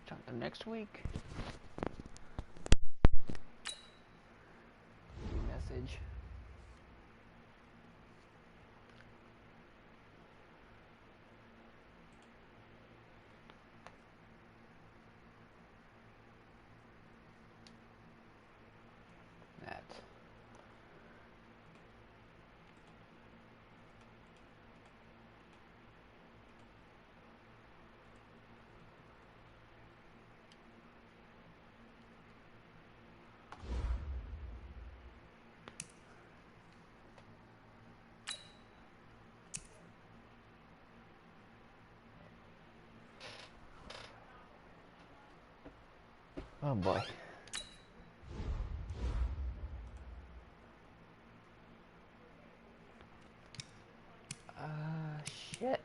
Something next week. Message. That. Oh boy. Shit.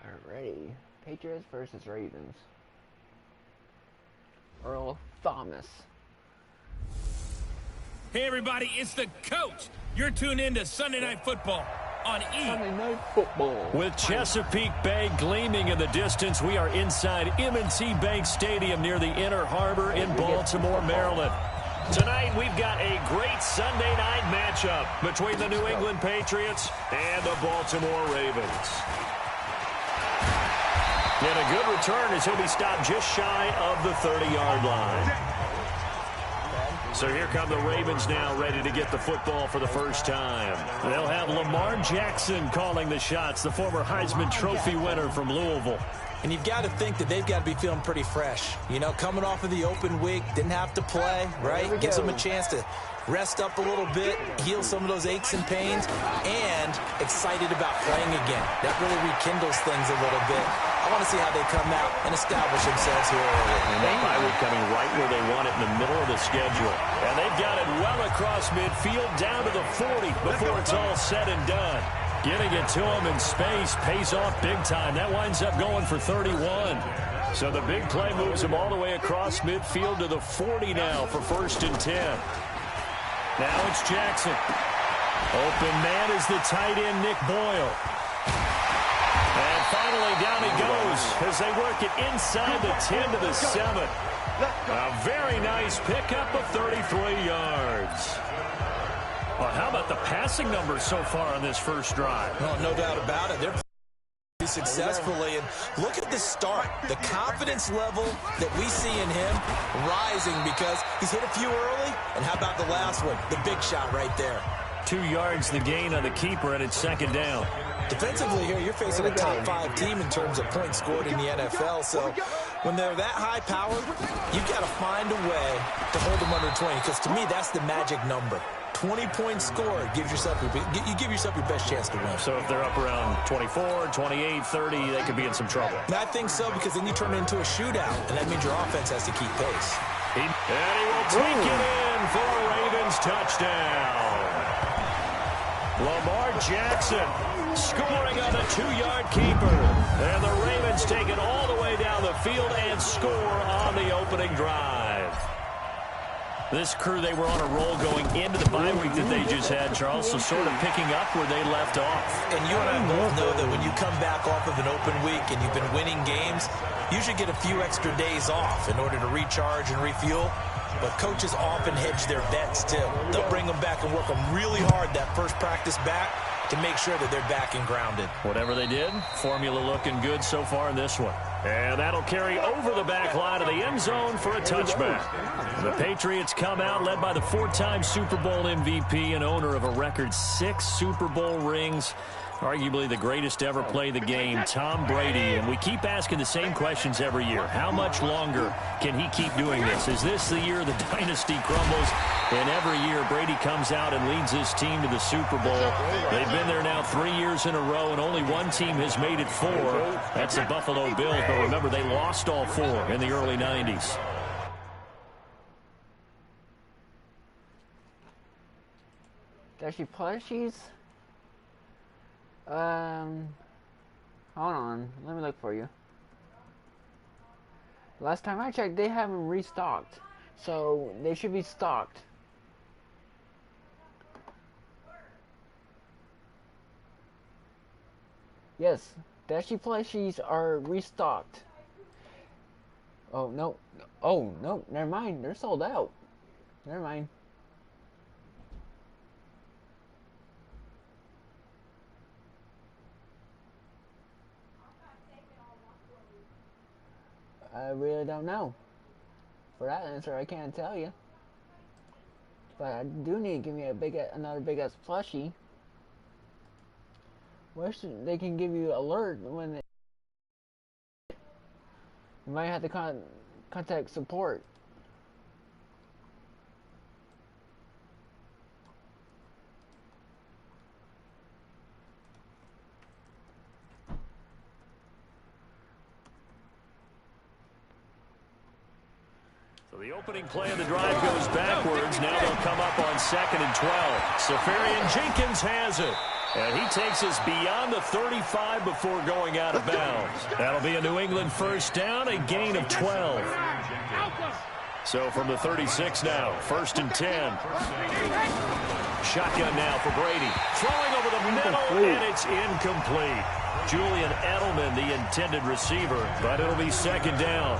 Alrighty. Patriots versus Ravens. Earl Thomas. Hey everybody, it's the coach. You're tuned in to Sunday Night Football on E! Sunday Night Football. With Chesapeake Bay gleaming in the distance, we are inside M&T Bank Stadium near the Inner Harbor in Baltimore, Maryland. Tonight, we've got a great Sunday night matchup between the New England Patriots and the Baltimore Ravens. And a good return as he'll be stopped just shy of the 30-yard line. So here come the Ravens now, ready to get the football for the first time. They'll have Lamar Jackson calling the shots, the former Heisman Trophy winner from Louisville. And you've got to think that they've got to be feeling pretty fresh. You know, coming off of the open week, didn't have to play, right? Gives them a chance to rest up a little bit, heal some of those aches and pains, and excited about playing again. That really rekindles things a little bit. I want to see how they come out and establish themselves here early. And that bye week coming right where they want it in the middle of the schedule. And they've got it well across midfield down to the 40 before it's all said and done. Getting it to him in space pays off big time. That winds up going for 31. So the big play moves him all the way across midfield to the 40 now for 1st and 10. Now it's Jackson. Open man is the tight end, Nick Boyle. And finally down he goes as they work it inside the 10 to the 7. A very nice pickup of 33 yards. Well, how about the passing numbers so far on this first drive? Oh, no doubt about it. They're playing successfully. And look at the start. The confidence level that we see in him rising because he's hit a few early. And how about the last one? The big shot right there. 2 yards the gain on the keeper, and it's 2nd down. Defensively here, you're facing a top 5 team in terms of points scored in the NFL. So when they're that high powered, you've got to find a way to hold them under 20. Because to me, that's the magic number. 20 points scored, you give yourself your best chance to win. So if they're up around 24, 28, 30, they could be in some trouble. And I think so, because then you turn it into a shootout, and that means your offense has to keep pace. And he will take it in for a Ravens touchdown. Lamar Jackson scoring on a 2-yard keeper. And the Ravens take it all the way down the field and score on the opening drive. This crew, they were on a roll going into the bye week that they just had, Charles, so sort of picking up where they left off. And you and I both know that when you come back off of an open week and you've been winning games, you should get a few extra days off in order to recharge and refuel. But coaches often hedge their bets, too. They'll bring them back and work them really hard that first practice back to make sure that they're back and grounded. Whatever they did, formula looking good so far in this one. And that'll carry over the back line of the end zone for a touchback. The Patriots come out led by the 4-time Super Bowl MVP and owner of a record 6 Super Bowl rings. Arguably the greatest to ever play the game, Tom Brady. And we keep asking the same questions every year. How much longer can he keep doing this? Is this the year the dynasty crumbles? And every year Brady comes out and leads his team to the Super Bowl. They've been there now 3 years in a row, and only one team has made it 4. That's the Buffalo Bills. But remember, they lost all 4 in the early 90s. Does she plushies? Hold on. Let me look for you. Last time I checked, they haven't restocked. So, they should be stocked. Yes, Dashi plushies are restocked. Oh, no. Oh, no. Never mind. They're sold out. Never mind. I really don't know. For that answer, I can't tell you. But I do need to give me another big ass plushie. Wish they can give you alert when you might have to contact support. The opening play of the drive goes backwards. Now they'll come up on 2nd and 12. Safarian Jenkins has it. And he takes us beyond the 35 before going out of bounds. That'll be a New England first down, a gain of 12. So from the 36 now, 1st and 10. Shotgun now for Brady. Throwing over the middle, and it's incomplete. Julian Edelman, the intended receiver, but it'll be 2nd down.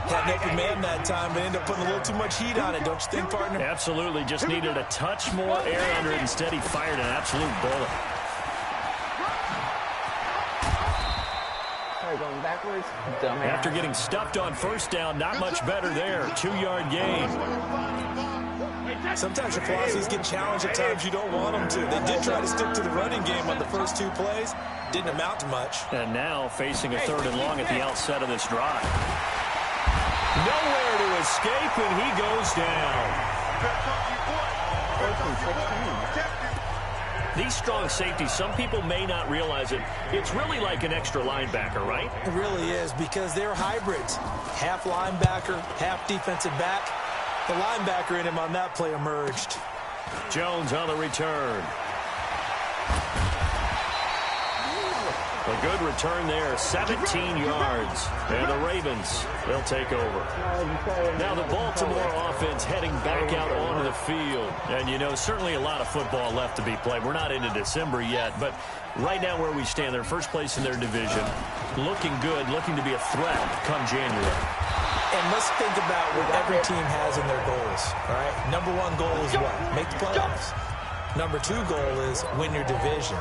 Had an open man that time, but ended up putting a little too much heat on it, don't you think, partner? Absolutely. Just needed a touch more air under it. Instead, he fired an absolute bullet. Sorry, going backwards. Dumbass. After getting stuffed on 1st down, not much better there. 2-yard gain. Sometimes your philosophies get challenged at times you don't want them to. They did try to stick to the running game on the first 2 plays. Didn't amount to much. And now facing a 3rd and long at the outset of this drive. Nowhere to escape, and he goes down. These strong safeties, some people may not realize it. It's really like an extra linebacker, right? It really is, because they're hybrids. Half linebacker, half defensive back. The linebacker in him on that play emerged. Jones on the return. A good return there, 17 yards. And the Ravens, they'll take over. Now the Baltimore offense heading back out onto the field. And, you know, certainly a lot of football left to be played. We're not into December yet, but right now where we stand, they're first place in their division. Looking good, looking to be a threat come January. And let's think about what every team has in their goals, all right? Number 1 goal is what? Make the playoffs. Number 2 goal is win your division.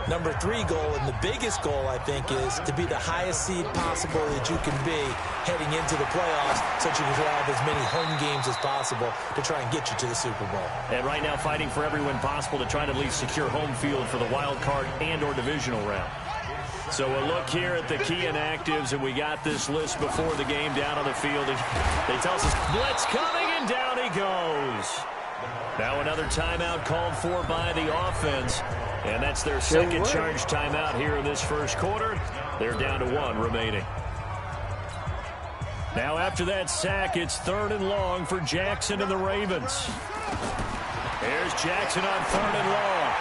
Number 3 goal, and the biggest goal, I think, is to be the highest seed possible that you can be heading into the playoffs so that you can have as many home games as possible to try and get you to the Super Bowl. And right now fighting for every win possible to try to at least secure home field for the wild card and or divisional round. So we'll look here at the key inactives, and we got this list before the game down on the field. And they tell us blitz coming, and down he goes. Now another timeout called for by the offense. And that's their second charge timeout here in this first quarter. They're down to 1 remaining. Now after that sack, it's 3rd and long for Jackson and the Ravens. Here's Jackson on 3rd and long.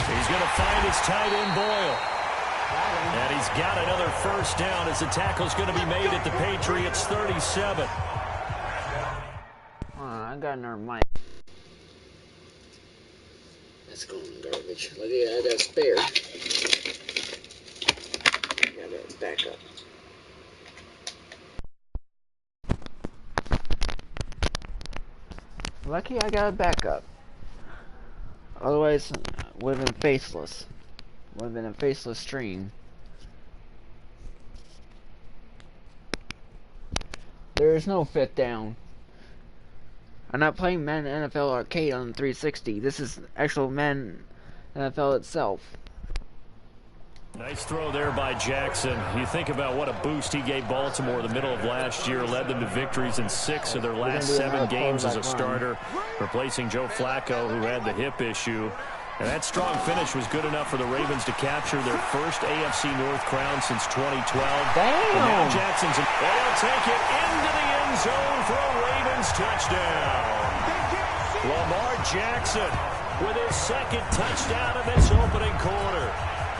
He's going to find his tight end Boyle. And he's got another first down as the tackle's going to be made at the Patriots 37. I got another mic. It's going in the garbage. Look at that, I got a spare. Got that back up. Lucky I got a backup. Otherwise, would have been faceless. Would have been a faceless stream. There is no 5th down. I'm not playing Madden NFL Arcade on 360. This is actual Madden NFL itself. Nice throw there by Jackson. You think about what a boost he gave Baltimore the middle of last year, led them to victories in 6 of their last 7 games as a starter, replacing Joe Flacco, who had the hip issue. And that strong finish was good enough for the Ravens to capture their first AFC North crown since 2012. Damn! And now Jackson's, they'll take it into the end zone for a Ravens touchdown. Lamar Jackson with his second touchdown of this opening quarter,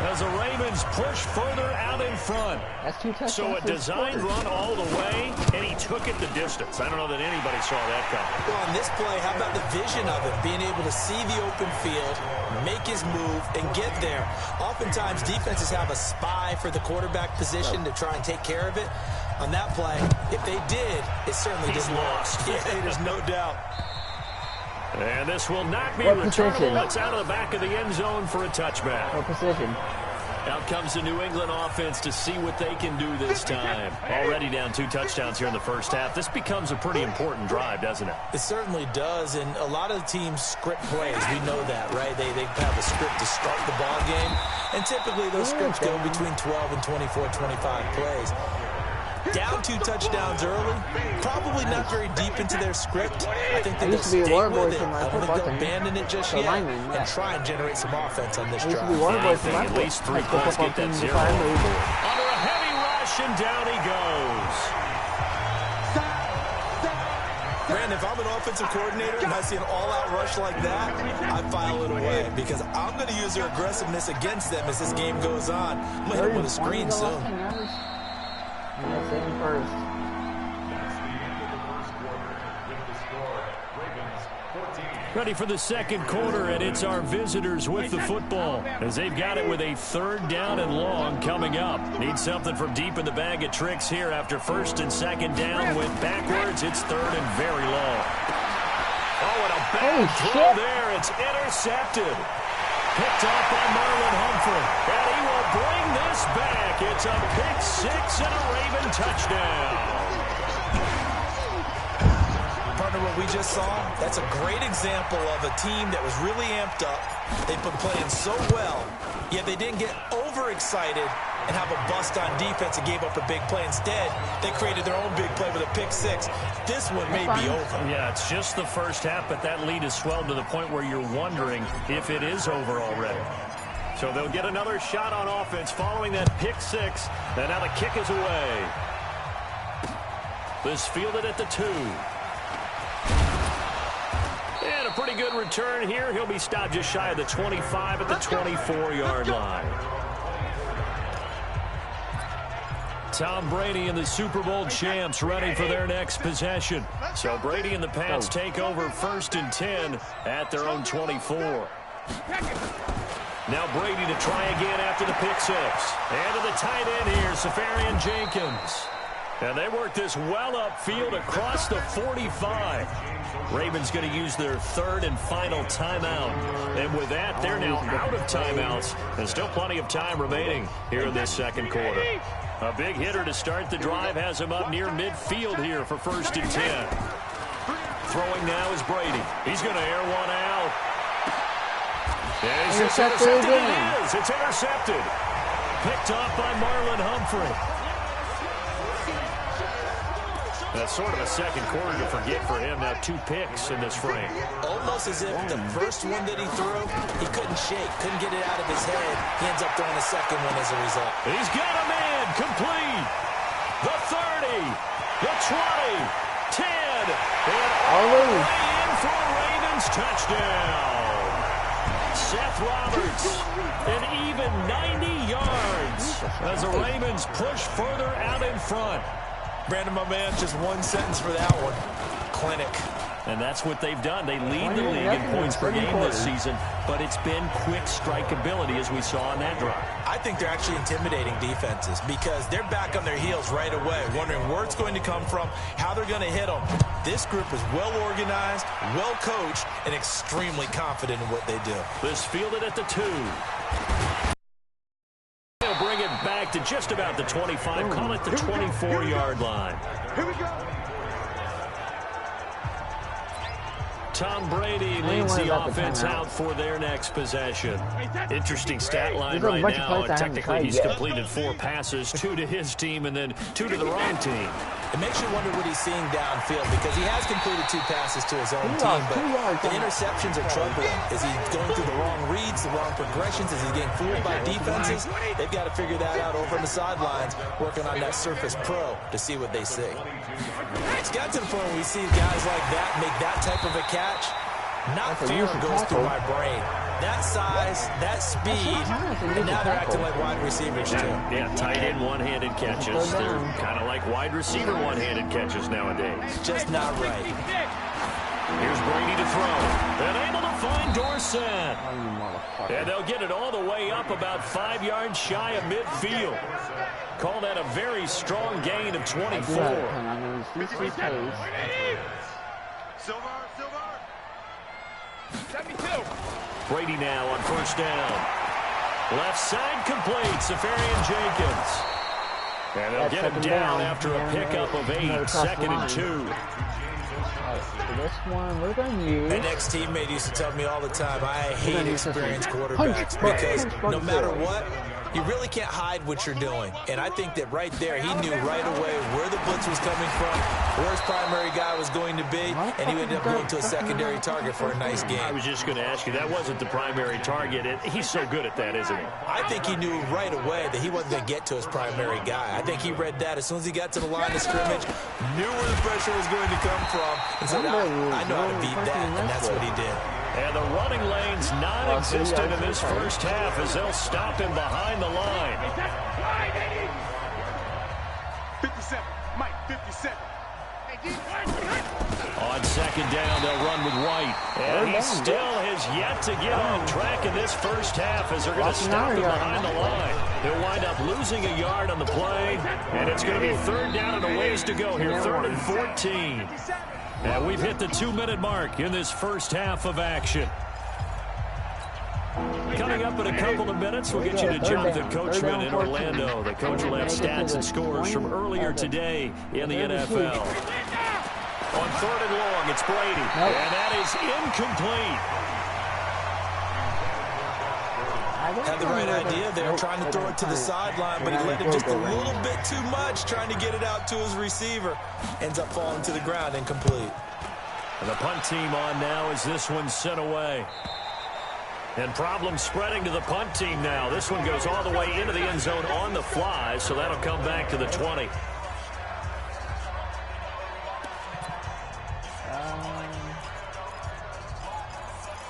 as the Ravens push further out in front. That's 2 touchdowns. So a designed run all the way, and he took it the distance. I don't know that anybody saw that coming. Well, on this play, how about the vision of it? Being able to see the open field, make his move, and get there. Oftentimes, defenses have a spy for the quarterback position to try and take care of it. On that play, if they did, it certainly He's didn't lost. work. Yeah, there's no doubt. And this will not be What position? returnable. It's out of the back of the end zone for a touchback. What position? Out comes the New England offense to see what they can do this time. Already down 2 touchdowns here in the first half. This becomes a pretty important drive, doesn't it? It certainly does, and a lot of teams script plays. We know that, right? They have a script to start the ball game, and typically those scripts go between 12 and 24, 25 plays. Down 2 touchdowns early, probably not very deep into their script. I think that they'll stay with it. I don't think they'll abandon it just yet and try and generate some offense on this drive. At least 3 points, get that 0. Under a heavy rush, and down he goes. Brandon, if I'm an offensive coordinator and I see an all-out rush like that, I file it away because I'm going to use their aggressiveness against them as this game goes on. I'm going to hit them with a screen soon. That's in first. Ready for the second quarter, and it's our visitors with the football as they've got it with a 3rd down and long coming up. Need something from deep in the bag of tricks here after 1st and 2nd down. Went backwards. It's 3rd and very long. Oh, and a bad throw there. It's intercepted. Picked off by Marlon Humphrey. And he will bring this back. It's a pick 6 and a Raven touchdown. Partner, what we just saw, that's a great example of a team that was really amped up. They've been playing so well, yet they didn't get overexcited and have a bust on defense and gave up a big play. Instead, they created their own big play with a pick 6. This one may be over. Yeah, it's just the first half, but that lead has swelled to the point where you're wondering if it is over already. So they'll get another shot on offense following that pick 6. And now the kick is away. This fielded at the 2. And a pretty good return here. He'll be stopped just shy of the 25 at the 24-yard line. Tom Brady and the Super Bowl champs ready for their next possession. So Brady and the Pats take over 1st and 10 at their own 24. Now Brady to try again after the pick 6. And to the tight end here, Safarian Jenkins. And they work this well upfield across the 45. Ravens going to use their 3rd and final timeout. And with that, they're now out of timeouts. And still plenty of time remaining here in this second quarter. A big hitter to start the drive has him up near midfield here for 1st and 10. Throwing now is Brady. He's going to air one out. And he's intercepted. It is. It's intercepted. Picked off by Marlon Humphrey. That's sort of a second quarter to forget for him. Now 2 picks in this frame. Almost as if the first one that he threw, he couldn't shake, couldn't get it out of his head. He ends up throwing a second one as a result. He's got a man complete. The 30, the 20, 10, and all the way in for a Ravens touchdown. Seth Roberts, an even 90 yards as the Ravens push further out in front. Brandon, my man, just one sentence for that one. Clinic. And that's what they've done. They lead the league in points per game this season, but it's been quick strikeability as we saw on that drive. I think they're actually intimidating defenses because they're back on their heels right away, wondering where it's going to come from, how they're going to hit them. This group is well organized, well coached, and extremely confident in what they do. This fielded at the 2. They'll bring it back to just about the 25, call it the 24-yard line. Here we go. Tom Brady leads the offense out for their next possession. Interesting stat line right now. Technically, he's completed 4 passes, 2 to his team and then 2 to the wrong team. It makes you wonder what he's seeing downfield because he has completed 2 passes to his own team, but the interceptions are troubling. Is he going through the wrong reads, the wrong progressions? Is he getting fooled by defenses? They've got to figure that out over on the sidelines, working on that Surface Pro to see what they see. It's got to the point where we see guys like that make that type of a catch. Not fair goes through my brain. That size, that speed, and now they're acting like wide receivers, too. Yeah, tight end one-handed catches. They're kind of like wide receiver one-handed catches nowadays. Just not right. Here's Brady to throw. And able to find Dorsett. And they'll get it all the way up about 5 yards shy of midfield. Call that a very strong gain of 24. Brady now on first down. Left side complete. Safarian-Jenkins. And they'll get him down after a pickup of 8. 2nd and 2. For this one, we're going to use... An ex-teammate used to tell me all the time, I hate experienced quarterbacks because no matter what, you really can't hide what you're doing. And I think that right there, he knew right away where the blitz was coming from, where his primary guy was going to be, and he ended up going to a secondary target for a nice game. I was just going to ask you, that wasn't the primary target. He's so good at that, isn't he? I think he knew right away that he wasn't going to get to his primary guy. I think he read that as soon as he got to the line of scrimmage, knew where the pressure was going to come from, and said, I know how to beat that, and that's what he did. And the running lane's non-existent in this first half as they'll stop him behind the line. 57, Mike, 57. On second down, they'll run with White. And he still has yet to get on track in this first half as they're going to stop him behind the line. He'll wind up losing a yard on the play, and it's going to be third down and a ways to go here, 3rd and 14. And we've hit the 2-minute mark in this first half of action. Coming up in a couple of minutes, we'll get you to Jonathan Coachman in Orlando. The coach will have stats and scores from earlier today in the NFL. On 3rd and long, it's Brady. And that is incomplete. Had the right idea there, trying to throw it to the sideline, but he let it just a little bit too much, trying to get it out to his receiver. Ends up falling to the ground, incomplete. And the punt team on now as this one's sent away. And problems spreading to the punt team now. This one goes all the way into the end zone on the fly, so that'll come back to the 20.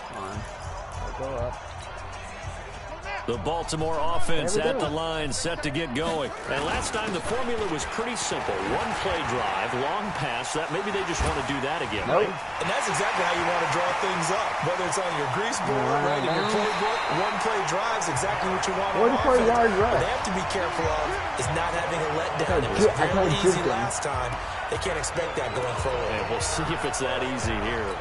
Come on. Go up. The Baltimore offense at the line, set to get going. And last time the formula was pretty simple. One play drive, long pass. That maybe they just want to do that again, right? And that's exactly how you want to draw things up. Whether it's on your grease board, right, in your playbook, one play drive is exactly what you want on offense. What they have to be careful of is not having a letdown. It was very easy last time. They can't expect that going forward. And we'll see if it's that easy here.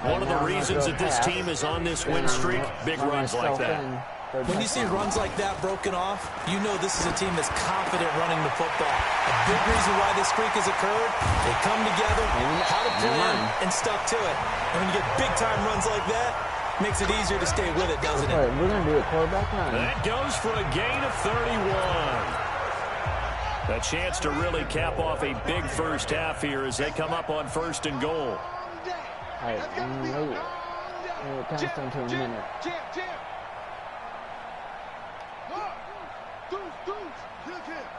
One of the reasons that this team is on this win streak, big runs like that. When you see runs like that broken off, you know this is a team that's confident running the football. A big reason why this streak has occurred, they come together, had a plan, and stuck to it. And when you get big-time runs like that, makes it easier to stay with it, doesn't it? All right, we're going to do a quarterback run. That goes for a gain of 31. A chance to really cap off a big first half here as they come up on 1st and goal. All right, we'll pass down to a minute.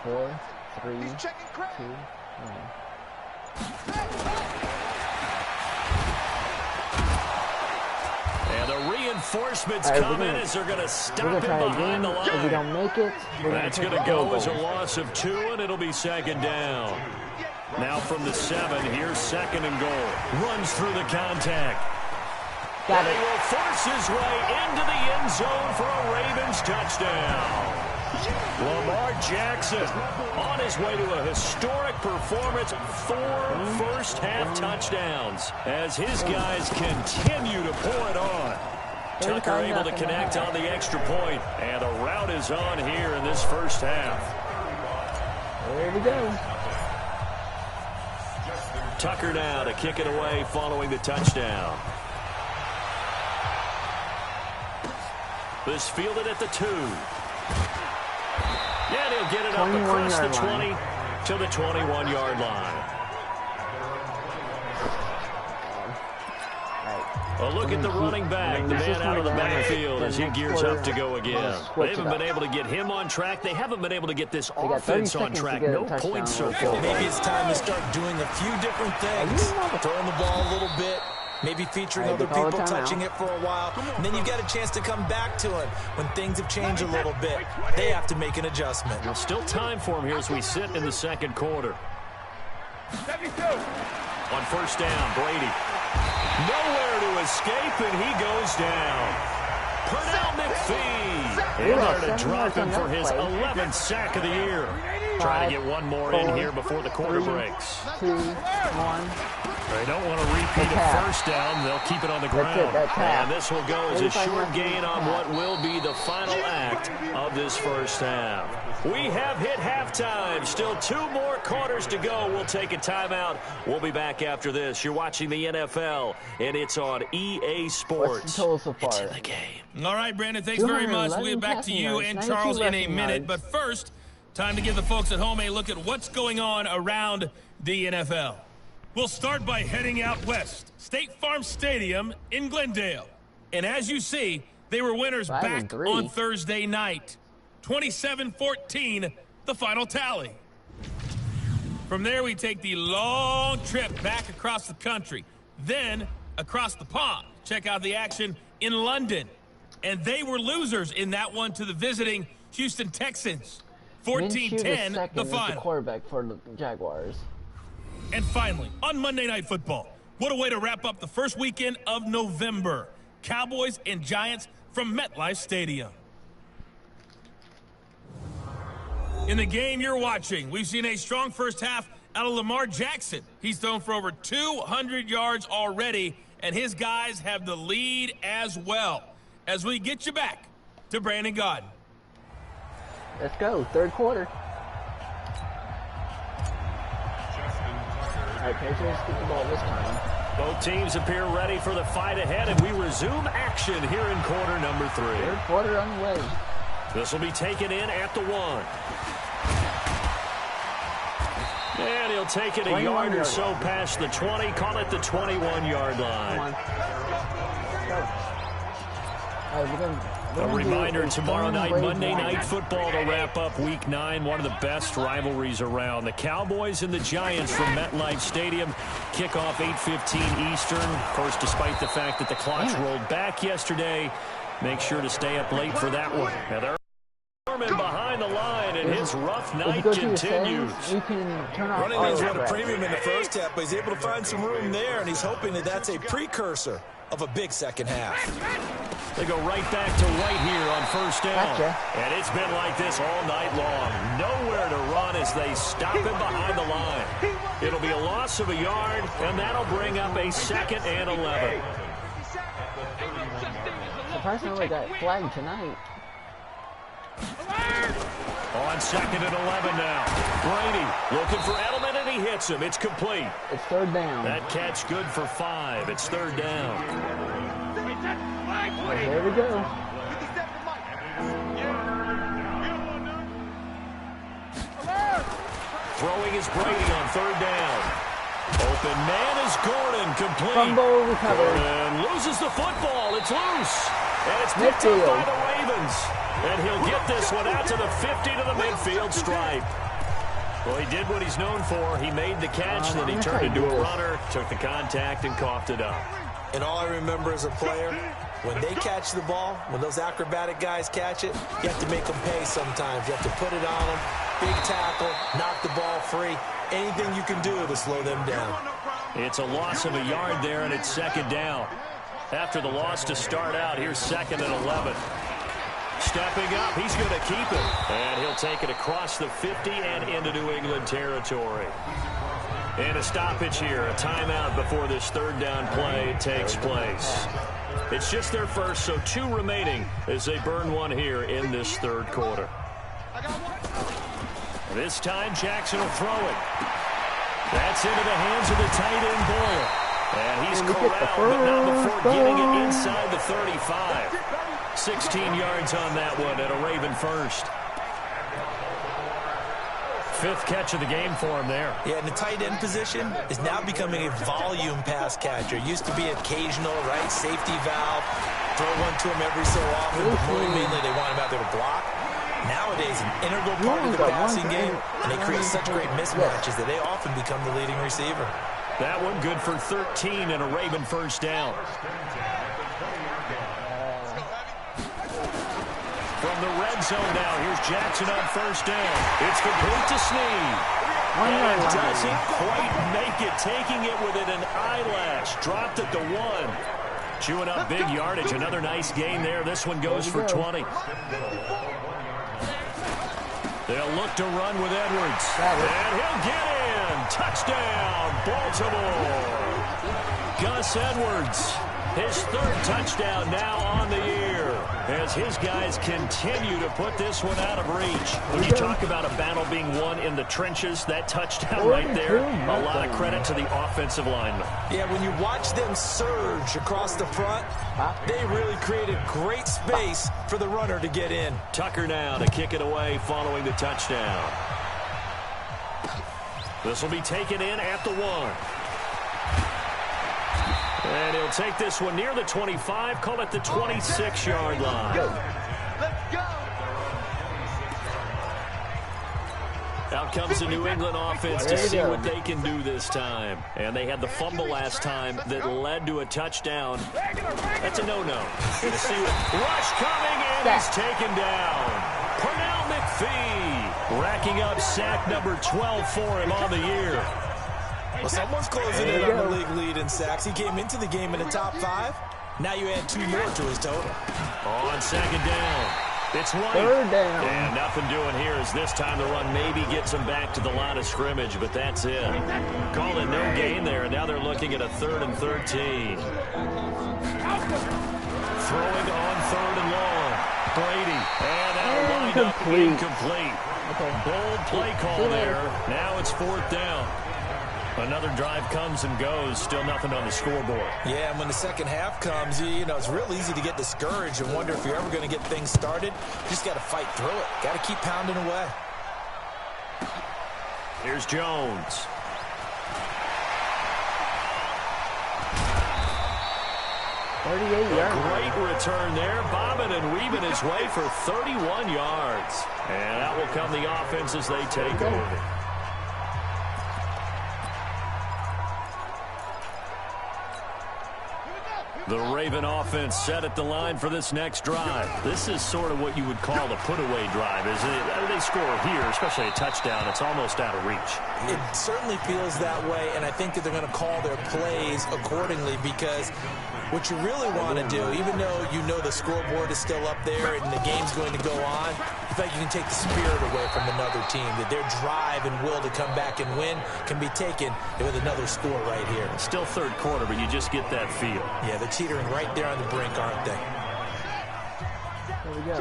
4, 3, 2, 1. And the reinforcements come in as they're going to stop him behind the line. If we don't make it, that's going to go as a loss of 2, and it'll be 2nd down. Now from the 7, here's 2nd and goal. Runs through the contact. Got it. He will force his way into the end zone for a Ravens touchdown. Lamar Jackson on his way to a historic performance, 4 first-half touchdowns as his guys continue to pour it on. Tucker able to connect on the extra point, and the route is on here in this first half. There we go. Tucker now to kick it away following the touchdown. This fielded at the 2. And he'll get it up across the 20 to the 21-yard line. A look at the running back, the man out of the backfield as he gears up to go again. They haven't been able to get him on track. They haven't been able to get this offense on track. No points so far. Maybe it's time to start doing a few different things. Throwing the ball a little bit, maybe featuring other people touching it for a while, and then you get a chance to come back to it when things have changed a little bit. They have to make an adjustment. There's still time for him here as we sit in the second quarter. 72. On first down, Brady. Nowhere to escape, and he goes down. Pernell McPhee in there to drop him for his 11th sack of the year. Trying to get one more in here before the quarter breaks. 2, 1. They don't want to repeat a first down. They'll keep it on the ground. And this will go as a short gain on what will be the final act of this first half. We have hit halftime. Still 2 more quarters to go. We'll take a timeout. We'll be back after this. You're watching the NFL, and it's on EA Sports. What's the total so far? It's in the game. All right, Brandon, thanks very much. We'll get back to you and Charles in a minute. But first, time to give the folks at home a look at what's going on around the NFL. We'll start by heading out west. State Farm Stadium in Glendale. And as you see, they were winners back on Thursday night. 27-14, the final tally. From there, we take the long trip back across the country, then across the pond. Check out the action in London. And they were losers in that one to the visiting Houston Texans. 14-10, the final. The quarterback for the Jaguars. And finally, on Monday Night Football, what a way to wrap up the first weekend of November. Cowboys and Giants from MetLife Stadium. In the game you're watching, we've seen a strong first half out of Lamar Jackson. He's thrown for over 200 yards already, and his guys have the lead as well. As we get you back to Brandon Gaudin. Let's go, third quarter. All right, Patriots get the ball this time. Both teams appear ready for the fight ahead, and we resume action here in quarter number 3. Third quarter on the way. This will be taken in at the 1. And he'll take it a yard or so past the 20, call it the 21-yard line. A reminder, tomorrow night, Monday Night Football to wrap up Week 9, one of the best rivalries around. The Cowboys and the Giants from MetLife Stadium kick off 8:15 Eastern. Of course, despite the fact that the clocks rolled back yesterday, make sure to stay up late for that one. Now, they're behind the line, and his rough night continues. Running things at a premium in the first half, but he's able to find some room there, and he's hoping that that's a precursor of a big second half. They go right back to right here on first down. Gotcha. And it's been like this all night long. Nowhere to run as they stop him behind the line. It'll be a loss of a yard, and that'll bring up a 2nd and 11. Surprisingly, got flagged tonight. On 2nd and 11 now. Brady looking for Edelman, and he hits him. It's complete. It's third down. That catch good for 5. It's third down. Oh, there we go. Throwing is Brady on third down. Open man is Gordon, complete. Fumble recovered. Gordon loses the football. It's loose. And it's picked up by the Ravens. And he'll get this one out to the 50 to the midfield stripe. Well, he did what he's known for. He made the catch, then he turned into a runner, took the contact, and coughed it up. And all I remember as a player, when they catch the ball, when those acrobatic guys catch it, you have to make them pay sometimes. You have to put it on them, big tackle, knock the ball free. Anything you can do to slow them down. It's a loss of a yard there, and it's 2nd down. After the loss to start out, here's 2nd and 11. Stepping up, he's going to keep it. And he'll take it across the 50 and into New England territory. And a stoppage here, a timeout before this third down play takes place. It's just their first, so 2 remaining as they burn one here in this third quarter. This time, Jackson will throw it. That's into the hands of the tight end Boyle. And he's corralled, but not before getting it inside the 35. 16 yards on that one and a Raven first. 5th catch of the game for him there. Yeah, and the tight end position is now becoming a volume pass catcher. Used to be occasional, right, safety valve, throw one to him every so often, but more mainly they want him out there to block. Nowadays, an integral part of the passing game, and they create such great mismatches that they often become the leading receiver. That one good for 13 and a Raven first down. From the red zone now, here's Jackson on first down. It's complete to Snead. And it doesn't quite make it, taking it within an eyelash. Dropped at the 1. Chewing up big yardage. Another nice gain there. This one goes for 20. They'll look to run with Edwards. And he'll get in. Touchdown, Baltimore. Gus Edwards, his 3rd touchdown now on the year, as his guys continue to put this one out of reach. When you talk about a battle being won in the trenches, that touchdown right there, a lot of credit to the offensive linemen. Yeah, when you watch them surge across the front, they really created great space for the runner to get in. Tucker now to kick it away following the touchdown. This will be taken in at the 1. And he'll take this one near the 25, call it the 26-yard line. Let's go. Out comes the New England offense to see what they can do this time. And they had the fumble last time that led to a touchdown. That's a no-no. Rush coming in, he's taken down. Pernell McPhee racking up sack number 12 for him on the year. Well, someone's closing in on the league lead in sacks. He came into the game in the top 5. Now you add 2 more to his total. On second down, it's White. 3rd down. And nothing doing here as this time the run maybe gets him back to the line of scrimmage, but that's it. Calling no gain there, and now they're looking at a 3rd and 13. Throwing on 3rd and long. Brady, and that'll wind up incomplete. Bold play call there. Now it's 4th down. Another drive comes and goes. Still nothing on the scoreboard. Yeah, and when the second half comes, you know, it's real easy to get discouraged and wonder if you're ever going to get things started. You just got to fight through it. Got to keep pounding away. Here's Jones. A great return there. Bobbing and weaving his way for 31 yards. And that will come the offense as they take over. The Raven offense set at the line for this next drive. This is sort of what you would call a put-away drive, isn't it? They score here, especially a touchdown. It's almost out of reach. It certainly feels that way, and I think that they're going to call their plays accordingly, because what you really want to do, even though you know the scoreboard is still up there and the game's going to go on, I feel like you can take the spirit away from another team, that their drive and will to come back and win can be taken with another score right here. Still 3rd quarter, but you just get that feel. Yeah, they're teetering right there on the brink, aren't they? There we go.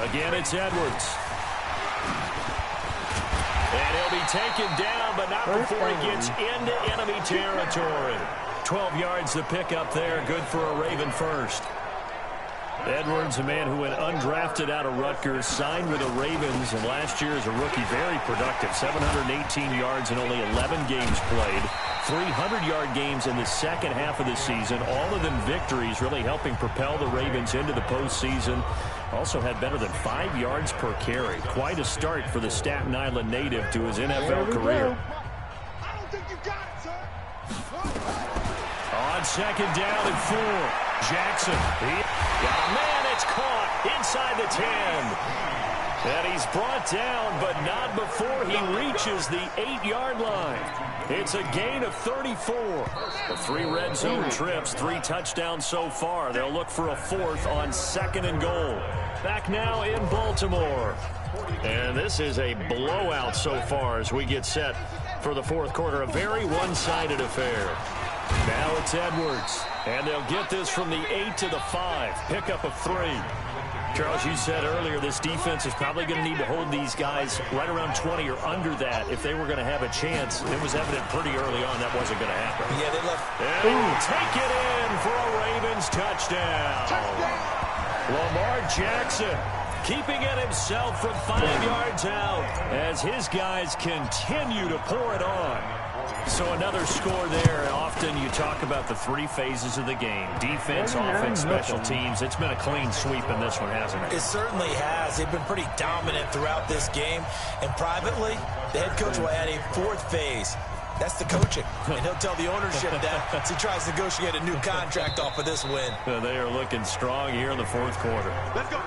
Again, it's Edwards. And he'll be taken down, but not before he gets into enemy territory. 12 yards to pick up there. Good for a Raven first. Edwards, a man who went undrafted out of Rutgers, signed with the Ravens, and last year as a rookie, very productive. 718 yards in only 11 games played. 300-yard games in the second half of the season. All of them victories, really helping propel the Ravens into the postseason. Also had better than 5 yards per carry. Quite a start for the Staten Island native to his NFL career. I don't think you got it, sir. On second down and 4. Jackson. Got a man. It's caught inside the 10. And he's brought down, but not before he reaches the 8-yard line. It's a gain of 34. The 3 red zone trips, 3 touchdowns so far. They'll look for a 4th on 2nd and goal. Back now in Baltimore. And this is a blowout so far as we get set for the 4th quarter. A very one-sided affair. Now it's Edwards. And they'll get this from the 8 to the 5. Pickup of 3. Charles, you said earlier this defense is probably going to need to hold these guys right around 20 or under that if they were going to have a chance. It was evident pretty early on that wasn't going to happen. Yeah, they left. And take it in for a Ravens touchdown. Lamar Jackson keeping it himself from 5 yards out as his guys continue to pour it on. So another score there. Often you talk about the three phases of the game. Defense, offense, special teams. It's been a clean sweep in this one, hasn't it? It certainly has. They've been pretty dominant throughout this game. And privately, the head coach will add a fourth phase. That's the coaching. And he'll tell the ownership that as he tries to negotiate a new contract off of this win. They are looking strong here in the fourth quarter. Let's go.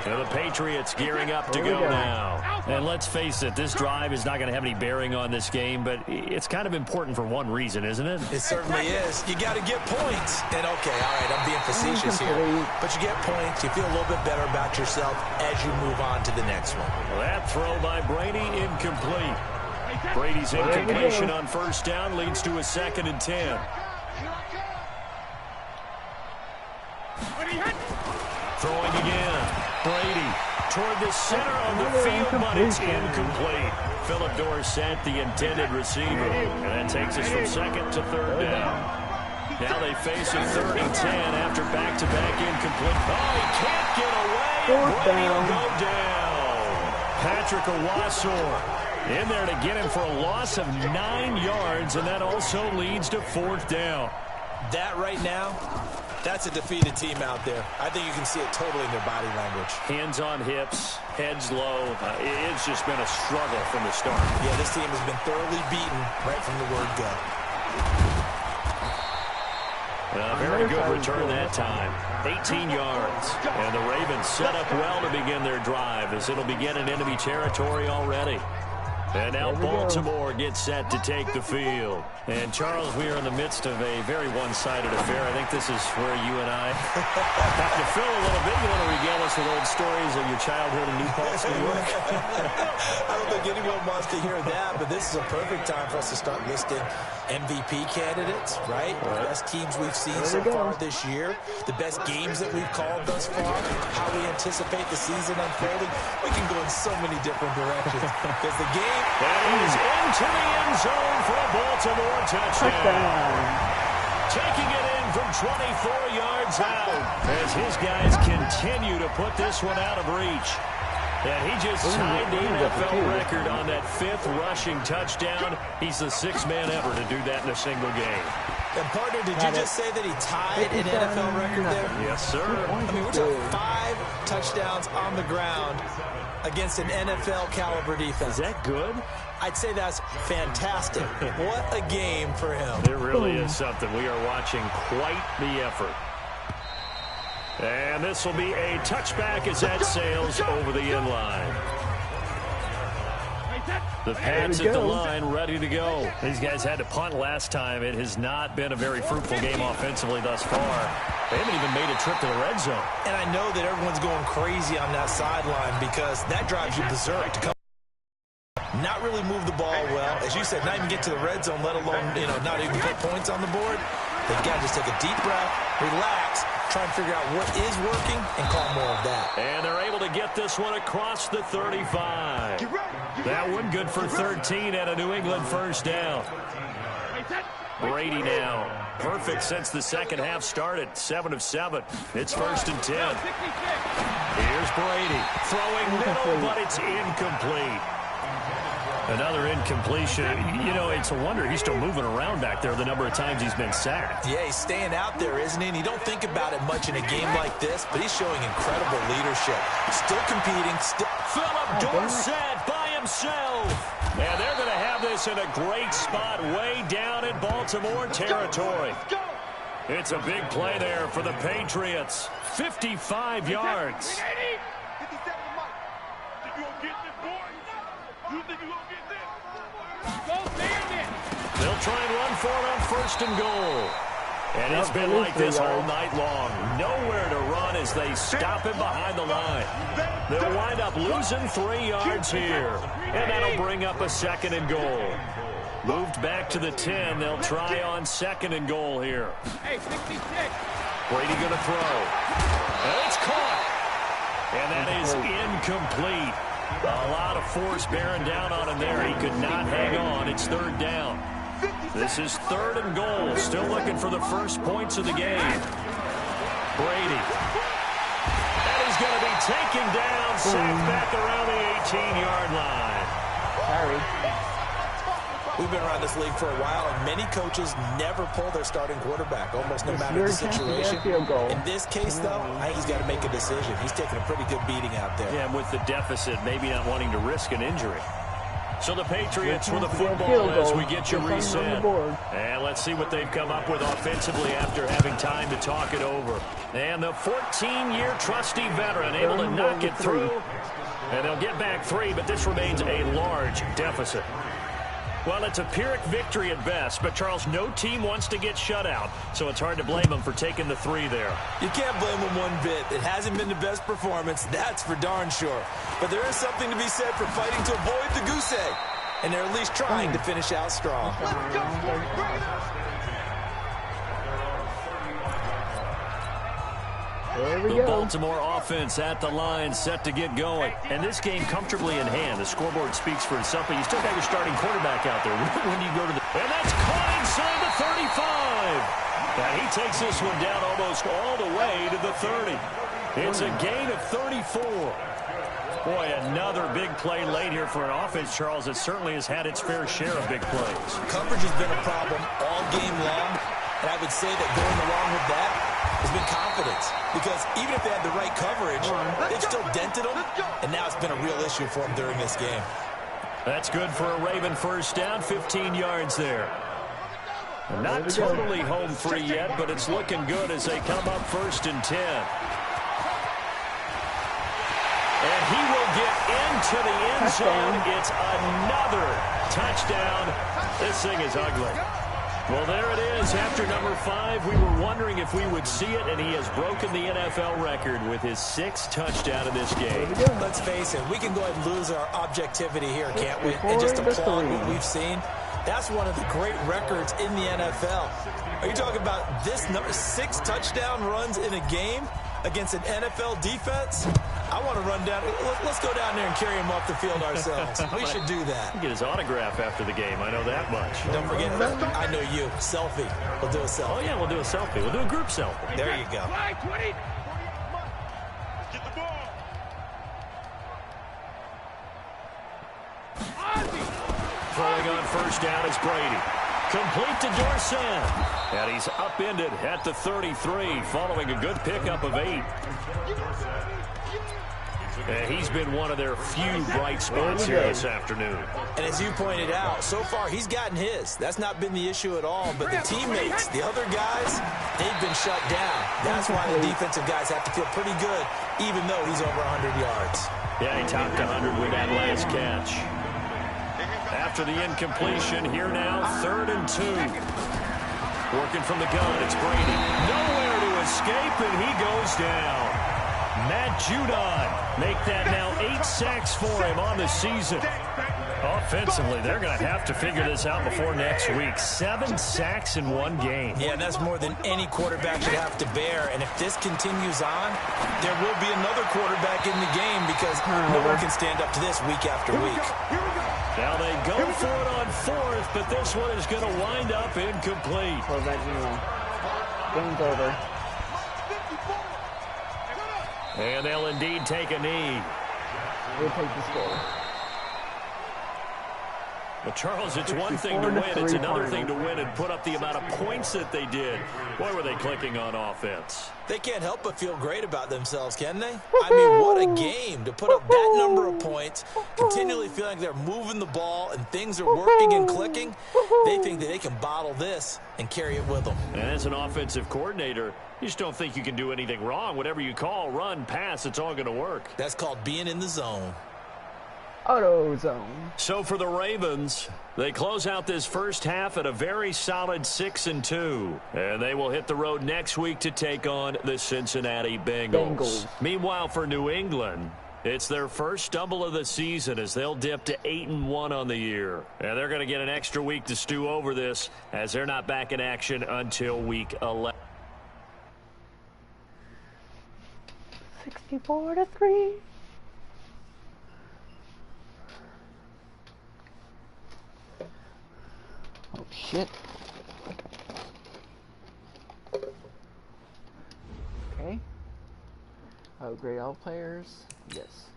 And the Patriots gearing up to go now. And let's face it, this drive is not going to have any bearing on this game, but it's kind of important for one reason, isn't it? It certainly is. You got to get points. And, okay, all right, I'm being facetious here. But you get points. You feel a little bit better about yourself as you move on to the next one. Well, that throw by Brady, incomplete. Brady's incompletion on first down leads to a 2nd and 10. Throwing again. Brady toward the center of the field, but it's incomplete. Philip Dorsett, the intended receiver. And that takes us from 2nd to 3rd down. Now they face a 3rd and 10 after back-to-back incomplete. Oh, he can't get away. Brady will go down. Patrick Owasor in there to get him for a loss of 9 yards, and that also leads to 4th down. That right now, that's a defeated team out there. I think you can see it totally in their body language. Hands on hips, heads low. It's just been a struggle from the start. Yeah, this team has been thoroughly beaten right from the word go. Very good return that time. 18 yards. And the Ravens set up well to begin their drive as it'll begin in enemy territory already. And now Baltimore gets set to take the field. And, Charles, we are in the midst of a very one-sided affair. I think this is where you and I have to fill a little bit. You want to regale us with old stories of your childhood in New Paltz, New York? I don't think anyone wants to hear that, but this is a perfect time for us to start listing MVP candidates, right? The best teams we've seen so far this year, the best games that we've called thus far, how we anticipate the season unfolding. We can go in so many different directions because the game is into the end zone for a Baltimore touchdown. Taking it in from 24 yards out as his guys continue to put this one out of reach. And he just tied the NFL record on that 5th rushing touchdown. He's the 6th man ever to do that in a single game. And, partner, did you just say that he tied an NFL record there? Yes, sir. I mean, we're talking 5 touchdowns on the ground against an NFL-caliber defense. Is that good? I'd say that's fantastic. What a game for him. It really is something. We are watching quite the effort. And this will be a touchback as that sails over the end line. The Pats at the line, ready to go. These guys had to punt last time. It has not been a very fruitful game offensively thus far. They haven't even made a trip to the red zone. And I know that everyone's going crazy on that sideline because that drives you berserk to come. Not really move the ball well. As you said, not even get to the red zone, let alone, not even put points on the board. They've got to just take a deep breath, relax, try and figure out what is working, and call more of that. And they're able to get this one across the 35. That one good for 13 and a New England first down. Brady now. Perfect since the second half started. 7 of 7. It's 1st and 10. Here's Brady. Throwing middle, but it's incomplete. Another incompletion. It's a wonder he's still moving around back there the number of times he's been sacked. Yeah, he's staying out there, isn't he? And you don't think about it much in a game like this, but he's showing incredible leadership. Still competing. Philip Dorsett by himself. And they're going to have this in a great spot way down in Baltimore territory. It's a big play there for the Patriots. 55 yards. They'll try and run for it on 1st and goal. And it's been like this all night long. Nowhere to run as they stop him behind the line. They'll wind up losing 3 yards here. And that'll bring up a 2nd and goal. Moved back to the 10. They'll try on 2nd and goal here. Brady going to throw. And it's caught. And that is incomplete. A lot of force bearing down on him there. He could not hang on. It's 3rd down. This is 3rd and goal. Still looking for the first points of the game. Brady. And he's going to be taken down, sacked back around the 18-yard line. Sorry. We've been around this league for a while, and many coaches never pull their starting quarterback, almost no matter the situation. In this case, though, I think he's got to make a decision. He's taking a pretty good beating out there. Yeah, with the deficit, maybe not wanting to risk an injury. So the Patriots with a football as we get you reset. And let's see what they've come up with offensively after having time to talk it over. And the 14-year trusty veteran able to knock it through. And they'll get back 3, but this remains a large deficit. Well, it's a Pyrrhic victory at best, but, Charles, no team wants to get shut out, so it's hard to blame them for taking the 3 there. You can't blame them one bit. It hasn't been the best performance, that's for darn sure. But there is something to be said for fighting to avoid the goose egg, and they're at least trying to finish out strong. Let's go. Bring it up. The Baltimore offense at the line, set to get going. And this game comfortably in hand. The scoreboard speaks for itself, but you still got your starting quarterback out there. When do you go to the... And that's caught inside the 35. And he takes this one down almost all the way to the 30. It's a gain of 34. Boy, another big play late here for an offense, Charles, that certainly has had its fair share of big plays. Coverage has been a problem all game long, and I would say that going along with that has been confidence, because even if they had the right coverage, they've still dented them, and now it's been a real issue for them during this game. That's good for a Raven first down, 15 yards there. Not totally home free yet, but it's looking good as they come up 1st and 10. And he will get into the end zone. It's another touchdown. This thing is ugly. Well, there it is. After number 5, we were wondering if we would see it, and he has broken the NFL record with his 6th touchdown in this game. Let's face it, we can go ahead and lose our objectivity here, can't we? And just applaud what we've seen. That's one of the great records in the NFL. Are you talking about this number 6 touchdown runs in a game against an NFL defense? I want to run down. Let's go down there and carry him off the field ourselves. We should do that. Get his autograph after the game. I know that much. Don't forget, I know you. Selfie. We'll do a selfie. Oh, yeah, we'll do a selfie. We'll do a group selfie. There you go. Get the ball. Throwing on first down is Brady. Complete to Dorsett. And he's upended at the 33 following a good pickup of 8. And he's been one of their few bright spots here this afternoon. And as you pointed out, so far he's gotten his. That's not been the issue at all. But the teammates, the other guys, they've been shut down. That's why the defensive guys have to feel pretty good, even though he's over 100 yards. Yeah, he topped 100 with that last catch. After the incompletion, here now, 3rd and 2. Working from the gun, it's Brady. Nowhere to escape, and he goes down. Matt Judon make that now 8 sacks for him on the season. Offensively, they're going to have to figure this out before next week. 7 sacks in one game. Yeah, that's more than any quarterback should have to bear. And if this continues on, there will be another quarterback in the game because no one can stand up to this week after week. Now they go for it on 4th, but this one is going to wind up incomplete. Game's over. And they'll indeed take a knee. We'll take the score. Well, Charles, it's one thing to win. It's another thing to win and put up the amount of points that they did. Boy, were they clicking on offense. They can't help but feel great about themselves, can they? I mean, what a game to put up that number of points, continually feeling like they're moving the ball and things are working and clicking. They think that they can bottle this and carry it with them. And as an offensive coordinator, you just don't think you can do anything wrong. Whatever you call, run, pass, it's all going to work. That's called being in the zone. Auto zone. So for the Ravens, they close out this first half at a very solid 6-2. And they will hit the road next week to take on the Cincinnati Bengals. Meanwhile, for New England, it's their first stumble of the season as they'll dip to 8-1 on the year. And they're going to get an extra week to stew over this as they're not back in action until week 11. 64-3. Oh, shit. Okay. Upgrade all players. Yes.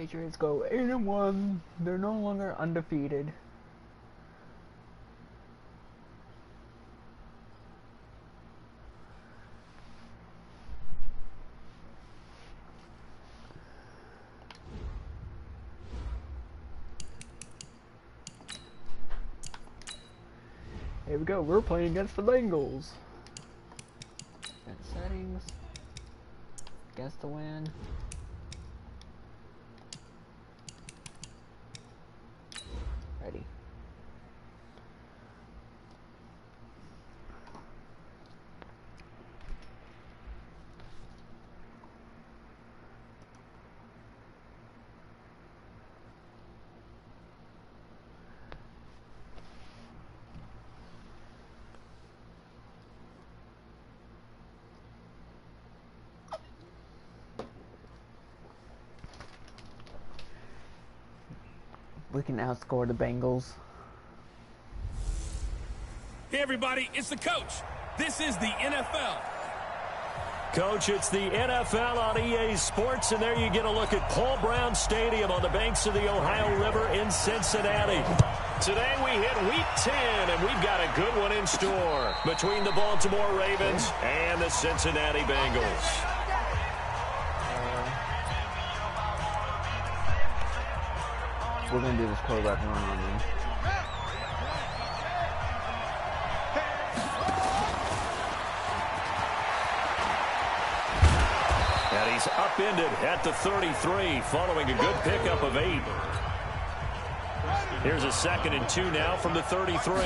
Patriots go 8-1. They're no longer undefeated. Here we go. We're playing against the Bengals. Settings. Guess the win. Ready. We can outscore the Bengals. Hey, everybody, it's the coach. This is the NFL. Coach, it's the NFL on EA Sports, and there you get a look at Paul Brown Stadium on the banks of the Ohio River in Cincinnati. Today we hit Week 10, and we've got a good one in store between the Baltimore Ravens and the Cincinnati Bengals. We're going to do this quarterback run on him. And he's upended at the 33 following a good pickup of 8. Here's a 2nd and 2 now from the 33. And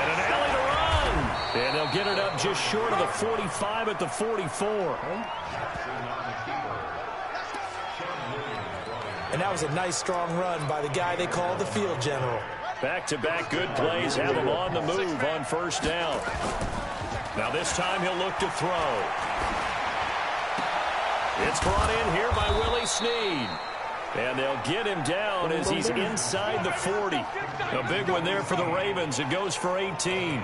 an alley to run. And they'll get it up just short of the 45 at the 44. And that was a nice, strong run by the guy they call the field general. Back-to-back good plays have him on the move on first down. Now this time he'll look to throw. It's brought in here by Willie Snead. And they'll get him down as he's inside the 40. A big one there for the Ravens. It goes for 18.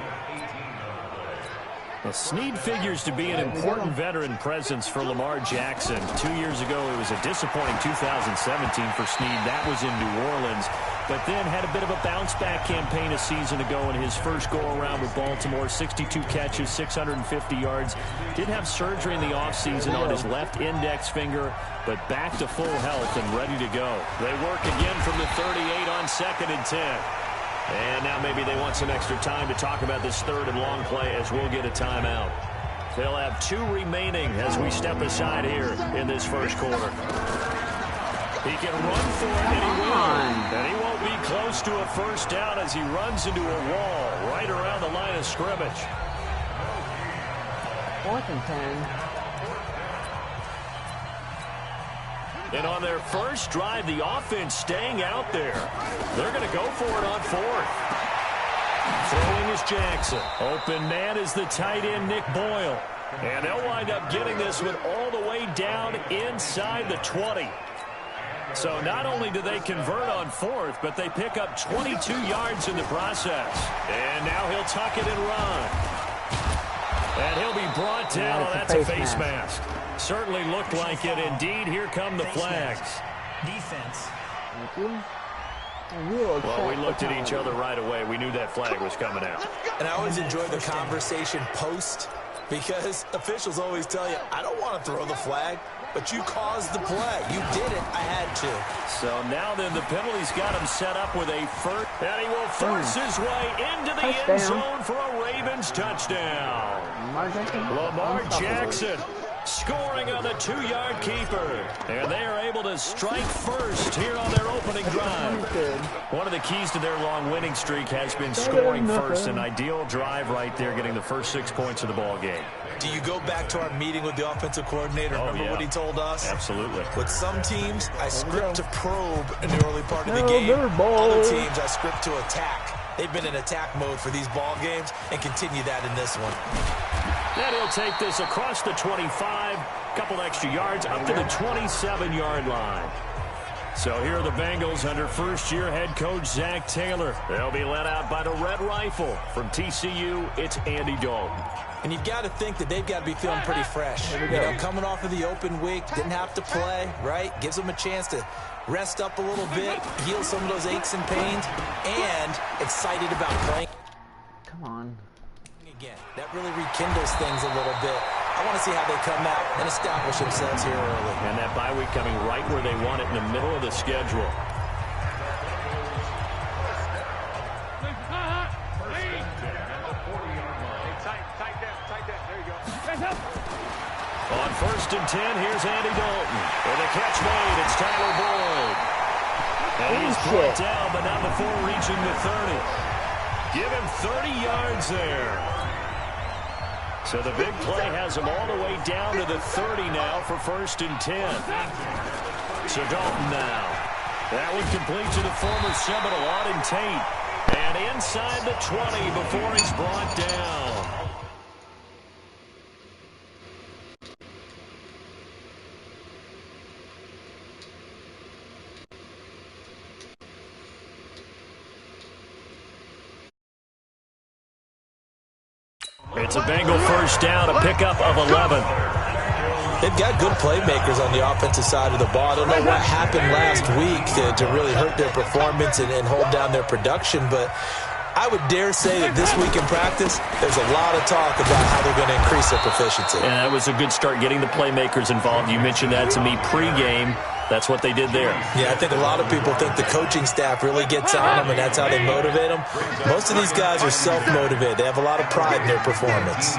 Well, Snead figures to be an important veteran presence for Lamar Jackson. 2 years ago, it was a disappointing 2017 for Snead. That was in New Orleans. But then had a bit of a bounce-back campaign a season ago in his first go-around with Baltimore. 62 catches, 650 yards. Did have surgery in the offseason on his left index finger, but back to full health and ready to go. They work again from the 38 on 2nd and 10. And now maybe they want some extra time to talk about this 3rd and long play as we'll get a timeout. They'll have 2 remaining as we step aside here in this first quarter. He can run for it, and he will. And he won't be close to a first down as he runs into a wall right around the line of scrimmage. 4th and 10. And on their first drive, the offense staying out there. They're going to go for it on 4th. Throwing is Jackson. Open man is the tight end, Nick Boyle. And they'll wind up getting this one all the way down inside the 20. So not only do they convert on 4th, but they pick up 22 yards in the process. And now he'll tuck it and run. And he'll be brought down. Yeah, that's a face mask. Certainly looked like it. Indeed, here come the flags. Defense. Thank you. Well, we looked at each other right away. We knew that flag was coming out. And I always enjoy the conversation post because officials always tell you, I don't want to throw the flag, but you caused the play. You did it. I had to. So now then the penalty's got him set up with a first. And he will force his way into the end zone for a Ravens touchdown. Lamar Jackson scoring on the 2-yard keeper. And they are able to strike first here on their opening drive. One of the keys to their long winning streak has been scoring first. An ideal drive right there, getting the first 6 points of the ball game. Do you go back to our meeting with the offensive coordinator? Remember what he told us? Absolutely. With some teams, I script to probe in the early part of the game. Other teams, I script to attack. They've been in attack mode for these ball games and continue that in this one. And he'll take this across the 25, couple extra yards, up to the 27-yard line. So here are the Bengals under first-year head coach Zach Taylor. They'll be led out by the Red Rifle. From TCU, it's Andy Dalton. And you've got to think that they've got to be feeling pretty fresh. You know, coming off of the open week, didn't have to play, right? Gives them a chance to rest up a little bit, heal some of those aches and pains, and excited about playing. Come on. Again, that really rekindles things a little bit. I want to see how they come out and establish themselves here early. And that bye week coming right where they want it, in the middle of the schedule. On 1st and 10, here's Andy Dalton. And the catch made, it's Tyler Boyd. And he's brought down, but not before reaching the 30. Give him 30 yards there. So the big play has him all the way down to the 30 now for 1st and 10. So Dalton now. That one complete to the former Seminole, Auden Tate. And inside the 20 before he's brought down. It's a Bengal first down, a pickup of 11. They've got good playmakers on the offensive side of the ball. I don't know what happened last week to really hurt their performance and hold down their production, but I would dare say that this week in practice, there's a lot of talk about how they're going to increase their proficiency. And that was a good start, getting the playmakers involved. You mentioned that to me pregame. That's what they did there. Yeah, I think a lot of people think the coaching staff really gets on them, and that's how they motivate them. Most of these guys are self-motivated. They have a lot of pride in their performance.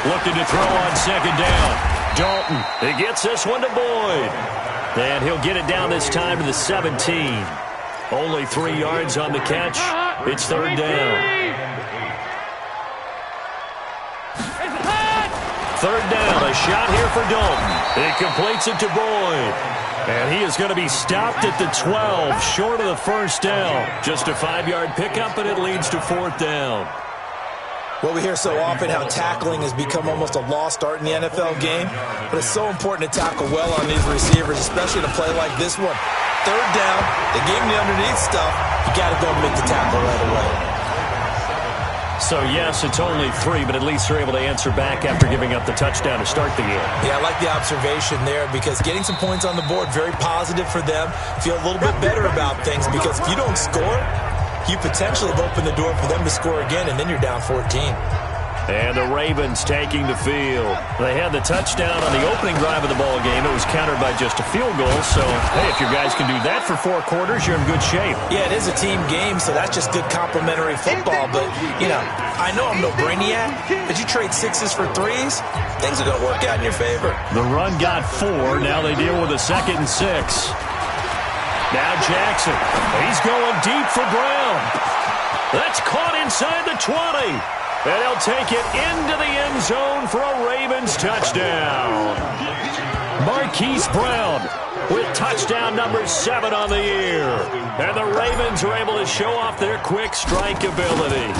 Looking to throw on 2nd down. Dalton, he gets this one to Boyd. And he'll get it down this time to the 17. Only 3 yards on the catch. It's 3rd down. 3rd down, a shot here for Dalton. He completes it to Boyd. And he is going to be stopped at the 12, short of the 1st down. Just a 5-yard pickup, and it leads to 4th down. Well, we hear so often how tackling has become almost a lost art in the NFL game, but it's so important to tackle well on these receivers, especially in a play like this one. 3rd down, they gave him the underneath stuff. You got to go and make the tackle right away. So, yes, it's only 3, but at least they're able to answer back after giving up the touchdown to start the game. Yeah, I like the observation there because getting some points on the board, very positive for them. Feel a little bit better about things because if you don't score, you potentially have opened the door for them to score again, and then you're down 14. And the Ravens taking the field. They had the touchdown on the opening drive of the ball game. It was countered by just a field goal. So, hey, if your guys can do that for 4 quarters, you're in good shape. Yeah, it is a team game, so that's just good complimentary football. But, you know, I know I'm no brainiac, but you trade 6s for 3s, things are going to work out in your favor. The run got 4. Now they deal with a 2nd and 6. Now Jackson. He's going deep for Brown. That's caught inside the 20. And he'll take it into the end zone for a Ravens touchdown. Marquise Brown with touchdown number 7 on the year. And the Ravens are able to show off their quick strike ability.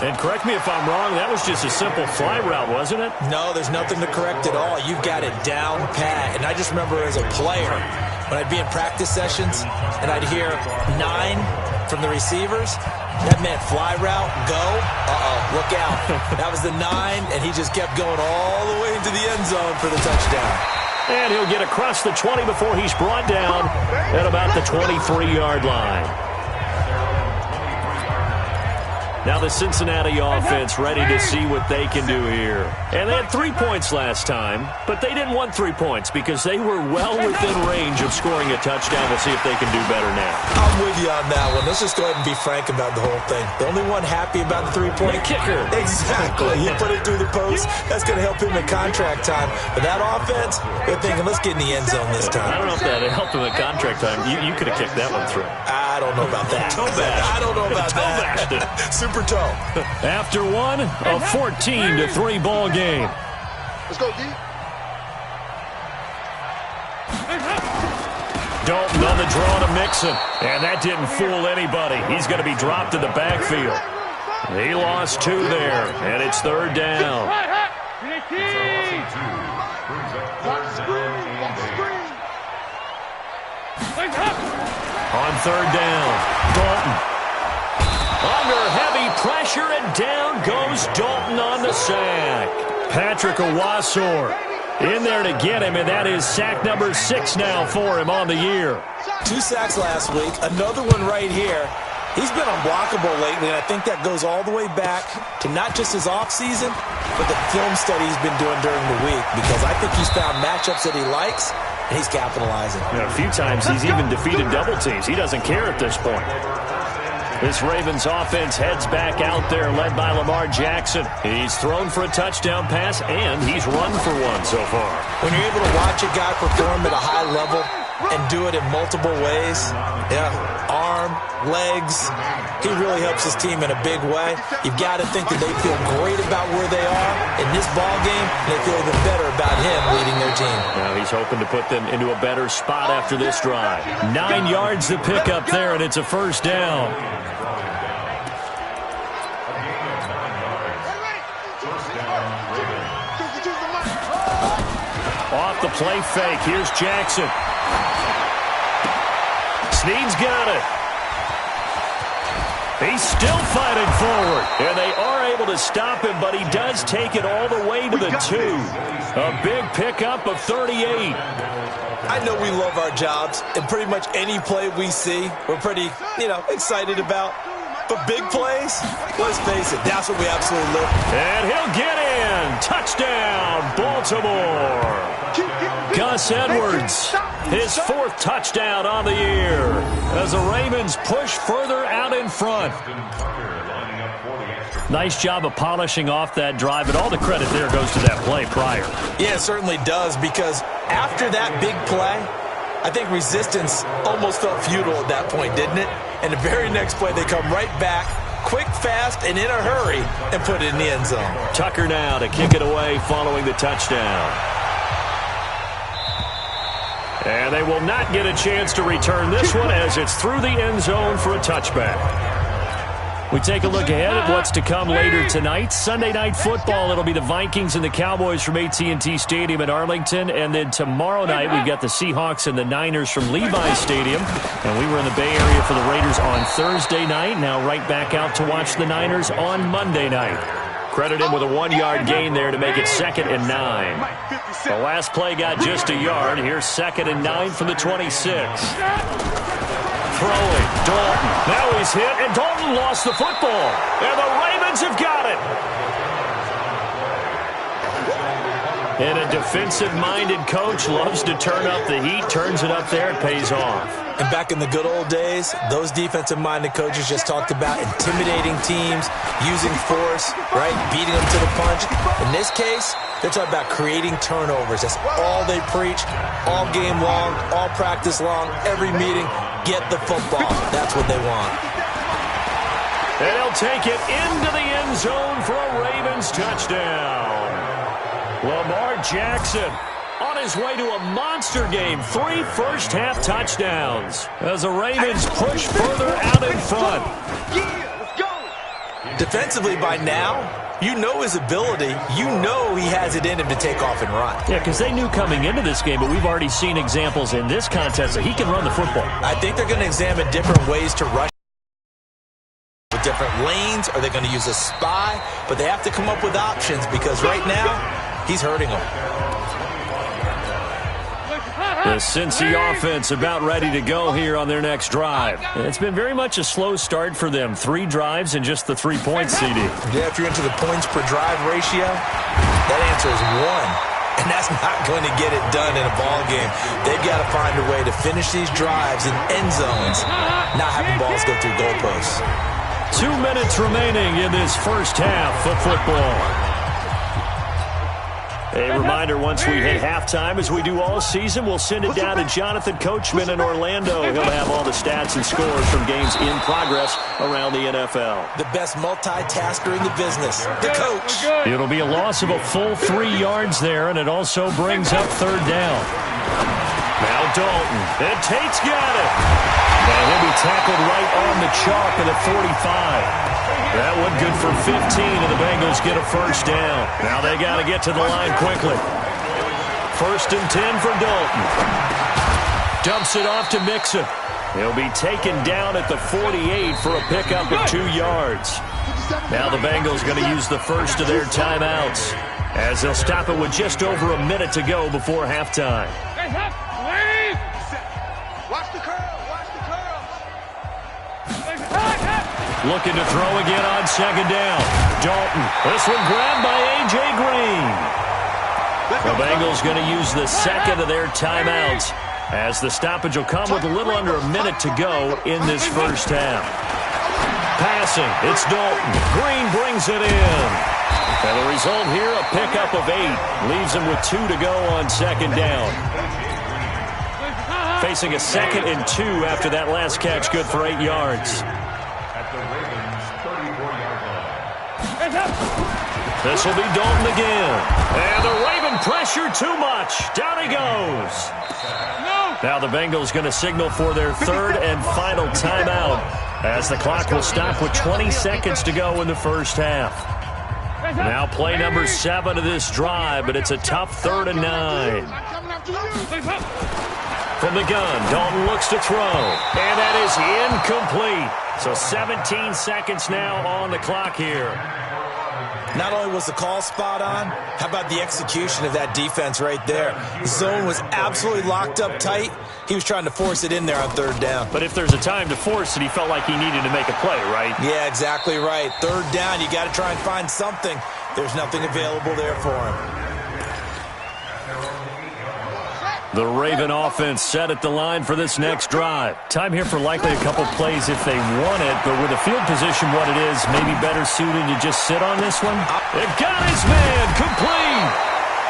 And correct me if I'm wrong, that was just a simple fly route, wasn't it? No, there's nothing to correct at all. You've got it down pat. And I just remember as a player, when I'd be in practice sessions and I'd hear 9 from the receivers, that meant fly route, go, look out. That was the 9, and he just kept going all the way into the end zone for the touchdown. And he'll get across the 20 before he's brought down at about the 23-yard line. Now the Cincinnati offense ready to see what they can do here. And they had 3 points last time, but they didn't want 3 points because they were well within range of scoring a touchdown. We'll see if they can do better now. I'm with you on that one. Let's just go ahead and be frank about the whole thing. The only one happy about the 3-point kicker. Exactly. He put it through the post. That's going to help him in contract time. But that offense, they're thinking, let's get in the end zone this time. I don't know if that helped him in contract time. You could have kicked that one through. I don't know about that. I don't know about that. Super toe. After one, a 14-3 ball game. Let's go, geek. Dalton on the draw to Mixon, and that didn't fool anybody. He's going to be dropped in the backfield. He lost 2 there, and it's 3rd down. Box screen. On third down, Dalton. Under heavy pressure, and down goes Dalton on the sack. Patrick Owasor in there to get him, and that is sack number 6 now for him on the year. 2 sacks last week, another one right here. He's been unblockable lately, and I think that goes all the way back to not just his offseason, but the film study he's been doing during the week, because I think he's found matchups that he likes, and he's capitalizing. A few times he's even defeated double teams. He doesn't care at this point. This Ravens offense heads back out there, led by Lamar Jackson. He's thrown for a touchdown pass, and he's run for one so far. When you're able to watch a guy perform at a high level and do it in multiple ways, arm, legs, he really helps his team in a big way. You've got to think that they feel great about where they are in this ball game, and they feel even better about him leading their team. Now he's hoping to put them into a better spot after this drive. 9 yards to pick up there, and it's a first down. Off the play fake, here's Jackson. Snead's got it. He's still fighting forward. And they are able to stop him, but he does take it all the way to the 2. A big pickup of 38. I know we love our jobs, and pretty much any play we see, we're pretty, excited about. But big plays, let's face it, that's what we absolutely live. And he'll get in. Touchdown, Baltimore. Gus Edwards, his 4th touchdown on the year, as the Ravens push further out in front. Nice job of polishing off that drive, but all the credit there goes to that play prior. Yeah, it certainly does, because after that big play, I think resistance almost felt futile at that point, didn't it? And the very next play, they come right back, quick, fast, and in a hurry, and put it in the end zone. Tucker now to kick it away following the touchdown. And they will not get a chance to return this one, as it's through the end zone for a touchback. We take a look ahead at what's to come later tonight. Sunday Night Football, it'll be the Vikings and the Cowboys from AT&T Stadium in Arlington. And then tomorrow night, we've got the Seahawks and the Niners from Levi's Stadium. And we were in the Bay Area for the Raiders on Thursday night. Now right back out to watch the Niners on Monday night. Credit him with a 1-yard gain there to make it 2nd and 9. The last play got just a yard. Here's 2nd and 9 from the 26. Throwing, Dalton. Now he's hit, and Dalton lost the football. And the Ravens have got it. And a defensive-minded coach loves to turn up the heat, turns it up there, it pays off. And back in the good old days, those defensive-minded coaches just talked about intimidating teams, using force, right, beating them to the punch. In this case, they're talking about creating turnovers. That's all they preach, all game long, all practice long, every meeting. Get the football. That's what they want. And he'll take it into the end zone for a Ravens touchdown. Lamar Jackson on his way to a monster game. 3 first-half touchdowns as the Ravens push further out in front. Defensively by now, you know his ability. You know he has it in him to take off and run. Yeah, because they knew coming into this game, but we've already seen examples in this contest that he can run the football. I think they're going to examine different ways to rush with different lanes. Are they going to use a spy? But they have to come up with options, because right now, he's hurting them. The Cincy offense about ready to go here on their next drive. It's been very much a slow start for them. 3 drives and just the 3 points, CD. Yeah, if you're into the points per drive ratio, that answer is 1. And that's not going to get it done in a ball game. They've got to find a way to finish these drives in end zones, not having balls go through goalposts. 2 minutes remaining in this first half of football. A reminder, once we hit halftime, as we do all season, we'll send it down to Jonathan Coachman in Orlando. He'll have all the stats and scores from games in progress around the NFL. The best multitasker in the business, the coach. It'll be a loss of a full 3 yards there, and it also brings up 3rd down. Now Dalton, and Tate's got it. And he'll be tackled right on the chalk at the 45. That one good for 15, and the Bengals get a first down. Now they got to get to the line quickly. 1st and 10 for Dalton. Dumps it off to Mixon. He'll be taken down at the 48 for a pickup of 2 yards. Now the Bengals going to use the first of their timeouts as they'll stop it with just over a minute to go before halftime. Watch the curl. Watch the curl. Looking to throw again on second down. Dalton. This one grabbed by A.J. Green. The Bengals going to use the second of their timeouts as the stoppage will come with a little under a minute to go in this first half. Passing, it's Dalton. Green brings it in. And the result here, a pickup of 8. Leaves him with 2 to go on second down. Facing a 2nd and 2 after that last catch, good for 8 yards. This will be Dalton again. And the Raven pressure too much. Down he goes. Now the Bengals going to signal for their 3rd and final timeout as the clock will stop with 20 seconds to go in the first half. Now play number 7 of this drive, but it's a tough 3rd and 9. From the gun, Dalton looks to throw, and that is incomplete. So 17 seconds now on the clock here. Not only was the call spot on, how about the execution of that defense right there? The zone was absolutely locked up tight. He was trying to force it in there on 3rd down. But if there's a time to force it, he felt like he needed to make a play, right? Yeah, exactly right. 3rd down, you got to try and find something. There's nothing available there for him. The Raven offense set at the line for this next drive. Time here for likely a couple plays if they want it, but with the field position what it is, maybe better suited to just sit on this one. It got his man complete.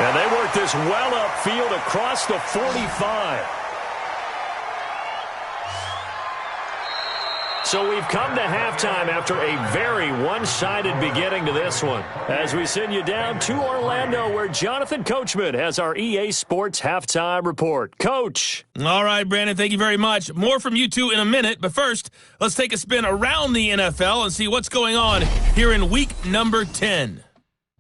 And they work this well upfield across the 45. So we've come to halftime after a very one-sided beginning to this one. As we send you down to Orlando, where Jonathan Coachman has our EA Sports halftime report. Coach. All right, Brandon, thank you very much. More from you two in a minute, but first, let's take a spin around the NFL and see what's going on here in week number 10.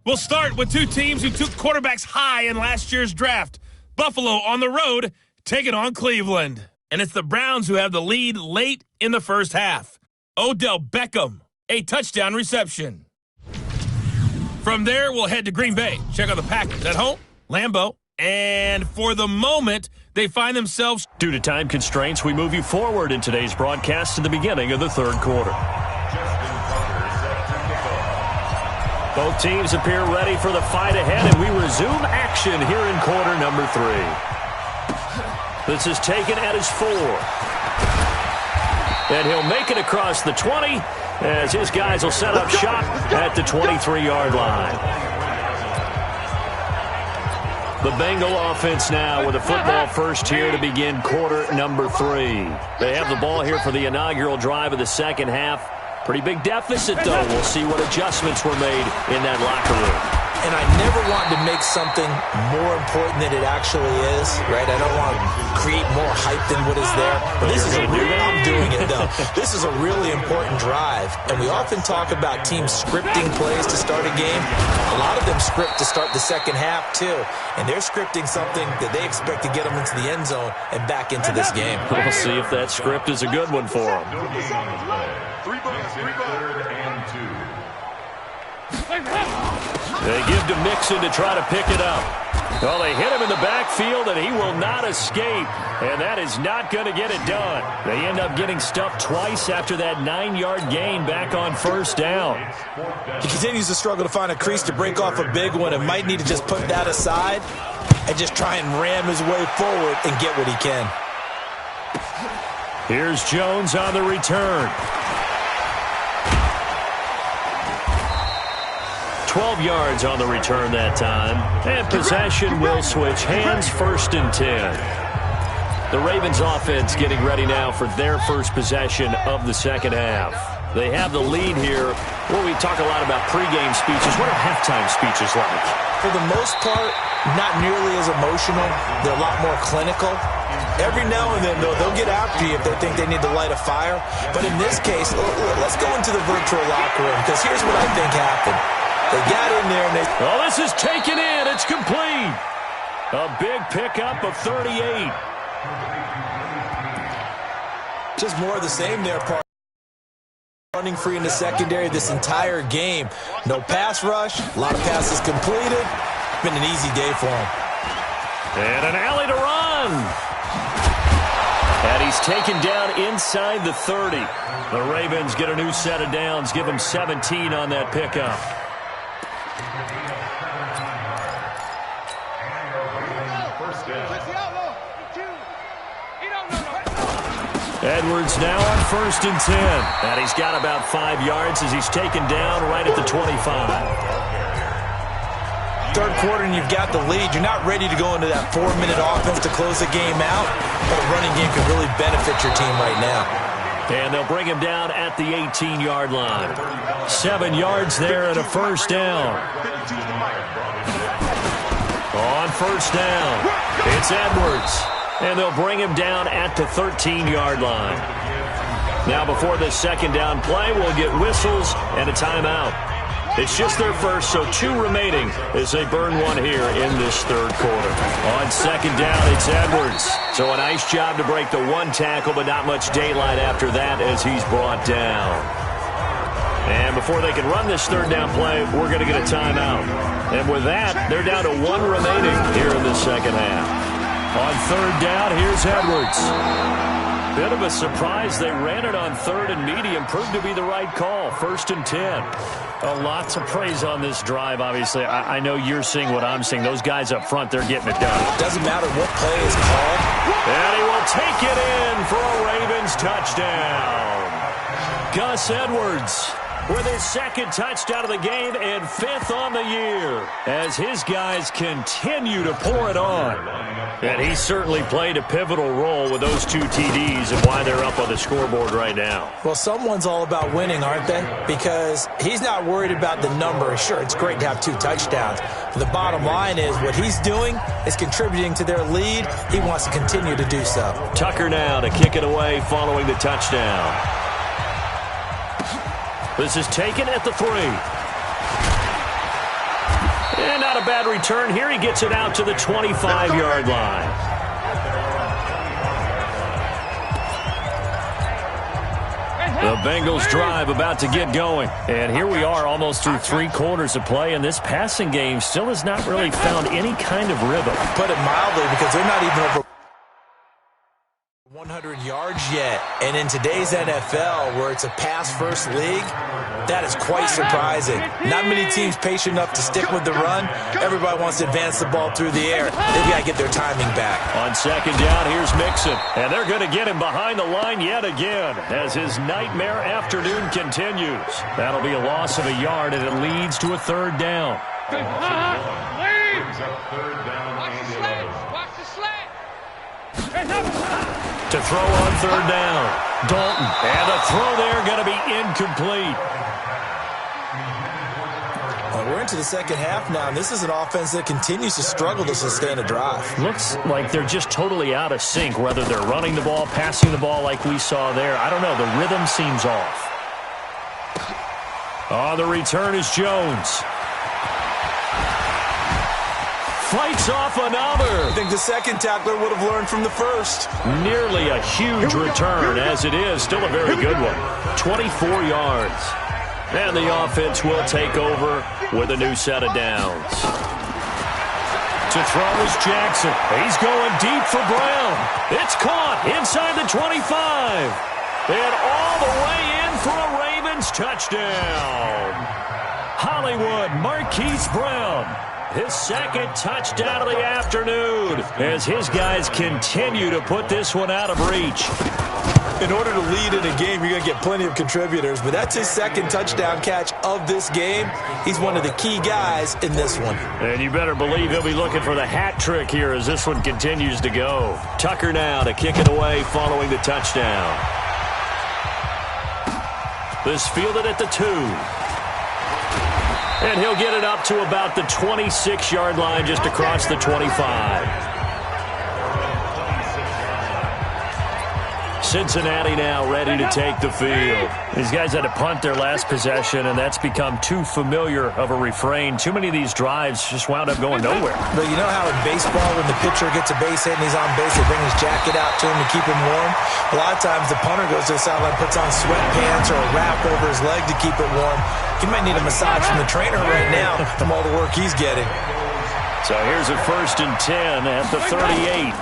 We'll start with 2 teams who took quarterbacks high in last year's draft. Buffalo on the road, taking on Cleveland. And it's the Browns who have the lead late in the first half. Odell Beckham, a touchdown reception. From there, we'll head to Green Bay. Check out the Packers at home, Lambeau. And for the moment, they find themselves... Due to time constraints, we move you forward in today's broadcast to the beginning of the 3rd quarter. Both teams appear ready for the fight ahead, and we resume action here in quarter number 3. This is taken at his 4. And he'll make it across the 20 as his guys will set up shop at the 23-yard line. The Bengal offense now with a football first here to begin quarter number 3. They have the ball here for the inaugural drive of the second half. Pretty big deficit, though. We'll see what adjustments were made in that locker room. And I never want to make something more important than it actually is, right? I don't want to create more hype than what is there. But this is I'm doing it, though. This is a really important drive. And we often talk about teams scripting plays to start a game. A lot of them script to start the second half, too. And they're scripting something that they expect to get them into the end zone and back into this game. We'll see if that script is a good one for them. 3 bucks, 3 bucks. They give to Mixon to try to pick it up. Well, they hit him in the backfield, and he will not escape. And that is not going to get it done. They end up getting stuffed twice after that 9-yard gain back on first down. He continues to struggle to find a crease to break off a big one and might need to just put that aside and just try and ram his way forward and get what he can. Here's Jones on the return. 12 yards on the return that time. And possession will switch hands, 1st and 10. The Ravens offense getting ready now for their first possession of the second half. They have the lead here. Well, we talk a lot about pregame speeches. What are halftime speeches like? For the most part, not nearly as emotional. They're a lot more clinical. Every now and then, though, they'll get after you if they think they need to light a fire. But in this case, let's go into the virtual locker room, because here's what I think happened. They got in there and they... Oh, this is taken in. It's complete. A big pickup of 38. Just more of the same there, Park. Running free in the secondary this entire game. No pass rush, a lot of passes completed. Been an easy day for him. And an alley to run. And he's taken down inside the 30. The Ravens get a new set of downs, give them 17 on that pickup. Edwards now on 1st and 10. And he's got about 5 yards as he's taken down right at the 25. Third quarter and you've got the lead. You're not ready to go into that 4-minute offense to close the game out, but a running game can really benefit your team right now. And they'll bring him down at the 18-yard line. 7 yards there and a first down. On first down, it's Edwards. And they'll bring him down at the 13-yard line. Now before this second down play, we'll get whistles and a timeout. It's just their first, so 2 remaining as they burn one here in this third quarter. On second down, it's Edwards. So a nice job to break the 1 tackle, but not much daylight after that as he's brought down. And before they can run this third down play, we're going to get a timeout. And with that, they're down to 1 remaining here in the second half. On third down, here's Edwards. Bit of a surprise. They ran it on 3rd and medium. Proved to be the right call. 1st and 10. Lots of praise on this drive, obviously. I know you're seeing what I'm seeing. Those guys up front, they're getting it done. Doesn't matter what play is called. And he will take it in for a Ravens touchdown. Gus Edwards with his 2nd touchdown of the game and 5th on the year as his guys continue to pour it on. And he certainly played a pivotal role with those 2 TDs and why they're up on the scoreboard right now. Well, someone's all about winning, aren't they? Because he's not worried about the number. Sure, it's great to have 2 touchdowns. But the bottom line is what he's doing is contributing to their lead. He wants to continue to do so. Tucker now to kick it away following the touchdown. This is taken at the 3. And not a bad return here. He gets it out to the 25-yard line. The Bengals drive about to get going. And here we are almost through 3 quarters of play, and this passing game still has not really found any kind of rhythm. Put it mildly, because they're not even over 100 yards yet. And in today's NFL, where it's a pass-first league, that is quite surprising. Not many teams patient enough to stick with the run. Everybody wants to advance the ball through the air. They've got to get their timing back. On second down, here's Mixon. And they're going to get him behind the line yet again as his nightmare afternoon continues. That'll be a loss of a yard, and it leads to a 3rd down. To throw on 3rd down, Dalton. And the throw there going to be incomplete. Well, we're into the second half now, and this is an offense that continues to struggle to sustain a drive. Looks like they're just totally out of sync, whether they're running the ball, passing the ball like we saw there. I don't know. The rhythm seems off. On the return is Jones. Fights off another. I think the second tackler would have learned from the first. Nearly a huge return as it is. Still a very good one. 24 yards. And the offense will take over with a new set of downs. To throw is Jackson. He's going deep for Brown. It's caught inside the 25. And all the way in for a Ravens touchdown. Hollywood Marquise Brown. His 2nd touchdown of the afternoon as his guys continue to put this one out of reach. In order to lead in a game, you're going to get plenty of contributors, but that's his 2nd touchdown catch of this game. He's one of the key guys in this one. And you better believe he'll be looking for the hat trick here as this one continues to go. Tucker now to kick it away following the touchdown. This fielded at the 2. And he'll get it up to about the 26-yard line just across the 25. Cincinnati now ready to take the field. These guys had to punt their last possession, and that's become too familiar of a refrain. Too many of these drives just wound up going nowhere. But you know how in baseball, when the pitcher gets a base hit and he's on base, they bring his jacket out to him to keep him warm? A lot of times the punter goes to the sideline, puts on sweatpants or a wrap over his leg to keep it warm. He might need a massage from the trainer right now from all the work he's getting. So here's a 1st and 10 at the 38.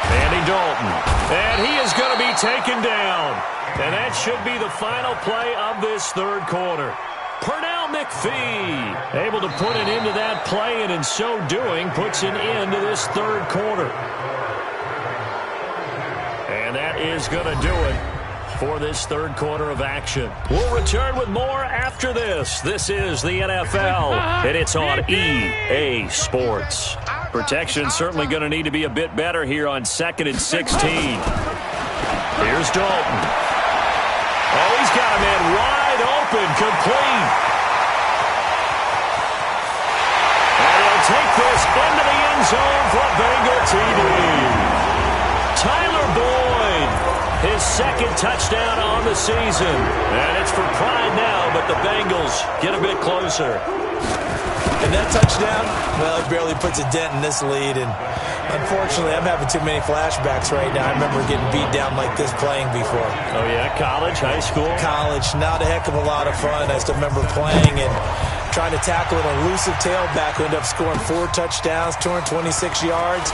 Andy Dalton. And he is going to be taken down. And that should be the final play of this third quarter. Pernell McPhee able to put an end to that play, and in so doing puts an end to this third quarter. And that is going to do it for this third quarter of action. We'll return with more after this. This is the NFL, and it's on EA Sports. Protection certainly going to need to be a bit better here on 2nd and 16. Here's Dalton. Oh, he's got a man wide open, complete. And he'll take this into the end zone for a Bengal TD. Tyler Boyd, his 2nd touchdown on the season. And it's for pride now, but the Bengals get a bit closer. And that touchdown, well, it barely puts a dent in this lead. And unfortunately, I'm having too many flashbacks right now. I remember getting beat down like this playing before. Oh, yeah? College, high school? College. Not a heck of a lot of fun. I still remember playing and trying to tackle an elusive tailback who ended up scoring 4 touchdowns, 226 yards.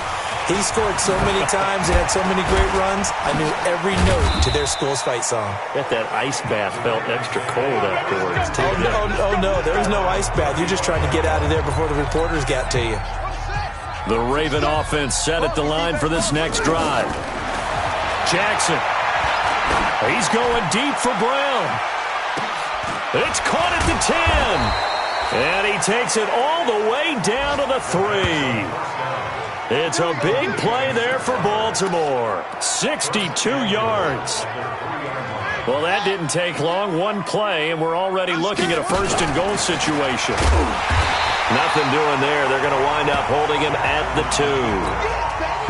He scored so many times and had so many great runs, I knew every note to their school's fight song. Bet that ice bath felt extra cold afterwards, too. Oh, no, there was no ice bath. You're just trying to get out of there before the reporters got to you. The Raven offense set at the line for this next drive. Jackson. He's going deep for Brown. It's caught at the 10. And he takes it all the way down to the 3. It's a big play there for Baltimore. 62 yards. Well, that didn't take long. One play, and we're already looking at a 1st and goal situation. Nothing doing there. They're going to wind up holding him at the 2.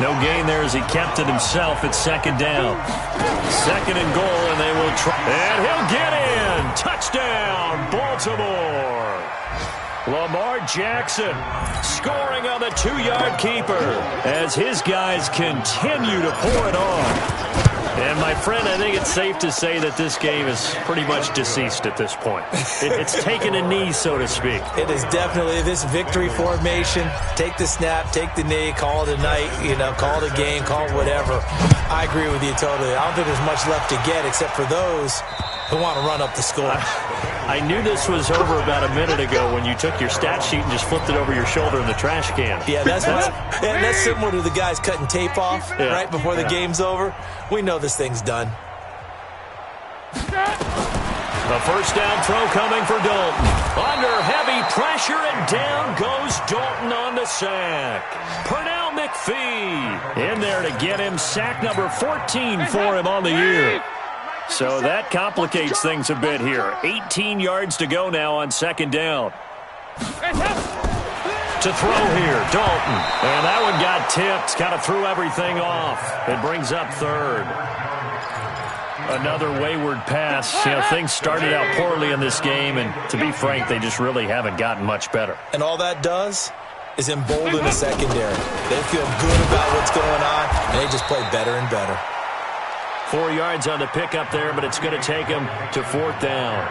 No gain there as he kept it himself at 2nd down. 2nd and goal, and they will try. And he'll get in. Touchdown, Baltimore. Lamar Jackson scoring on the 2-yard keeper as his guys continue to pour it on. And, my friend, I think it's safe to say that this game is pretty much deceased at this point. It's taken a knee, so to speak. It is definitely this victory formation. Take the snap, take the knee, call it a night, call it a game, call it whatever. I agree with you totally. I don't think there's much left to get except for those who want to run up the score. I knew this was over about a minute ago when you took your stat sheet and just flipped it over your shoulder in the trash can. Yeah, that's similar to the guys cutting tape off right before the game's over. We know this thing's done. A 1st down throw coming for Dalton. Under heavy pressure, and down goes Dalton on the sack. Pernell McPhee in there to get him sack number 14 for him on the year. So that complicates things a bit here. 18 yards to go now on 2nd down. To throw here, Dalton. And that one got tipped. Kind of threw everything off. It brings up 3rd. Another wayward pass. Things started out poorly in this game, and to be frank, they just really haven't gotten much better. And all that does is embolden the secondary. They feel good about what's going on, and they just play better and better. 4 yards on the pickup there, but it's going to take him to 4th down.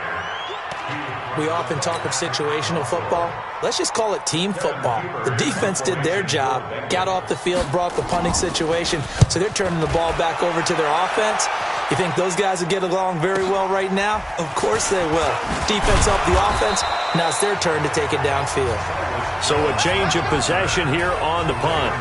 We often talk of situational football. Let's just call it team football. The defense did their job, got off the field, brought the punting situation, so they're turning the ball back over to their offense. You think those guys will get along very well right now? Of course they will. Defense helped the offense. Now it's their turn to take it downfield. So a change of possession here on the punt.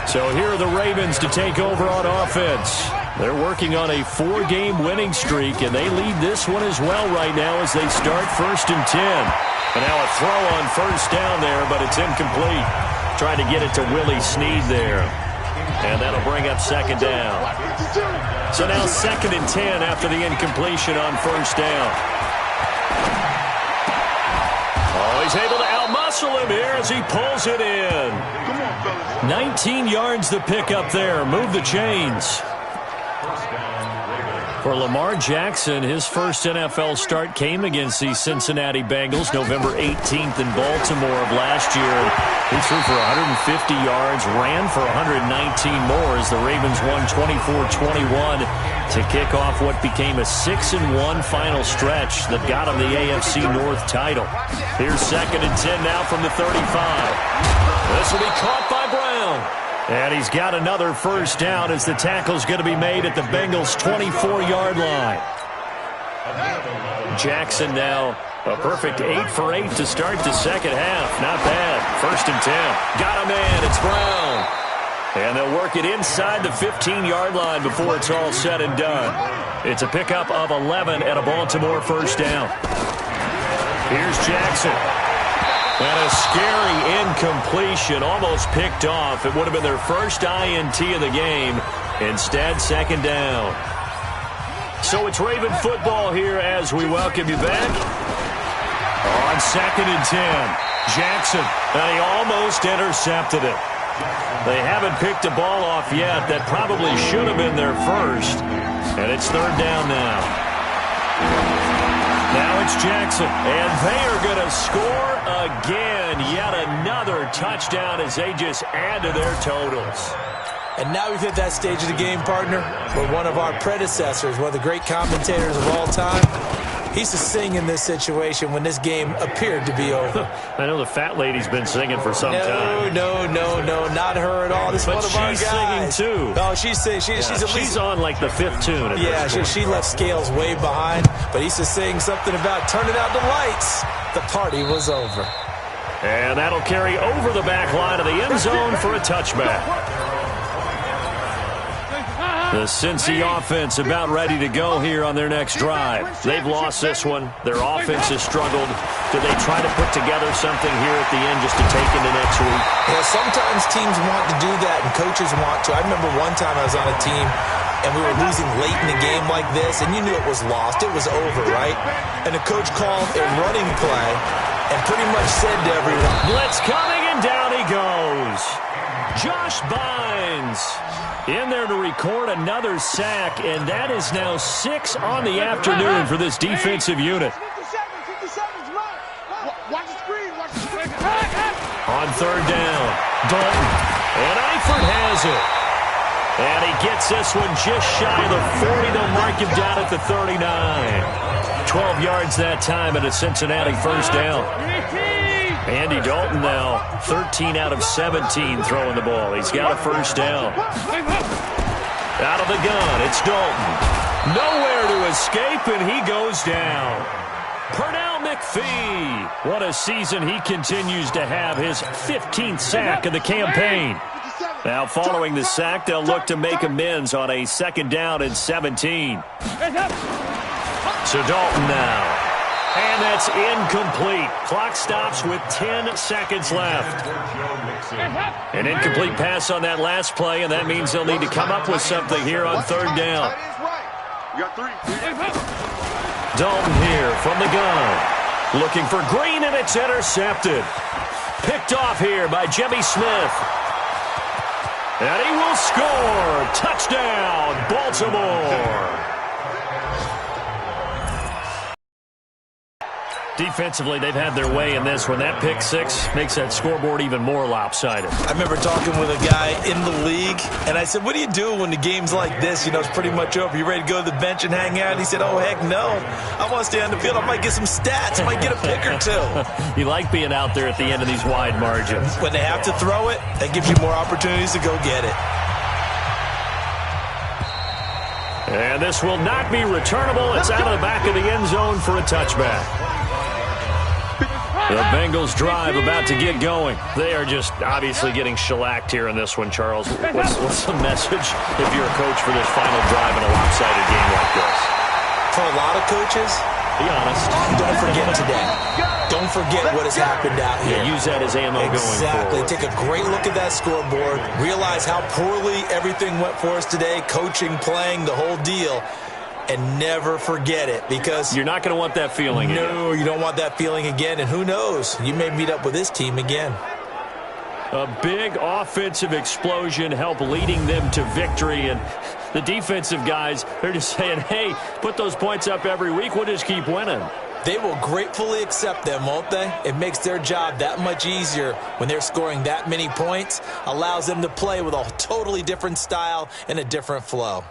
So here are the Ravens to take over on offense. They're working on a 4-game winning streak, and they lead this one as well right now as they start 1st and 10. And now a throw on 1st down there, but it's incomplete. Trying to get it to Willie Snead there. And that'll bring up 2nd down. So now 2nd and 10 after the incompletion on 1st down. Oh, he's able to outmuscle him here as he pulls it in. 19 yards the pickup there. Move the chains. For Lamar Jackson, his first NFL start came against the Cincinnati Bengals November 18th in Baltimore of last year. He threw for 150 yards, ran for 119 more as the Ravens won 24-21 to kick off what became a 6-1 final stretch that got him the AFC North title. Here's 2nd and 10 now from the 35. This will be caught by Brown. And he's got another first down as the tackle's going to be made at the Bengals' 24-yard line. Jackson now a perfect 8 for 8 to start the second half. Not bad. 1st and 10. Got a man. It's Brown. And they'll work it inside the 15-yard line before it's all said and done. It's a pickup of 11 and a Baltimore first down. Here's Jackson. And a scary incompletion, almost picked off. It would have been their first INT of the game. Instead, 2nd down. So it's Raven football here as we welcome you back. On 2nd and 10, Jackson, and he almost intercepted it. They haven't picked a ball off yet. That probably should have been their first. And it's 3rd down now. Now it's Jackson, and they are going to score again. Yet another touchdown as they just add to their totals. And now we've hit that stage of the game, partner, where one of our predecessors, one of the great commentators of all time, he used to sing in this situation when this game appeared to be over. I know the fat lady's been singing for some time. No, not her at all. This is one of our guys. But she's singing, too. Oh, she's singing. She's on, like, the 5th tune. Yeah, she left Scales way behind, but he used to sing something about turning out the lights. The party was over. And that'll carry over the back line of the end zone for a touchback. The Cincy offense about ready to go here on their next drive. They've lost this one. Their offense has struggled. Do they try to put together something here at the end just to take into next week? Yeah, sometimes teams want to do that and coaches want to. I remember one time I was on a team and we were losing late in the game like this, and you knew it was lost. It was over, right? And the coach called a running play and pretty much said to everyone, "Blitz coming," and down he goes. Josh Bynes in there to record another sack, and that is now 6 on the afternoon for this defensive unit. 57's mine. Watch the screen. On 3rd down, Dalton, and Eifert has it. And he gets this one just shy of the 40. They'll mark him down at the 39. 12 yards that time at a Cincinnati first down. Andy Dalton now 13 out of 17 throwing the ball. He's got a first down. Out of the gun, it's Dalton. Nowhere to escape, and he goes down. Pernell McPhee. What a season he continues to have. His 15th sack of the campaign. Now following the sack, they'll look to make amends on a 2nd down and 17. So Dalton now. And that's incomplete. Clock stops with 10 seconds left. An incomplete pass on that last play, and that means they'll need to come up with something here on 3rd down. Dalton here from the gun. Looking for Green, and it's intercepted. Picked off here by Jimmy Smith. And he will score. Touchdown, Baltimore. Defensively, they've had their way in this one. That pick 6 makes that scoreboard even more lopsided. I remember talking with a guy in the league, and I said, what do you do when the game's like this? You know, it's pretty much over. You ready to go to the bench and hang out? He said, oh, heck no. I want to stay on the field. I might get some stats. I might get a pick or 2. You like being out there at the end of these wide margins. When they have to throw it, that gives you more opportunities to go get it. And this will not be returnable. It's out of the back of the end zone for a touchback. The Bengals drive about to get going. They are just obviously getting shellacked here in this one, Charles. What's the message if you're a coach for this final drive in a lopsided game like this? For a lot of coaches, be honest, don't forget today. Don't forget what has happened out here. Yeah, use that as ammo going forward. Exactly. Take a great look at that scoreboard. Realize how poorly everything went for us today. Coaching, playing, the whole deal. And never forget it, because you're not going to want that feeling again. No, you don't want that feeling again. And who knows? You may meet up with this team again. A big offensive explosion helped leading them to victory. And The defensive guys, they're just saying, hey, put those points up every week. We'll just keep winning. They will gratefully accept them, won't they? It makes their job that much easier when they're scoring that many points. Allows them to play with a totally different style and a different flow.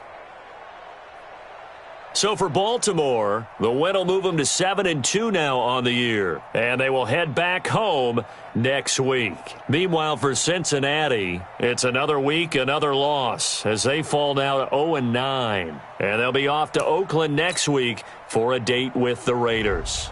So for Baltimore, the win will move them to 7-2 now on the year. And they will head back home next week. Meanwhile, for Cincinnati, it's another week, another loss, as they fall now to 0-9. And they'll be off to Oakland next week for a date with the Raiders.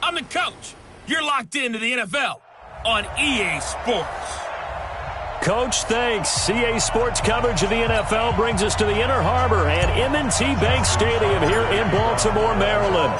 I'm the coach. You're locked into the NFL on EA Sports. Coach, thanks. EA Sports coverage of the NFL brings us to the Inner Harbor and M&T Bank Stadium here in Baltimore, Maryland.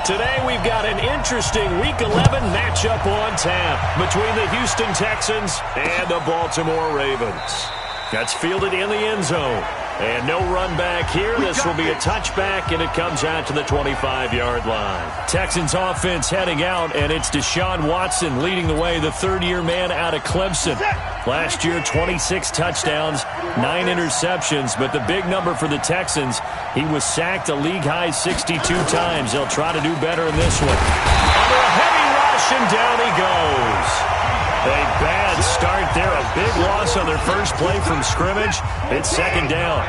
Today we've got an interesting Week 11 matchup on tap between the Houston Texans and the Baltimore Ravens. That's fielded in the end zone. And no run back here. This will be a touchback, and it comes out to the 25-yard line. Texans offense heading out, and it's Deshaun Watson leading the way, the third-year man out of Clemson. Last year, 26 touchdowns, 9 interceptions, but the big number for the Texans, he was sacked a league-high 62 times. They'll try to do better in this one. Under a heavy rush, and down he goes. A bad start there, a big loss on their first play from scrimmage. It's second down.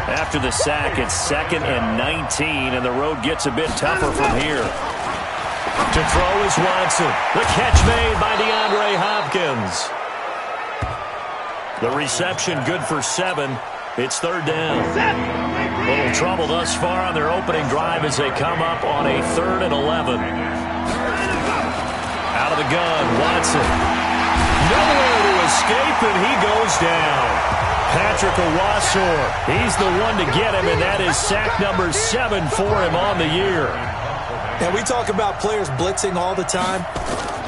After the sack, it's 2nd and 19, and the road gets a bit tougher from here. To throw is Watson. The catch made by DeAndre Hopkins. The reception good for 7. It's third down. Little trouble thus far on their opening drive as they come up on a 3rd and 11. Out of the gun, Watson. Nowhere to escape, and he goes down. Patrick Owasor, he's the one to get him, and that is sack number 7 for him on the year. And we talk about players blitzing all the time.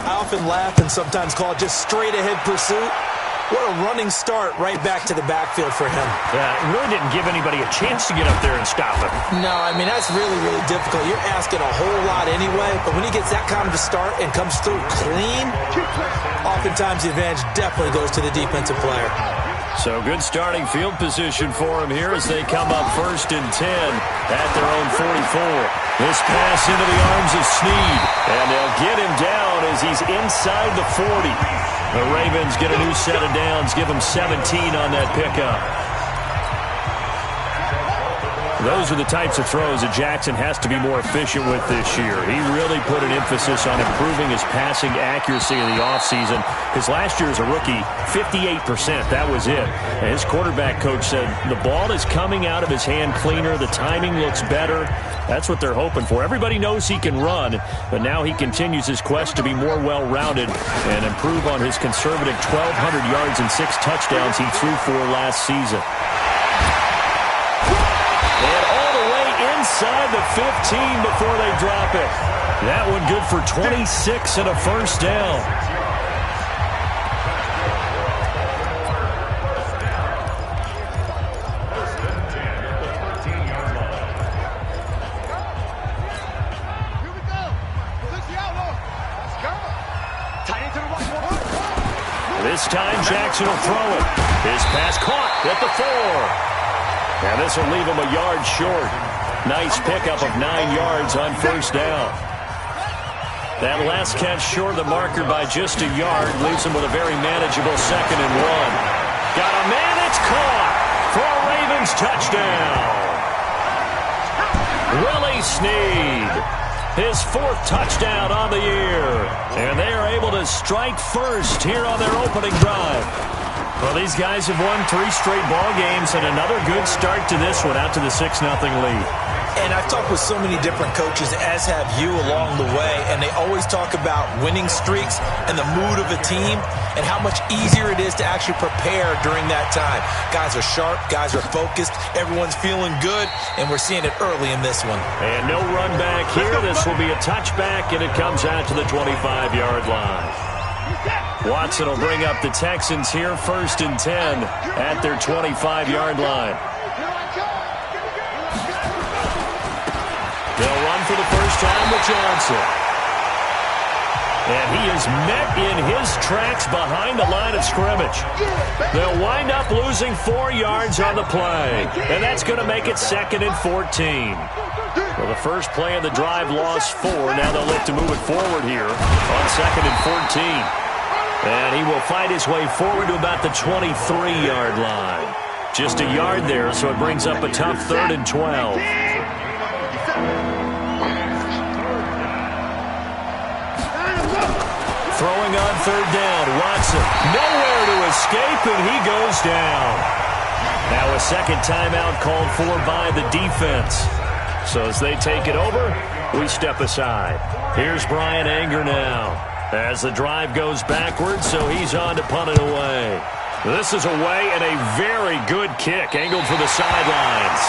I often laugh and sometimes call it just straight-ahead pursuit. What a running start right back to the backfield for him. Yeah, it really didn't give anybody a chance to get up there and stop him. No, I mean, that's really, really difficult. You're asking a whole lot anyway, but when he gets that kind of a start and comes through clean, oftentimes the advantage definitely goes to the defensive player. So good starting field position for him here as they come up 1st and 10 at their own 44. This pass into the arms of Snead, and they'll get him down as he's inside the 40. The Ravens get a new set of downs, give them 17 on that pickup. Those are the types of throws that Jackson has to be more efficient with this year. He really put an emphasis on improving his passing accuracy in the offseason. Because last year as a rookie, 58%, that was it. And his quarterback coach said the ball is coming out of his hand cleaner, the timing looks better. That's what they're hoping for. Everybody knows he can run, but now he continues his quest to be more well-rounded and improve on his conservative 1,200 yards and 6 touchdowns he threw for last season. Inside the 15 before they drop it. That one good for 26 and a first down. Here we go. Let's go. Tight into the right. This time Jackson will throw it. His pass caught at the 4. And this will leave him a yard short. Nice pickup of 9 yards on first down. That last catch short of the marker by just a yard leaves him with a very manageable 2nd and 1. Got a man, it's caught for a Ravens touchdown. Willie Snead, his 4th touchdown on the year. And they are able to strike first here on their opening drive. Well, these guys have won 3 straight ball games and another good start to this one out to the 6-0 lead. And I've talked with so many different coaches, as have you, along the way, and they always talk about winning streaks and the mood of a team and how much easier it is to actually prepare during that time. Guys are sharp, guys are focused, everyone's feeling good, and we're seeing it early in this one. And no run back here. This will be a touchback, and it comes out to the 25-yard line. Watson will bring up the Texans here, 1st and 10 at their 25-yard line. They'll run for the first time with Johnson. And he is met in his tracks behind the line of scrimmage. They'll wind up losing 4 yards on the play. And that's going to make it 2nd and 14. Well, the first play of the drive lost 4. Now they'll look to move it forward here on 2nd and 14. And he will fight his way forward to about the 23-yard line. Just a yard there, so it brings up a tough 3rd and 12. Throwing on 3rd down, Watson nowhere to escape, and he goes down. Now a 2nd timeout called for by the defense. So as they take it over, we step aside. Here's Brian Anger now as the drive goes backwards, so he's on to punt it away. This is away and a very good kick angled for the sidelines.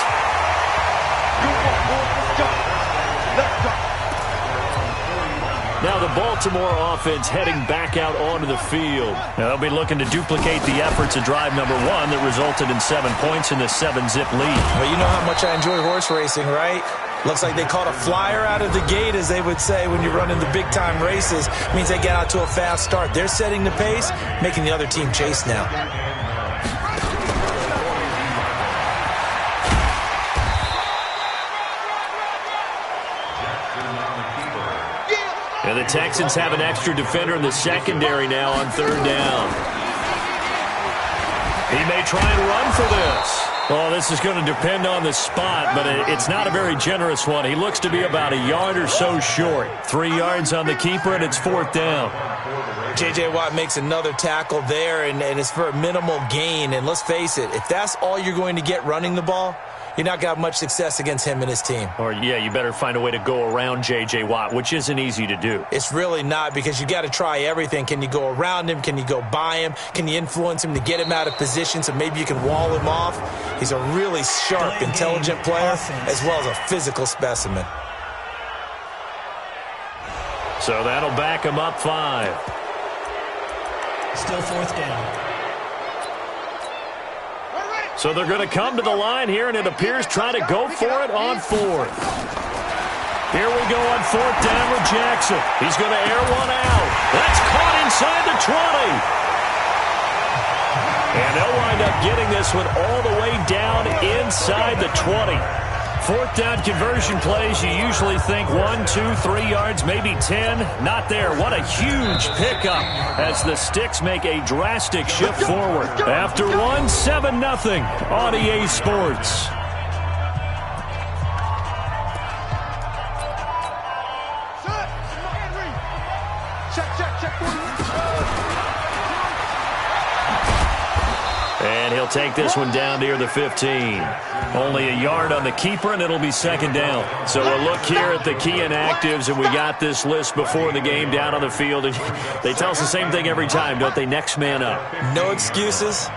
Now the Baltimore offense heading back out onto the field. Now they'll be looking to duplicate the efforts of drive number 1 that resulted in 7 points in the 7-zip lead. Well, you know how much I enjoy horse racing, right? Looks like they caught a flyer out of the gate, as they would say when you're running the big-time races. It means they get out to a fast start. They're setting the pace, making the other team chase now. And the Texans have an extra defender in the secondary now on 3rd down. He may try and run for this. Well, this is going to depend on the spot, but it's not a very generous one. He looks to be about a yard or so short. 3 yards on the keeper, and it's 4th down. J.J. Watt makes another tackle there, and it's for a minimal gain. And let's face it, if that's all you're going to get running the ball, you're not going to have much success against him and his team. Or, yeah, you better find a way to go around J.J. Watt, which isn't easy to do. It's really not, because you got to try everything. Can you go around him? Can you go by him? Can you influence him to get him out of position so maybe you can wall him off? He's a really sharp, intelligent player, as well as a physical specimen. So that'll back him up 5. Still 4th down. So they're going to come to the line here, and it appears trying to go for it on 4th. Here we go on 4th down with Jackson. He's going to air one out. That's caught inside the 20. And they'll wind up getting this one all the way down inside the 20. fourth down conversion plays, you usually think 1, 2, 3 yards, maybe 10. Not there. What a huge pickup as the Sticks make a drastic shift forward. After 1, 7-0 on EA Sports. And he'll take this one down near the 15. Only a yard on the keeper, and it'll be second down. So a look here at the key inactives, and we got this list before the game down on the field. And they tell us the same thing every time, don't they? Next man up. No excuses.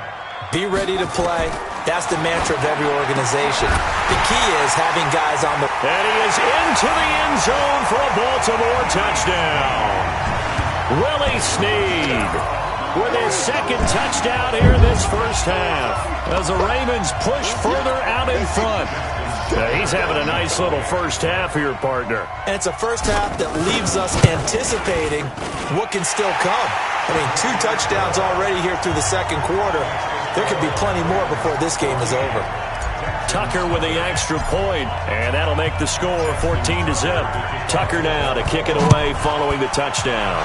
Be ready to play. That's the mantra of every organization. The key is having guys on the... And he is into the end zone for a Baltimore touchdown. Willie Snead with his second touchdown here this first half as the Ravens push further out in front. He's having a nice little first half here, partner. And it's a first half that leaves us anticipating what can still come. I mean, 2 touchdowns already here through the second quarter. There could be plenty more before this game is over. Tucker with the extra point, and that'll make the score 14-0. Tucker now to kick it away following the touchdown.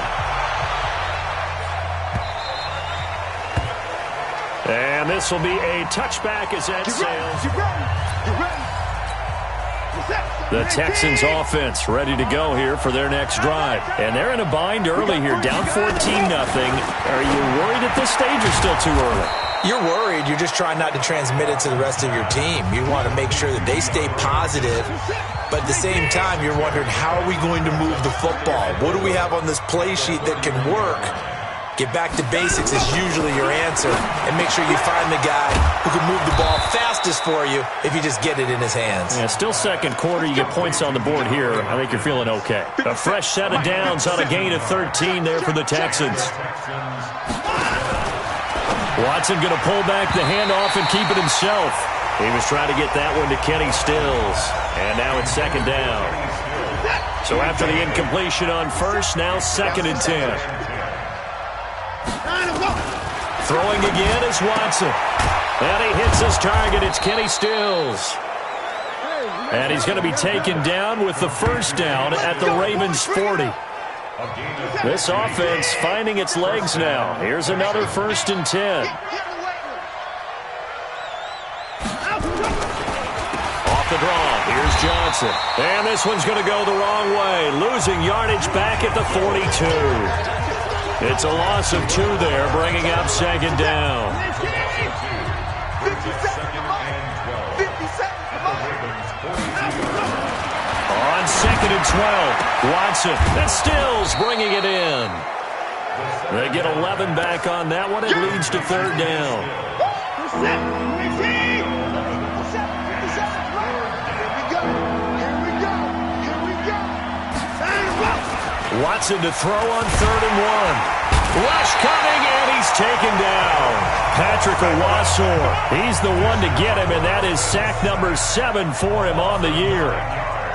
And this will be a touchback as that sails. The Texans offense ready to go here for their next drive. And they're in a bind early here, down 14-0. Are you worried at this stage or still too early? You're worried. You're just trying not to transmit it to the rest of your team. You want to make sure that they stay positive. But at the same time, you're wondering, how are we going to move the football? What do we have on this play sheet that can work? Get back to basics is usually your answer, and make sure you find the guy who can move the ball fastest for you if you just get it in his hands. Yeah, still second quarter. You get points on the board here. I think you're feeling okay. A fresh set of downs on a gain of 13 there for the Texans. Watson going to pull back the handoff and keep it himself. He was trying to get that one to Kenny Stills, and now it's second down. So after the incompletion on first, now 2nd and 10. Throwing again is Watson. And he hits his target. It's Kenny Stills. And he's going to be taken down with the first down at the Ravens' 40. This offense finding its legs now. Here's another 1st and 10. Off the draw. Here's Johnson. And this one's going to go the wrong way. Losing yardage back at the 42. It's a loss of 2 there, bringing up second down. On 2nd and 12, Watson and Stills bringing it in. They get 11 back on that one. It leads to 3rd down. Watson to throw on 3rd and 1. Rush coming, and he's taken down. Patrick Owasor, he's the one to get him, and that is sack number 7 for him on the year.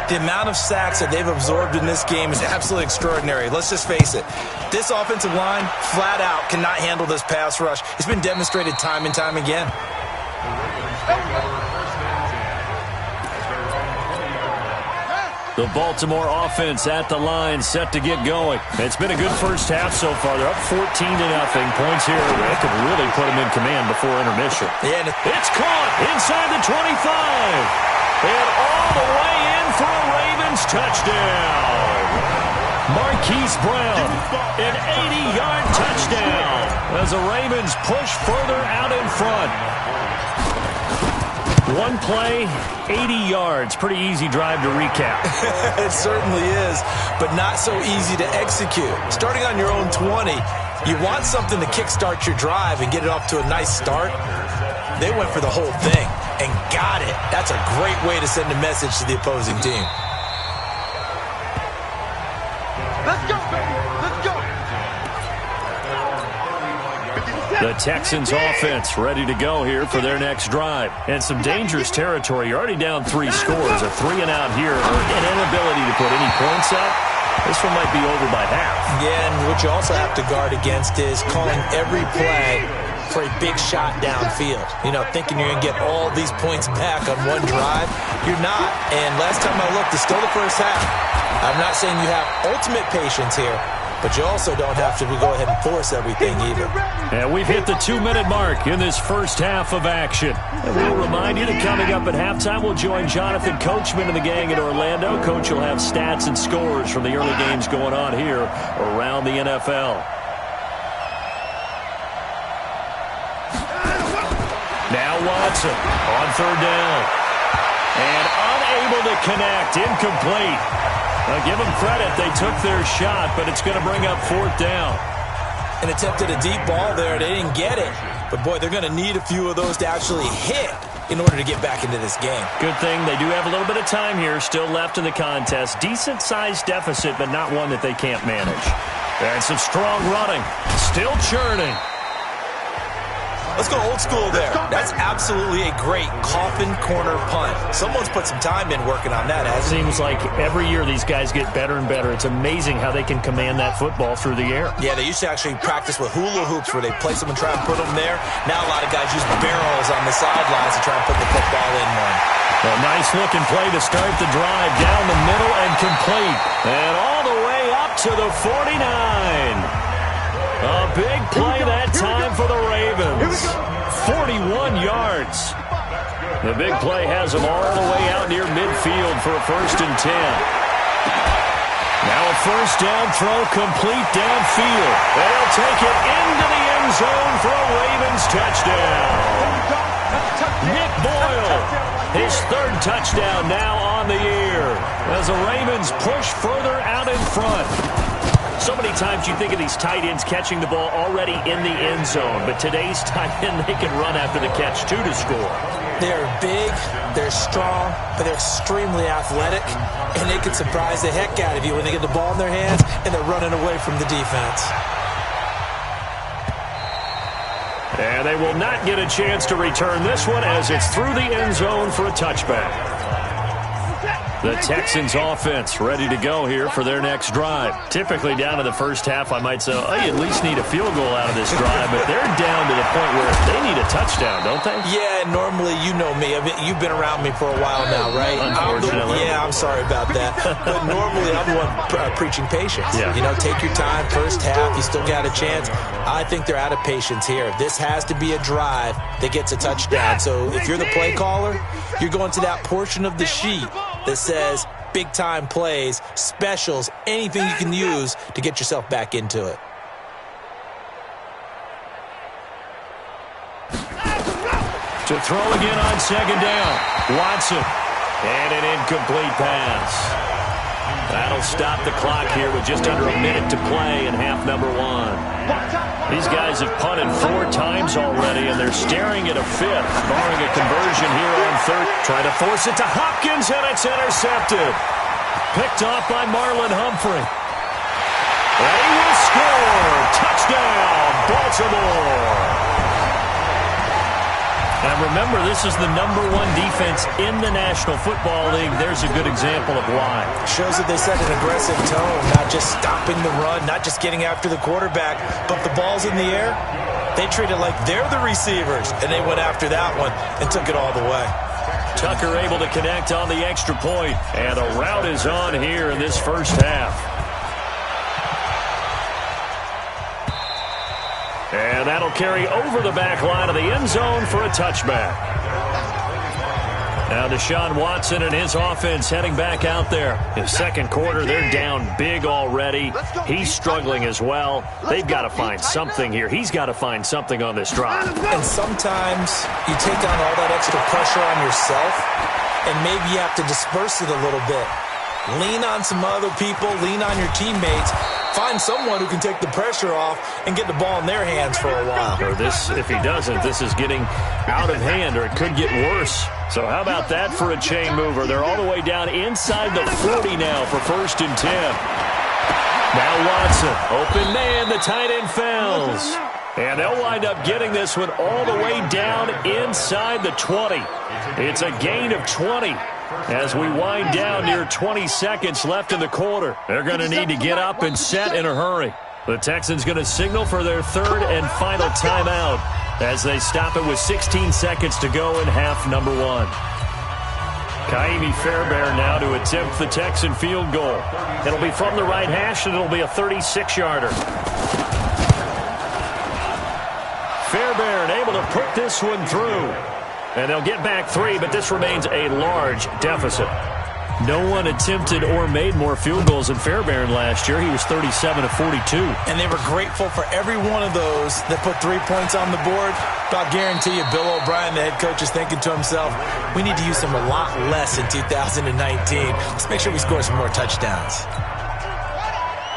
The amount of sacks that they've absorbed in this game is absolutely extraordinary. Let's just face it. This offensive line, flat out, cannot handle this pass rush. It's been demonstrated time and time again. The Baltimore offense at the line, set to get going. It's been a good first half so far. They're up 14-0. Points here. They could really put them in command before intermission. And it's caught inside the 25. And all the way in for a Ravens touchdown. Marquise Brown, an 80-yard touchdown as the Ravens push further out in front. One play, 80 yards. Pretty easy drive to recap. It certainly is, but not so easy to execute. Starting on your own 20, you want something to kickstart your drive and get it off to a nice start. They went for the whole thing and got it. That's a great way to send a message to the opposing team. Let's go, baby. Let's go. The Texans offense ready to go here for their next drive. And some dangerous territory. You're already down 3 scores. A 3-and-out here, or an inability to put any points up. This one might be over by half. Yeah, and what you also have to guard against is calling every play for a big shot downfield. You know, thinking you're going to get all these points back on one drive. You're not. And last time I looked, it's still the first half. I'm not saying you have ultimate patience here, but you also don't have to go ahead and force everything either. And we've hit the 2-minute mark in this first half of action. And we'll remind you that coming up at halftime, we'll join Jonathan Coachman and the gang in Orlando. Coach will have stats and scores from the early games going on here around the NFL. Now Watson on third down. And unable to connect, incomplete. Give them credit, they took their shot, but it's going to bring up fourth down. And attempted a deep ball there, they didn't get it. But boy, they're going to need a few of those to actually hit in order to get back into this game. Good thing they do have a little bit of time here still left in the contest. Decent-sized deficit, but not one that they can't manage. And some strong running, still churning. Let's go old school there. That's absolutely a great coffin corner punt. Someone's put some time in working on that, hasn't it? Seems like every year these guys get better and better. It's amazing how they can command that football through the air. Yeah, they used to actually practice with hula hoops where they place them and try and put them there. Now a lot of guys use barrels on the sidelines to try and put the football in one. A nice-looking play to start the drive. Down the middle and complete. And all the way up to the 49. A big play that time for the Ravens. 41 yards. The big play has them all the way out near midfield for a 1st and 10. Now a first down throw complete downfield. They'll take it into the end zone for a Ravens touchdown. Nick Boyle, his 3rd touchdown now on the year as the Ravens push further out in front. So many times you think of these tight ends catching the ball already in the end zone, but today's tight end, they can run after the catch, too, to score. They're big, they're strong, but they're extremely athletic, and they can surprise the heck out of you when they get the ball in their hands and they're running away from the defense. And they will not get a chance to return this one as it's through the end zone for a touchback. The Texans offense ready to go here for their next drive. Typically down to the first half, I might say, oh, you at least need a field goal out of this drive, but they're down to the point where they need a touchdown, don't they? Yeah, normally, you know me. I mean, you've been around me for a while now, right? Unfortunately. I'm sorry about that. But normally, I'm the one preaching patience. Yeah. You know, take your time, first half, you still got a chance. I think they're out of patience here. This has to be a drive that gets a touchdown. So if you're the play caller, you're going to that portion of the sheet that says big-time plays, specials, anything you can use to get yourself back into it. To throw again on 2nd down. Watson. And an incomplete pass. That'll stop the clock here with just under a minute to play in half number 1. These guys have punted 4 times already, and they're staring at a 5th, barring a conversion here on 3rd. Trying to force it to Hopkins, and it's intercepted. Picked off by Marlon Humphrey. And he will score. Touchdown, Baltimore. And remember, this is the #1 defense in the National Football League. There's a good example of why. Shows that they set an aggressive tone, not just stopping the run, not just getting after the quarterback, but the ball's in the air. They treat it like they're the receivers, and they went after that one and took it all the way. Tucker able to connect on the extra point, and the route is on here in this first half. And that'll carry over the back line of the end zone for a touchback. Now Deshaun Watson and his offense heading back out there. In 2nd quarter, they're down big already. He's struggling as well. They've got to find something here. He's got to find something on this drive. And sometimes you take on all that extra pressure on yourself, and maybe you have to disperse it a little bit. Lean on some other people, lean on your teammates. Find someone who can take the pressure off and get the ball in their hands for a while. Or this, if he doesn't, this is getting out of hand, or it could get worse. So how about that for a chain mover? They're all the way down inside the 40 now for 1st and 10. Now Watson, open man, the tight end fails. And they'll wind up getting this one all the way down inside the 20. It's a gain of 20. As we wind down near 20 seconds left in the quarter, they're going to need to get up and set in a hurry. The Texans going to signal for their 3rd and final timeout as they stop it with 16 seconds to go in half number 1. Kaimi Fairbairn now to attempt the Texan field goal. It'll be from the right hash, and it'll be a 36-yarder. Fairbairn able to put this one through. And they'll get back 3, but this remains a large deficit. No one attempted or made more field goals than Fairbairn last year. He was 37 of 42. And they were grateful for every one of those that put 3 points on the board. But I'll guarantee you, Bill O'Brien, the head coach, is thinking to himself, we need to use them a lot less in 2019. Let's make sure we score some more touchdowns.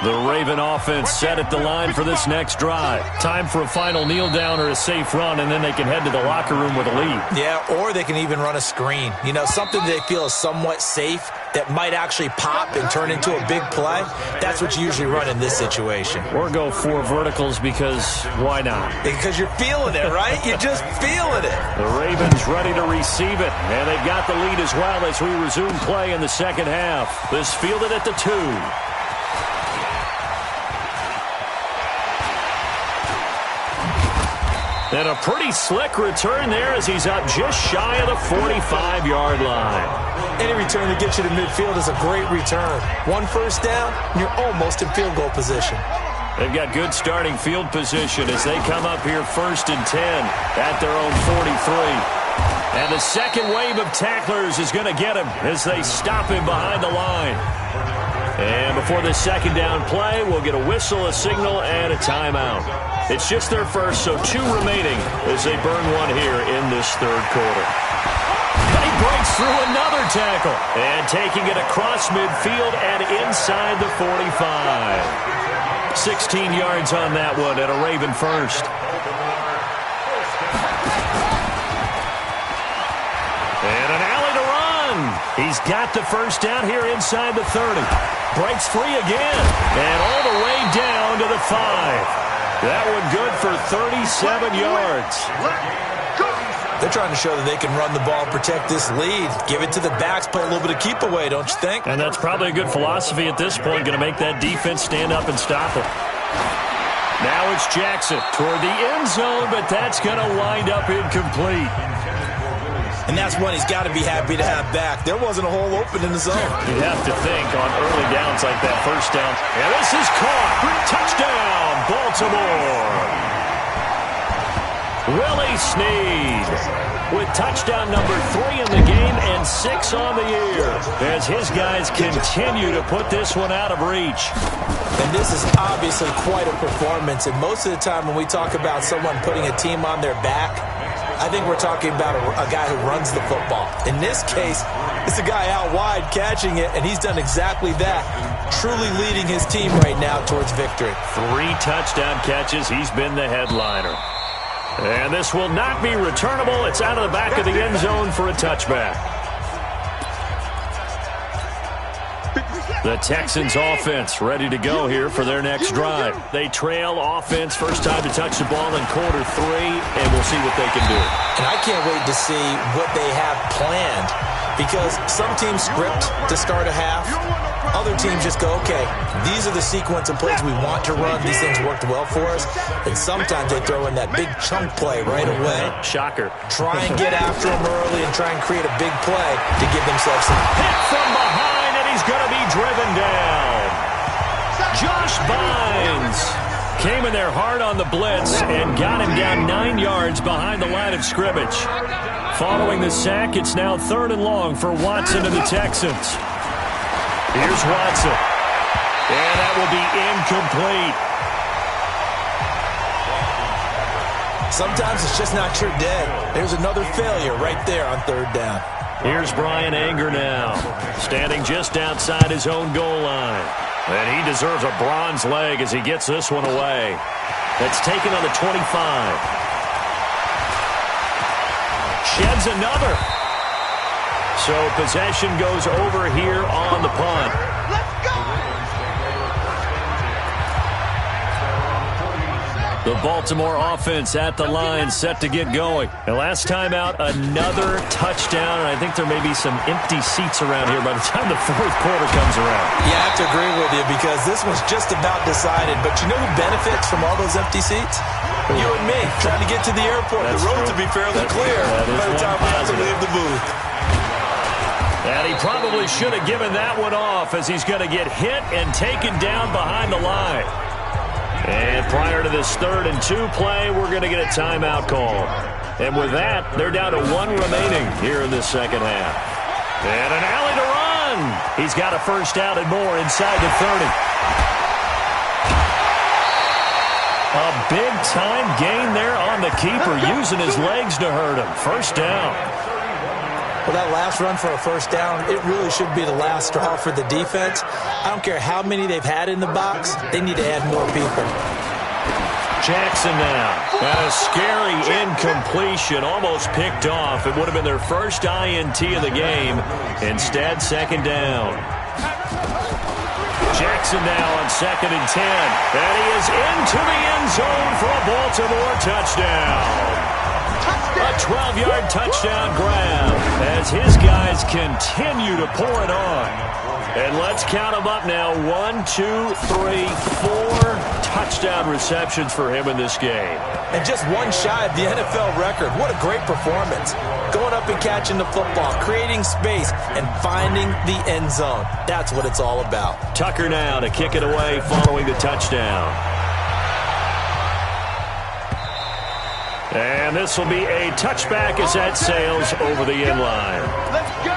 The Raven offense set at the line for this next drive. Time for a final kneel down or a safe run, and then they can head to the locker room with a lead. Yeah, or they can even run a screen. You know, something they feel is somewhat safe that might actually pop and turn into a big play. That's what you usually run in this situation. Or go 4 verticals because why not? Because you're feeling it, right? You're just feeling it. The Ravens ready to receive it, and they've got the lead as well as we resume play in the second half. This fielded at the 2. And a pretty slick return there as he's up just shy of the 45-yard line. Any return that gets you to midfield is a great return. 1 first down, and you're almost in field goal position. They've got good starting field position as they come up here 1st and 10 at their own 43. And the second wave of tacklers is going to get him as they stop him behind the line. And before the second down play, we'll get a whistle, a signal, and a timeout. It's just their first, so 2 remaining as they burn 1 here in this third quarter. He breaks through another tackle and taking it across midfield and inside the 45. 16 yards on that one and a Raven first. And an alley to run. He's got the first down here inside the 30. Breaks free again and all the way down to the 5. That one good for 37 yards. They're trying to show that they can run the ball, protect this lead, give it to the backs, play a little bit of keep away, don't you think? And that's probably a good philosophy at this point, going to make that defense stand up and stop it. Now it's Jackson toward the end zone, but that's going to wind up incomplete. And that's one he's got to be happy to have back. There wasn't a hole open in the zone. You have to think on early downs like that first down. And this is caught. Touchdown, Baltimore. Willie Snead with touchdown number 3 in the game and 6 on the year as his guys continue to put this one out of reach. And this is obviously quite a performance. And most of the time when we talk about someone putting a team on their back, I think we're talking about a guy who runs the football. In this case, it's a guy out wide catching it, and he's done exactly that, truly leading his team right now towards victory. 3 touchdown catches. He's been the headliner. And this will not be returnable. It's out of the back of the end zone for a touchback. The Texans offense ready to go here for their next drive. They trail offense, first time to touch the ball in quarter 3, and we'll see what they can do. And I can't wait to see what they have planned, because some teams script to start a half. Other teams just go, okay, these are the sequence of plays we want to run. These things worked well for us. And sometimes they throw in that big chunk play right away. Shocker. Try and get after them early and try and create a big play to give themselves some hit from behind, and he's going to be driven down. Josh Bynes came in there hard on the blitz and got him down 9 yards behind the line of scrimmage. Following the sack, it's now 3rd and long for Watson and the Texans. Here's Watson. And that will be incomplete. Sometimes it's just not your day. There's another failure right there on 3rd down. Here's Brian Anger now, standing just outside his own goal line. And he deserves a bronze leg as he gets this one away. That's taken on the 25. Sheds another. So possession goes over here on the punt. The Baltimore offense at the line, set to get going. And last time out, another touchdown. And I think there may be some empty seats around here by the time the 4th quarter comes around. Yeah, I have to agree with you because this one's just about decided. But you know who benefits from all those empty seats? You and me, trying to get to the airport. The road to be fairly clear by the time we have to leave the booth. And he probably should have given that one off as he's going to get hit and taken down behind the line. And prior to this 3rd and 2 play, we're going to get a timeout call. And with that, they're down to 1 remaining here in this second half. And an alley to run. He's got a first down and more inside the 30. A big-time gain there on the keeper, using his legs to hurt him. First down. Well, that last run for a first down, it really should be the last straw for the defense. I don't care how many they've had in the box. They need to add more people. Jackson now. And a scary incompletion, almost picked off. It would have been their first INT of the game. Instead, second down. Jackson now on 2nd and 10. And he is into the end zone for a Baltimore touchdown. A 12-yard touchdown grab as his guys continue to pour it on. And let's count them up now. 1, 2, 3, 4 touchdown receptions for him in this game. And just one shy of the NFL record. What a great performance. Going up and catching the football, creating space, and finding the end zone. That's what it's all about. Tucker now to kick it away following the touchdown. And this will be a touchback as that sails over the end line. Let's go.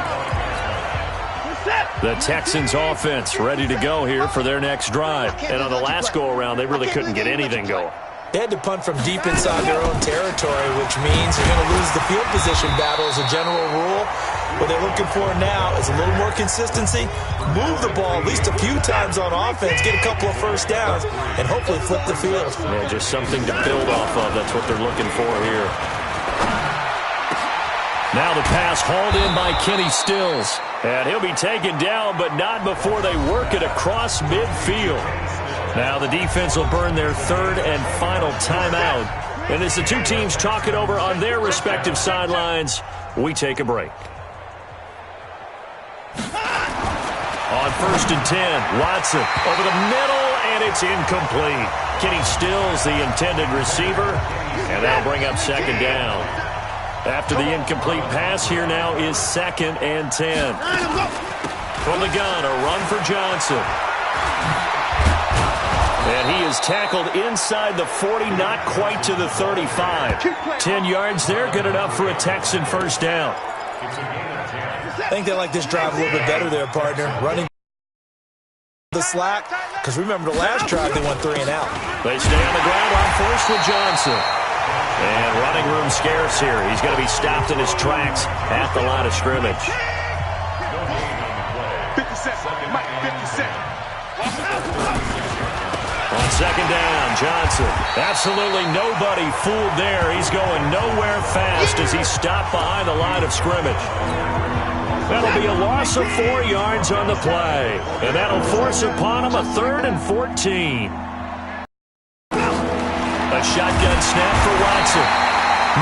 The Texans offense ready to go here for their next drive. And on the last go-around, they really couldn't get anything going. They had to punt from deep inside their own territory, which means you're going to lose the field position battle as a general rule. What they're looking for now is a little more consistency, move the ball at least a few times on offense, get a couple of first downs, and hopefully flip the field. Yeah, just something to build off of. That's what they're looking for here. Now the pass hauled in by Kenny Stills. And he'll be taken down, but not before they work it across midfield. Now the defense will burn their 3rd and final timeout. And as the two teams talk it over on their respective sidelines, we take a break. On 1st and 10, Watson over the middle, and it's incomplete. Kenny Stills, the intended receiver, and that'll bring up 2nd down. After the incomplete pass, here now is 2nd and 10. From the gun, a run for Johnson. And he is tackled inside the 40, not quite to the 35. 10 yards there, good enough for a Texan first down. I think they like this drive a little bit better there, partner. Running the slack, because remember the last drive they went 3 and out. They stay on the ground on 1st with Johnson. And running room scarce here. He's going to be stopped in his tracks at the line of scrimmage. 50 seconds. Mike, 50 seconds. On 2nd down, Johnson. Absolutely nobody fooled there. He's going nowhere fast as he's stopped behind the line of scrimmage. That'll be a loss of 4 yards on the play. And that'll force upon him a 3rd and 14. A shotgun snap for Watson.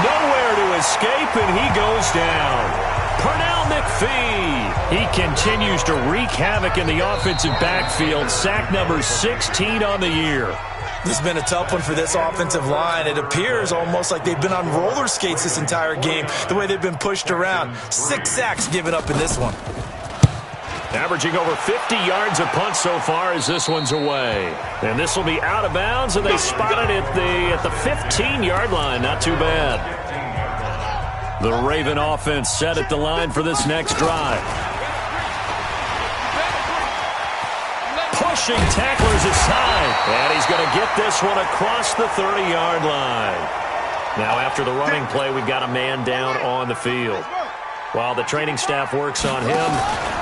Nowhere to escape, and he goes down. Pernell McPhee. He continues to wreak havoc in the offensive backfield. Sack number 16 on the year. This has been a tough one for this offensive line. It appears almost like they've been on roller skates this entire game, the way they've been pushed around. 6 sacks given up in this one. Averaging over 50 yards a punt so far as this one's away. And this will be out of bounds, and they spot it at the 15-yard line. Not too bad. The Raven offense set at the line for this next drive. Pushing tacklers aside, and he's going to get this one across the 30-yard line. Now after the running play, we've got a man down on the field. While the training staff works on him,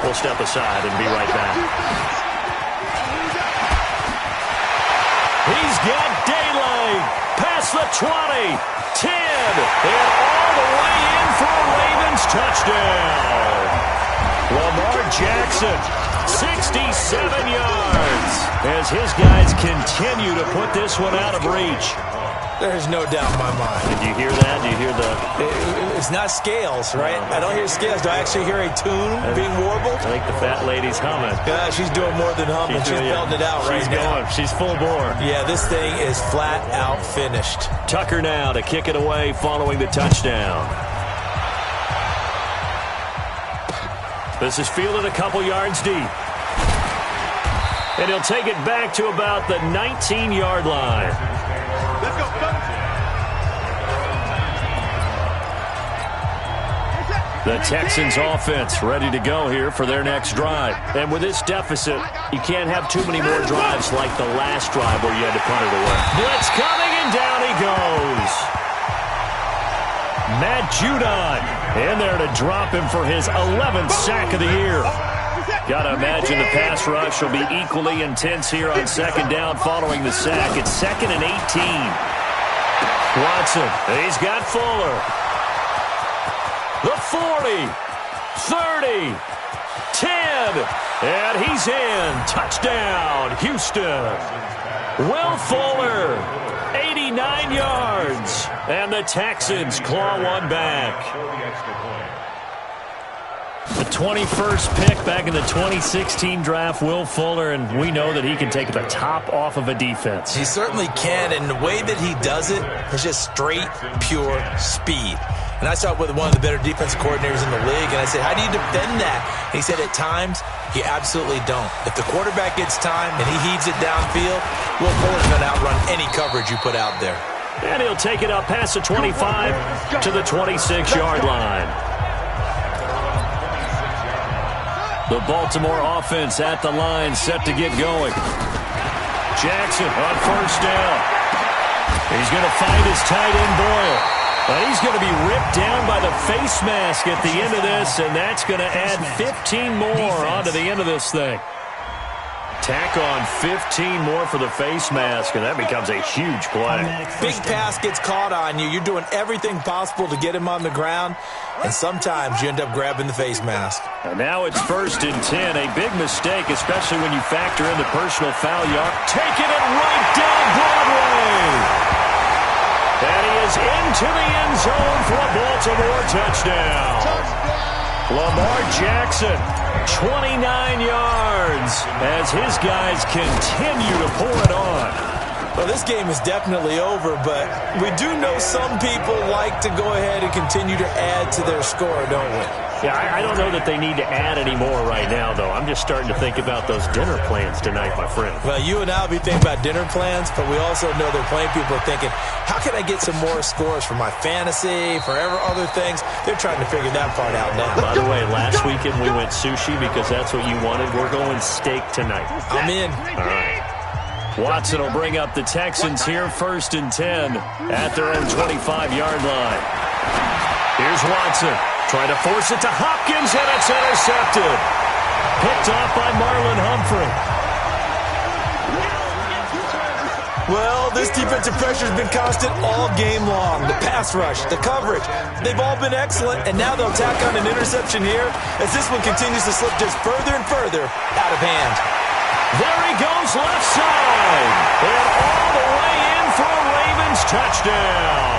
we'll step aside and be right back. He's got daylight. Past the 20, 10, and all the way in for a Ravens touchdown. Lamar Jackson, 67 yards, as his guys continue to put this one out of reach. There's no doubt in my mind. Did you hear that? Do you hear the... It's not scales, right? I don't hear scales. Do I actually hear a tune being warbled? I think the fat lady's humming. Yeah, she's doing more than humming. She's belting it out right now. She's full bore. Yeah, this thing is flat out finished. Tucker now to kick it away following the touchdown. This is fielded a couple yards deep. And he'll take it back to about the 19-yard line. Let's go. The Texans offense ready to go here for their next drive. And with this deficit, you can't have too many more drives like the last drive where you had to punt it away. Blitz coming, and down he goes. Matt Judon in there to drop him for his 11th sack of the year. Got to imagine the pass rush will be equally intense here on second down following the sack. It's 2nd and 18. Watson, he's got Fuller. The 40, 30, 10, and he's in. Touchdown, Houston. Will Fuller, 89 yards, and the Texans claw one back. The 21st pick back in the 2016 draft, Will Fuller, and we know that he can take the top off of a defense. He certainly can, and the way that he does it is just straight, pure speed. And I saw it with one of the better defensive coordinators in the league, and I said, how do you defend that? And he said, at times, you absolutely don't. If the quarterback gets time and he heaves it downfield, Will Fuller's going to outrun any coverage you put out there. And he'll take it up past the 25 to the 26-yard line. The Baltimore offense at the line, set to get going. Jackson on first down. He's going to find his tight end, Boyle. And he's going to be ripped down by the face mask at the end of this, and that's going to add 15 more onto the end of this thing. Tack on 15 more for the face mask, and that becomes a huge play. Big pass gets caught on you. You're doing everything possible to get him on the ground, and sometimes you end up grabbing the face mask. And now it's 1st and 10. A big mistake, especially when you factor in the personal foul yard. Taking it right down Broadway. And he is into the end zone for a Baltimore touchdown. Lamar Jackson, 29 yards as his guys continue to pour it on. Well, this game is definitely over, but we do know some people like to go ahead and continue to add to their score, don't we? Yeah, I don't know that they need to add any more right now, though. I'm just starting to think about those dinner plans tonight, my friend. Well, you and I will be thinking about dinner plans, but we also know that plenty of people are thinking, how can I get some more scores for my fantasy, for other things? They're trying to figure that part out now. By the way, last weekend we went sushi because that's what you wanted. We're going steak tonight. I'm in. All right. Watson will bring up the Texans here, 1st and 10 at their own 25-yard line. Here's Watson. Trying to force it to Hopkins, and it's intercepted. Picked off by Marlon Humphrey. Well, this defensive pressure has been constant all game long. The pass rush, the coverage, they've all been excellent, and now they'll tack on an interception here as this one continues to slip just further and further out of hand. There he goes left side, and all the way in for a Ravens touchdown.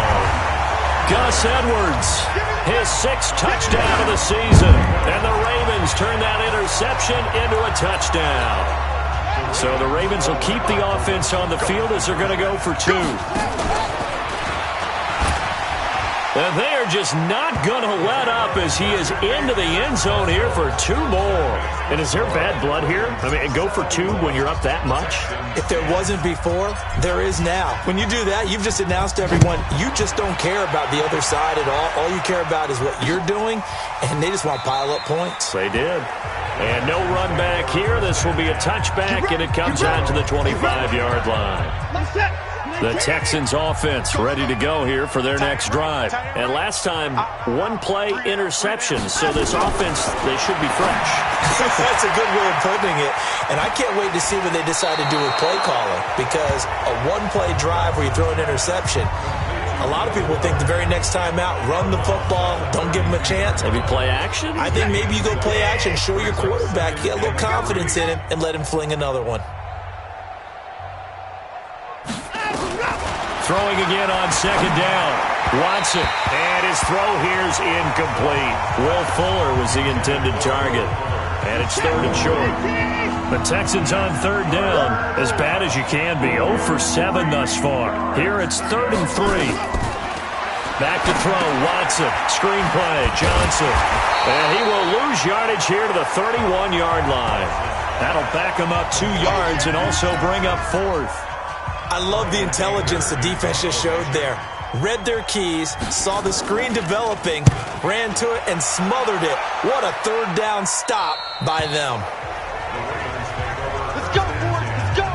Gus Edwards, his 6th touchdown of the season. And the Ravens turn that interception into a touchdown. So the Ravens will keep the offense on the field as they're going to go for 2. And they are just not going to let up as he is into the end zone here for 2 more. And is there bad blood here? I mean, go for 2 when you're up that much? If there wasn't before, there is now. When you do that, you've just announced to everyone, you just don't care about the other side at all. All you care about is what you're doing, and they just want to pile up points. They did. And no run back here. This will be a touchback, and it comes out to the 25-yard line. The Texans offense ready to go here for their next drive. And last time, 1-play interception. So this offense, they should be fresh. That's a good way of putting it. And I can't wait to see what they decide to do with play calling. Because a 1-play drive where you throw an interception, a lot of people think the very next time out, run the football, don't give them a chance. Maybe play action? I think maybe you go play action, show your quarterback, get a little confidence in him, and let him fling another one. Throwing again on second down. Watson, and his throw here's incomplete. Will Fuller was the intended target. And it's third and short. The Texans on third down, as bad as you can be. 0 for 7 thus far. Here it's 3rd and 3. Back to throw, Watson. Screen play, Johnson. And he will lose yardage here to the 31-yard line. That'll back him up 2 yards and also bring up 4th. I love the intelligence the defense just showed there. Read their keys, saw the screen developing, ran to it, and smothered it. What a third down stop by them. Let's go, boys. Let's go.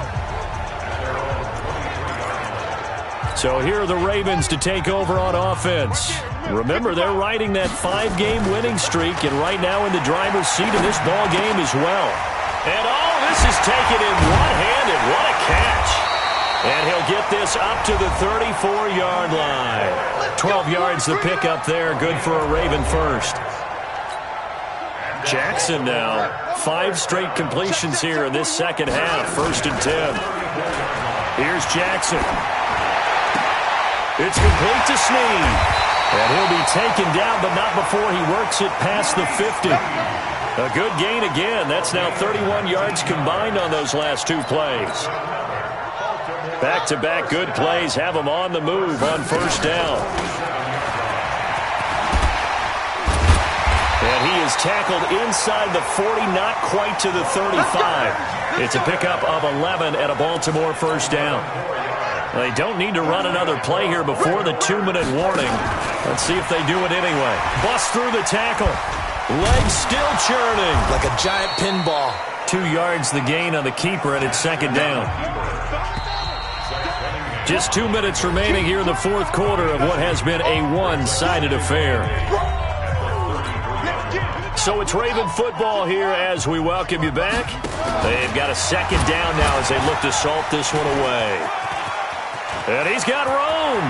So here are the Ravens to take over on offense. Remember, they're riding that 5-game winning streak, and right now in the driver's seat of this ball game as well. And this is taken in one-handed. What a catch. And he'll get this up to the 34-yard line. 12 yards the pickup there. Good for a Raven first. Jackson now. 5 straight completions here in this second half. 1st and 10. Here's Jackson. It's complete to Snead. And he'll be taken down, but not before he works it past the 50. A good gain again. That's now 31 yards combined on those last 2 plays. Back-to-back good plays have him on the move on 1st down. And he is tackled inside the 40, not quite to the 35. It's a pickup of 11 at a Baltimore 1st down. They don't need to run another play here before the 2-minute warning. Let's see if they do it anyway. Bust through the tackle. Legs still churning. Like a giant pinball. 2 yards the gain on the keeper, and it's 2nd down. Just 2 minutes remaining here in the 4th quarter of what has been a one-sided affair. So it's Raven football here as we welcome you back. They've got a 2nd down now as they look to salt this one away. And he's got room.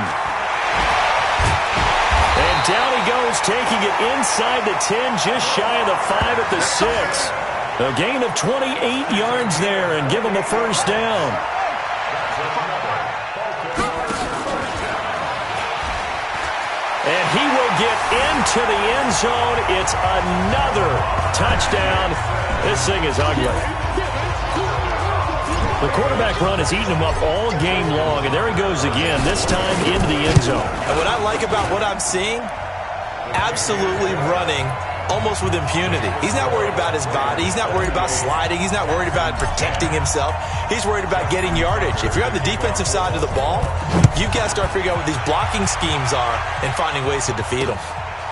And down he goes, taking it inside the 10, just shy of the 5 at the 6. A gain of 28 yards there and give him a 1st down. And he will get into the end zone. It's another touchdown. This thing is ugly. The quarterback run has eaten him up all game long, and there he goes again, this time into the end zone. And what I like about what I'm seeing, absolutely running almost with impunity. He's not worried about his body. He's not worried about sliding. He's not worried about protecting himself. He's worried about getting yardage. If you're on the defensive side of the ball, you've got to start figuring out what these blocking schemes are and finding ways to defeat them.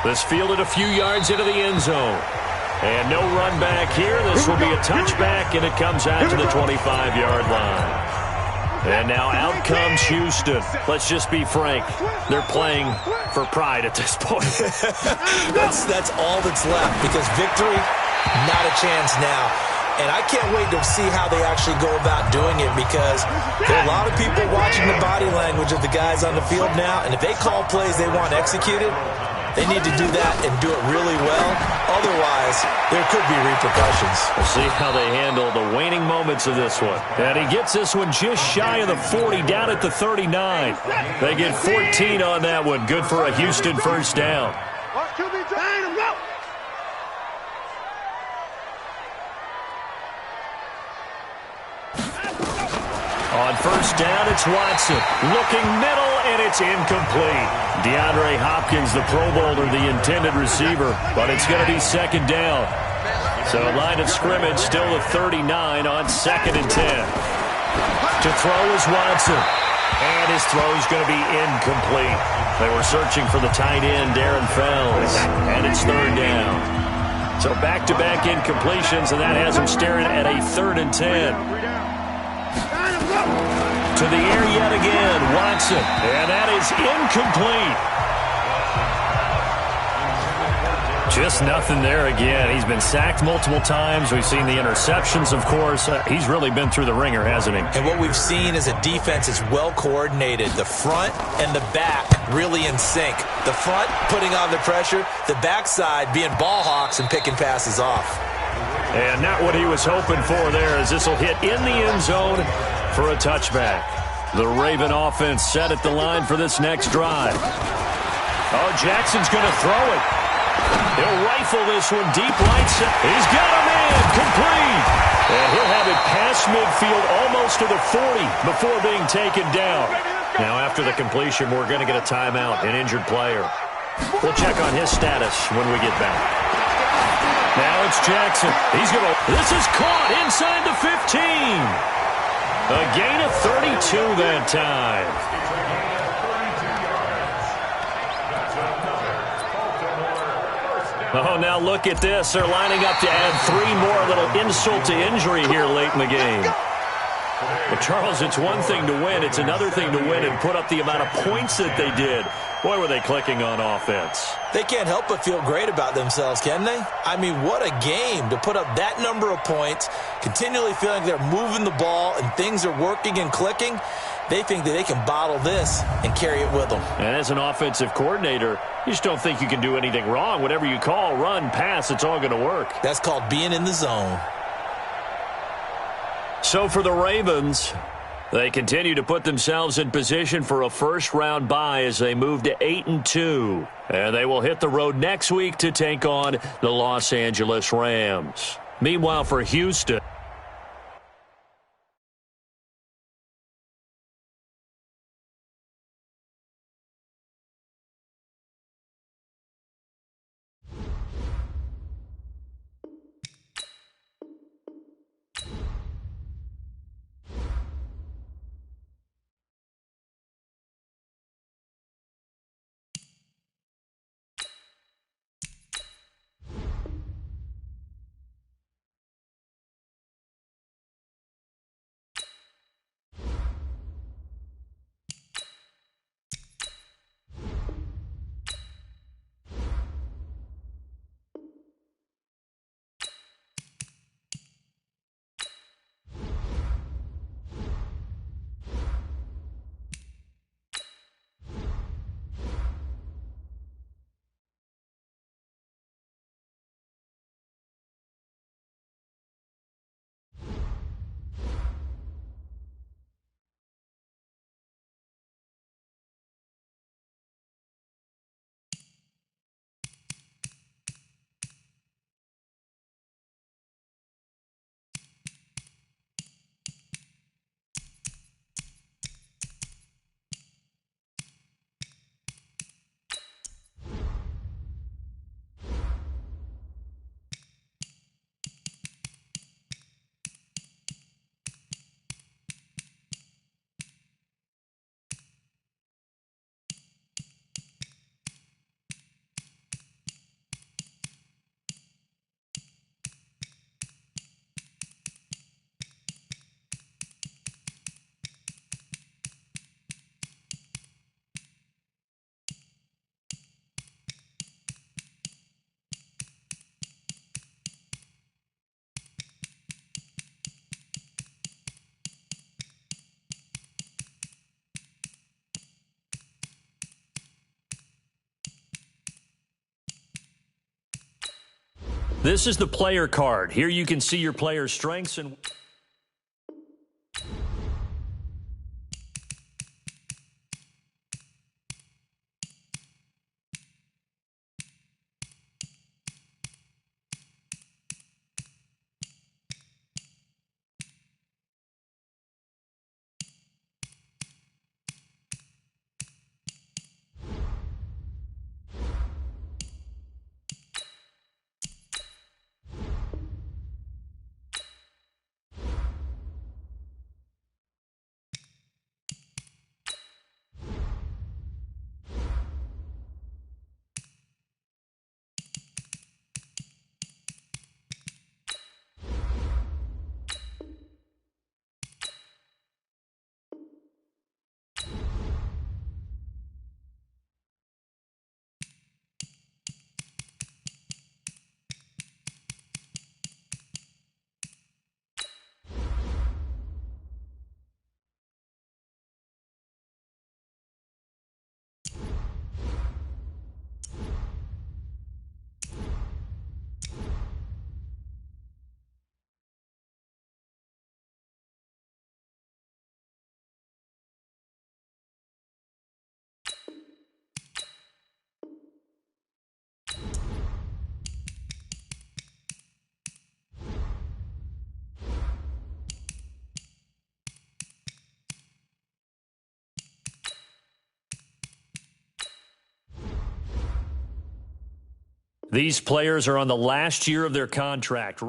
This fielded a few yards into the end zone. And no run back here. This will be a touchback, and it comes out to the 25-yard line. And now out comes Houston. Let's just be frank. They're playing for pride at this point. That's all that's left, because victory, not a chance now. And I can't wait to see how they actually go about doing it, because there are a lot of people watching the body language of the guys on the field now, and if they call plays they want executed, they need to do that and do it really well. Otherwise, there could be repercussions. We'll see how they handle the waning moments of this one. And he gets this one just shy of the 40, down at the 39. They get 14 on that one. Good for a Houston 1st down. On 1st down, it's Watson. Looking middle, and it's incomplete. DeAndre Hopkins, the Pro Bowler, the intended receiver, but it's going to be 2nd down. So line of scrimmage still the 39 on 2nd and 10. To throw is Watson. And his throw is going to be incomplete. They were searching for the tight end, Darren Fells, and it's 3rd down. So back-to-back incompletions, and that has him staring at a 3rd and 10. To the air yet again, Watson, and that is incomplete. Just nothing there again. He's been sacked multiple times. We've seen the interceptions, of course. He's really been through the ringer, hasn't he? And what we've seen is a defense that's well coordinated. The front and the back really in sync. The front putting on the pressure, the backside being ball hawks and picking passes off. And not what he was hoping for there, as this will hit in the end zone for a touchback. The Raven offense set at the line for this next drive. Oh, Jackson's going to throw it. He'll rifle this one deep right center. He's got a man complete. And he'll have it past midfield almost to the 40 before being taken down. Now, after the completion, we're going to get a timeout, an injured player. We'll check on his status when we get back. Now it's Jackson. He's going to... This is caught inside the 15. A gain of 32 that time. Oh, now look at this. They're lining up to add 3 more. A little insult to injury here late in the game. But Charles, it's one thing to win. It's another thing to win and put up the amount of points that they did. Boy, were they clicking on offense. They can't help but feel great about themselves, can they? I mean, what a game to put up that number of points, continually feeling they're moving the ball and things are working and clicking. They think that they can bottle this and carry it with them. And as an offensive coordinator, you just don't think you can do anything wrong. Whatever you call, run, pass, it's all going to work. That's called being in the zone. So for the Ravens, they continue to put themselves in position for a first-round bye as they move to 8-2. And they will hit the road next week to take on the Los Angeles Rams. Meanwhile, for Houston... This is the player card. Here you can see your player's strengths and... These players are on the last year of their contract.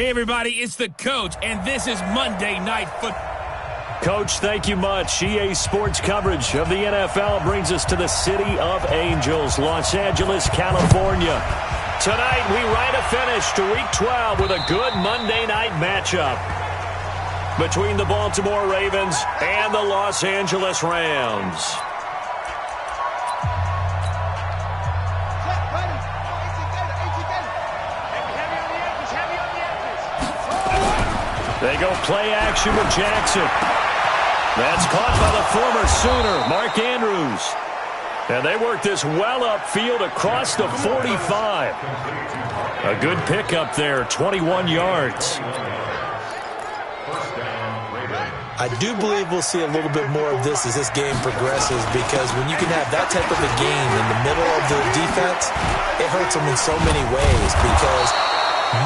Hey, everybody, it's the coach, and this is Monday Night Football. Coach, thank you much. EA Sports coverage of the NFL brings us to the City of Angels, Los Angeles, California. Tonight, we write a finish to Week 12 with a good Monday night matchup between the Baltimore Ravens and the Los Angeles Rams. They go play action with Jackson. That's caught by the former Sooner, Mark Andrews. And they work this well upfield across the 45. A good pickup there, 21 yards. I do believe we'll see a little bit more of this as this game progresses, because when you can have that type of a game in the middle of the defense, it hurts them in so many ways, because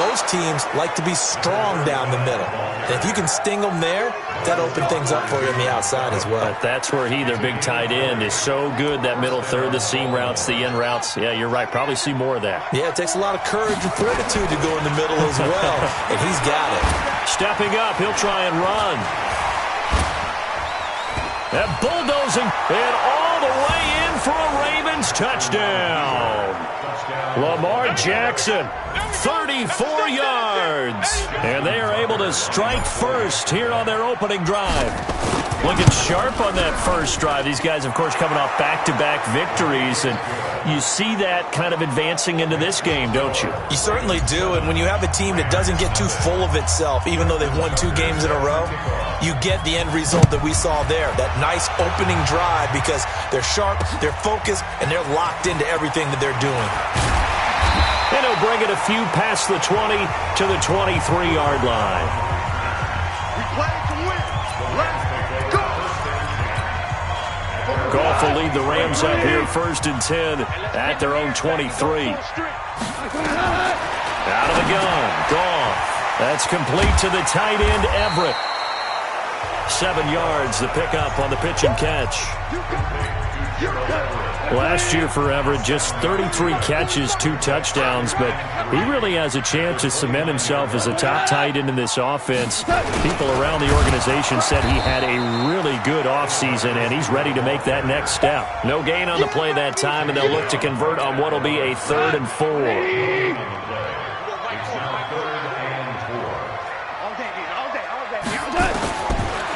most teams like to be strong down the middle. And if you can sting them there, that opens things up for you on the outside as well. But that's where their big tight end, is so good, that middle third, the seam routes, the in routes. Yeah, you're right. Probably see more of that. Yeah, it takes a lot of courage and fortitude to go in the middle as well, and he's got it. Stepping up, he'll try and run. That bulldozing, and all the way in for a Ravens touchdown. Lamar Jackson, 34 yards. And they are able to strike first here on their opening drive. Looking sharp on that first drive. These guys, of course, coming off back-to-back victories, and you see that kind of advancing into this game, don't you? You certainly do, and when you have a team that doesn't get too full of itself, even though they've won 2 games in a row, you get the end result that we saw there, that nice opening drive, because they're sharp, they're focused, and they're locked into everything that they're doing. And he'll bring it a few past the 20 to the 23-yard line. We play to win. Let's go. Goff will lead the Rams up here 1st and 10 at their own 23. Out of the gun, Goff. That's complete to the tight end, Everett. 7 yards, the pickup on the pitch and catch. Last year for Everett, just 33 catches, 2 touchdowns, but he really has a chance to cement himself as a top tight end in this offense. People around the organization said he had a really good offseason, and he's ready to make that next step. No gain on the play that time, and they'll look to convert on what will be a 3rd and 4.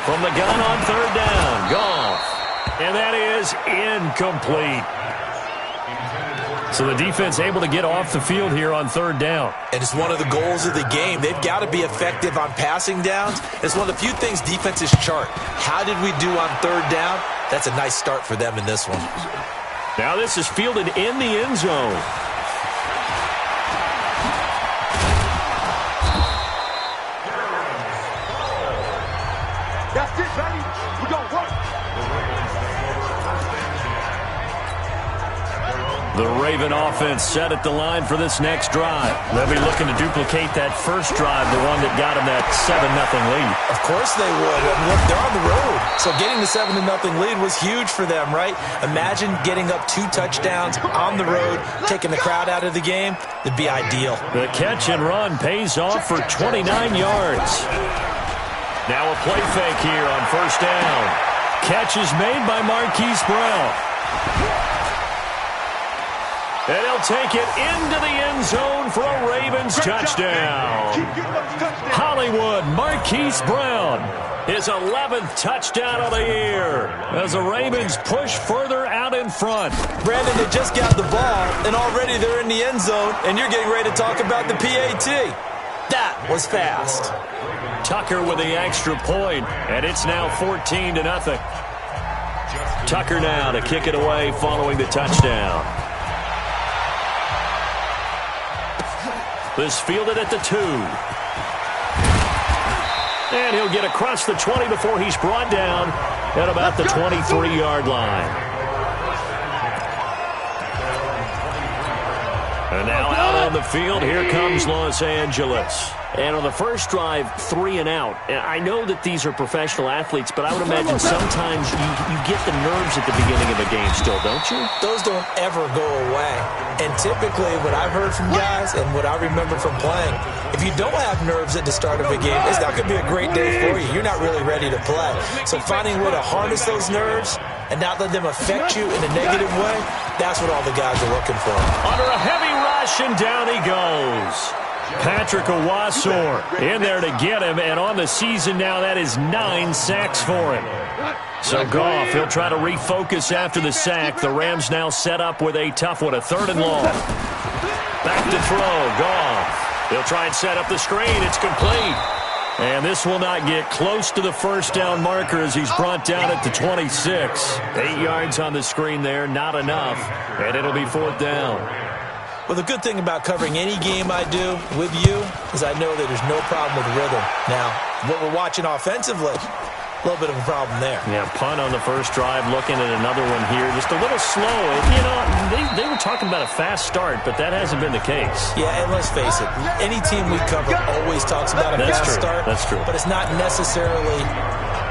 From the gun on 3rd down, Goff. And that is incomplete. So the defense able to get off the field here on 3rd down. And it's one of the goals of the game. They've got to be effective on passing downs. It's one of the few things defenses chart. How did we do on 3rd down? That's a nice start for them in this one. Now this is fielded in the end zone. That's it, baby. We're going to work. The Raven offense set at the line for this next drive. They'll be looking to duplicate that first drive, the one that got them that 7-0 lead. Of course they would. I mean, look, they're on the road. So getting the 7-0 lead was huge for them, right? Imagine getting up 2 touchdowns on the road, taking the crowd out of the game. It'd be ideal. The catch and run pays off for 29 yards. Now a play fake here on 1st down. Catch is made by Marquise Brown. And he'll take it into the end zone for a Ravens touchdown. Hollywood, Marquise Brown, his 11th touchdown of the year as the Ravens push further out in front. Brandon, they just got the ball, and already they're in the end zone, and you're getting ready to talk about the PAT. That was fast. Tucker with the extra point, and it's now 14-0. Tucker now to kick it away following the touchdown. This fielded at the 2. And he'll get across the 20 before he's brought down at about the 23-yard line. And now out on the field, here comes Los Angeles. And on the first drive, 3 and out. And I know that these are professional athletes, but I would imagine sometimes you get the nerves at the beginning of a game still, don't you? Those don't ever go away. And typically what I've heard from guys and what I remember from playing, if you don't have nerves at the start of a game, it's not going to be a great day for you. You're not really ready to play. So finding a way to harness those nerves and not let them affect you in a negative way, that's what all the guys are looking for. Under a heavy rush, and down he goes. Patrick Owasor in there to get him, and on the season now, that is 9 sacks for him. So Goff, he'll try to refocus after the sack. The Rams now set up with a tough one, a 3rd and long. Back to throw, Goff. He'll try and set up the screen. It's complete. And this will not get close to the first down marker as he's brought down at the 26. 8 yards on the screen there, not enough. And it'll be 4th down. Well, the good thing about covering any game I do with you is I know that there's no problem with rhythm. Now, what we're watching offensively, a little bit of a problem there. Yeah, punt on the first drive, looking at another one here. Just a little slow. You know, they were talking about a fast start, but that hasn't been the case. Yeah, and let's face it, any team we cover always talks about a fast start. That's true. But it's not necessarily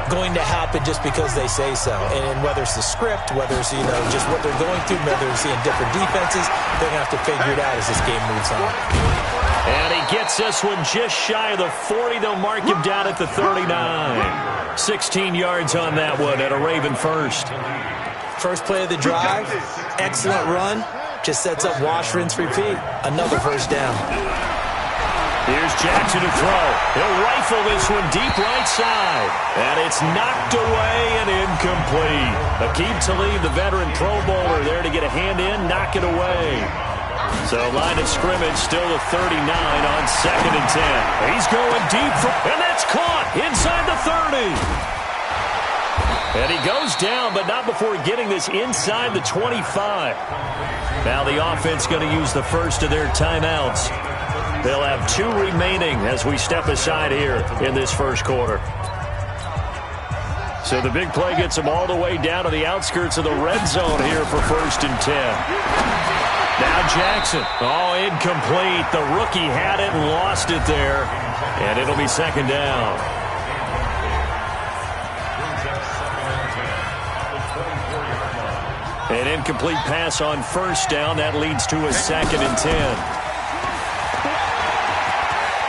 going to happen just because they say so. And whether it's the script, whether it's, you know, just what they're going through, whether they're seeing different defenses, they're going to have to figure it out as this game moves on. And he gets this one just shy of the 40. They'll mark him down at the 39. 16 yards on that one at a Raven first. First play of the drive, excellent run. Just sets up wash, rinse, repeat. Another first down. Here's Jackson to throw. He'll rifle this one deep right side. And it's knocked away and incomplete. Aqib Talib, the veteran Pro Bowler, there to get a hand in, knock it away. So line of scrimmage still the 39 on 2nd and 10. He's going deep, and that's caught inside the 30. And he goes down, but not before getting this inside the 25. Now the offense going to use the first of their timeouts. They'll have 2 remaining as we step aside here in this first quarter. So the big play gets them all the way down to the outskirts of the red zone here for 1st and 10. Now Jackson. Oh, incomplete. The rookie had it and lost it there. And it'll be 2nd down. An incomplete pass on 1st down. That leads to a 2nd and 10.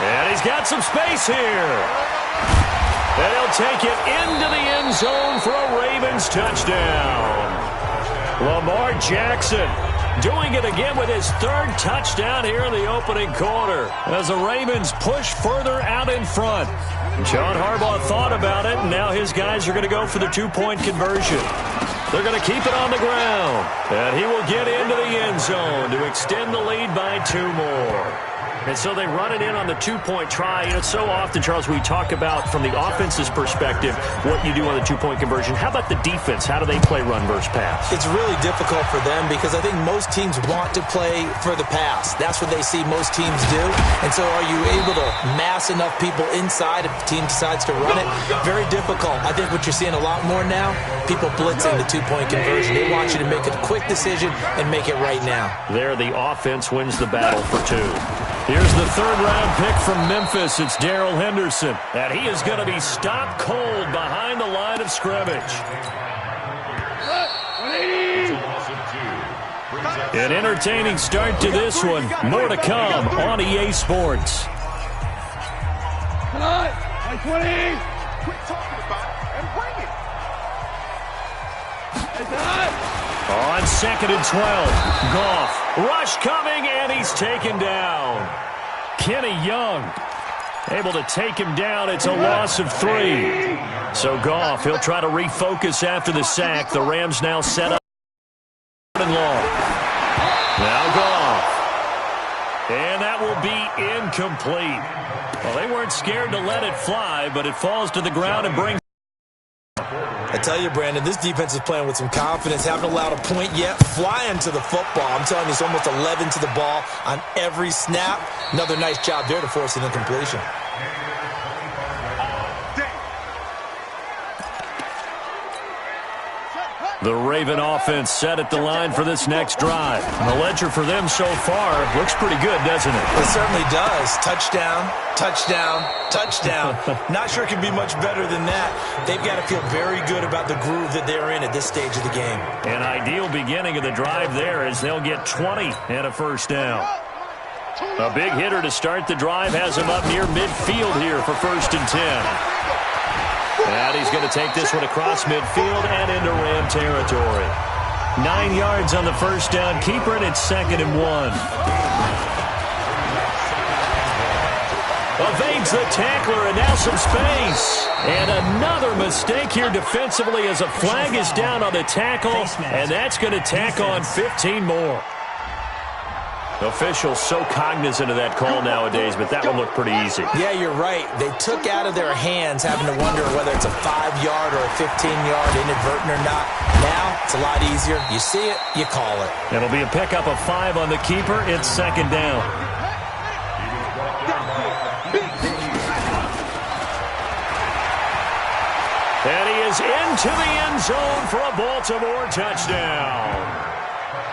And he's got some space here. And he'll take it into the end zone for a Ravens touchdown. Lamar Jackson doing it again with his 3rd touchdown here in the opening quarter as the Ravens push further out in front. John Harbaugh thought about it, and now his guys are going to go for the 2-point conversion. They're going to keep it on the ground, and he will get into the end zone to extend the lead by 2 more. And so they run it in on the 2-point try. You know, so often, Charles, we talk about from the offense's perspective what you do on the 2-point conversion. How about the defense? How do they play run versus pass? It's really difficult for them because I think most teams want to play for the pass. That's what they see most teams do. And so are you able to mass enough people inside if the team decides to run it? Very difficult. I think what you're seeing a lot more now, people blitzing the 2-point conversion. They want you to make a quick decision and make it right now. There, the offense wins the battle for 2. Here's the 3rd-round pick from Memphis. It's Darrell Henderson. And he is going to be stopped cold behind the line of scrimmage. An entertaining start to this one. More to come on EA Sports. Come on, 20. Quit talking about it and bring it. On 2nd and 12, Goff. Rush coming, and he's taken down. Kenny Young able to take him down. It's a loss of 3. So Goff, he'll try to refocus after the sack. The Rams now set up and long. Now Goff. And that will be incomplete. Well, they weren't scared to let it fly, but it falls to the ground and brings. I tell you, Brandon, this defense is playing with some confidence. Haven't allowed a point yet. Flying to the football. I'm telling you, it's almost 11 to the ball on every snap. Another nice job there to force an incompletion. The Raven offense set at the line for this next drive. The ledger for them so far looks pretty good, doesn't it? It certainly does. Touchdown, touchdown, touchdown. Not sure it can be much better than that. They've got to feel very good about the groove that they're in at this stage of the game. An ideal beginning of the drive there as they'll get 20 and a first down. A big hitter to start the drive has him up near midfield here for 1st and 10. And he's going to take this one across midfield and into Ram territory. 9 yards on the first down. Keeper it at 2nd and 1. Evades the tackler and now some space. And another mistake here defensively as a flag is down on the tackle. And that's going to tack on 15 more. Officials so cognizant of that call nowadays, but that one looked pretty easy. Yeah, you're right. They took out of their hands having to wonder whether it's a 5-yard or a 15-yard inadvertent or not. Now, it's a lot easier. You see it, you call it. It'll be a pickup of 5 on the keeper. It's 2nd down. And he is into the end zone for a Baltimore touchdown.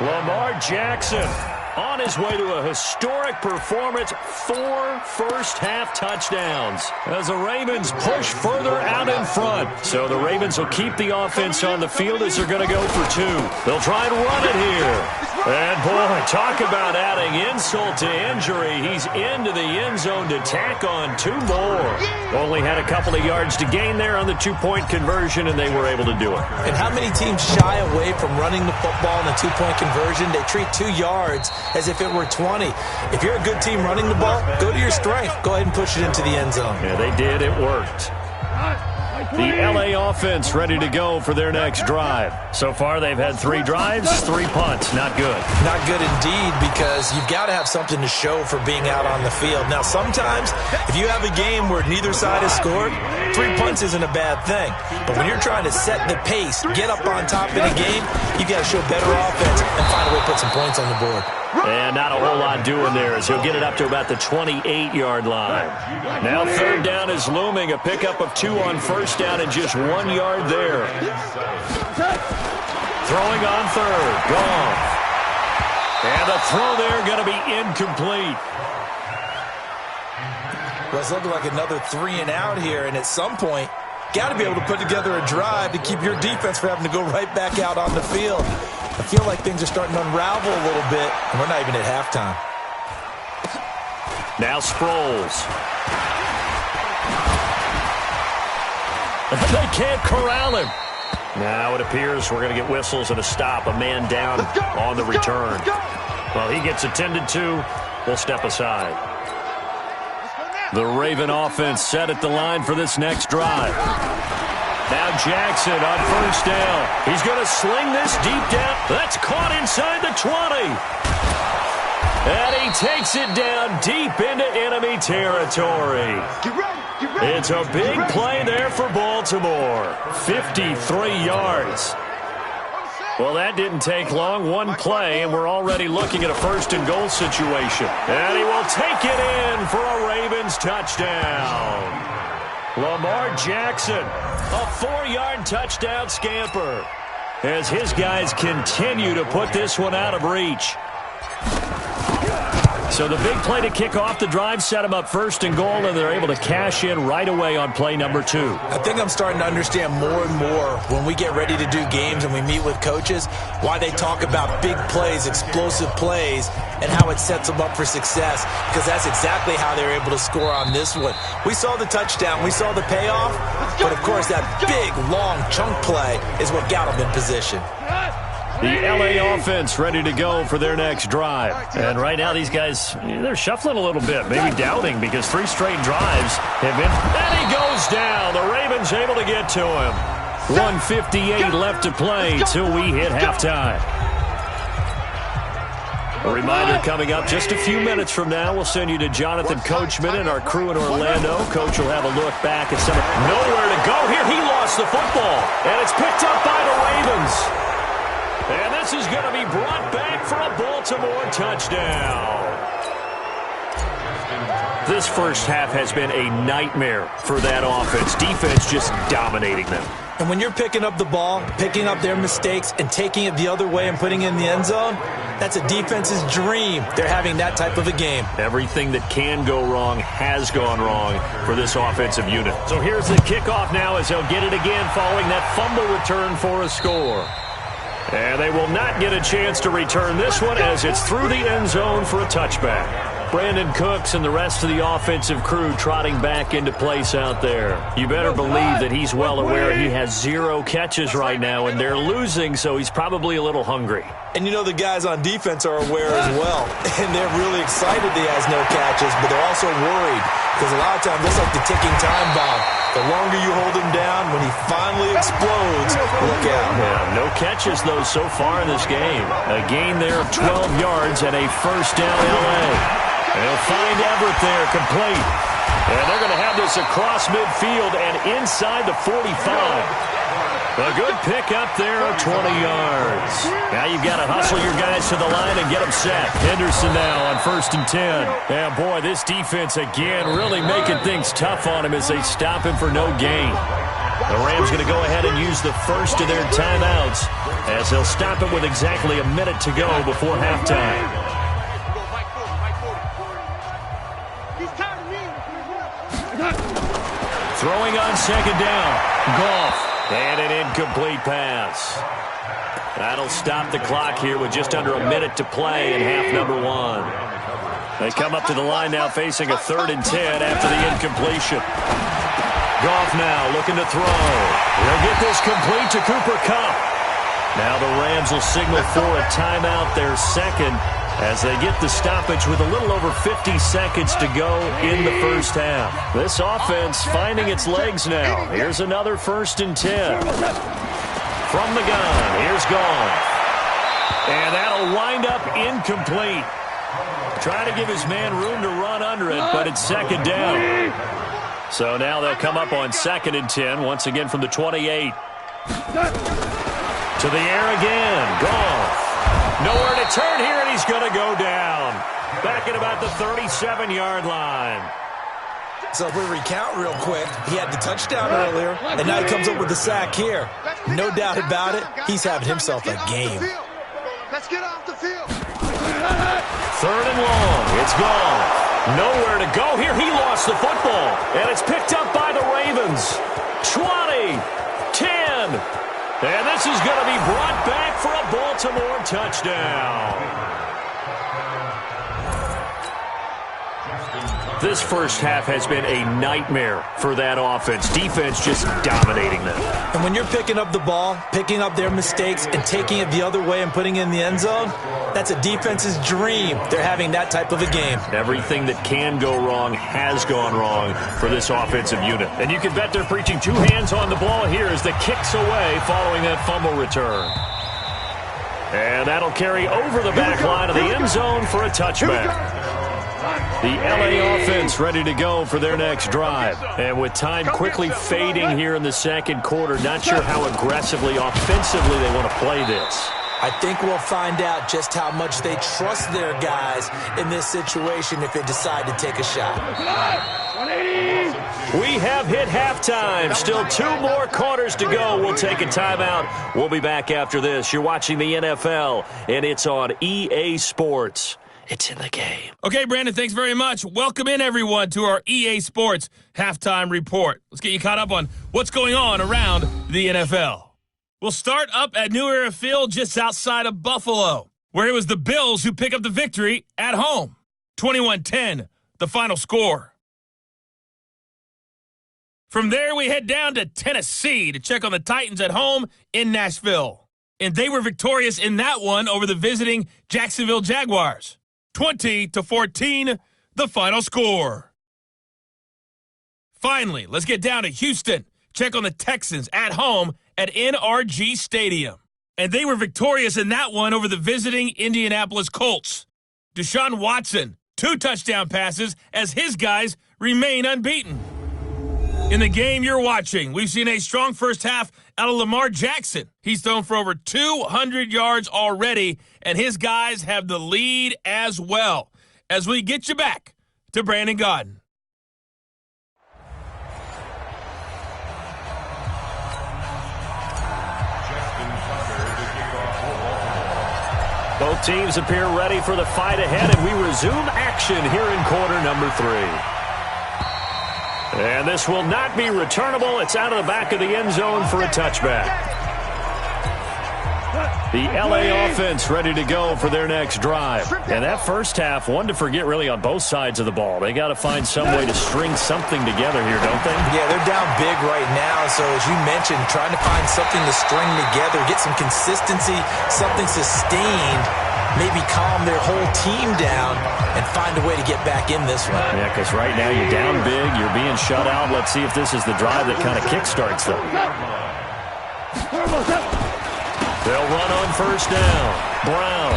Lamar Jackson on his way to a historic performance, 4 first-half touchdowns as the Ravens push further out in front. So the Ravens will keep the offense on the field as they're going to go for 2. They'll try and run it here. And, boy, talk about adding insult to injury. He's into the end zone to tack on 2 more. Only had a couple of yards to gain there on the 2-point conversion, and they were able to do it. And how many teams shy away from running the football in a 2-point conversion? They treat 2 yards as if it were 20. If you're a good team running the ball, go to your strength. Go ahead and push it into the end zone. Yeah, they did. It worked. The LA offense ready to go for their next drive. So far, they've had 3 drives, 3 punts. Not good. Not good indeed, because you've got to have something to show for being out on the field. Now, sometimes, if you have a game where neither side has scored, 3 punts isn't a bad thing. But when you're trying to set the pace, get up on top in a game, you've got to show better offense and find a way to put some points on the board. And not a whole lot doing there as he'll get it up to about the 28-yard line. Now 3rd down is looming. A pickup of 2 on 1st down and just 1 yard there. Throwing on 3rd. Gone. And the throw there going to be incomplete. Well, it's looking like another 3 and out here, and at some point, got to be able to put together a drive to keep your defense from having to go right back out on the field. I feel like things are starting to unravel a little bit, and we're not even at halftime. Now Sproles. They can't corral him. Now it appears we're going to get whistles and a stop. A man down on the return. Well, he gets attended to. We'll step aside. The Raven offense set at the line for this next drive. Now Jackson on 1st down. He's going to sling this deep down. That's caught inside the 20. And he takes it down deep into enemy territory. It's a big play there for Baltimore. 53 yards. Well, that didn't take long. 1 play, and we're already looking at a 1st and goal situation. And he will take it in for a Ravens touchdown. Lamar Jackson, a 4-yard touchdown scamper as his guys continue to put this one out of reach. So the big play to kick off the drive set them up 1st and goal, and they're able to cash in right away on play number 2. I think I'm starting to understand more and more when we get ready to do games and we meet with coaches why they talk about big plays, explosive plays, and how it sets them up for success, because that's exactly how they're able to score on this one. We saw the touchdown, we saw the payoff, but of course that big, long chunk play is what got them in position. The LA offense ready to go for their next drive. And right now these guys, they're shuffling a little bit, maybe doubting, because 3 straight drives have been... And he goes down. The Ravens able to get to him. 1:58 left to play till we hit halftime. A reminder coming up just a few minutes from now. We'll send you to Jonathan Coachman and our crew in Orlando. Coach will have a look back at some... Nowhere to go here. He lost the football. And it's picked up by the Ravens. And this is going to be brought back for a Baltimore touchdown. This first half has been a nightmare for that offense. Defense just dominating them. And when you're picking up the ball, picking up their mistakes, and taking it the other way and putting it in the end zone, that's a defense's dream. They're having that type of a game. Everything that can go wrong has gone wrong for this offensive unit. So here's the kickoff now as they'll get it again following that fumble return for a score. And they will not get a chance to return this one as it's through the end zone for a touchback. Brandon Cooks and the rest of the offensive crew trotting back into place out there. You better believe that he's well aware he has 0 catches right now, and they're losing, so he's probably a little hungry. And you know the guys on defense are aware as well. And they're really excited he has no catches, but they're also worried because a lot of times that's like the ticking time bomb. The longer you hold him down, when he finally explodes, look out. Yeah, no catches, though, so far in this game. A gain there of 12 yards and a first down L.A. They'll find Everett there, complete. And they're going to have this across midfield and inside the 45. A good pick up there of 20 yards. Now you've got to hustle your guys to the line and get them set. Henderson now on 1st and 10. And boy, this defense again really making things tough on him as they stop him for no gain. The Rams going to go ahead and use the first of their timeouts as they'll stop it with exactly a minute to go before halftime. Throwing on 2nd down. Goff. And an incomplete pass. That'll stop the clock here with just under a minute to play in half number 1. They come up to the line now facing a 3rd and 10 after the incompletion. Goff now looking to throw. They'll get this complete to Cooper Kupp. Now the Rams will signal for a timeout, their second, as they get the stoppage with a little over 50 seconds to go in the first half. This offense finding its legs now. Here's another 1st and 10. From the gun, here's Goff. And that'll wind up incomplete. Trying to give his man room to run under it, but it's 2nd down. So now they'll come up on 2nd and 10, once again from the 28. To the air again, Goff. Nowhere to turn here, and he's going to go down. Back at about the 37-yard line. So if we recount real quick, he had the touchdown earlier, and now he comes up with the sack here. No doubt about it, he's having himself a game. Let's get off the field. 3rd and long. It's Goff. Nowhere to go here. He lost the football, and it's picked up by the Ravens. 20, 10. And this is going to be brought back for a Baltimore touchdown. This first half has been a nightmare for that offense. Defense just dominating them. And when you're picking up the ball, picking up their mistakes, and taking it the other way and putting it in the end zone, that's a defense's dream. They're having that type of a game. Everything that can go wrong has gone wrong for this offensive unit. And you can bet they're preaching 2 hands on the ball here as the kick's away following that fumble return. And that'll carry over the back line of the end zone for a touchback. The LA offense ready to go for their next drive. And with time quickly fading here in the second quarter, not sure how aggressively, offensively they want to play this. I think we'll find out just how much they trust their guys in this situation if they decide to take a shot. We have hit halftime. Still 2 more quarters to go. We'll take a timeout. We'll be back after this. You're watching the NFL, and it's on EA Sports. It's in the game. Okay, Brandon, thanks very much. Welcome in, everyone, to our EA Sports Halftime Report. Let's get you caught up on what's going on around the NFL. We'll start up at New Era Field just outside of Buffalo, where it was the Bills who pick up the victory at home. 21-10, the final score. From there, we head down to Tennessee to check on the Titans at home in Nashville. And they were victorious in that one over the visiting Jacksonville Jaguars. 20-14, the final score. Finally, let's get down to Houston. Check on the Texans at home at NRG Stadium. And they were victorious in that one over the visiting Indianapolis Colts. Deshaun Watson, 2 touchdown passes as his guys remain unbeaten. In the game you're watching, we've seen a strong first half out of Lamar Jackson. He's thrown for over 200 yards already, and his guys have the lead as well. As we get you back to Brandon Gaudin. Both teams appear ready for the fight ahead, and we resume action here in quarter number 3. And this will not be returnable. It's out of the back of the end zone for a touchback. The LA offense ready to go for their next drive. And that first half, one to forget really on both sides of the ball. They got to find some way to string something together here, don't they? Yeah, they're down big right now. So as you mentioned, trying to find something to string together, get some consistency, something sustained, maybe calm their whole team down and find a way to get back in this one. Yeah, because right now you're down big, you're being shut out. Let's see if this is the drive that kind of kickstarts them. They'll run on first down. Brown.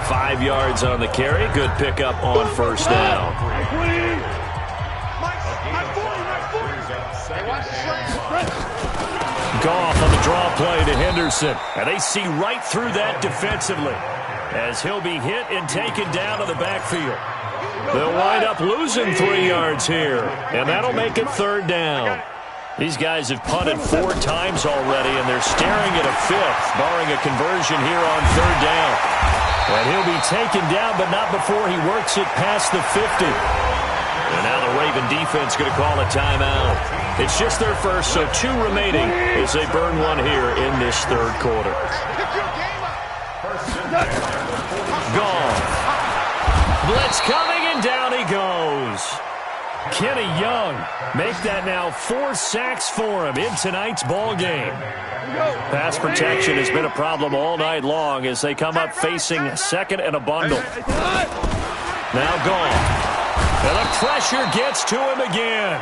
5 yards on the carry. Good pickup on first down. Goff on the draw play to Henderson. And they see right through that defensively as he'll be hit and taken down to the backfield. They'll wind up losing 3 yards here, and that'll make it third down. These guys have punted 4 times already, and they're staring at a 5th, barring a conversion here on third down. And he'll be taken down, but not before he works it past the 50. And now the Raven defense going to call a timeout. It's just their first, so 2 remaining as they burn one here in this third quarter. Gone. Blitz coming, and down he goes. Kenny Young make that now 4 sacks for him in tonight's ball game. Pass protection has been a problem all night long as they come up facing second and a bundle. Now gone. And the pressure gets to him again.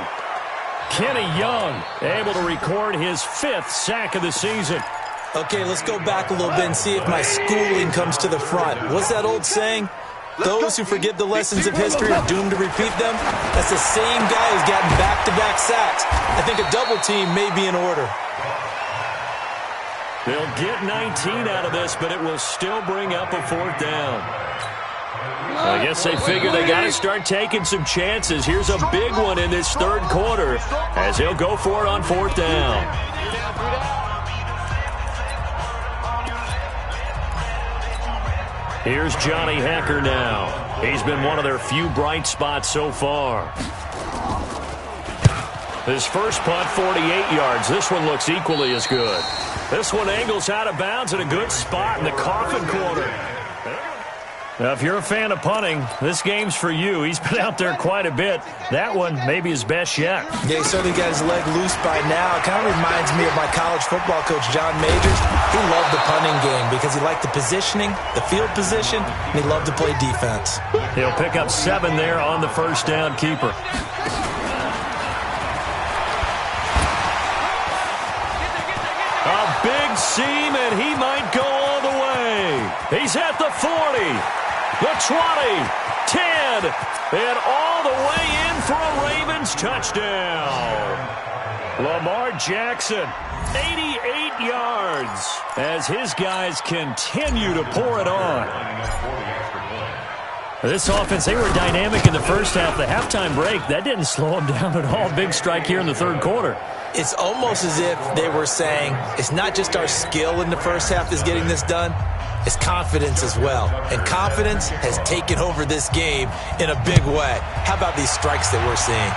Kenny Young able to record his 5th sack of the season. Okay, let's go back a little bit and see if my schooling comes to the front. What's that old saying? Those who forget the lessons of history are doomed to repeat them. That's the same guy who's gotten back-to-back sacks. I think a double team may be in order. They'll get 19 out of this, but it will still bring up a 4th down. I guess they figure they got to start taking some chances. Here's a big one in this third quarter as he'll go for it on 4th down. Here's Johnny Hecker now. He's been one of their few bright spots so far. His first punt, 48 yards. This one looks equally as good. This one angles out of bounds in a good spot in the coffin corner. Now, if you're a fan of punting, this game's for you. He's been out there quite a bit. That one maybe his best yet. Yeah, he certainly got his leg loose by now. It kind of reminds me of my college football coach, John Majors. He loved the punting game because he liked the positioning, the field position, and he loved to play defense. He'll pick up 7 there on the first down keeper. A big seam, and he might go all the way. He's at the 40. The 20, 10, and all the way in for a Ravens touchdown. Lamar Jackson, 88 yards as his guys continue to pour it on. This offense, they were dynamic in the first half. The halftime break, that didn't slow them down at all. Big strike here in the third quarter. It's almost as if they were saying, it's not just our skill in the first half that's getting this done. It's confidence as well. And confidence has taken over this game in a big way. How about these strikes that we're seeing?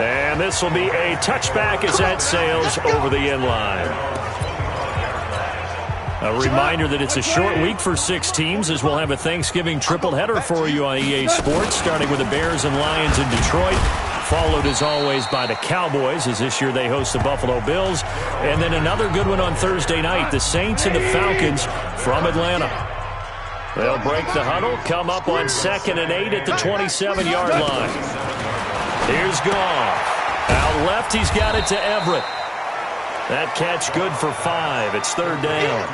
And this will be a touchback as that sails over the end line. A reminder that it's a short week for 6 teams as we'll have a Thanksgiving triple header for you on EA Sports, starting with the Bears and Lions in Detroit. Followed, as always, by the Cowboys, as this year they host the Buffalo Bills. And then another good one on Thursday night, the Saints and the Falcons from Atlanta. They'll break the huddle, come up on 2nd and 8 at the 27-yard line. Here's Goff. Out left, he's got it to Everett. That catch good for 5. It's third down.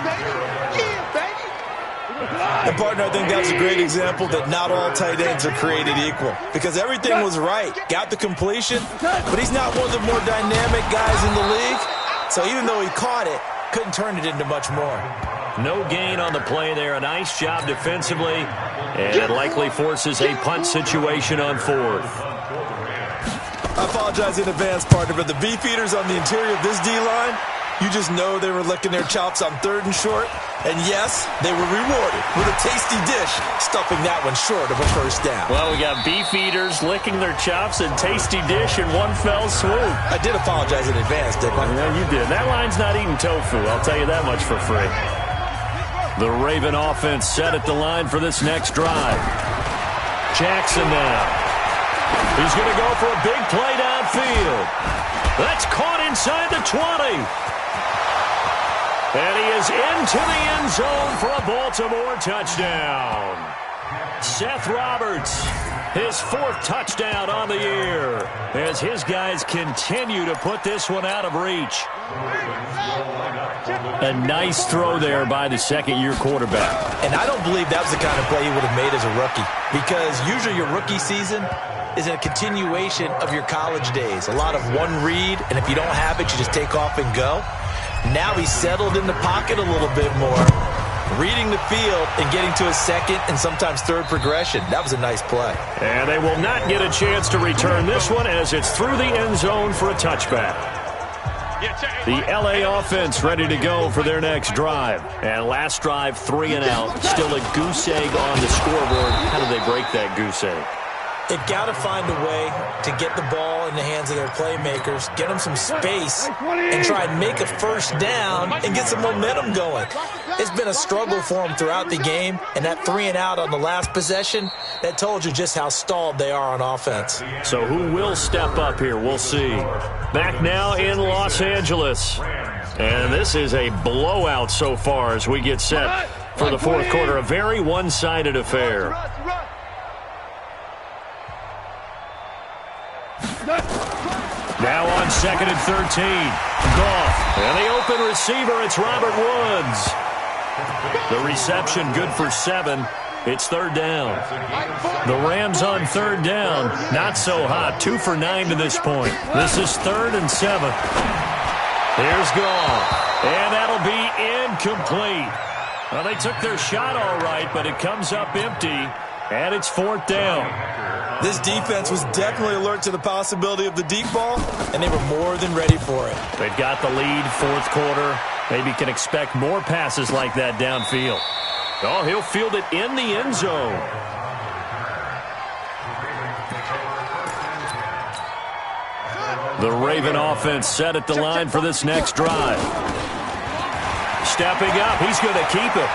And, partner, I think that's a great example that not all tight ends are created equal. Because everything was right. Got the completion, but he's not one of the more dynamic guys in the league. So even though he caught it, couldn't turn it into much more. No gain on the play there. A nice job defensively. And it likely forces a punt situation on 4th. I apologize in advance, partner, but the beefeaters on the interior of this D-line, You just know they were licking their chops on 3rd and short. And yes, they were rewarded with a tasty dish, stuffing that one short of a first down. Well, we got beef eaters licking their chops and tasty dish in one fell swoop. I did apologize in advance, didn't I? Yeah, you did. That line's not eating tofu. I'll tell you that much for free. The Raven offense set at the line for this next drive. Jackson now. He's going to go for a big play downfield. That's caught inside the 20. And he is into the end zone for a Baltimore touchdown. Seth Roberts, his 4th touchdown on the year, as his guys continue to put this one out of reach. A nice throw there by the second-year quarterback. And I don't believe that was the kind of play he would have made as a rookie, because usually your rookie season is a continuation of your college days. A lot of one read, and if you don't have it, you just take off and go. Now he's settled in the pocket a little bit more, reading the field and getting to his 2nd and sometimes 3rd progression. That was a nice play. And they will not get a chance to return this one as it's through the end zone for a touchback. The LA offense ready to go for their next drive. And last drive, 3 and out. Still a goose egg on the scoreboard. How did they break that goose egg? They've got to find a way to get the ball in the hands of their playmakers, get them some space, and try and make a first down and get some momentum going. It's been a struggle for them throughout the game, and that 3 and out on the last possession, that told you just how stalled they are on offense. So who will step up here? We'll see. Back now in Los Angeles. And this is a blowout so far as we get set for the 4th quarter. A very one-sided affair. Now on 2nd and 13. Goff. And the open receiver, it's Robert Woods. The reception good for 7. It's 3rd down. The Rams on 3rd down. Not so hot. 2 for 9 to this point. This is 3rd and 7. Here's Goff. And that'll be incomplete. Well, they took their shot all right, but it comes up empty. And it's 4th down. This defense was definitely alert to the possibility of the deep ball, and they were more than ready for it. They've got the lead, 4th quarter. Maybe can expect more passes like that downfield. Oh, he'll field it in the end zone. The Raven offense set at the line for this next drive. Stepping up, he's going to keep it.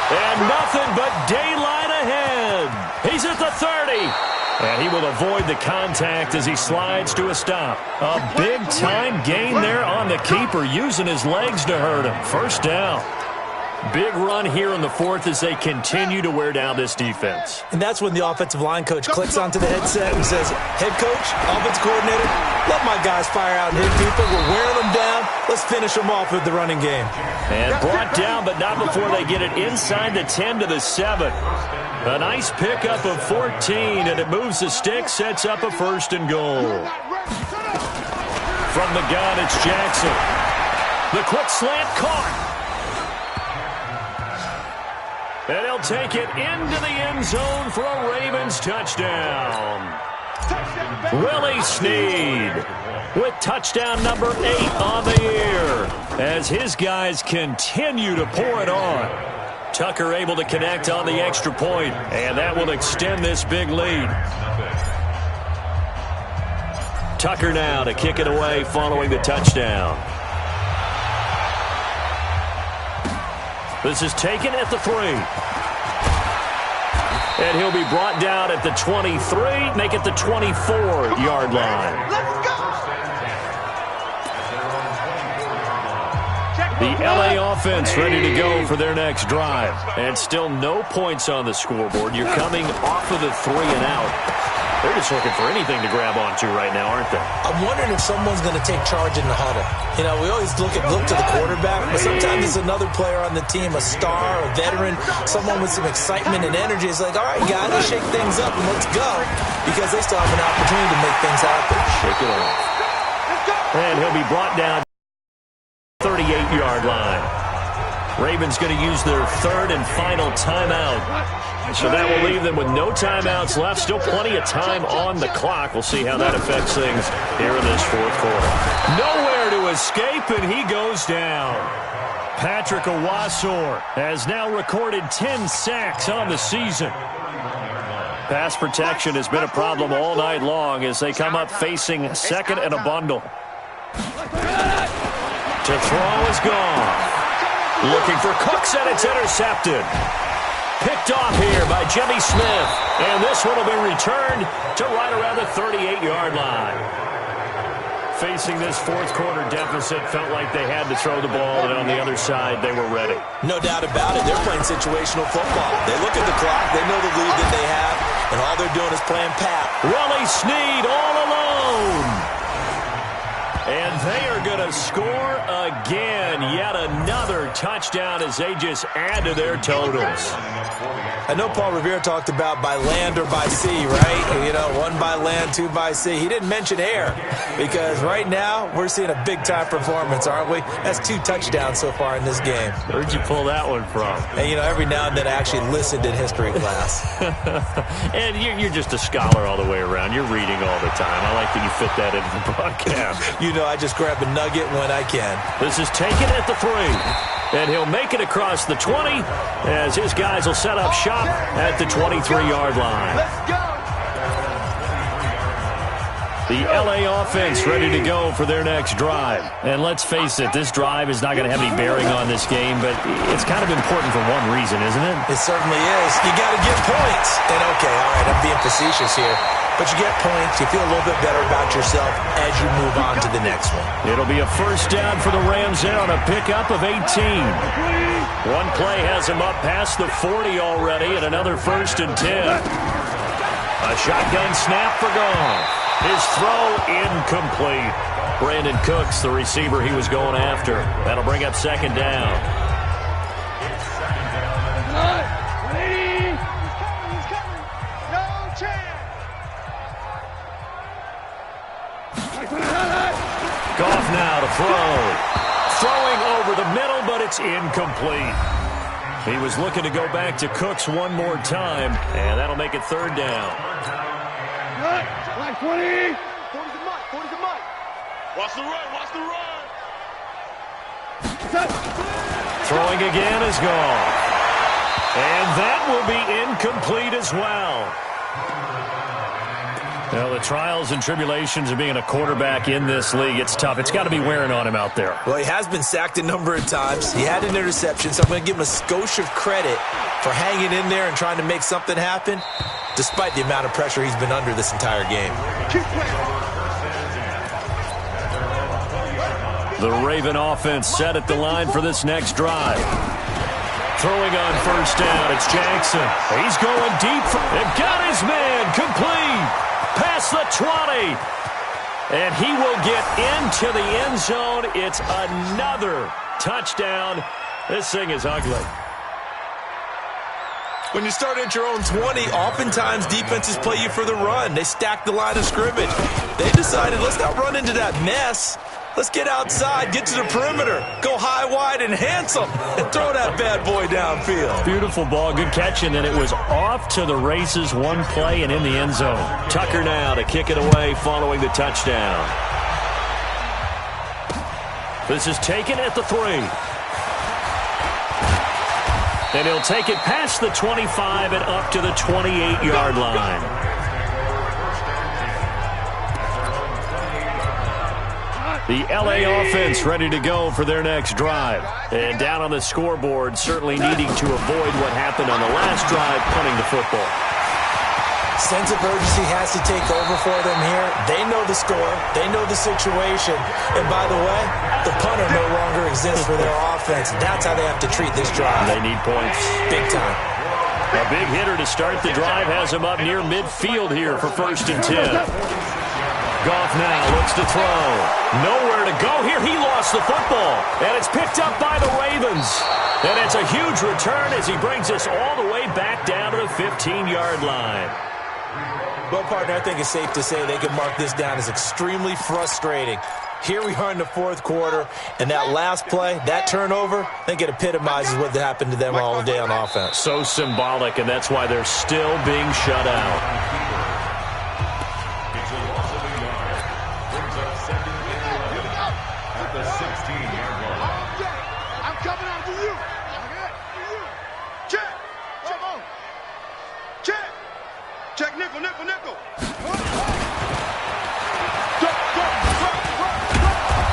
And nothing but daylight ahead. He's at the 30. And he will avoid the contact as he slides to a stop. A big-time gain there on the keeper, using his legs to hurt him. 1st down. Big run here in the 4th as they continue to wear down this defense. And that's when the offensive line coach clicks onto the headset and says, head coach, offense coordinator, let my guys fire out and hit people. We're wearing them down. Let's finish them off with the running game. And brought down, but not before they get it inside the 10 to the 7. A nice pickup of 14, and it moves the stick, sets up a 1st and goal. From the gun, it's Jackson. The quick slant caught. And he'll take it into the end zone for a Ravens touchdown. Willie Snead with touchdown number 8 on the year as his guys continue to pour it on. Tucker able to connect on the extra point, and that will extend this big lead. Tucker now to kick it away following the touchdown. This is taken at the 3. And he'll be brought down at the 23, make it the 24-yard line. The LA offense ready to go for their next drive. And still no points on the scoreboard. You're coming off of the 3 and out. They're just looking for anything to grab onto right now, aren't they? I'm wondering if someone's going to take charge in the huddle. You know, we always look to the quarterback, but sometimes it's another player on the team, a star, a veteran, someone with some excitement and energy. It's like, all right, guys, let's shake things up and let's go, because they still have an opportunity to make things happen. Shake it off. And he'll be brought down 38-yard line. Ravens going to use their third and final timeout. So that will leave them with no timeouts left. Still plenty of time on the clock. We'll see how that affects things here in this fourth quarter. Nowhere to escape, and he goes down. Patrick Owasor has now recorded 10 sacks on the season. Pass protection has been a problem all night long as they come up facing second and a bundle. To throw is gone. Looking for Cooks, and it's intercepted. Picked off here by Jimmy Smith. And this one will be returned to right around the 38-yard line. Facing this fourth quarter deficit, felt like they had to throw the ball, and on the other side, they were ready. No doubt about it. They're playing situational football. They look at the clock. They know the lead that they have, and all they're doing is playing pat. Willie Snead all alone. And they are going to score again. Yet another touchdown as they just add to their totals. I know Paul Revere talked about by land or by sea, right? You know, one by land, two by sea. He didn't mention air because right now we're seeing a big-time performance, aren't we? That's 2 touchdowns so far in this game. Where'd you pull that one from? And, you know, every now and then I actually listened in history class. And you're just a scholar all the way around. You're reading all the time. I like that you fit that into the broadcast. You know, I just grab a nugget when I can. This is taken at the 3. And he'll make it across the 20 as his guys will set up shop at the 23-yard line. Let's go. The LA offense ready to go for their next drive. And let's face it, this drive is not going to have any bearing on this game, but it's kind of important for one reason, isn't it? It certainly is. You got to get points. And, okay, all right, I'm being facetious here. But you get points, you feel a little bit better about yourself as you move on to the next one. It'll be a first down for the Rams there on a pickup of 18. One play has him up past the 40 already, and another 1st and 10. A shotgun snap for Goff. His throw incomplete. Brandon Cooks, the receiver he was going after. That'll bring up 2nd down. Goff now to throw. Throwing over the middle, but it's incomplete. He was looking to go back to Cooks one more time, and that'll make it 3rd down. Like 20. 40's a mutt. 40's a mutt. Watch the run. Watch the run. Throwing again is gone. And that will be incomplete as well. Well, the trials and tribulations of being a quarterback in this league, it's tough. It's got to be wearing on him out there. Well, he has been sacked a number of times. He had an interception, so I'm going to give him a skosh of credit for hanging in there and trying to make something happen, despite the amount of pressure he's been under this entire game. The Raven offense set at the line for this next drive. Throwing on 1st down, it's Jackson. He's going deep. They've got his man complete. Past the 20. And he will get into the end zone. It's another touchdown. This thing is ugly. When you start at your own 20, oftentimes defenses play you for the run. They stack the line of scrimmage. They decided, let's not run into that mess. Let's get outside, get to the perimeter, go high, wide, and handsome, and throw that bad boy downfield. Beautiful ball, good catching, and it was off to the races, one play and in the end zone. Tucker now to kick it away following the touchdown. This is taken at the 3. And he'll take it past the 25 and up to the 28-yard line. The LA offense ready to go for their next drive. And down on the scoreboard, certainly needing to avoid what happened on the last drive, punting the football. Sense of urgency has to take over for them here. They know the score. They know the situation. And by the way, the punter no longer exists for their offense. That's how they have to treat this drive. They need points. Big time. A big hitter to start the drive has him up near midfield here for 1st and 10. Goff now looks to throw. Nowhere to go here. He lost the football. And it's picked up by the Ravens. And it's a huge return as he brings us all the way back down to the 15-yard line. Well, partner, I think it's safe to say they can mark this down as extremely frustrating. Here we are in the fourth quarter, and that last play, that turnover, I think it epitomizes what happened to them all day on offense. So symbolic, and that's why they're still being shut out. I'm coming out for you. Check. Come on. Check nickel.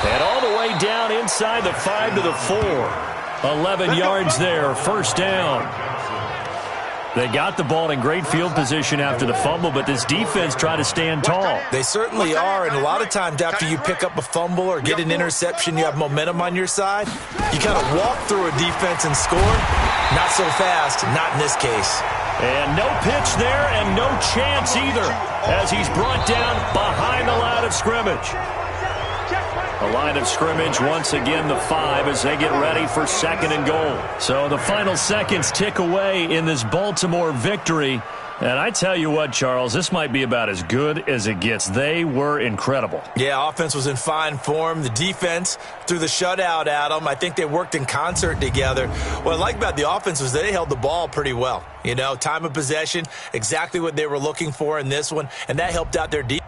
And all the way down inside the 5 to the 4. 11 yards there, first down. They got the ball in great field position after the fumble, but this defense tried to stand tall. They certainly are, and a lot of times after you pick up a fumble or get an interception, you have momentum on your side. You kind of walk through a defense and score. Not so fast, not in this case. And no pitch there and no chance either as he's brought down behind the line of scrimmage. The line of scrimmage, once again, the 5 as they get ready for second and goal. So the final seconds tick away in this Baltimore victory. And I tell you what, Charles, this might be about as good as it gets. They were incredible. Yeah, offense was in fine form. The defense threw the shutout at them. I think they worked in concert together. What I like about the offense was they held the ball pretty well. You know, time of possession, exactly what they were looking for in this one, and that helped out their defense.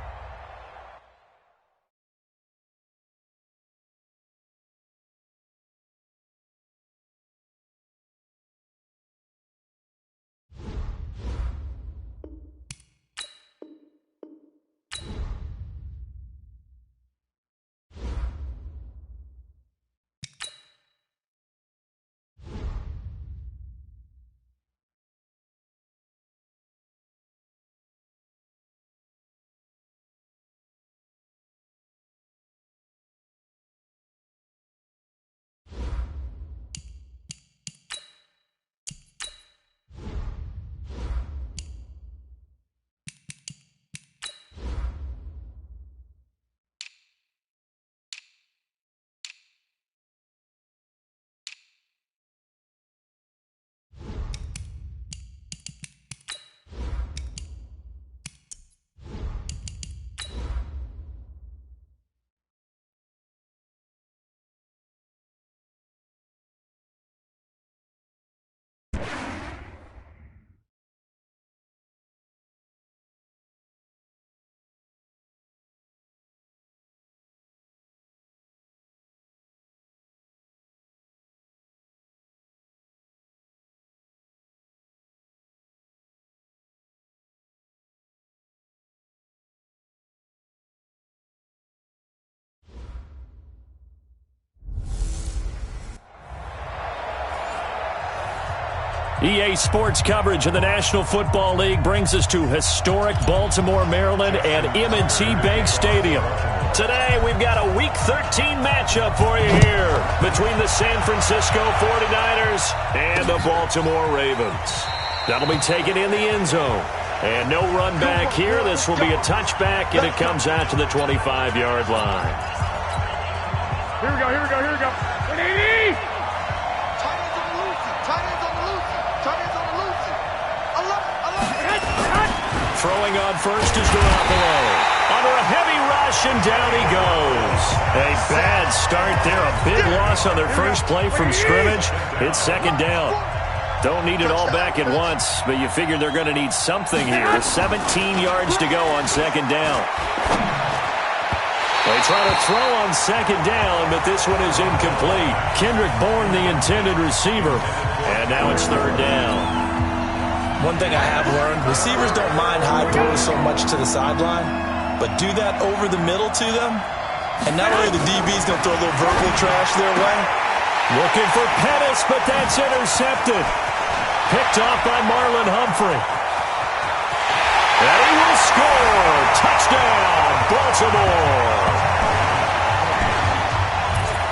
EA Sports coverage of the National Football League brings us to historic Baltimore, Maryland and M&T Bank Stadium. Today, we've got a Week 13 matchup for you here between the San Francisco 49ers and the Baltimore Ravens. That'll be taken in the end zone. And no run back here. This will be a touchback, and it comes out to the 25-yard line. Here we go. 180! Throwing on first is Garoppolo. Under a heavy rush, and down he goes. A bad start there. A big loss on their first play from scrimmage. It's second down. Don't need it all back at once, but you figure they're going to need something here. 17 yards to go on second down. They try to throw on second down, but this one is incomplete. Kendrick Bourne, the intended receiver, and now it's third down. One thing I have learned, receivers don't mind high throws so much to the sideline, but do that over the middle to them, and not only the DB's going to throw a little verbal trash their way. Looking for Pettis, but that's intercepted. Picked off by Marlon Humphrey. And he will score. Touchdown, Baltimore.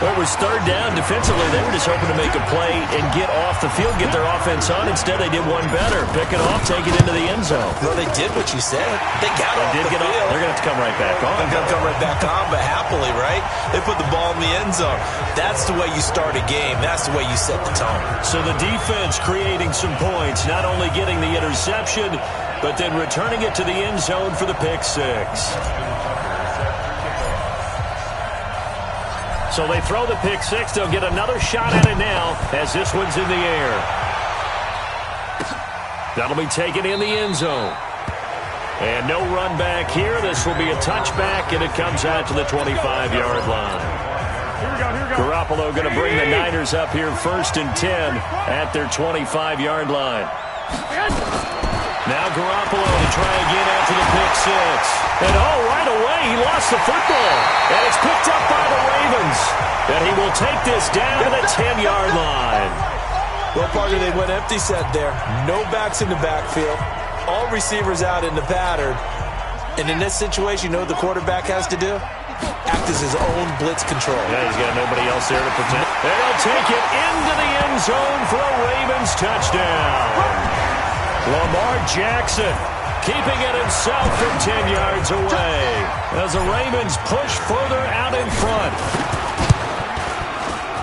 Well, it was third down. Defensively, they were just hoping to make a play and get off the field, get their offense on. Instead, they did one better. Pick it off, take it into the end zone. Well, they did what you said. They got off the field. They're going to have to come right back on. They're going to come right back on, but happily, right? They put the ball in the end zone. That's the way you start a game. That's the way you set the tone. So the defense creating some points, not only getting the interception, but then returning it to the end zone for the pick six. So they throw the pick six. They'll get another shot at it now as this one's in the air. That'll be taken in the end zone. And no run back here. This will be a touchback, and it comes out to the 25-yard line. Garoppolo going to bring the Niners up here 1st and 10 at their 25-yard line. Now Garoppolo to try again after the pick six. And right away he lost the football. And it's picked up by the Ravens. And he will take this down to the 10-yard line. Well, partner, they went empty set there. No backs in the backfield. All receivers out in the pattern. And in this situation, you know what the quarterback has to do? Act as his own blitz control. Yeah, he's got nobody else there to protect. And he'll take it into the end zone for a Ravens touchdown. Lamar Jackson keeping it himself from 10 yards away as the Ravens push further out in front.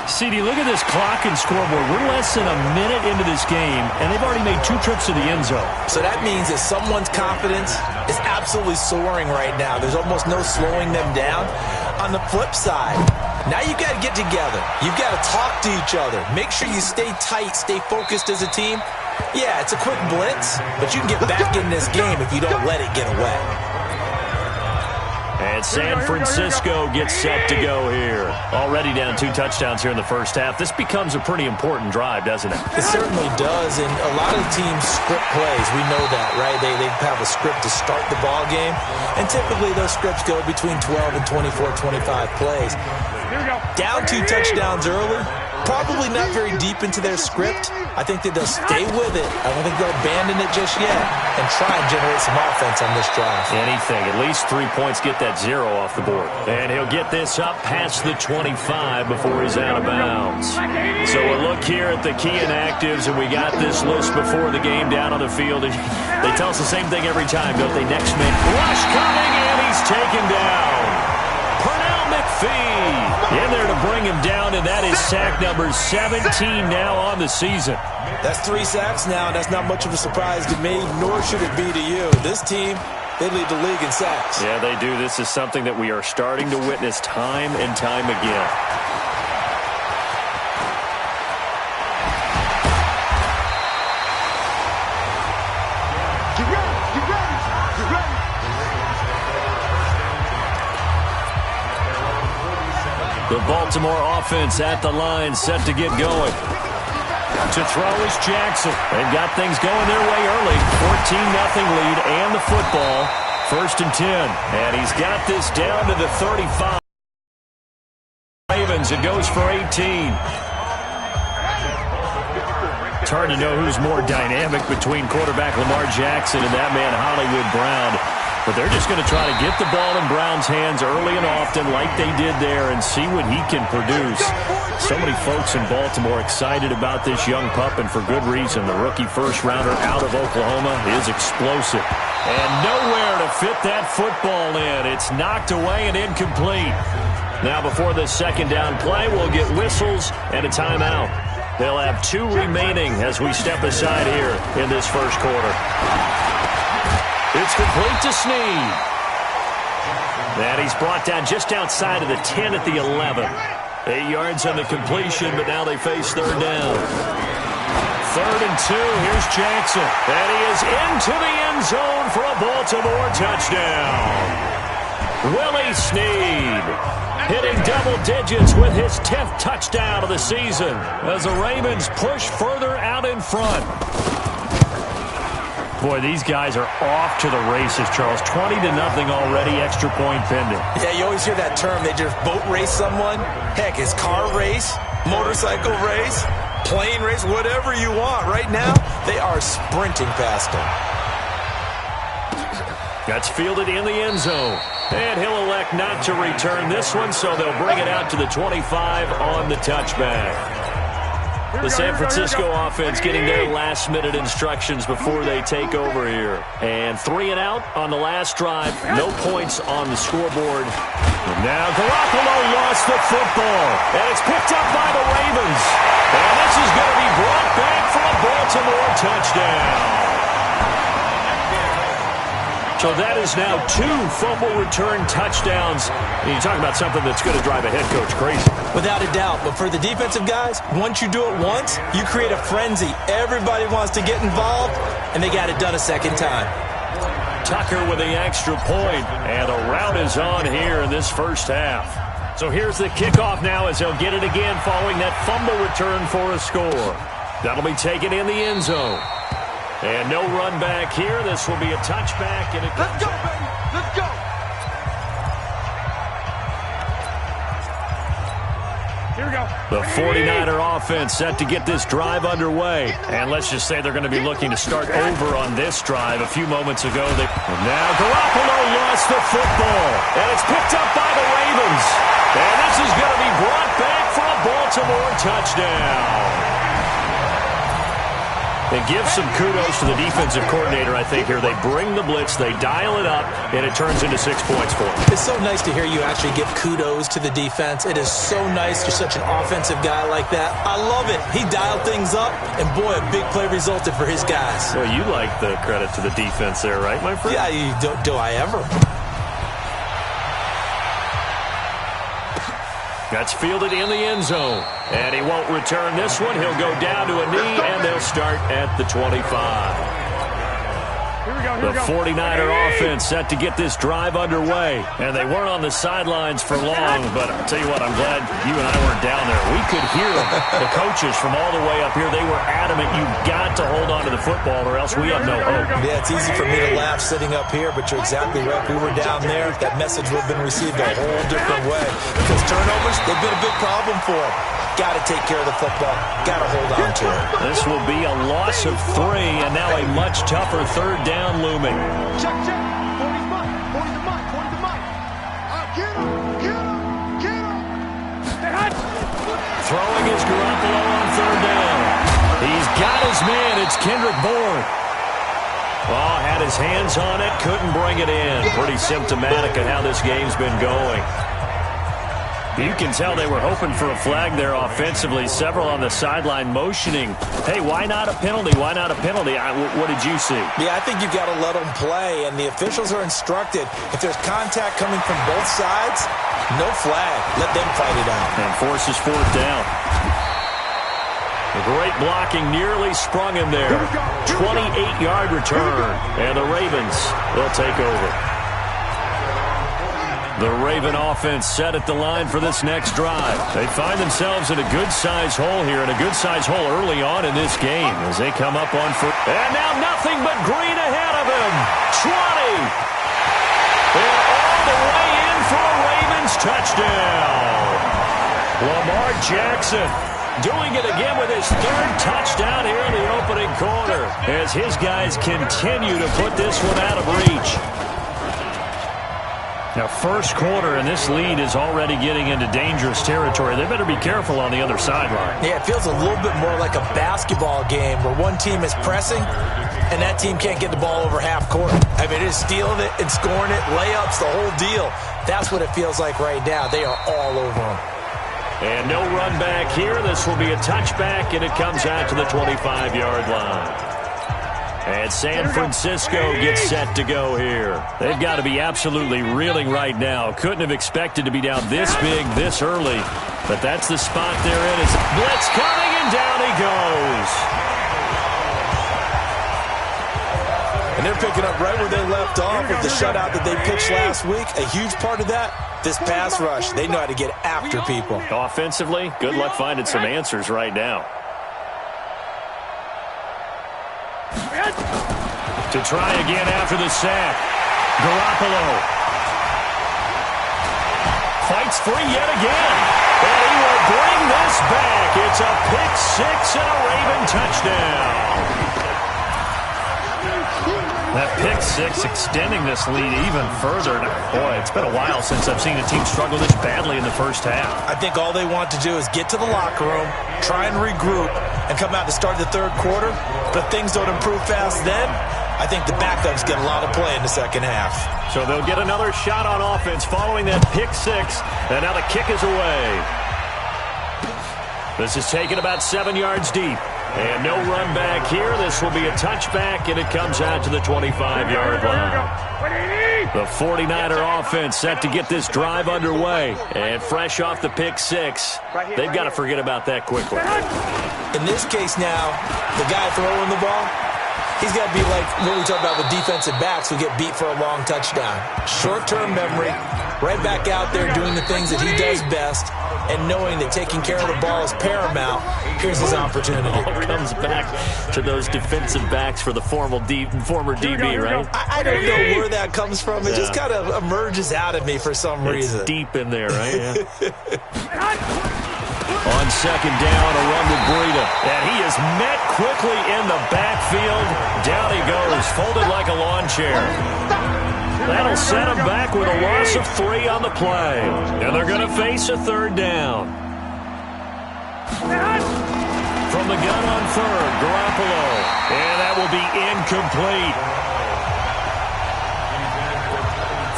CD, look at this clock and scoreboard. We're less than a minute into this game, and they've already made 2 trips to the end zone. So that means that someone's confidence is absolutely soaring right now. There's almost no slowing them down. On the flip side, now you've got to get together. You've got to talk to each other. Make sure you stay tight, stay focused as a team. Yeah, it's a quick blitz, but you can get back in this game if you don't let it get away. And San Francisco gets set to go here. Already down 2 touchdowns here in the first half. This becomes a pretty important drive, doesn't it? It certainly does, and a lot of teams script plays. We know that, right? They have a script to start the ball game, and typically those scripts go between 12 and 24, 25 plays. Down 2 touchdowns early, probably not very deep into their script. I think that they'll stay with it. I don't think they'll abandon it just yet and try and generate some offense on this drive. Anything. At least 3 points, get that 0 off the board. And he'll get this up past the 25 before he's out of bounds. So a look here at the key inactives, and we got this list before the game down on the field. They tell us the same thing every time, don't they? Next man. Rush coming, and he's taken down. McPhee in there to bring him down, and that is sack number 17 now on the season. That's 3 sacks now. That's not much of a surprise to me, nor should it be to you. This team, they lead the league in sacks. Yeah, they do. This is something that we are starting to witness time and time again. The Baltimore offense at the line, set to get going. To throw is Jackson. They've got things going their way early. 14-0 lead and the football. 1st and 10. And he's got this down to the 35. Ravens, it goes for 18. It's hard to know who's more dynamic between quarterback Lamar Jackson and that man Hollywood Brown. But they're just going to try to get the ball in Brown's hands early and often like they did there and see what he can produce. So many folks in Baltimore excited about this young pup, and for good reason. The rookie first-rounder out of Oklahoma is explosive. And nowhere to fit that football in. It's knocked away and incomplete. Now before the second down play, we'll get whistles and a timeout. They'll have 2 remaining as we step aside here in this first quarter. It's complete to Snead. And he's brought down just outside of the 10 at the 11. 8 yards on the completion, but now they face 3rd down. 3rd and 2. Here's Jackson. And he is into the end zone for a Baltimore touchdown. Willie Snead hitting double digits with his 10th touchdown of the season as the Ravens push further out in front. Boy, these guys are off to the races, Charles. 20-0 already, extra point pending. Yeah, you always hear that term. They just boat race someone. Heck, it's car race, motorcycle race, plane race, whatever you want. Right now, they are sprinting past them. That's fielded in the end zone. And he'll elect not to return this one, so they'll bring it out to the 25 on the touchback. The San Francisco offense getting their last-minute instructions before they take over here. And 3 and out on the last drive. No points on the scoreboard. And now Garoppolo lost the football. And it's picked up by the Ravens. And this is going to be brought back for a Baltimore touchdown. So that is now 2 fumble return touchdowns. And you talk about something that's going to drive a head coach crazy. Without a doubt. But for the defensive guys, once you do it once, you create a frenzy. Everybody wants to get involved, and they got it done a second time. Tucker with the extra point, and a rout is on here in this first half. So here's the kickoff now as they'll get it again following that fumble return for a score. That'll be taken in the end zone. And no run back here. This will be a touchback. And Let's go, baby. Let's go. Here we go. The 49er offense set to get this drive underway. And let's just say they're going to be looking to start over on this drive. A few moments ago, now Garoppolo lost the football. And it's picked up by the Ravens. And this is going to be brought back for a Baltimore touchdown. And give some kudos to the defensive coordinator, I think, here. They bring the blitz, they dial it up, and it turns into 6 points for them. It's so nice to hear you actually give kudos to the defense. It is so nice. You're such an offensive guy like that. I love it. He dialed things up, and boy, a big play resulted for his guys. Well, you like the credit to the defense there, right, my friend? Yeah, do I ever? That's fielded in the end zone. And he won't return this one. He'll go down to a knee, and they'll start at the 25. The 49er offense set to get this drive underway. And they weren't on the sidelines for long, but I'll tell you what, I'm glad you and I weren't down there. We could hear them. The coaches from all the way up here, they were adamant, you've got to hold on to the football or else we have no hope. Yeah, it's easy for me to laugh sitting up here, but you're exactly right. We were down there. That message would have been received a whole different way. Because turnovers, they've been a big problem for them. Got to take care of the football. Got to hold on to it. This will be a loss of 3, and now a much tougher third down looming. Check, check. 40's mine. 40's the mine. 40's the mine. Get him. Get him. Get him. Throwing is Garoppolo on third down. He's got his man. It's Kendrick Bourne. Oh, had his hands on it. Couldn't bring it in. Pretty symptomatic of how this game's been going. You can tell they were hoping for a flag there offensively. Several on the sideline motioning. Hey, why not a penalty? Why not a penalty? What did you see? Yeah, I think you've got to let them play, and the officials are instructed. If there's contact coming from both sides, no flag. Let them fight it out. And forces fourth down. The great blocking nearly sprung him there. 28-yard return. And the Ravens, they'll take over. The Raven offense set at the line for this next drive. They find themselves in a good-sized hole here, and a good-sized hole early on in this game as they come up on foot. And now nothing but green ahead of him. 20. And all the way in for a Ravens touchdown. Lamar Jackson doing it again with his 3rd touchdown here in the opening quarter as his guys continue to put this one out of reach. Now, first quarter, and this lead is already getting into dangerous territory. They better be careful on the other sideline. Yeah, it feels a little bit more like a basketball game where one team is pressing and that team can't get the ball over half court. I mean, it is stealing it and scoring it, layups, the whole deal. That's what it feels like right now. They are all over them. And no run back here. This will be a touchback, and it comes out to the 25-yard line. And San Francisco gets set to go here. They've got to be absolutely reeling right now. Couldn't have expected to be down this big, this early. But that's the spot they're in. It's blitz coming, and down he goes. And they're picking up right where they left off with the shutout that they pitched last week. A huge part of that, this pass rush. They know how to get after people. Offensively, good luck finding some answers right now. To try again after the sack. Garoppolo fights free yet again. And he will bring this back. It's a pick 6 and a Raven touchdown. That pick 6 extending this lead even further. Boy, it's been a while since I've seen a team struggle this badly in the first half. I think all they want to do is get to the locker room, try and regroup, and come out to start the third quarter. But things don't improve fast then. I think the backups get a lot of play in the second half. So they'll get another shot on offense following that pick 6. And now the kick is away. This is taken about 7 yards deep. And no run back here. This will be a touchback, and it comes out to the 25-yard line. The 49er offense set to get this drive underway. And fresh off the pick six, they've got to forget about that quickly. In this case now, the guy throwing the ball, he's got to be like what we talked about with defensive backs who get beat for a long touchdown. Short-term memory, right back out there doing the things that he does best, and knowing that taking care of the ball is paramount. Here's his opportunity. It comes back to those defensive backs for the former DB, right? I don't know where that comes from. It just kind of emerges out of me for some reason. It's deep in there, right? Yeah. On second down, a run with Breida. And he is met quickly in the backfield. Down he goes, folded like a lawn chair. That'll set him back with a loss of 3 on the play. And they're going to face a third down. From the gun on third, Garoppolo. And that will be incomplete.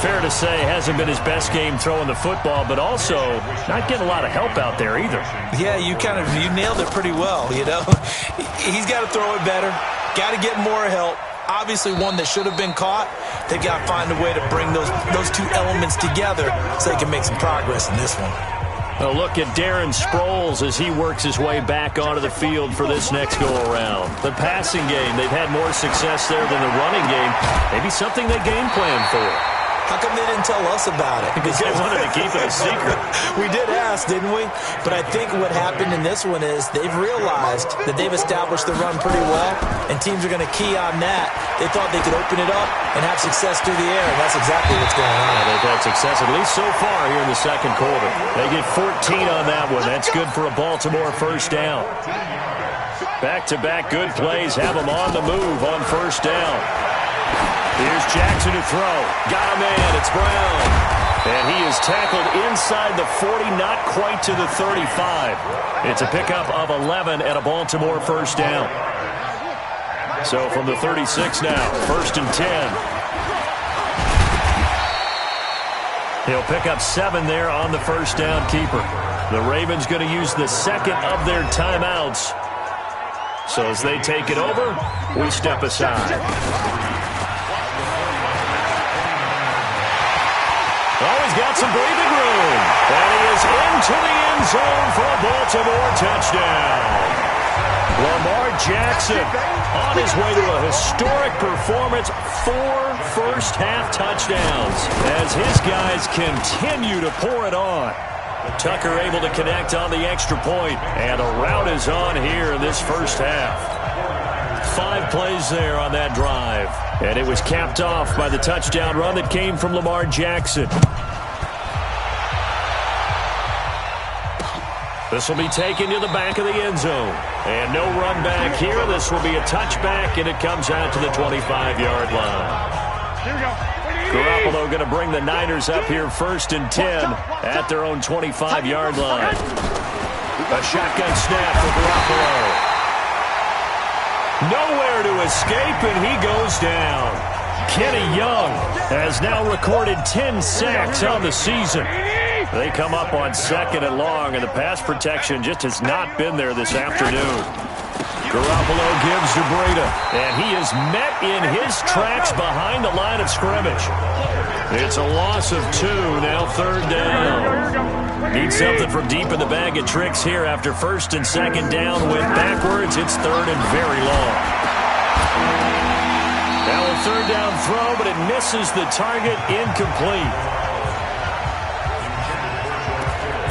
Fair to say, hasn't been his best game throwing the football, but also not getting a lot of help out there either. Yeah, you nailed it pretty well, you know. He's got to throw it better, got to get more help. Obviously one that should have been caught. They've got to find a way to bring those two elements together so they can make some progress in this one. A look at Darren Sproles as he works his way back onto the field for this next go-around. The passing game, they've had more success there than the running game. Maybe something they game plan for. How come they didn't tell us about it? Because they wanted to keep it a secret. We did ask, didn't we? But I think what happened in this one is they've realized that they've established the run pretty well, and teams are going to key on that. They thought they could open it up and have success through the air, and that's exactly what's going on. Yeah, they've had success, at least so far, here in the second quarter. They get 14 on that one. That's good for a Baltimore first down. Back-to-back good plays have them on the move on first down. Here's Jackson to throw. Got a man. It's Brown. And he is tackled inside the 40, not quite to the 35. It's a pickup of 11 and a Baltimore first down. So from the 36 now, 1st and 10. He'll pick up 7 there on the first down keeper. The Ravens going to use the second of their timeouts. So as they take it over, we step aside. Oh, he's got some breathing room. And he is into the end zone for a Baltimore touchdown. Lamar Jackson on his way to a historic performance, 4 first-half touchdowns as his guys continue to pour it on. Tucker able to connect on the extra point, and a rout is on here in this first half. 5 plays there on that drive, and it was capped off by the touchdown run that came from Lamar Jackson. This will be taken to the back of the end zone. And no run back here. This will be a touchback, and it comes out to the 25-yard line. Garoppolo going to bring the Niners up here 1st and 10 at their own 25-yard line. A shotgun snap for Garoppolo. Nowhere to escape, and he goes down. Kenny Young has now recorded 10 sacks on the season. They come up on 2nd and long, and the pass protection just has not been there this afternoon. Garoppolo gives to Breida, and he is met in his tracks behind the line of scrimmage. It's a loss of 2, now 3rd down. Need something from deep in the bag of tricks here after 1st and 2nd down. Went backwards, it's 3rd and very long. Now a 3rd down throw, but it misses the target, incomplete.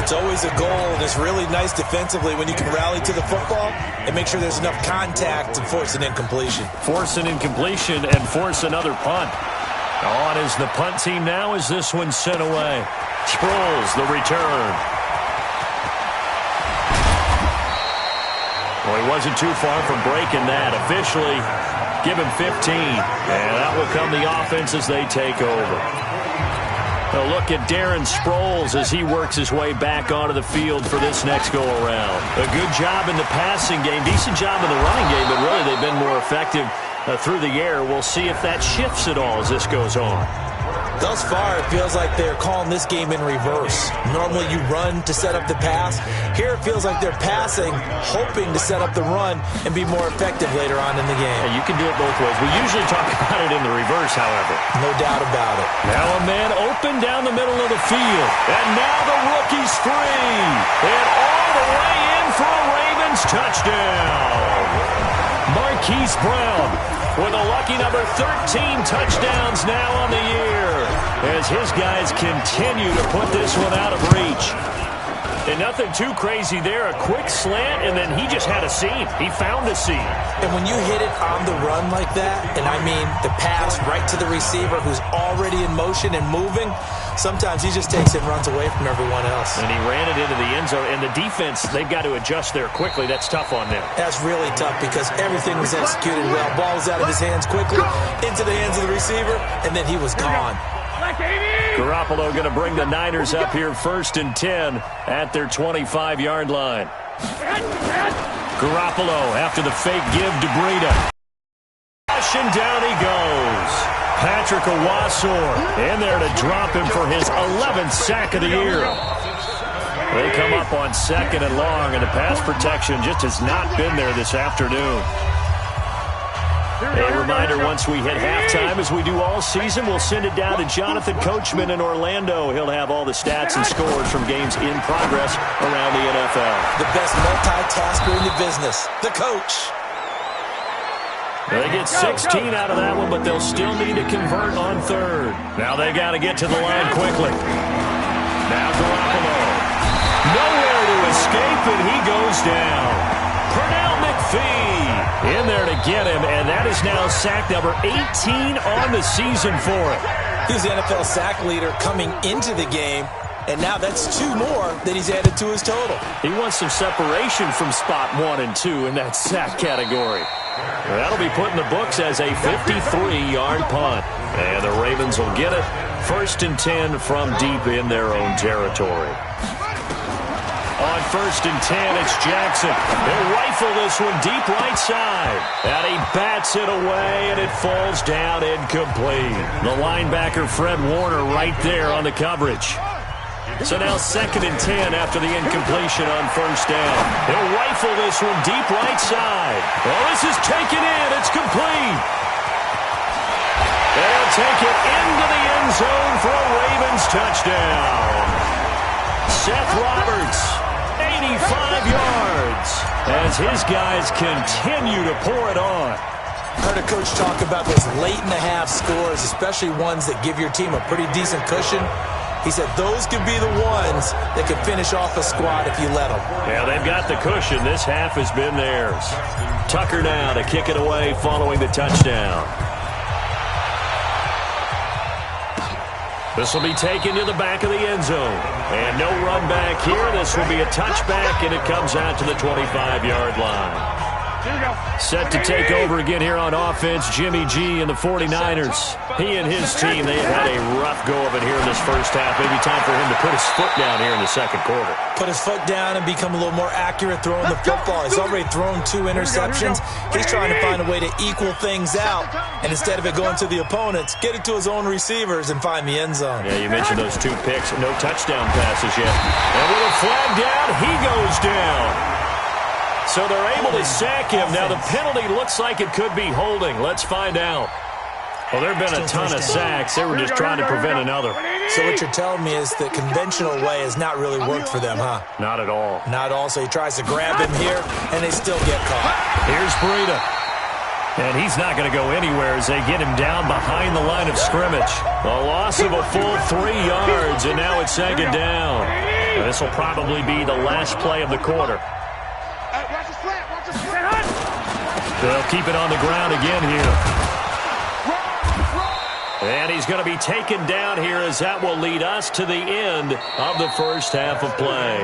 It's always a goal, and it's really nice defensively when you can rally to the football and make sure there's enough contact to force an incompletion. Force an incompletion and force another punt. On is the punt team now as this one's sent away. Sproles, the return. Well, he wasn't too far from breaking that. Officially, give him 15. And that will come the offense as they take over. A look at Darren Sproles as he works his way back onto the field for this next go-around. A good job in the passing game, decent job in the running game, but really they've been more effective through the air. We'll see if that shifts at all as this goes on. Thus far, it feels like they're calling this game in reverse. Normally you run to set up the pass. Here it feels like they're passing, hoping to set up the run and be more effective later on in the game. Yeah, you can do it both ways. We usually talk about it in the reverse, however. No doubt about it. Now a man open down the middle of the field. And now the rookie's free. And all the way in for a Ravens touchdown. Marquise Brown with a lucky number 13 touchdowns now on the year, as his guys continue to put this one out of reach. And nothing too crazy there. A quick slant, and then he just had a seam. He found a seam. And when you hit it on the run like that, and I mean the pass right to the receiver who's already in motion and moving, sometimes he just takes it and runs away from everyone else. And he ran it into the end zone. And the defense, they've got to adjust there quickly. That's tough on them. That's really tough because everything was executed well. Ball was out of his hands quickly, into the hands of the receiver, and then he was gone. Garoppolo going to bring the Niners up here 1st and 10 at their 25-yard line. Garoppolo after the fake give to Breida. And down he goes. Patrick Owasor in there to drop him for his 11th sack of the year. They come up on 2nd and long, and the pass protection just has not been there this afternoon. A reminder, once we hit halftime, as we do all season, we'll send it down to Jonathan Coachman in Orlando. He'll have all the stats and scores from games in progress around the NFL. The best multitasker in the business, the coach. They get 16 out of that one, but they'll still need to convert on 3rd. Now they got to get to the line quickly. Now Garoppolo. Nowhere to escape, and he goes down. Pernell McPhee in there to get him, and that is now sack number 18 on the season for him. He's the NFL sack leader coming into the game, and now that's 2 more that he's added to his total. He wants some separation from spot 1 and 2 in that sack category. That'll be put in the books as a 53-yard punt. And the Ravens will get it 1st and 10 from deep in their own territory. On 1st and 10, it's Jackson. They'll rifle this one deep right side. And he bats it away, and it falls down incomplete. The linebacker, Fred Warner, right there on the coverage. So now 2nd and 10 after the incompletion on 1st down. He'll rifle this one deep right side. Well, this is taken in. It's complete. They'll take it into the end zone for a Ravens touchdown. Seth Roberts, 85 yards, as his guys continue to pour it on. I heard a coach talk about those late-in-the-half scores, especially ones that give your team a pretty decent cushion. He said those could be the ones that could finish off a squad if you let them. Yeah, they've got the cushion. This half has been theirs. Tucker now to kick it away following the touchdown. This will be taken to the back of the end zone. And no run back here. This will be a touchback, and it comes out to the 25-yard line. Set to take over again here on offense, Jimmy G and the 49ers. He and his team, they have had a rough go of it here in this first half. Maybe time for him to put his foot down here in the 2nd quarter. Put his foot down and become a little more accurate throwing the football. He's already thrown 2 interceptions. He's trying to find a way to equal things out. And instead of it going to the opponents, get it to his own receivers and find the end zone. Yeah, you mentioned those 2 picks. No touchdown passes yet. And with a flag down, he goes down. So they're able to sack him. Now the penalty looks like it could be holding. Let's find out. Well, there have been a ton of sacks. They were just trying to prevent another. So what you're telling me is the conventional way has not really worked for them, huh? Not at all. Not at all. So he tries to grab him here, and they still get caught. Here's Breida. And he's not going to go anywhere as they get him down behind the line of scrimmage. A loss of a full 3 yards, and now it's 2nd down. And this will probably be the last play of the quarter. They'll keep it on the ground again here. And he's going to be taken down here as that will lead us to the end of the first half of play.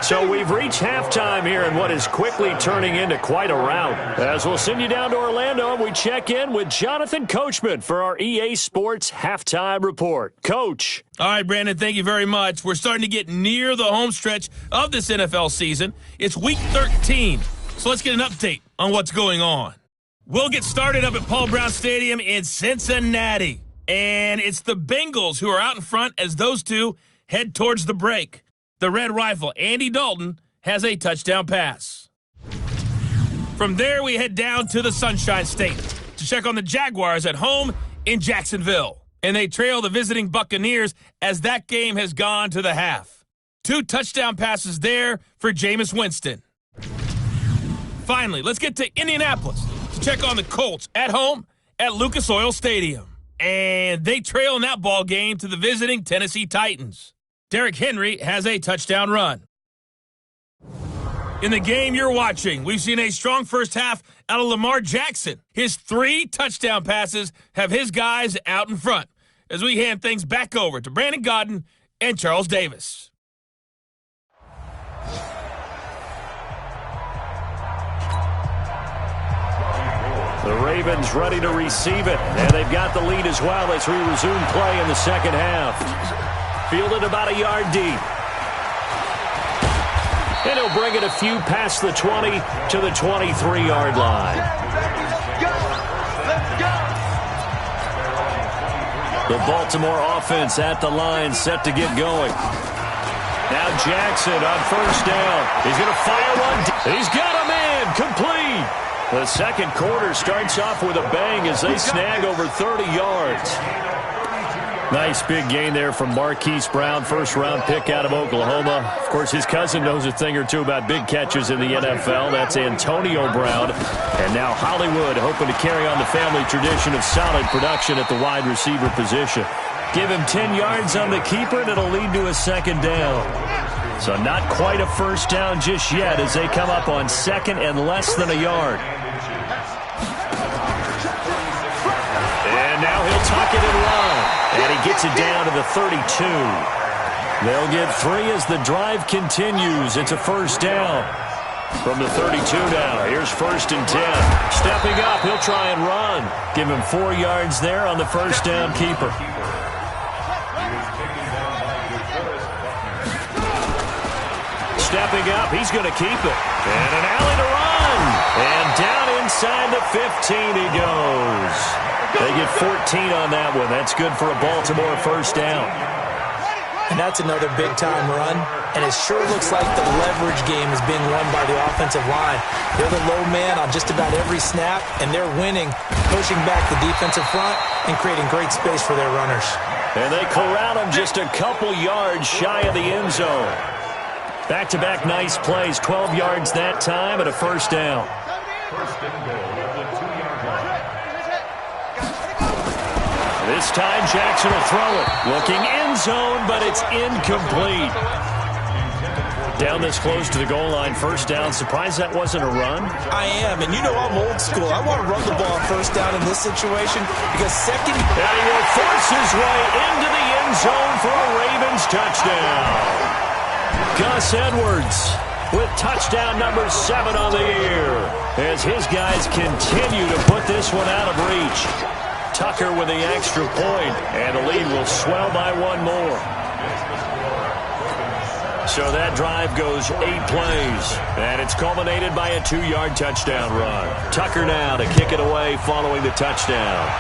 So we've reached halftime here in what is quickly turning into quite a rout. As we'll send you down to Orlando and we check in with Jonathan Coachman for our EA Sports Halftime Report. Coach. All right, Brandon, thank you very much. We're starting to get near the home stretch of this NFL season. It's Week 13, so let's get an update on what's going on. We'll get started up at Paul Brown Stadium in Cincinnati. And it's the Bengals who are out in front as those two head towards the break. The Red Rifle, Andy Dalton, has a touchdown pass. From there, we head down to the Sunshine State to check on the Jaguars at home in Jacksonville. And they trail the visiting Buccaneers as that game has gone to the half. 2 touchdown passes there for Jameis Winston. Finally, let's get to Indianapolis to check on the Colts at home at Lucas Oil Stadium. And they trail in that ball game to the visiting Tennessee Titans. Derrick Henry has a touchdown run. In the game you're watching, we've seen a strong first half out of Lamar Jackson. His 3 touchdown passes have his guys out in front as we hand things back over to Brandon Godden and Charles Davis. The Ravens ready to receive it, and they've got the lead as well as we resume play in the second half. Fielded about a yard deep. And he'll bring it a few past the 20 to the 23-yard line. The Baltimore offense at the line, set to get going. Now Jackson on first down. He's going to fire one. He's got a man complete. The second quarter starts off with a bang as they snag over 30 yards. Nice big gain there from Marquise Brown, first-round pick out of Oklahoma. Of course, his cousin knows a thing or two about big catches in the NFL. That's Antonio Brown. And now Hollywood hoping to carry on the family tradition of solid production at the wide receiver position. Give him 10 yards on the keeper, and it'll lead to a second down. So not quite a first down just yet as they come up on second and less than a yard. And now he'll tuck it and run. And he gets it down to the 32. They'll get 3 as the drive continues. It's a first down. From the 32 now, here's first and 10. Stepping up, he'll try and run. Give him 4 yards there on the first down keeper. Stepping up, he's going to keep it. And an alley to run. And down inside the 15 he goes. They get 14 on that one. That's good for a Baltimore first down. And that's another big-time run. And it sure looks like the leverage game is being won by the offensive line. They're the low man on just about every snap, and they're winning, pushing back the defensive front and creating great space for their runners. And they corral him just a couple yards shy of the end zone. Back-to-back nice plays, 12 yards that time and a first down. This time Jackson will throw it. Looking end zone, but it's incomplete. Down this close to the goal line, first down. Surprised that wasn't a run? I am, and you know I'm old school. I want to run the ball first down in this situation because second... And he will force his way into the end zone for a Ravens touchdown. Gus Edwards with touchdown number 7 on the year as his guys continue to put this one out of reach. Tucker with the extra point, and the lead will swell by 1 more. So that drive goes 8 plays, and it's culminated by a 2-yard touchdown run. Tucker now to kick it away following the touchdown.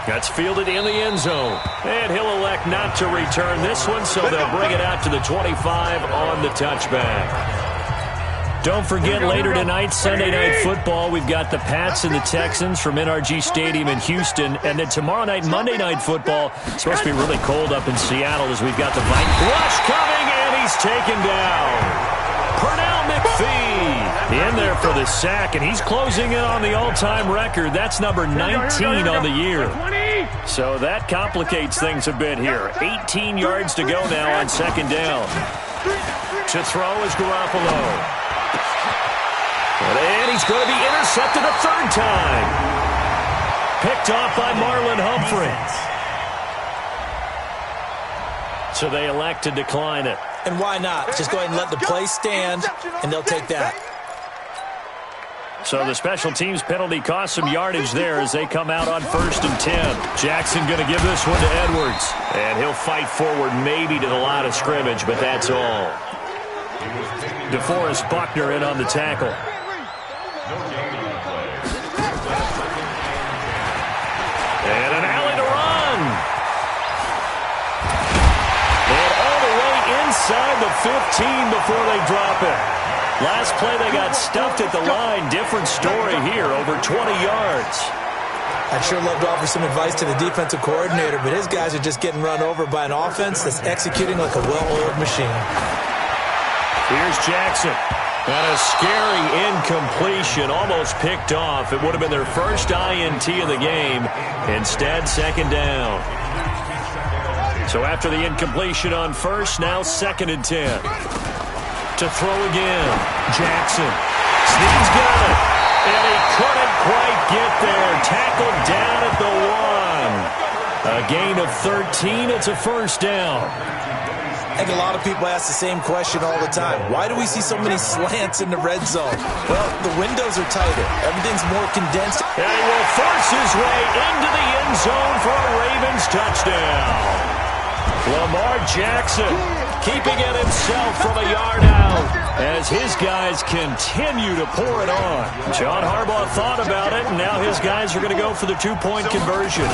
That's fielded in the end zone, and he'll elect not to return this one, so they'll bring it out to the 25 on the touchback. Don't forget, later tonight, Sunday Night Football, we've got the Pats and the Texans from NRG Stadium in Houston. And then tomorrow night, Monday Night Football, it's supposed to be really cold up in Seattle as we've got the Vikings. Rush coming, and he's taken down. Pernell McPhee in there for the sack, and he's closing in on the all-time record. That's number 19 on the year. So that complicates things a bit here. 18 yards to go now on second down. To throw is Garoppolo. And he's going to be intercepted a third time. Picked off by Marlon Humphrey. So they elect to decline it. And why not? Just go ahead and let the play stand, and they'll take that. So the special teams penalty cost some yardage there as they come out on first and 10. Jackson going to give this one to Edwards. And he'll fight forward maybe to the line of scrimmage, but that's all. DeForest Buckner in on the tackle. inside the 15 before they drop it. Last play, they got stuffed at the line. Different story here, over 20 yards. I'd sure love to offer some advice to the defensive coordinator, but his guys are just getting run over by an offense that's executing like a well-oiled machine. Here's Jackson. And a scary incompletion, almost picked off. It would have been their first INT of the game. Instead, second down. So after the incompletion on first, now 2nd and 10. To throw again. Jackson. He's got it. And he couldn't quite get there. Tackled down at the 1. A gain of 13. It's a first down. I think a lot of people ask the same question all the time. Why do we see so many slants in the red zone? Well, the windows are tighter. Everything's more condensed. And he will force his way into the end zone for a Ravens touchdown. Lamar Jackson keeping it himself from a yard out as his guys continue to pour it on. John Harbaugh thought about it, and now his guys are going to go for the 2-point conversion.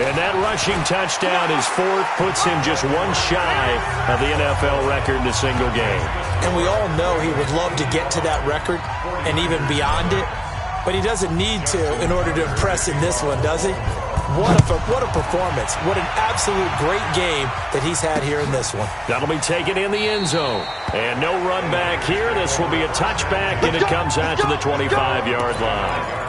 And that rushing touchdown is 4th, puts him just one shy of the NFL record in a single game. And we all know he would love to get to that record and even beyond it, but he doesn't need to in order to impress in this one, does he? What a performance. What an absolute great game that he's had here in this one. That'll be taken in the end zone. And no run back here. This will be a touchback, and it comes out to the 25-yard line.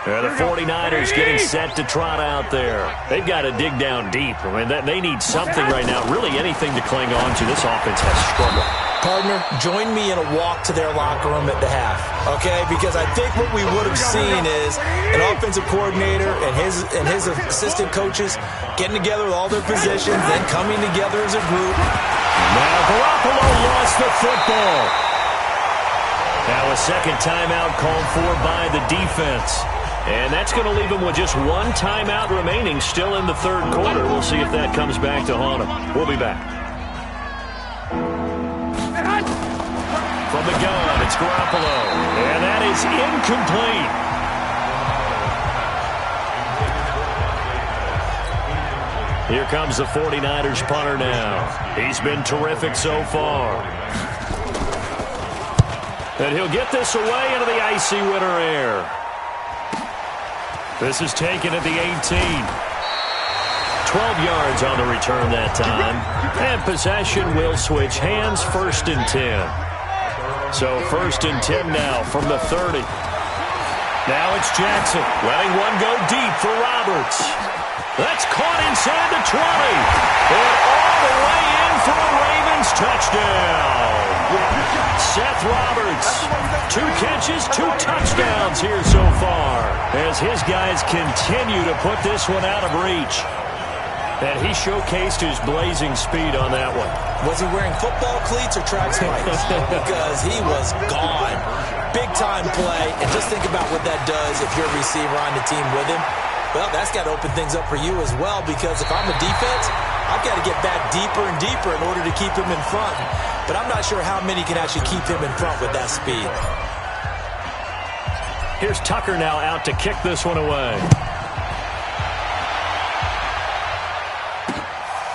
The 49ers getting set to trot out there. They've got to dig down deep. I mean, they need something right now, really anything to cling on to. This offense has struggled. Partner, join me in a walk to their locker room at the half, okay? Because I think what we would have seen is an offensive coordinator and his assistant coaches getting together with all their positions, then coming together as a group. Now Garoppolo lost the football. Now a second timeout called for by the defense. And that's going to leave him with just one timeout remaining still in the third quarter. We'll see if that comes back to haunt him. We'll be back. From the gun, it's Garoppolo. And that is incomplete. Here comes the 49ers punter now. He's been terrific so far. And he'll get this away into the icy winter air. This is taken at the 18. 12 yards on the return that time. And possession will switch hands, 1st and 10. So 1st and 10 now from the 30. Now it's Jackson letting one go deep for Roberts. That's caught inside the 20. And all the way in for a Ravens touchdown. Seth Roberts, 2 catches, 2 touchdowns here so far as his guys continue to put this one out of reach. And he showcased his blazing speed on that one. Was he wearing football cleats or track spikes? Because he was gone. Big-time play. And just think about what that does if you're a receiver on the team with him. Well, that's got to open things up for you as well, because if I'm a defense, I've got to get back deeper and deeper in order to keep him in front. But I'm not sure how many can actually keep him in front with that speed. Here's Tucker now out to kick this one away.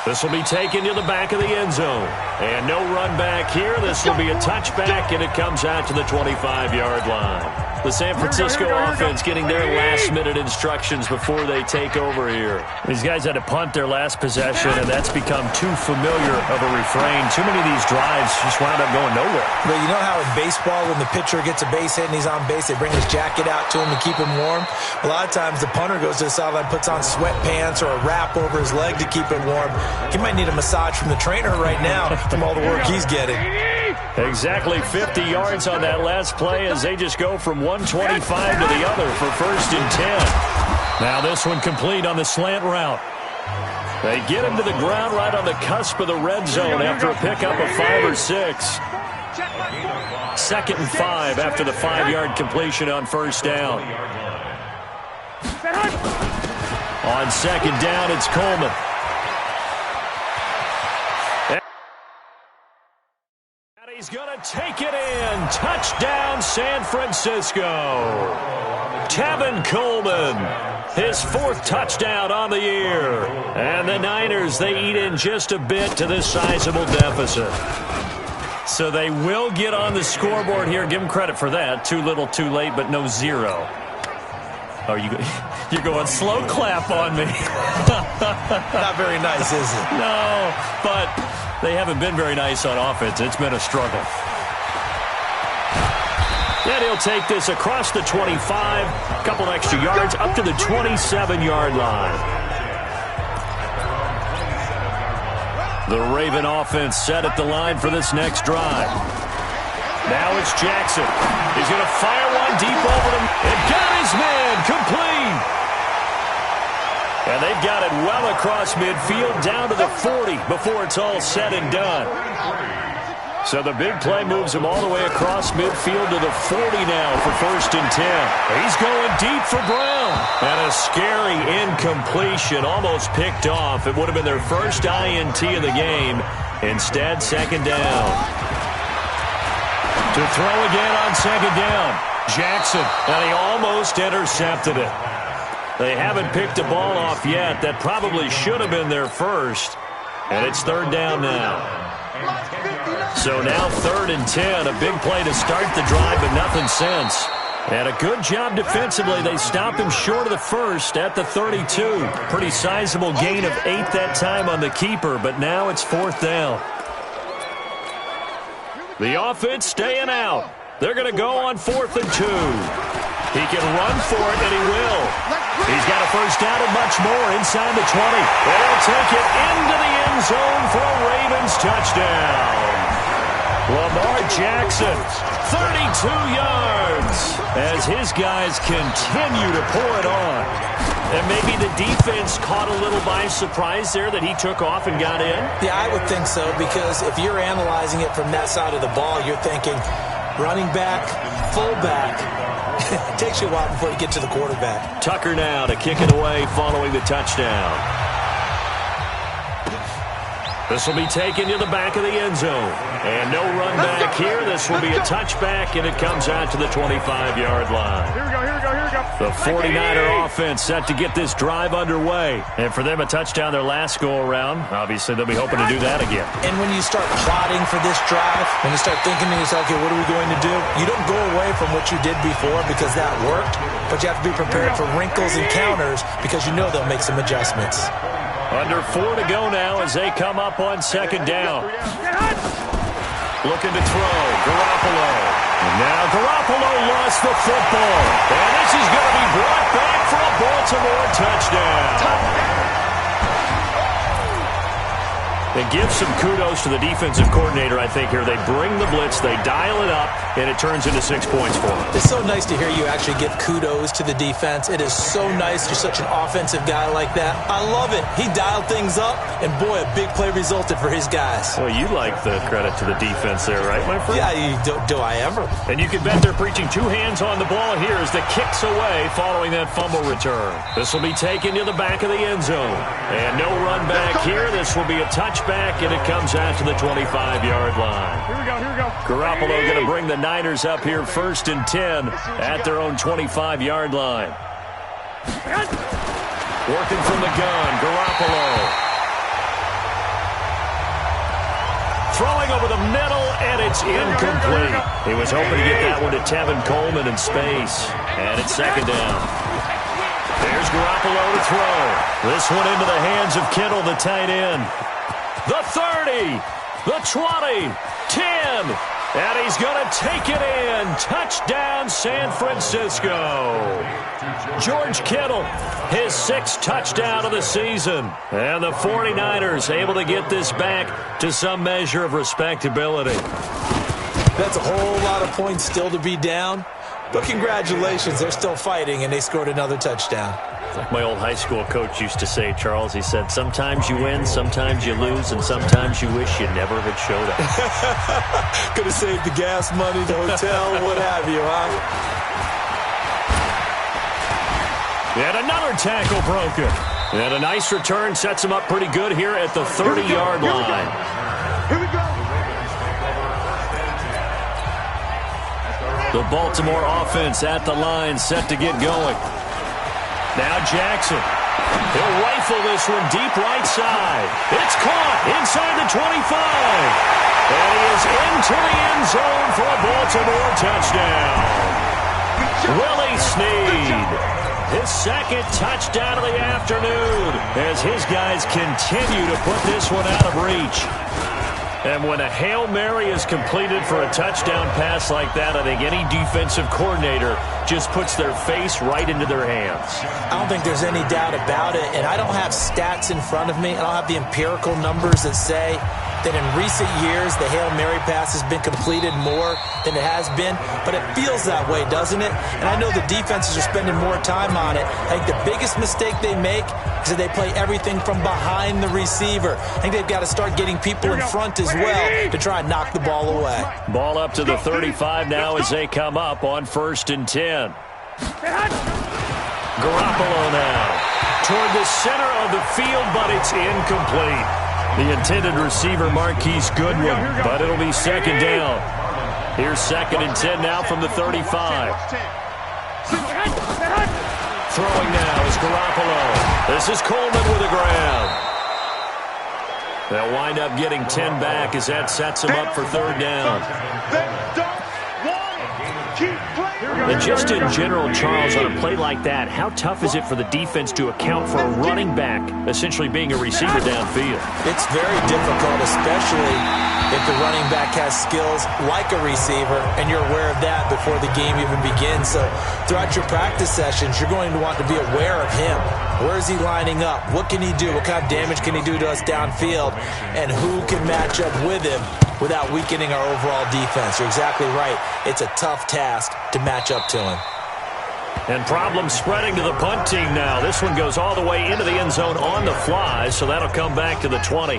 This will be taken to the back of the end zone. And no run back here. This will be a touchback, and it comes out to the 25-yard line. The San Francisco offense getting their last-minute instructions before they take over here. These guys had to punt their last possession, and that's become too familiar of a refrain. Too many of these drives just wound up going nowhere. But you know how in baseball, when the pitcher gets a base hit and he's on base, they bring his jacket out to him to keep him warm? A lot of times the punter goes to the sideline, puts on sweatpants or a wrap over his leg to keep him warm. He might need a massage from the trainer right now from all the work he's getting. Exactly 50 yards on that last play as they just go from 125 to the other for 1st and 10. Now this one complete on the slant route. They get him to the ground right on the cusp of the red zone after a pickup of 5 or 6. 2nd and 5 after the 5-yard completion on 1st down. On 2nd down, it's Coleman. He's going to take it in. Touchdown, San Francisco. Tevin Coleman his 4th touchdown on the year. And the Niners, they eat in just a bit to this sizable deficit. So they will get on the scoreboard here. Give them credit for that. Too little, too late, but no 0. Oh, you're going slow clap on me. Not very nice, is it? No, but they haven't been very nice on offense. It's been a struggle. And he'll take this across the 25, a couple extra yards, up to the 27-yard line. The Raven offense set at the line for this next drive. Now it's Jackson. He's going to fire one deep over them. And got his man complete. And they've got it well across midfield down to the 40 before it's all said and done. So the big play moves him all the way across midfield to the 40 now for 1st and 10. He's going deep for Brown. And a scary incompletion, almost picked off. It would have been their first INT of the game. Instead, 2nd down. To throw again on 2nd down. Jackson, and he almost intercepted it. They haven't picked the ball off yet. That probably should have been their first. And it's 3rd down now. So now 3rd and 10, a big play to start the drive, but nothing since. And a good job defensively. They stopped him short of the first at the 32. Pretty sizable gain of 8 that time on the keeper, but now it's 4th down. The offense staying out. They're going to go on 4th and 2. He can run for it, and he will. He's got a first down and much more inside the 20. And he'll take it into the end zone for a Ravens touchdown. Lamar Jackson, 32 yards, as his guys continue to pour it on. And maybe the defense caught a little by surprise there that he took off and got in? Yeah, I would think so, because if you're analyzing it from that side of the ball, you're thinking running back, fullback. It takes you a while before you get to the quarterback. Tucker now to kick it away following the touchdown. This will be taken to the back of the end zone. And no run back here. This will be a touchback, and it comes out to the 25-yard line. Here we go, here we go, here we go. The 49er offense set to get this drive underway. And for them, a touchdown their last go-around. Obviously, they'll be hoping to do that again. And when you start plotting for this drive, when you start thinking to yourself, okay, what are we going to do? You don't go away from what you did before because that worked, but you have to be prepared for wrinkles and counters because you know they'll make some adjustments. Under 4 to go now as they come up on 2nd down. Looking to throw, Garoppolo. And now Garoppolo lost the football. And this is going to be brought back for a Baltimore touchdown. They give some kudos to the defensive coordinator, I think, here. They bring the blitz, they dial it up, and it turns into 6 points for them. It's so nice to hear you actually give kudos to the defense. It is so nice. You're such an offensive guy like that. I love it. He dialed things up, and boy, a big play resulted for his guys. Well, you like the credit to the defense there, right, my friend? Yeah, do I ever? And you can bet they're preaching 2 hands on the ball here as the kick's away following that fumble return. This will be taken to the back of the end zone. And no run back here. This will be a touchback, and it comes out to the 25-yard line. Here we go, here we go. Garoppolo going to bring the Niners up here 1st and 10 at their own 25-yard line. Working from the gun, Garoppolo. Throwing over the middle, and it's incomplete. He was hoping to get that one to Tevin Coleman in space. And it's 2nd down. There's Garoppolo to throw. This one into the hands of Kittle, the tight end. The 30, the 20, 10, and he's going to take it in. Touchdown, San Francisco. George Kittle, his 6th touchdown of the season. And the 49ers able to get this back to some measure of respectability. That's a whole lot of points still to be down. But congratulations, they're still fighting, and they scored another touchdown. Like my old high school coach used to say, Charles, he said, sometimes you win, sometimes you lose, and sometimes you wish you never had showed up. Could have saved the gas money, the hotel, what have you, huh? And another tackle broken. And a nice return sets him up pretty good here at the 30-yard line. Here we go. The Baltimore offense at the line set to get going. Now Jackson. He'll rifle this one deep right side. It's caught inside the 25. And he is into the end zone for a Baltimore touchdown. Willie Snead. His second touchdown of the afternoon as his guys continue to put this one out of reach. And when a Hail Mary is completed for a touchdown pass like that, I think any defensive coordinator just puts their face right into their hands. I don't think there's any doubt about it, and I don't have stats in front of me. I don't have the empirical numbers that say that in recent years the Hail Mary pass has been completed more than it has been, but it feels that way, doesn't it? And I know the defenses are spending more time on it. I think the biggest mistake they make is that they play everything from behind the receiver. I think they've got to start getting people in front as well to try and knock the ball away. Ball up to the 35 now as they come up on 1st and 10. Garoppolo now toward the center of the field, but it's incomplete. The intended receiver, Marquise Goodwin, but it'll be 2nd down. Here's 2nd and 10 now from the 35. Throwing now is Garoppolo. This is Coleman with a grab. They'll wind up getting 10 back as that sets them up for 3rd down. And just in general, Charles, on a play like that, how tough is it for the defense to account for a running back essentially being a receiver downfield? It's very difficult, especially if the running back has skills like a receiver, and you're aware of that before the game even begins. So throughout your practice sessions, you're going to want to be aware of him. Where is he lining up? What can he do? What kind of damage can he do to us downfield? And who can match up with him without weakening our overall defense? You're exactly right. It's a tough task to match up to him. And problems spreading to the punt team now. This one goes all the way into the end zone on the fly, so that'll come back to the 20.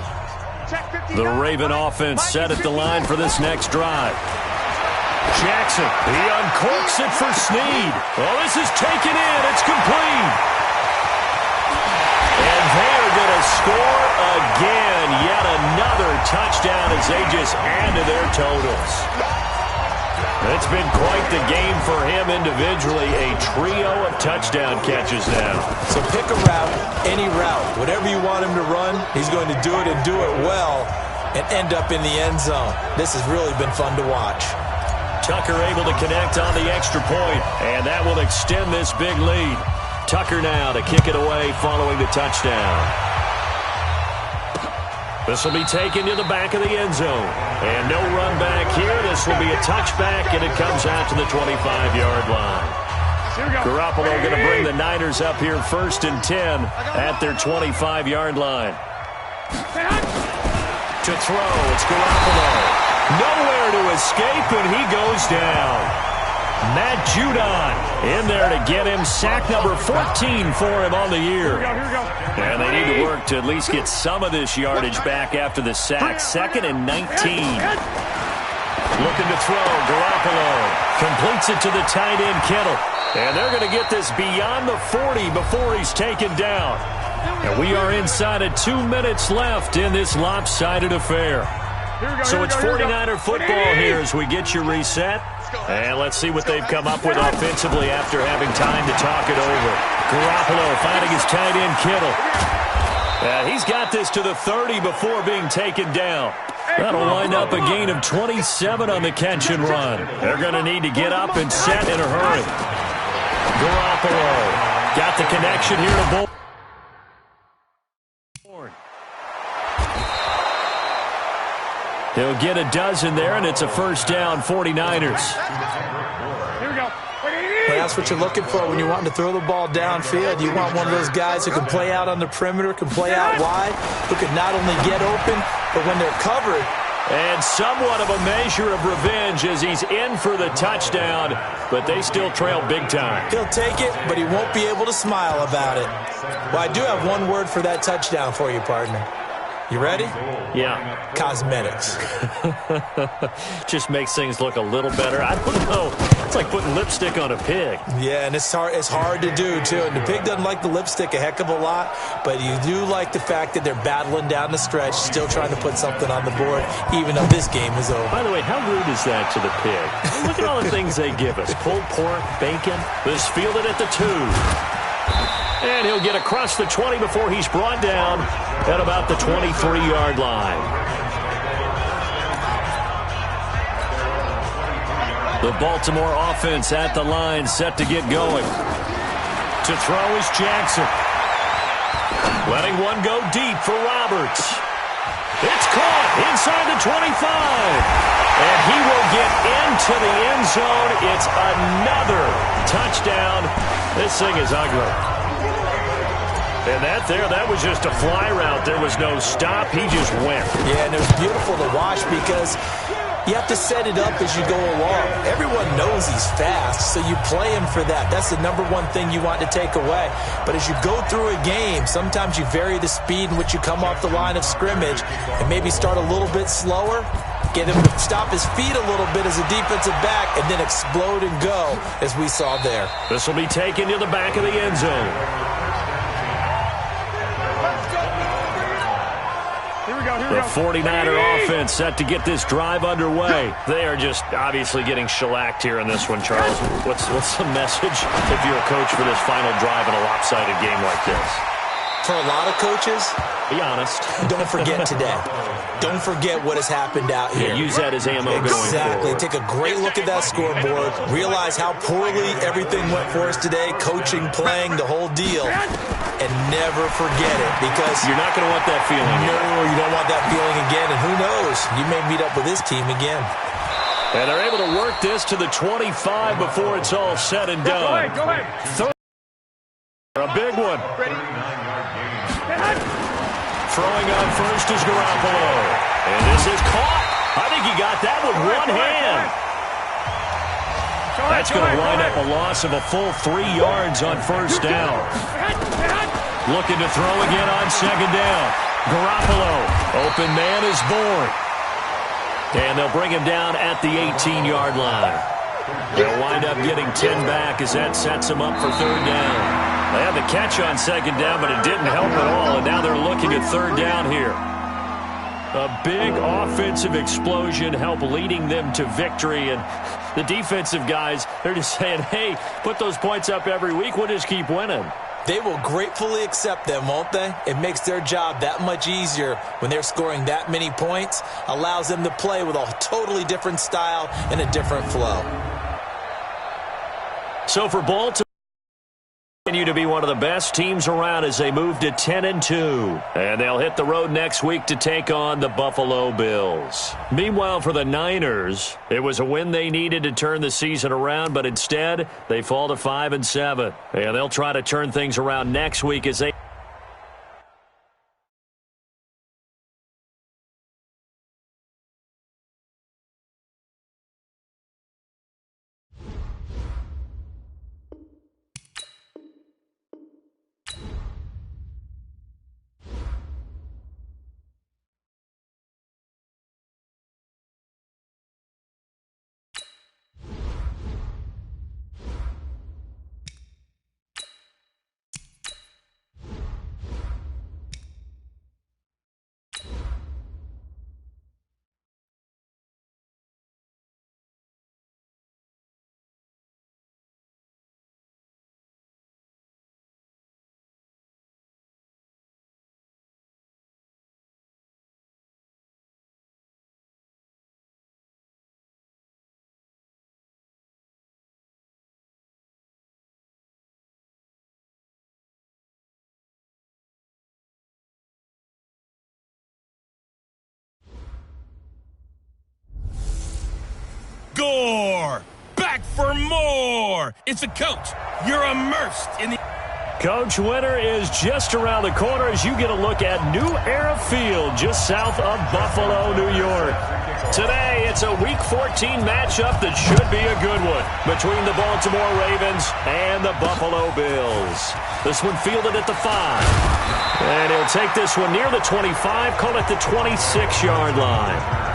The Raven offense set at the line for this next drive. Jackson, he uncorks it for Snead. Oh, this is taken in. It's complete. And they're going to score again. Yet another touchdown as they just add to their totals. It's been quite the game for him individually. A trio of touchdown catches now. So pick a route, any route. Whatever you want him to run, he's going to do it and do it well and end up in the end zone. This has really been fun to watch. Tucker able to connect on the extra point, and that will extend this big lead. Tucker now to kick it away following the touchdown. This will be taken to the back of the end zone. And no run back here. This will be a touchback, and it comes out to the 25-yard line. Garoppolo going to bring the Niners up here 1st and 10 at their 25-yard line. To throw, it's Garoppolo. Nowhere to escape, and he goes down. Matt Judon in there to get him sack number 14 for him on the year. And they need to work to at least get some of this yardage back after the sack. 2nd and 19. Looking to throw, Garoppolo completes it to the tight end, Kittle. And they're going to get this beyond the 40 before he's taken down. And we are inside of 2 minutes left in this lopsided affair. So it's 49er football here as we get you reset. And let's see what they've come up with offensively after having time to talk it over. Garoppolo finding his tight end, Kittle. He's got this to the 30 before being taken down. That'll wind up a gain of 27 on the catch and run. They're going to need to get up and set in a hurry. Garoppolo got the connection here to Bull. He'll get a dozen there, and it's a 1st down, 49ers. Here we go. Well, that's what you're looking for when you're wanting to throw the ball downfield. You want one of those guys who can play out on the perimeter, can play out wide, who can not only get open, but when they're covered. And somewhat of a measure of revenge as he's in for the touchdown, but they still trail big time. He'll take it, but he won't be able to smile about it. Well, I do have one word for that touchdown for you, partner. You ready? Yeah. Cosmetics. Just makes things look a little better. I don't know. It's like putting lipstick on a pig. Yeah, and it's hard to do, too. And the pig doesn't like the lipstick a heck of a lot, but you do like the fact that they're battling down the stretch, still trying to put something on the board, even though this game is over. By the way, how rude is that to the pig? Look at all the things they give us. Pulled pork, bacon. This fielded at the 2. And he'll get across the 20 before he's brought down at about the 23-yard line. The Baltimore offense at the line, set to get going. To throw is Jackson. Letting one go deep for Roberts. It's caught inside the 25. And he will get into the end zone. It's another touchdown. This thing is ugly. And that was just a fly route. There was no stop. He just went. Yeah, and it was beautiful to watch because you have to set it up as you go along. Everyone knows he's fast, so you play him for that. That's the number one thing you want to take away. But as you go through a game, sometimes you vary the speed in which you come off the line of scrimmage and maybe start a little bit slower, get him to stop his feet a little bit as a defensive back, and then explode and go, as we saw there. This will be taken to the back of the end zone. The 49er offense set to get this drive underway. They are just obviously getting shellacked here in this one, Charles. What's the message if you're a coach for this final drive in a lopsided game like this? For a lot of coaches, be honest. Don't forget today. Don't forget what has happened out here. Yeah, use that as ammo going forward. Exactly. Take a great look at that scoreboard. Realize how poorly everything went for us today. Coaching, playing, the whole deal. And never forget it, because you're not going to want that feeling. No, you don't want that feeling again. And who knows? You may meet up with this team again. And they're able to work this to the 25 before it's all said and done. Go ahead. A big one. Throwing on first is Garoppolo. And this is caught. I think he got that with one hand. That's going to wind up a loss of a full 3 yards on first down. Looking to throw again on second down. Garoppolo. Open man is born. And they'll bring him down at the 18-yard line. They'll wind up getting 10 back as that sets them up for third down. They had the catch on second down, but it didn't help at all, and now they're looking at third down here. A big offensive explosion helped leading them to victory, and the defensive guys, they're just saying, hey, put those points up every week, we'll just keep winning. They will gratefully accept them, won't they? It makes their job that much easier when they're scoring that many points, allows them to play with a totally different style and a different flow. So for Baltimore, continue to be one of the best teams around as they move to 10-2. And they'll hit the road next week to take on the Buffalo Bills. Meanwhile, for the Niners, it was a win they needed to turn the season around, but instead, they fall to 5-7. And they'll try to turn things around next week as they Gore! Back for more! It's a coach. You're immersed in the... Coach, winter is just around the corner as you get a look at New Era Field just south of Buffalo, New York. Today, it's a Week 14 matchup that should be a good one between the Baltimore Ravens and the Buffalo Bills. This one fielded at the 5. And he'll take this one near the 25, call it the 26-yard line.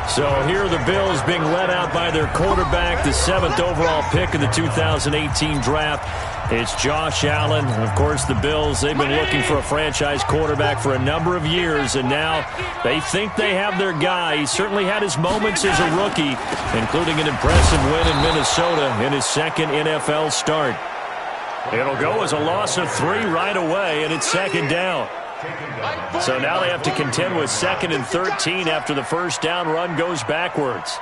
So here are the Bills being led out by their quarterback, the 7th overall pick of the 2018 draft. It's Josh Allen. And of course, the Bills, they've been looking for a franchise quarterback for a number of years, and now they think they have their guy. He certainly had his moments as a rookie, including an impressive win in Minnesota in his second NFL start. It'll go as a loss of 3 right away, and it's second down. So now they have to contend with 2nd and 13 after the first down run goes backwards.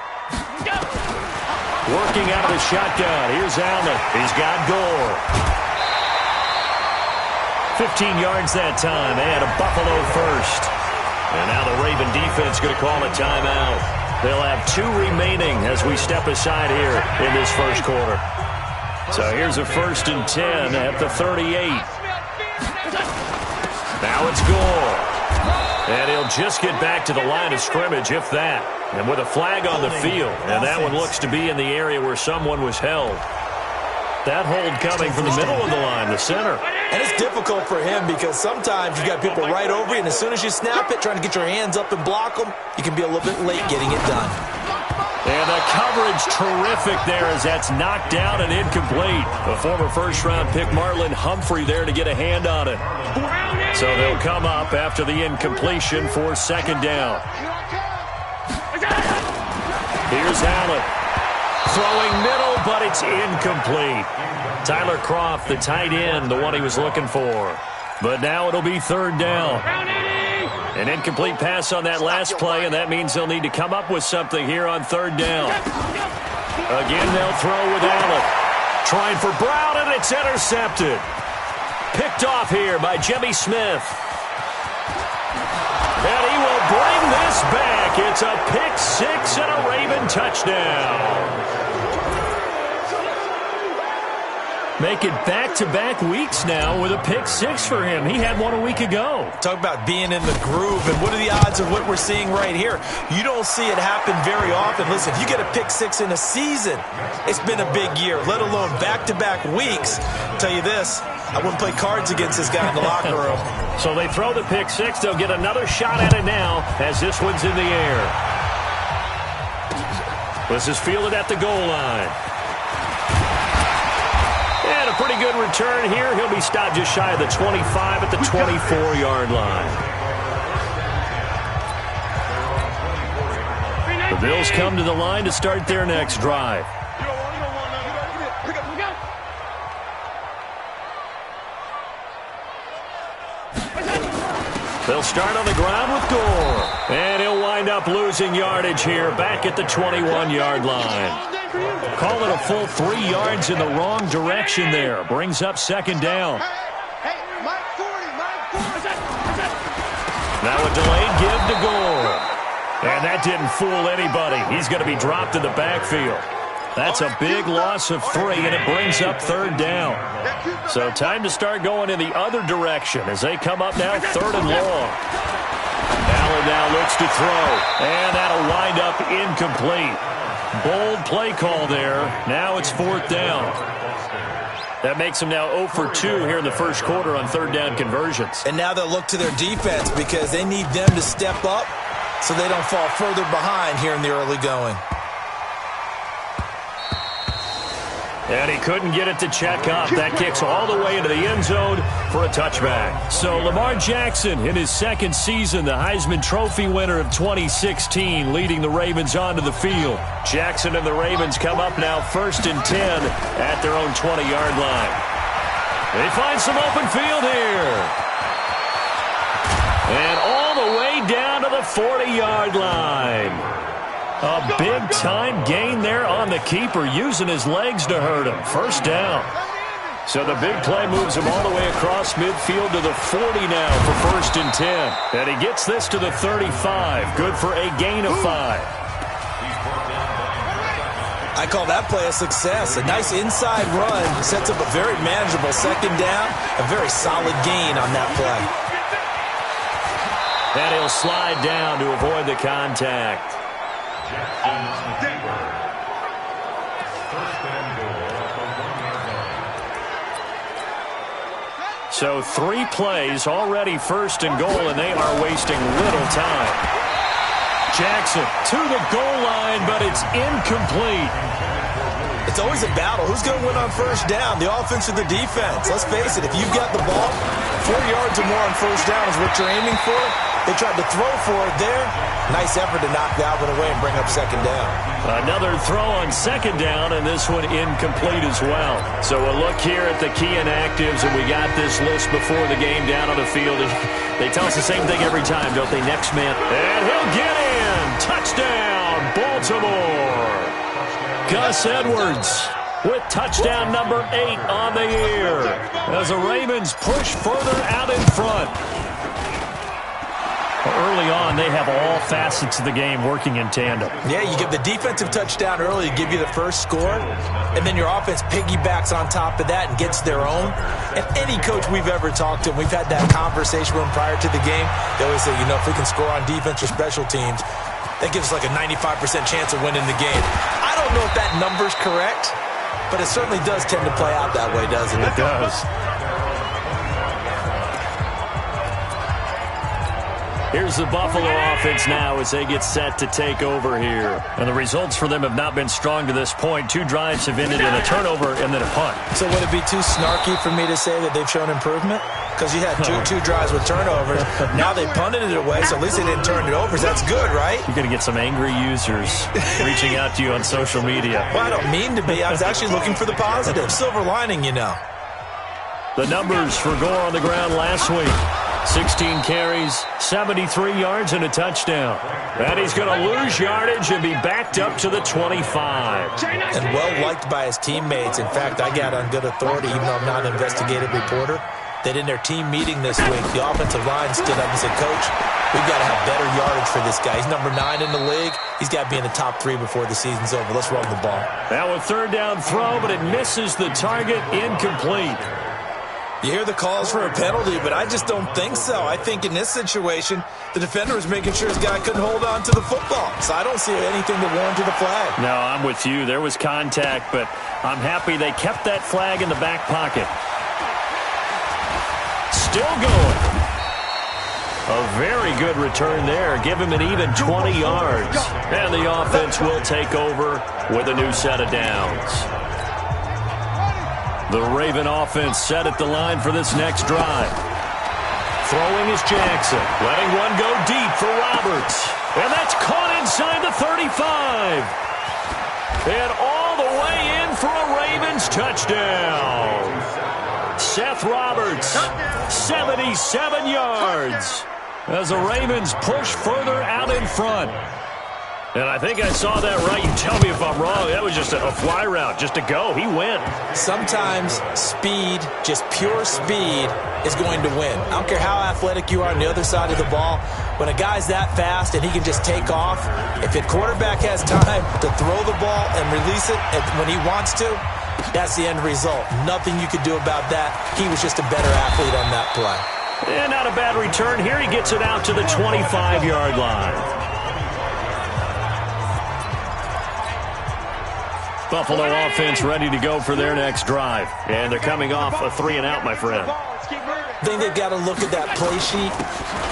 Working out of the shotgun. Here's Allen. He's got Gore. 15 yards that time, and a Buffalo first. And now the Raven defense going to call a timeout. They'll have 2 remaining as we step aside here in this first quarter. So here's a 1st and 10 at the 38. Now it's Gore. And he'll just get back to the line of scrimmage, if that. And with a flag on the field. And that one looks to be in the area where someone was held. That hold coming from the middle of the line, the center. And it's difficult for him because sometimes you got people right over you, and as soon as you snap it, trying to get your hands up and block them, you can be a little bit late getting it done. And the coverage terrific there as that's knocked down and incomplete. The former first-round pick Marlon Humphrey there to get a hand on it. So they'll come up after the incompletion for second down. Here's Allen. Throwing middle, but it's incomplete. Tyler Kroft, the tight end, the one he was looking for. But now it'll be third down. An incomplete pass on that last play, and that means they'll need to come up with something here on third down. Again, they'll throw with Allen. Trying for Brown, and it's intercepted. Picked off here by Jimmy Smith. And he will bring this back. It's a pick 6 and a Raven touchdown. Make it back-to-back weeks now with a pick 6 for him. He had one a week ago. Talk about being in the groove, and what are the odds of what we're seeing right here? You don't see it happen very often. Listen, if you get a pick 6 in a season, it's been a big year, let alone back-to-back weeks. I'll tell you this, I wouldn't play cards against this guy in the locker room. So they throw the pick 6. They'll get another shot at it now as this one's in the air. This is fielded at the goal line. And a pretty good return here. He'll be stopped just shy of the 25 at the 24-yard line. The Bills come to the line to start their next drive. They'll start on the ground with Gore. And he'll wind up losing yardage here back at the 21-yard line. Call it a full 3 yards in the wrong direction there. Brings up second down. Now a delayed give to Gore. And that didn't fool anybody. He's going to be dropped in the backfield. That's a big loss of 3, and it brings up third down. So time to start going in the other direction as they come up now third and long. Allen now looks to throw, and that'll wind up incomplete. Bold play call there. Now it's fourth down. That makes them now 0 for 2 here in the first quarter on third down conversions. And now they'll look to their defense because they need them to step up so they don't fall further behind here in the early going. And he couldn't get it to check up. That kicks all the way into the end zone for a touchback. So Lamar Jackson in his second season, the Heisman Trophy winner of 2016, leading the Ravens onto the field. Jackson and the Ravens come up now 1st and 10 at their own 20-yard line. They find some open field here. And all the way down to the 40-yard line. A big-time gain there on the keeper, using his legs to hurt him. First down. So the big play moves him all the way across midfield to the 40 now for 1st and 10. And he gets this to the 35. Good for a gain of 5. I call that play a success. A nice inside run sets up a very manageable second down. A very solid gain on that play. And he'll slide down to avoid the contact. So 3 plays already 1st and goal, and they are wasting little time. Jackson to the goal line, but it's incomplete. It's always a battle. Who's going to win on first down, the offense or the defense? Let's face it, if you've got the ball, 4 yards or more on first down is what you're aiming for. They tried to throw for it there. Nice effort to knock that one away and bring up second down. Another throw on second down, and this one incomplete as well. So a look here at the key inactives, and we got this list before the game down on the field. They tell us the same thing every time, don't they? Next man. And he'll get in. Touchdown, Baltimore. Gus Edwards with touchdown number 8 on the year as the Ravens push further out in front. Early on, they have all facets of the game working in tandem. Yeah, you give the defensive touchdown early to give you the first score, and then your offense piggybacks on top of that and gets their own. And any coach we've ever talked to, we've had that conversation with them prior to the game, they always say, if we can score on defense or special teams, that gives us like a 95% chance of winning the game. I don't know if that number's correct, but it certainly does tend to play out that way, doesn't it? It does. Here's the Buffalo offense now as they get set to take over here. And the results for them have not been strong to this point. 2 drives have ended in a turnover and then a punt. So would it be too snarky for me to say that they've shown improvement? Because you had two drives with turnovers. Now they punted it away, so at least they didn't turn it over. So that's good, right? You're going to get some angry users reaching out to you on social media. Well, I don't mean to be. I was actually looking for the positive. Silver lining, The numbers for Gore on the ground last week. 16 carries, 73 yards, and a touchdown. And he's going to lose yardage and be backed up to the 25. And well-liked by his teammates. In fact, I got on good authority, even though I'm not an investigative reporter, that in their team meeting this week, the offensive line stood up and said, Coach, we've got to have better yardage for this guy. He's number 9 in the league. He's got to be in the top 3 before the season's over. Let's run the ball. Now a third down throw, but it misses the target, incomplete. You hear the calls for a penalty, but I just don't think so. I think in this situation, the defender was making sure his guy couldn't hold on to the football. So I don't see anything to warrant the flag. No, I'm with you. There was contact, but I'm happy they kept that flag in the back pocket. Still going. A very good return there. Give him an even 20 yards. And the offense will take over with a new set of downs. The Raven offense set at the line for this next drive. Throwing is Jackson. Letting one go deep for Roberts. And that's caught inside the 35. And all the way in for a Ravens touchdown. Seth Roberts, 77 yards. As the Ravens push further out in front. And I think I saw that right. You tell me if I'm wrong. That was just a fly route, just to go. He went. Sometimes speed, just pure speed, is going to win. I don't care how athletic you are on the other side of the ball. When a guy's that fast and he can just take off, if the quarterback has time to throw the ball and release it when he wants to, that's the end result. Nothing you could do about that. He was just a better athlete on that play. And not a bad return here. He gets it out to the 25-yard line. Buffalo offense ready to go for their next drive. And they're coming off a 3-and-out, my friend. I think they've got to look at that play sheet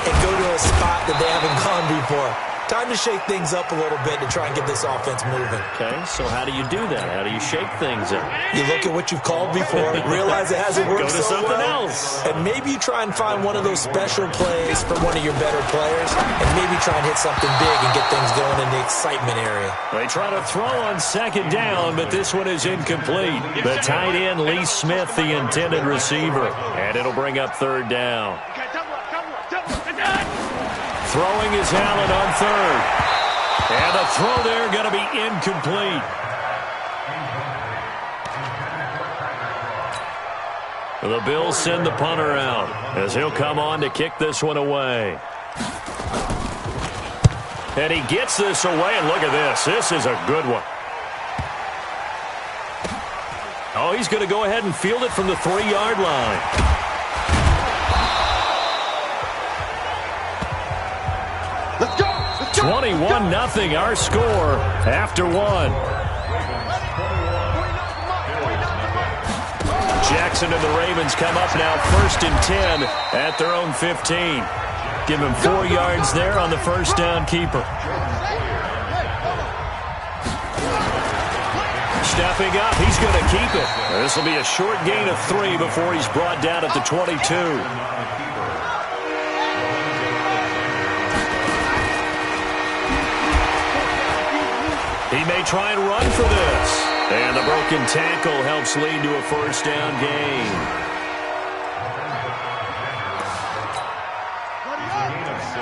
and go to a spot that they haven't gone before. Time to shake things up a little bit to try and get this offense moving. Okay, so how do you do that? How do you shake things up? You look at what you've called before, realize it hasn't worked so well. Go to something else. And maybe you try and find one of those special plays for one of your better players, and maybe try and hit something big and get things going in the excitement area. They try to throw on second down, but this one is incomplete. The tight end, Lee Smith, the intended receiver. And it'll bring up third down. Throwing is Allen on third. And the throw there going to be incomplete. The Bills send the punter out as he'll come on to kick this one away. And he gets this away, and look at this. This is a good one. Oh, he's going to go ahead and field it from the 3-yard line. 21-0 our score after one. Jackson and the Ravens come up now 1st and 10 at their own 15. Give him 4 yards there on the first down keeper. Stepping up, he's going to keep it. This will be a short gain of 3 before he's brought down at the 22. He may try and run for this. And the broken tackle helps lead to a first down gain.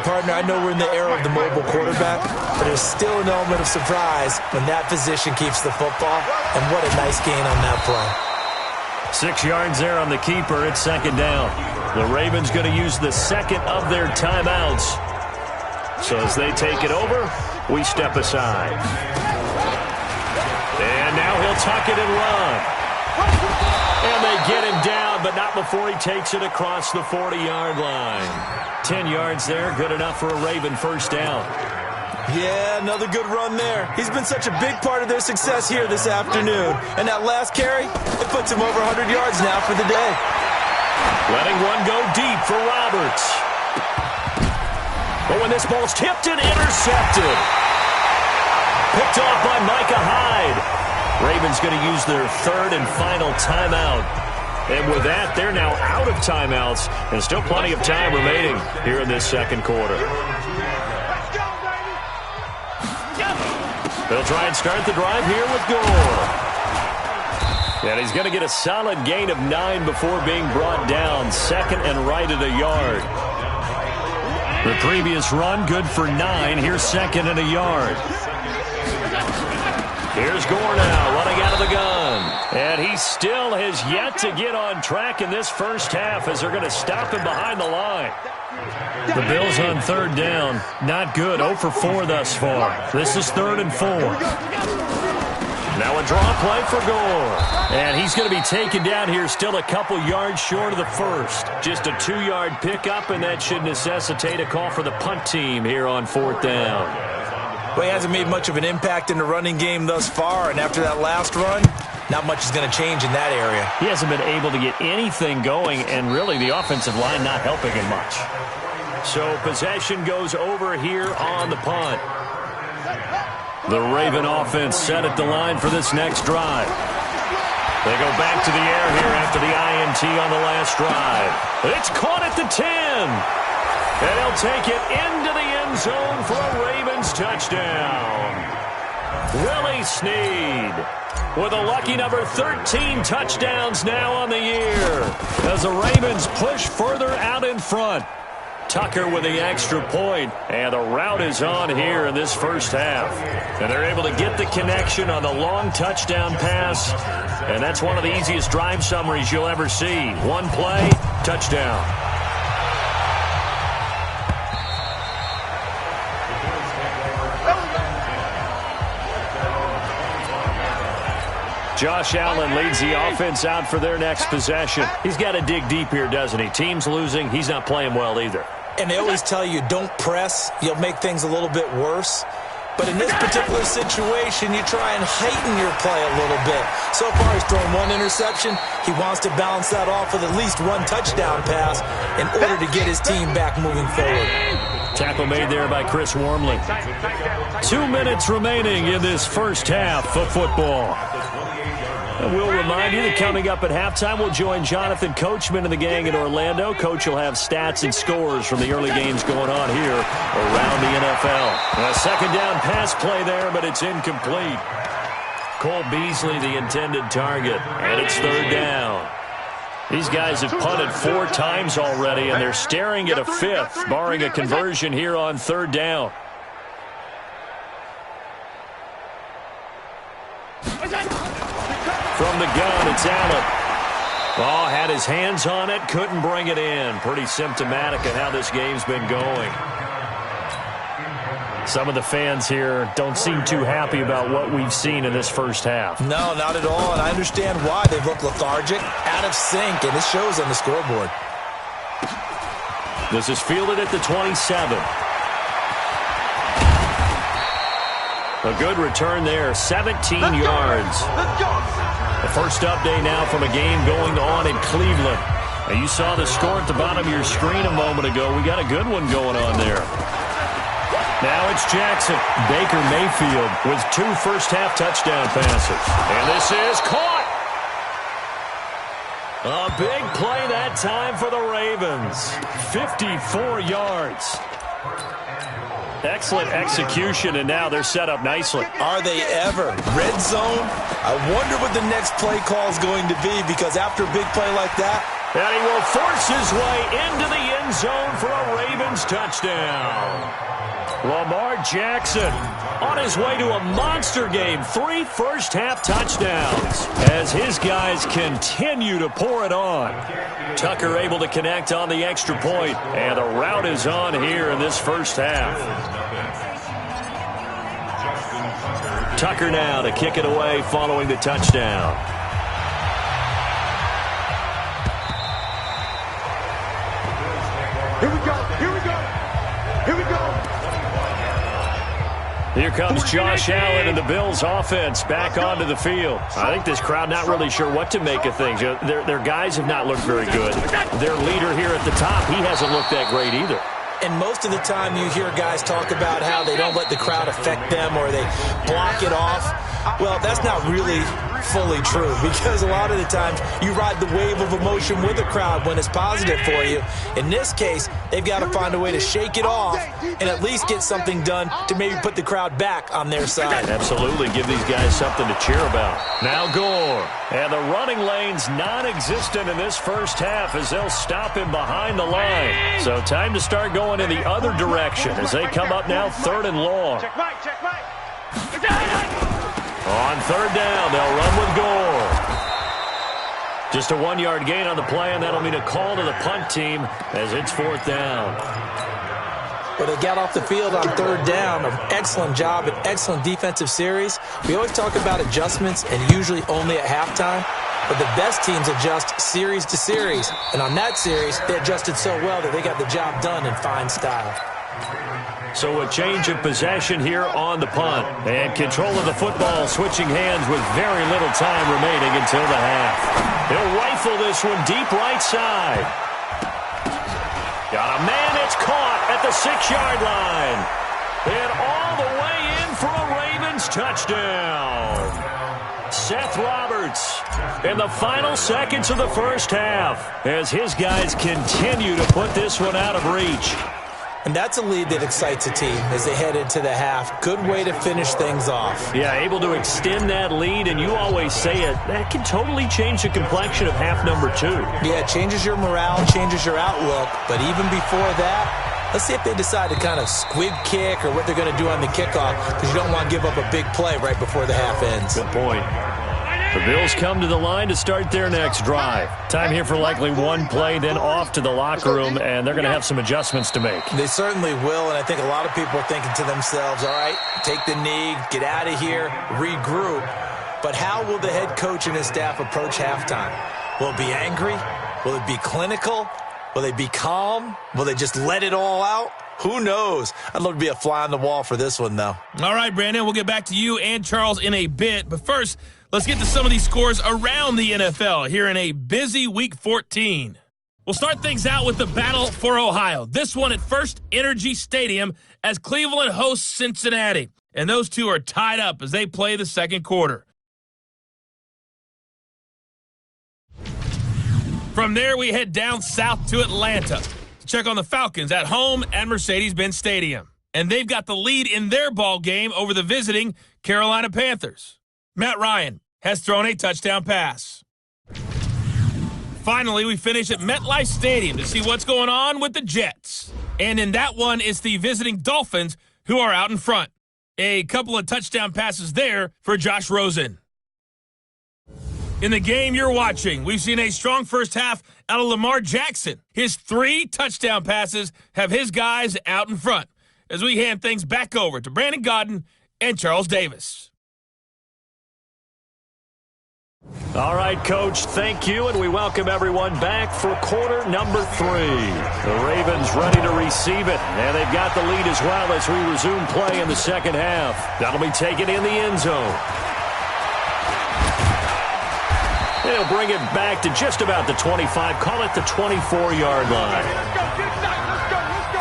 Partner, I know we're in the era of the mobile quarterback, but there's still an element of surprise when that position keeps the football, and what a nice gain on that play. 6 yards there on the keeper. It's second down. The Ravens going to use the second of their timeouts. So as they take it over, we step aside. And now he'll tuck it and run. And they get him down, but not before he takes it across the 40-yard line. 10 yards there, good enough for a Raven first down. Yeah, another good run there. He's been such a big part of their success here this afternoon. And that last carry, it puts him over 100 yards now for the day. Letting one go deep for Roberts. But when this ball's tipped and intercepted. Picked off by Micah Hyde. Ravens going to use their third and final timeout. And with that, they're now out of timeouts. And still plenty of time remaining here in this second quarter. They'll try and start the drive here with Gore. And he's going to get a solid gain of 9 before being brought down. Second and right at a yard. The previous run, good for 9. Here's second and a yard. Here's Gore now, running out of the gun. And he still has yet to get on track in this first half as they're going to stop him behind the line. The Bills on third down. Not good. 0 for 4 thus far. This is 3rd and 4. Now a draw play for Gore. And he's going to be taken down here still a couple yards short of the first. Just a 2-yard pickup, and that should necessitate a call for the punt team here on 4th down. Well, he hasn't made much of an impact in the running game thus far, and after that last run, not much is going to change in that area. He hasn't been able to get anything going, and really the offensive line not helping him much. So possession goes over here on the punt. The Raven offense set at the line for this next drive. They go back to the air here after the INT on the last drive. It's caught at the 10. And he'll take it into the end zone for a Ravens touchdown. Willie Snead with a lucky number 13 touchdowns now on the year as the Ravens push further out in front. Tucker with the extra point, and the route is on here in this first half. And they're able to get the connection on the long touchdown pass, and that's one of the easiest drive summaries you'll ever see. One play, touchdown. Josh Allen leads the offense out for their next possession. He's got to dig deep here, doesn't he? Team's losing. He's not playing well either. And they always tell you, don't press. You'll make things a little bit worse. But in this particular situation, you try and heighten your play a little bit. So far, he's thrown 1 interception. He wants to balance that off with at least 1 touchdown pass in order to get his team back moving forward. Tackle made there by Chris Wormley. 2 minutes remaining in this first half of football. And we'll remind you that coming up at halftime, we'll join Jonathan Coachman and the gang in Orlando. Coach will have stats and scores from the early games going on here around the NFL. A second down pass play there, but it's incomplete. Cole Beasley, the intended target, and it's 3rd down. These guys have punted 4 times already, and they're staring at a 5th, barring a conversion here on 3rd down. From the gun, it's Allen. Oh, had his hands on it, couldn't bring it in. Pretty symptomatic of how this game's been going. Some of the fans here don't seem too happy about what we've seen in this first half. No, not at all, and I understand why. They look lethargic, out of sync, and it shows on the scoreboard. This is fielded at the 27. A good return there, 17 yards. The first update now from a game going on in Cleveland. And you saw the score at the bottom of your screen a moment ago. We got a good one going on there. Now it's Jackson. Baker Mayfield with 2 first-half touchdown passes. And this is caught. A big play that time for the Ravens. 54 yards. Excellent execution, and now they're set up nicely. Are they ever? Red zone? I wonder what the next play call is going to be, because after a big play like that, and he will force his way into the end zone for a Ravens touchdown. Lamar Jackson on his way to a monster game. 3 first-half touchdowns as his guys continue to pour it on. Tucker able to connect on the extra point, and the route is on here in this first half. Tucker now to kick it away following the touchdown. Here we go. Here we go. Here we go. Here comes Josh Allen and the Bills offense back onto the field. I think this crowd not really sure what to make of things. Their guys have not looked very good. Their leader here at the top, he hasn't looked that great either. and most of the time you hear guys talk about how they don't let the crowd affect them or they block it off. Well, that's not really fully true, because a lot of the times you ride the wave of emotion with the crowd when it's positive for you. In this case, they've got to find a way to shake it off and at least get something done to maybe put the crowd back on their side. Absolutely. Give these guys something to cheer about. Now Gore. And the running lane's non-existent in this first half as they'll stop him behind the line. So time to start going in the other direction as they come up now 3rd and long. On 3rd down, they'll run with Gore. Just a 1-yard gain on the play, and that'll mean a call to the punt team as it's 4th down. Well, they got off the field on 3rd down. An excellent job, an excellent defensive series. We always talk about adjustments, and usually only at halftime. But the best teams adjust series to series. And on that series, they adjusted so well that they got the job done in fine style. So a change of possession here on the punt. And control of the football switching hands with very little time remaining until the half. He'll rifle this one deep right side. Got a man that's caught at the 6-yard line. And all the way in for a Ravens touchdown. Seth Roberts in the final seconds of the first half as his guys continue to put this one out of reach. And that's a lead that excites a team as they head into the half. Good way to finish things off. Yeah, able to extend that lead, and you always say it, that can totally change the complexion of half number 2. Yeah, it changes your morale, changes your outlook. But even before that, let's see if they decide to kind of squib kick or what they're going to do on the kickoff, because you don't want to give up a big play right before the half ends. Good point. The Bills come to the line to start their next drive. Time here for likely one play, then off to the locker room, and they're going to have some adjustments to make. They certainly will, and I think a lot of people are thinking to themselves, all right, take the knee, get out of here, regroup. But how will the head coach and his staff approach halftime? Will it be angry? Will it be clinical? Will they be calm? Will they just let it all out? Who knows? I'd love to be a fly on the wall for this one, though. All right, Brandon, we'll get back to you and Charles in a bit. But first, let's get to some of these scores around the NFL here in a busy Week 14. We'll start things out with the battle for Ohio. This one at First Energy Stadium as Cleveland hosts Cincinnati. And those two are tied up as they play the second quarter. From there, we head down south to Atlanta to check on the Falcons at home at Mercedes-Benz Stadium. And they've got the lead in their ball game over the visiting Carolina Panthers. Matt Ryan has thrown a touchdown pass. Finally, we finish at MetLife Stadium to see what's going on with the Jets. And in that one, it's the visiting Dolphins who are out in front. A couple of touchdown passes there for Josh Rosen. In the game you're watching, we've seen a strong first half out of Lamar Jackson. His 3 touchdown passes have his guys out in front as we hand things back over to Brandon Godden and Charles Davis. All right, Coach, thank you, and we welcome everyone back for quarter number 3. The Ravens ready to receive it, and they've got the lead as well as we resume play in the second half. That'll be taken in the end zone. They'll bring it back to just about the 25, call it the 24-yard line. Let's go, get it back, let's go, let's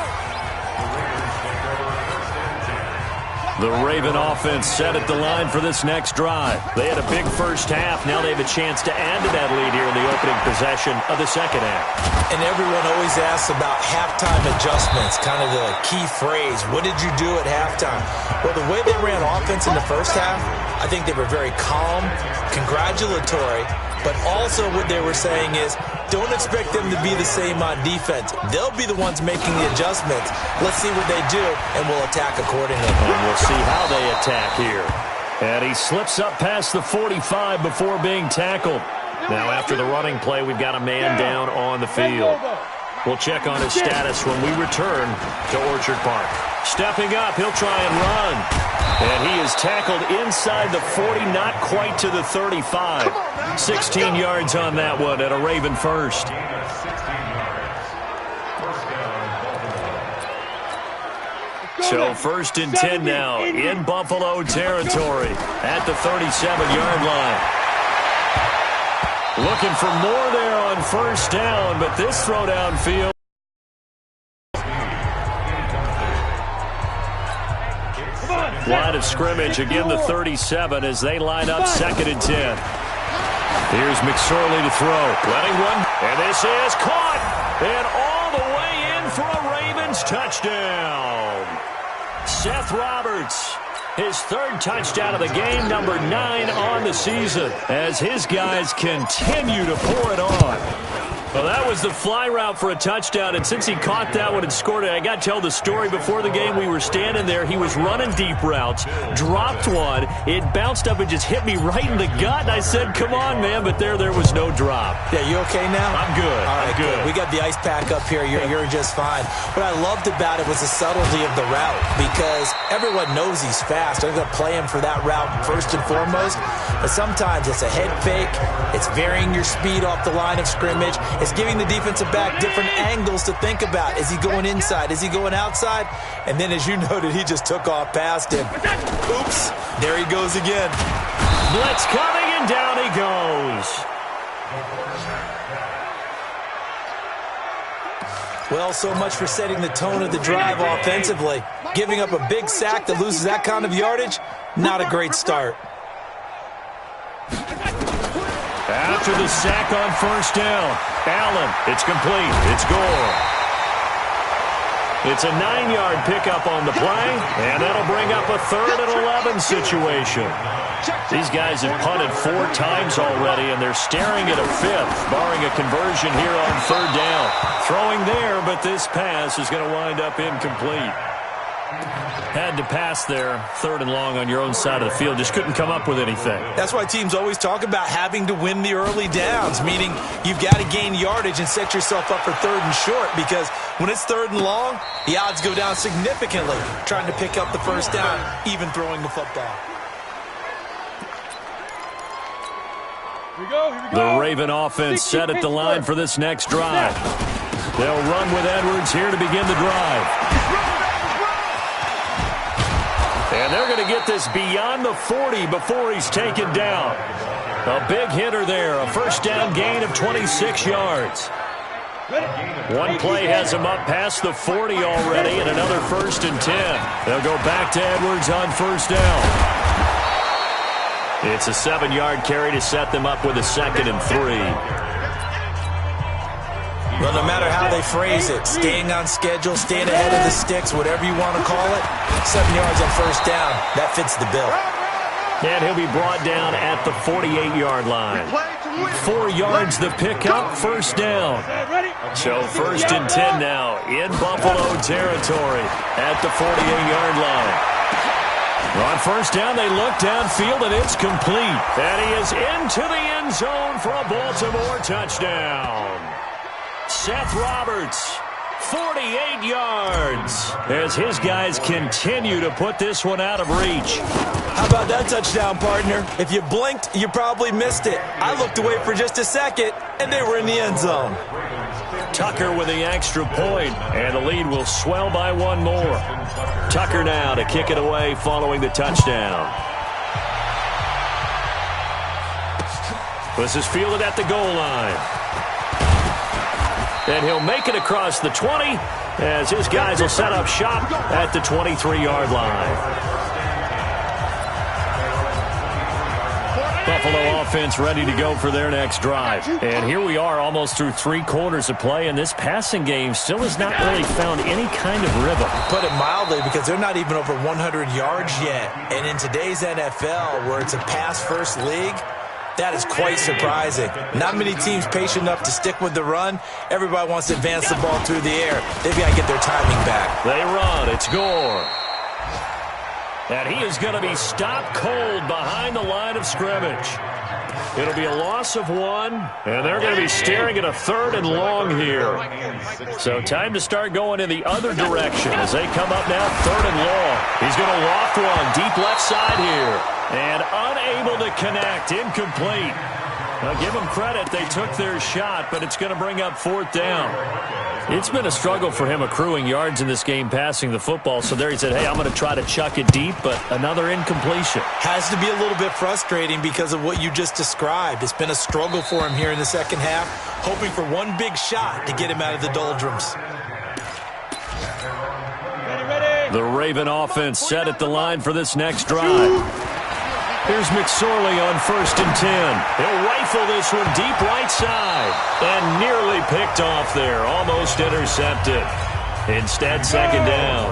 go. The Raven offense set at the line for this next drive. They had a big first half. Now they have a chance to add to that lead here in the opening possession of the second half. And everyone always asks about halftime adjustments, kind of the key phrase. What did you do at halftime? Well, the way they ran offense in the first half, I think they were very calm, congratulatory, but also what they were saying is, don't expect them to be the same on defense. They'll be the ones making the adjustments. Let's see what they do, and we'll attack accordingly. And we'll see how they attack here. And he slips up past the 45 before being tackled. Now, after the running play, we've got a man down on the field. We'll check on his status when we return to Orchard Park. Stepping up, he'll try and run. And he is tackled inside the 40, not quite to the 35. 16 yards on that one at a Raven first. So first and 10 now in Buffalo territory at the 37-yard line. Looking for more there on first down, but this throw downfield. Line of scrimmage, again the 37 as they line up second and 10. Here's McSorley to throw. Letting one, and this is caught. And all the way in for a Ravens touchdown. Seth Roberts, his third touchdown of the game, number 9 on the season, as his guys continue to pour it on. Well, that was the fly route for a touchdown, and since he caught that one and scored it, I got to tell the story. Before the game, we were standing there. He was running deep routes, dropped one. It bounced up and just hit me right in the gut, and I said, come on, man, but there was no drop. Yeah, you okay now? I'm good. All right, I'm good. We got the ice pack up here. You're just fine. What I loved about it was the subtlety of the route, because everyone knows he's fast. They're going to play him for that route first and foremost, but sometimes it's a head fake. It's varying your speed off the line of scrimmage. It's giving the defensive back different angles to think about. Is he going inside? Is he going outside? And then, as you noted, he just took off past him. Oops. There he goes again. Blitz coming, and down he goes. Well, so much for setting the tone of the drive offensively. Giving up a big sack that loses that kind of yardage, not a great start. After the sack on first down, Allen, it's complete. It's Gore. It's a 9-yard pickup on the play, and that'll bring up a 3rd and 11 situation. These guys have punted 4 times already, and they're staring at a 5th, barring a conversion here on 3rd down. Throwing there, but this pass is going to wind up incomplete. Had to pass there, 3rd and long on your own side of the field. Just couldn't come up with anything. That's why teams always talk about having to win the early downs, meaning you've got to gain yardage and set yourself up for 3rd and short, because when it's 3rd and long, the odds go down significantly trying to pick up the first down, even throwing the football. Here we go. The Raven offense set at the line for this next drive. They'll run with Edwards here to begin the drive. And they're going to get this beyond the 40 before he's taken down. A big hitter there, a first down gain of 26 yards. One play has him up past the 40 already, and another 1st and 10. They'll go back to Edwards on first down. It's a 7-yard carry to set them up with a 2nd and 3. Well, no matter how they phrase it, staying on schedule, staying ahead of the sticks, whatever you want to call it, 7 yards on first down, that fits the bill. And he'll be brought down at the 48-yard line. 4 yards the pickup, first down. So 1st and 10 now in Buffalo territory at the 48-yard line. On first down, they look downfield, and it's complete. And he is into the end zone for a Baltimore touchdown. Seth Roberts, 48 yards, as his guys continue to put this one out of reach. How about that touchdown, partner? If you blinked, you probably missed it. I looked away for just a second, and they were in the end zone. Tucker with the extra point, and the lead will swell by 1 more. Tucker now to kick it away following the touchdown. This is fielded at the goal line. And he'll make it across the 20 as his guys will set up shop at the 23-yard line. Buffalo offense ready to go for their next drive. And here we are almost through 3 quarters of play, and this passing game still has not really found any kind of rhythm. Put it mildly, because they're not even over 100 yards yet. And in today's NFL, where it's a pass-first league, that is quite surprising. Not many teams patient enough to stick with the run. Everybody wants to advance the ball through the air. They've got to get their timing back. They run. It's Gore. And he is going to be stopped cold behind the line of scrimmage. It'll be a loss of 1, and they're going to be staring at a 3rd and long here. So time to start going in the other direction as they come up now 3rd and long. He's going to loft one deep left side here. And unable to connect, incomplete. Now give them credit, they took their shot, but it's going to bring up 4th down. It's been a struggle for him accruing yards in this game passing the football. So there he said, hey, I'm going to try to chuck it deep, but another incompletion. Has to be a little bit frustrating because of what you just described. It's been a struggle for him here in the second half, hoping for one big shot to get him out of the doldrums. The Raven offense set at the line for this next drive. Here's McSorley on 1st and 10. He'll rifle this one deep right side. And nearly picked off there. Almost intercepted. Instead, 2nd down.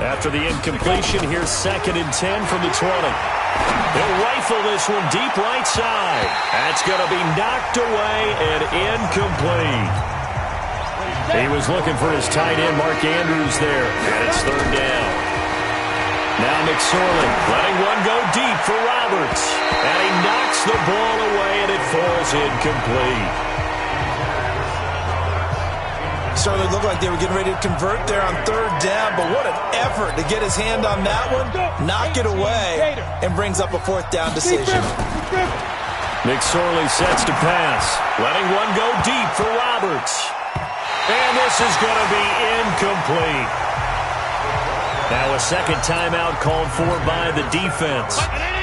After the incompletion, here's 2nd and 10 from the 20. He'll rifle this one deep right side. That's going to be knocked away and incomplete. He was looking for his tight end, Mark Andrews, there. And it's 3rd down. Now McSorley letting one go deep for Roberts. And he knocks the ball away, and it falls incomplete. Certainly looked like they were getting ready to convert there on 3rd down, but what an effort to get his hand on that one, knock it away, and brings up a 4th down decision. McSorley sets to pass, letting one go deep for Roberts. And this is going to be incomplete. Now a 2nd timeout called for by the defense.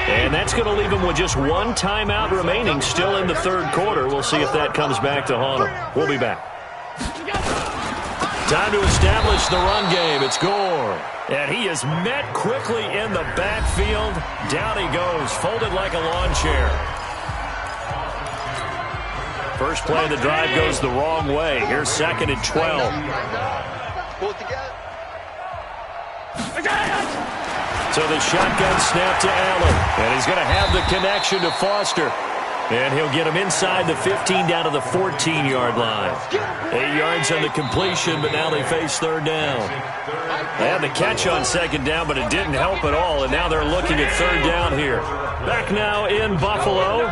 And that's going to leave him with just 1 timeout remaining still in the 3rd quarter. We'll see if that comes back to haunt him. We'll be back. Time to establish the run game. It's Gore. And he is met quickly in the backfield. Down he goes, folded like a lawn chair. First play of the drive goes the wrong way. Here's 2nd and 12. So the shotgun snap to Allen. And he's going to have the connection to Foster. And he'll get him inside the 15 down to the 14-yard line. 8 yards on the completion, but now they face 3rd down. They had the catch on 2nd down, but it didn't help at all. And now they're looking at 3rd down here. Back now in Buffalo.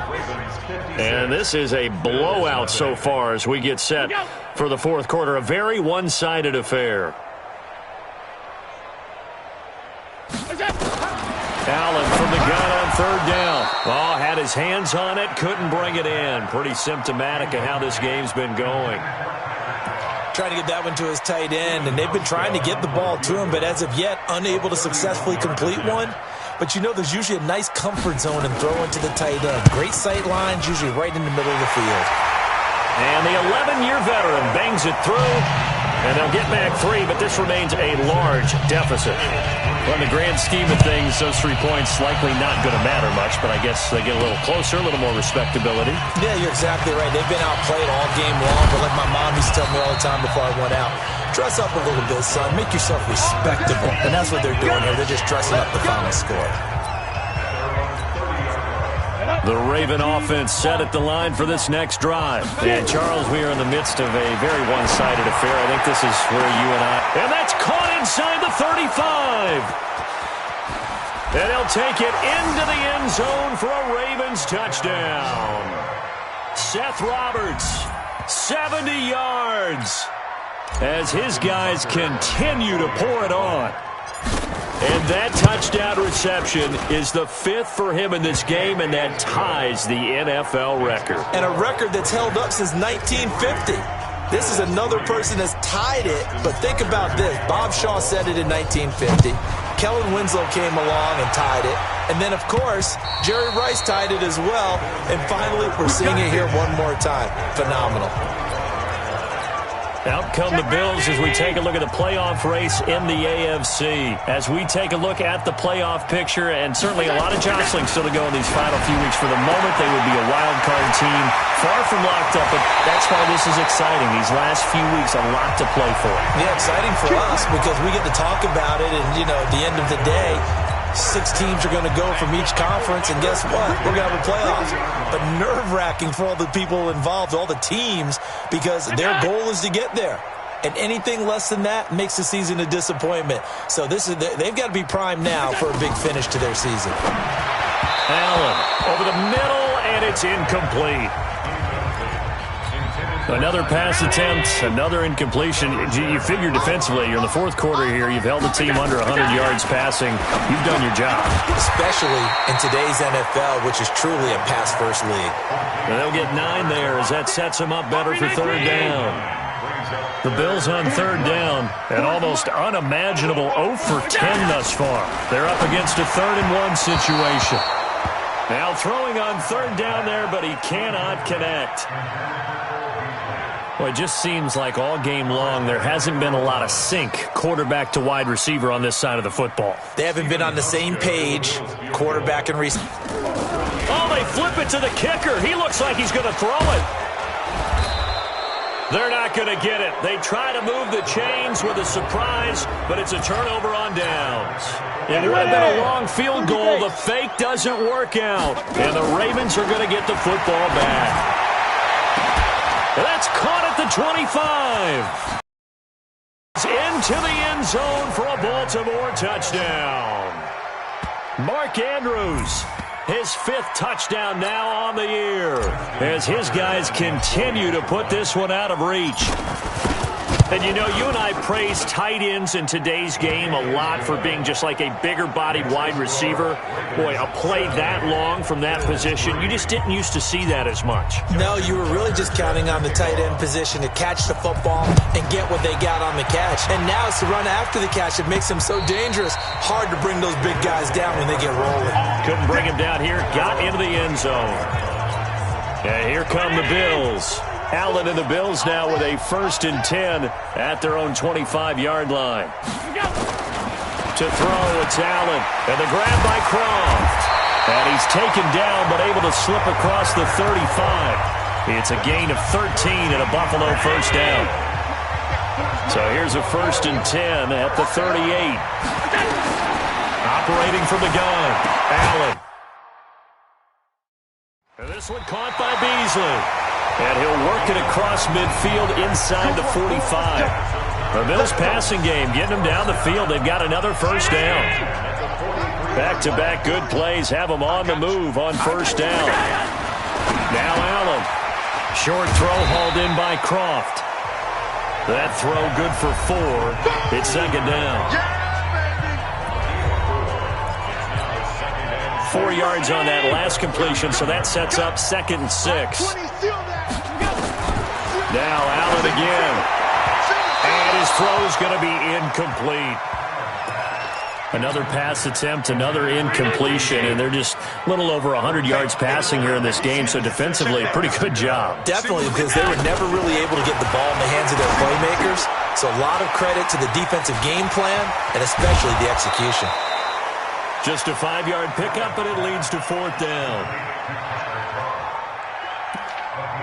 And this is a blowout so far as we get set for the 4th quarter. A very one-sided affair. Allen from the gun on 3rd down. Oh, had his hands on it, couldn't bring it in. Pretty symptomatic of how this game's been going. Trying to get that one to his tight end, and they've been trying to get the ball to him, but as of yet, unable to successfully complete one. But you know there's usually a nice comfort zone in throwing to the tight end. Great sight lines, usually right in the middle of the field. And the 11-year veteran bangs it through, and they'll get back 3, but this remains a large deficit. Well, in the grand scheme of things, those 3 points likely not going to matter much, but I guess they get a little closer, a little more respectability. Yeah, you're exactly right. They've been outplayed all game long, but like my mom used to tell me all the time before I went out, dress up a little bit, son. Make yourself respectable. And that's what they're doing here. They're just dressing up the final score. The Raven offense set at the line for this next drive. And, Charles, we are in the midst of a very one-sided affair. I think this is where you and I... And that's caught inside the 35. And he'll take it into the end zone for a Ravens touchdown. Seth Roberts, 70 yards, as his guys continue to pour it on. And that touchdown reception is the 5th for him in this game, and that ties the NFL record. And a record that's held up since 1950. This is another person that's tied it, but think about this. Bob Shaw said it in 1950. Kellen Winslow came along and tied it. And then, of course, Jerry Rice tied it as well. And finally, we're seeing it here one more time. Phenomenal. Out come the Bills as we take a look at the playoff race in the AFC. As we take a look at the playoff picture, and certainly a lot of jostling still to go in these final few weeks. For the moment, they would be a wild card team, far from locked up, but that's why this is exciting. These last few weeks, a lot to play for. Yeah, exciting for us because we get to talk about it, and, at the end of the day, 6 teams are going to go from each conference, and guess what? We're going to have a playoff. But nerve-wracking for all the people involved, all the teams, because their goal is to get there. And anything less than that makes the season a disappointment. So they've got to be primed now for a big finish to their season. Allen over the middle, and it's incomplete. Another pass attempt, another incompletion. You figure defensively, you're in the fourth quarter here. You've held the team under 100 yards passing. You've done your job. Especially in today's NFL, which is truly a pass-first league. And they'll get 9 there as that sets them up better for third down. The Bills on third down, an almost unimaginable 0 for 10 thus far. They're up against a 3rd-and-1 situation. Now throwing on third down there, but he cannot connect. Well, it just seems like all game long there hasn't been a lot of sync quarterback to wide receiver on this side of the football. They haven't been on the same page, quarterback and receiver. Oh, they flip it to the kicker. He looks like he's going to throw it. They're not going to get it. They try to move the chains with a surprise, but it's a turnover on downs. It would have been a long field goal. The fake doesn't work out, and the Ravens are going to get the football back. That's caught at the 25. Into the end zone for a Baltimore touchdown. Mark Andrews, his 5th touchdown now on the year, as his guys continue to put this one out of reach. And you and I praise tight ends in today's game a lot for being just like a bigger-bodied wide receiver. Boy, a play that long from that position, you just didn't used to see that as much. No, you were really just counting on the tight end position to catch the football and get what they got on the catch. And now it's the run after the catch that makes them so dangerous. Hard to bring those big guys down when they get rolling. Couldn't bring him down here. Got into the end zone. And here come the Bills. Allen and the Bills now with a 1st and 10 at their own 25-yard line. To throw, it's Allen. And the grab by Croft. And he's taken down but able to slip across the 35. It's a gain of 13 and a Buffalo first down. So here's a 1st and 10 at the 38. Operating from the gun, Allen. And this one caught by Beasley. And he'll work it across midfield inside the 45. The Bills passing game getting them down the field. They've got another first down. Back-to-back good plays have them on the move on first down. Now Allen. Short throw hauled in by Croft. That throw good for 4. It's 2nd down. 4 yards on that last completion, so that sets up 2nd and 6. Now Allen again. And his throw's going to be incomplete. Another pass attempt, another incompletion, and they're just a little over 100 yards passing here in this game, so defensively, a pretty good job. Definitely, because they were never really able to get the ball in the hands of their playmakers, so a lot of credit to the defensive game plan, and especially the execution. Just a 5-yard pickup, but it leads to 4th down.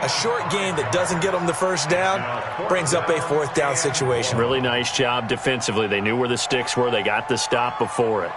A short gain that doesn't get them the first down brings up a 4th down situation. Really nice job defensively. They knew where the sticks were. They got the stop before it.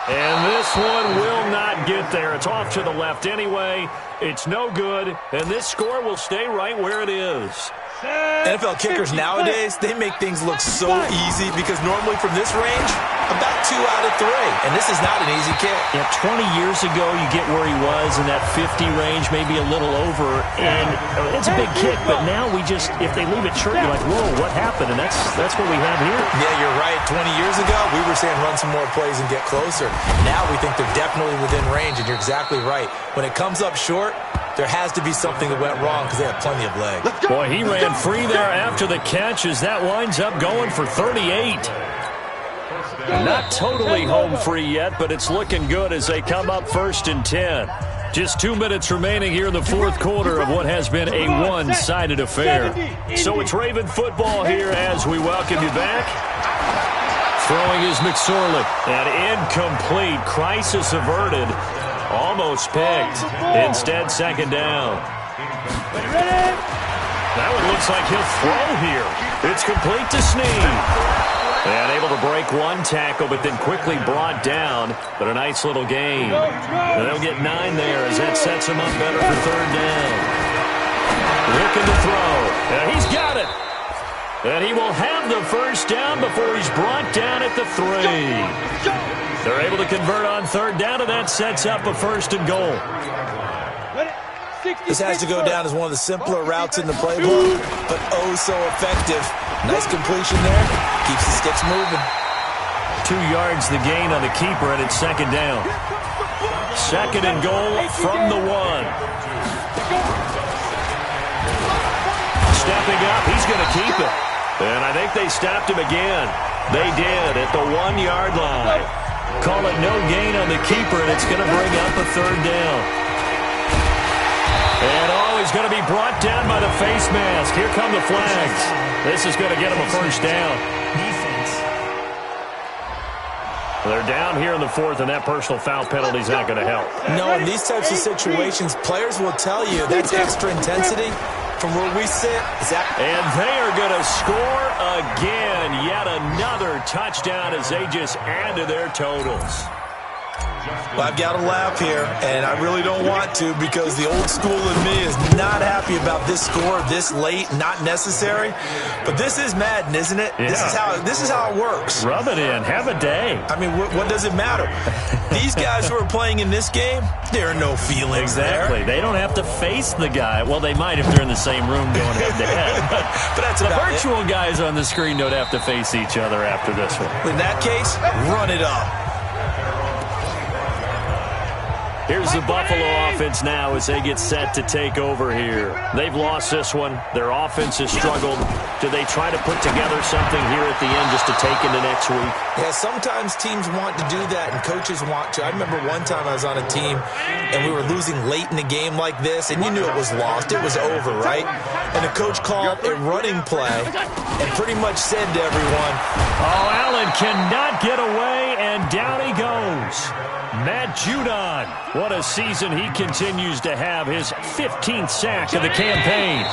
And this one will not get there. It's off to the left anyway. It's no good, and this score will stay right where it is. NFL kickers nowadays, they make things look so easy because normally from this range, about 2 out of 3. And this is not an easy kick. Yeah, 20 years ago, you get where he was in that 50 range, maybe a little over. And it's a big kick, but now we just, if they leave it short, you're like, whoa, what happened? And that's what we have here. Yeah, you're right. 20 years ago, we were saying run some more plays and get closer. Now we think they're definitely within range, and you're exactly right. When it comes up short, there has to be something that went wrong because they have plenty of leg. Boy, he ran free there after the catch as that winds up going for 38. Not totally home free yet, but it's looking good as they come up 1st and 10. Just 2 minutes remaining here in the fourth quarter of what has been a one-sided affair. So it's Raven football here as we welcome you back. Throwing is McSorley. And incomplete. Crisis averted. Almost picked. Instead, second down. That one looks like he'll throw here. It's complete to Snead. And able to break one tackle, but then quickly brought down. But a nice little gain. And they'll get 9 there as that sets him up better for third down. Looking to throw. And he's got it. And he will have the first down before he's brought down at the 3. They're able to convert on third down, and that sets up a first and goal. This has to go down as one of the simpler routes in the playbook, but oh so effective. Nice completion there. Keeps the sticks moving. 2 yards the gain on the keeper, and it's second down. Second and goal from the 1. Stepping up, he's going to keep it. And I think they stopped him again. They did at the 1-yard line. Call it no gain on the keeper, and it's going to bring up a third down. And he's going to be brought down by the face mask. Here come the flags. This is going to get him a first down. They're down here in the fourth, and that personal foul penalty is not going to help. No, in these types of situations, players will tell you that's extra intensity. From where we sit, and they are going to score again. Yet another touchdown as they just add to their totals. Well, I've got to laugh here, and I really don't want to because the old school in me is not happy about this score this late, not necessary. But this is Madden, isn't it? Yeah. This is how it works. Rub it in. Have a day. I mean, what does it matter? These guys who are playing in this game, there are no feelings exactly. there. They don't have to face the guy. Well, they might if they're in the same room going head-to-head. But that's the virtual guys on the screen don't have to face each other after this one. In that case, run it up. Here's the Buffalo offense now as they get set to take over here. They've lost this one. Their offense has struggled. Do they try to put together something here at the end just to take into next week? Yeah, sometimes teams want to do that and coaches want to. I remember one time I was on a team and we were losing late in the game like this, and you knew it was lost. It was over, right? And the coach called a running play and pretty much said to everyone, "Oh, Allen cannot get away, and down he goes." Matt Judon, what a season he continues to have, his 15th sack of the campaign.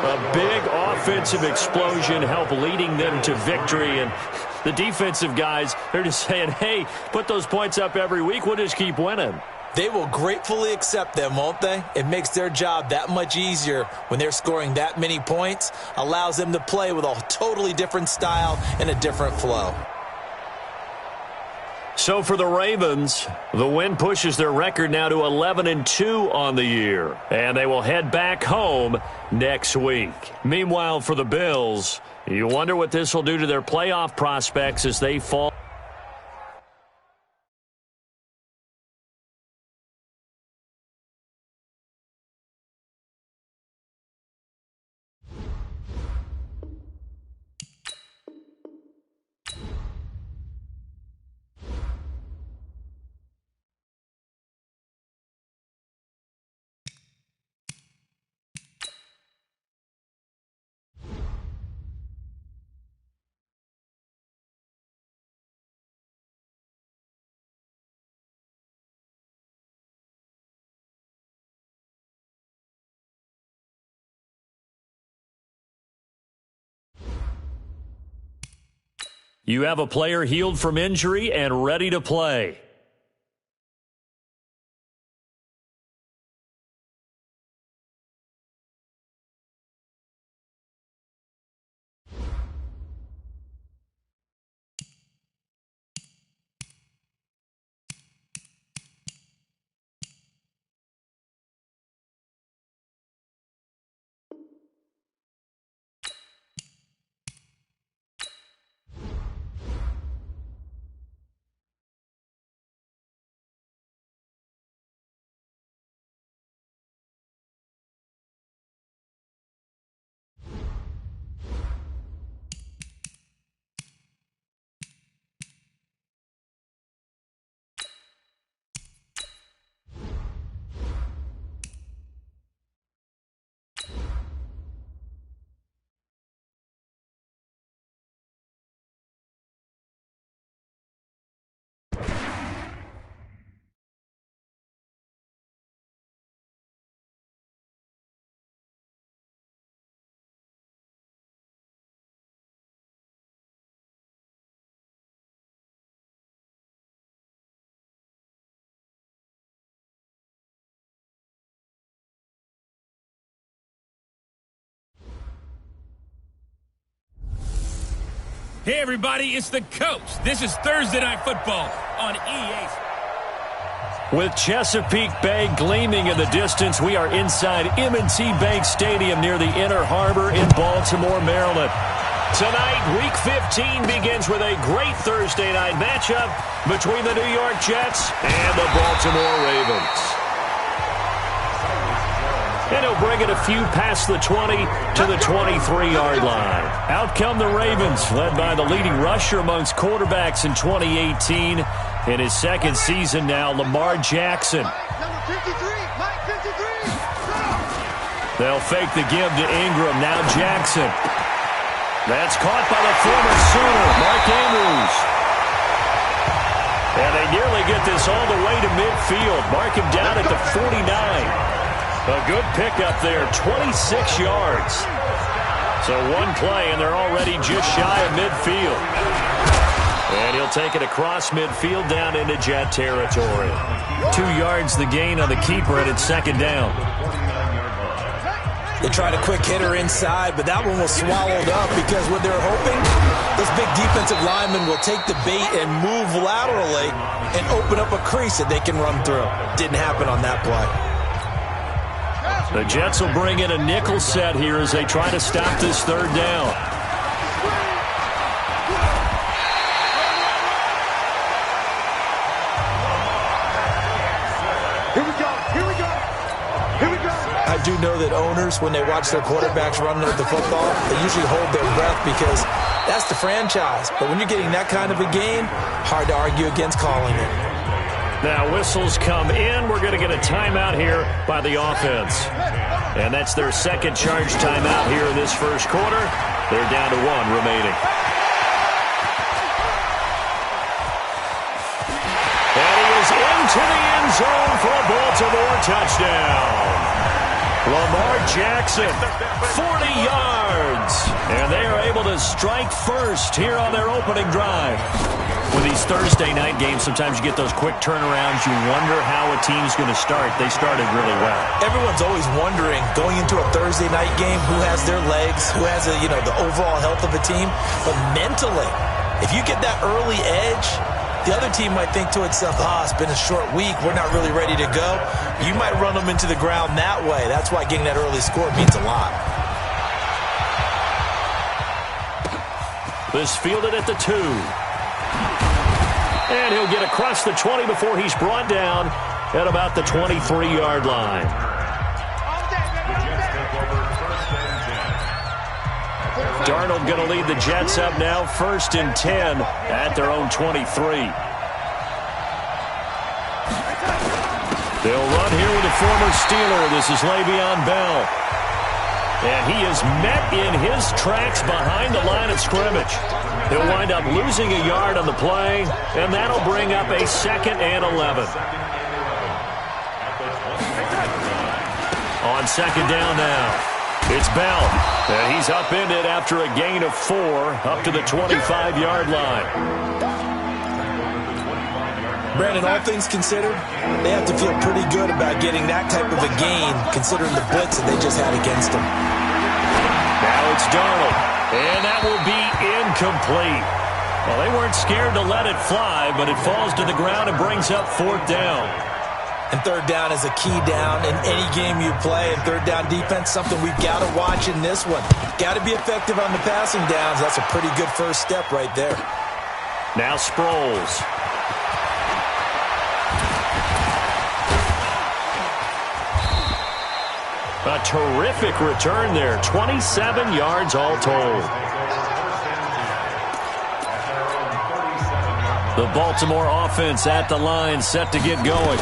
A big offensive explosion helped leading them to victory, and the defensive guys, they're just saying, hey, put those points up every week, we'll just keep winning. They will gratefully accept them, won't they? It makes their job that much easier when they're scoring that many points, allows them to play with a totally different style and a different flow. So for the Ravens, the win pushes their record now to 11-2 on the year, and they will head back home next week. Meanwhile, for the Bills, you wonder what this will do to their playoff prospects as they fall. You have a player healed from injury and ready to play. Hey, everybody, it's the Coach. This is Thursday Night Football on EA. With Chesapeake Bay gleaming in the distance, we are inside M&T Bank Stadium near the Inner Harbor in Baltimore, Maryland. Tonight, Week 15 begins with a great Thursday night matchup between the New York Jets and the Baltimore Ravens. And he'll bring it a few past the 20 to the 23-yard line. Out come the Ravens, led by the leading rusher amongst quarterbacks in 2018. In his second season now, Lamar Jackson. Number 53, Mike 53. They'll fake the give to Ingram. Now Jackson. That's caught by the former Sooner, Mark Andrews. And they nearly get this all the way to midfield. Mark him down at the 49. A good pickup there, 26 yards. So one play, and they're already just shy of midfield. And he'll take it across midfield down into Jet territory. 2 yards the gain on the keeper, and it's second down. They tried a quick hitter inside, but that one was swallowed up because what they're hoping, this big defensive lineman will take the bait and move laterally and open up a crease that they can run through. Didn't happen on that play. The Jets will bring in a nickel set here as they try to stop this third down. I do know that owners, when they watch their quarterbacks running with the football, they usually hold their breath because that's the franchise. But when you're getting that kind of a game, hard to argue against calling it. Now whistles come in. We're going to get a timeout here by the offense. And that's their second charge timeout here in this first quarter. They're down to 1 remaining. And he is into the end zone for a Baltimore touchdown. Lamar Jackson, 40 yards. And they are able to strike first here on their opening drive. With these Thursday night games, sometimes you get those quick turnarounds. You wonder how a team's going to start. They started really well. Everyone's always wondering, going into a Thursday night game, who has their legs, who has the overall health of a team. But mentally, if you get that early edge, the other team might think to itself, it's been a short week, we're not really ready to go. You might run them into the ground that way. That's why getting that early score means a lot. This fielded at the 2. And he'll get across the 20 before he's brought down at about the 23-yard line. Darnold going to lead the Jets up now, 1st and 10 at their own 23. They'll run here with a former Steeler. This is Le'Veon Bell. And he is met in his tracks behind the line of scrimmage. He'll wind up losing a yard on the play, and that'll bring up a 2nd and 11. On second down now. It's Bell, and he's upended after a gain of 4 up to the 25-yard line. Brandon, all things considered, they have to feel pretty good about getting that type of a gain, considering the blitz that they just had against them. Now it's Darnold, and that will be incomplete. Well, they weren't scared to let it fly, but it falls to the ground and brings up 4th down. And 3rd down is a key down in any game you play. And 3rd down defense, something we've got to watch in this one. Got to be effective on the passing downs. That's a pretty good first step right there. Now Sproles. A terrific return there. 27 yards all told. The Baltimore offense at the line, set to get going.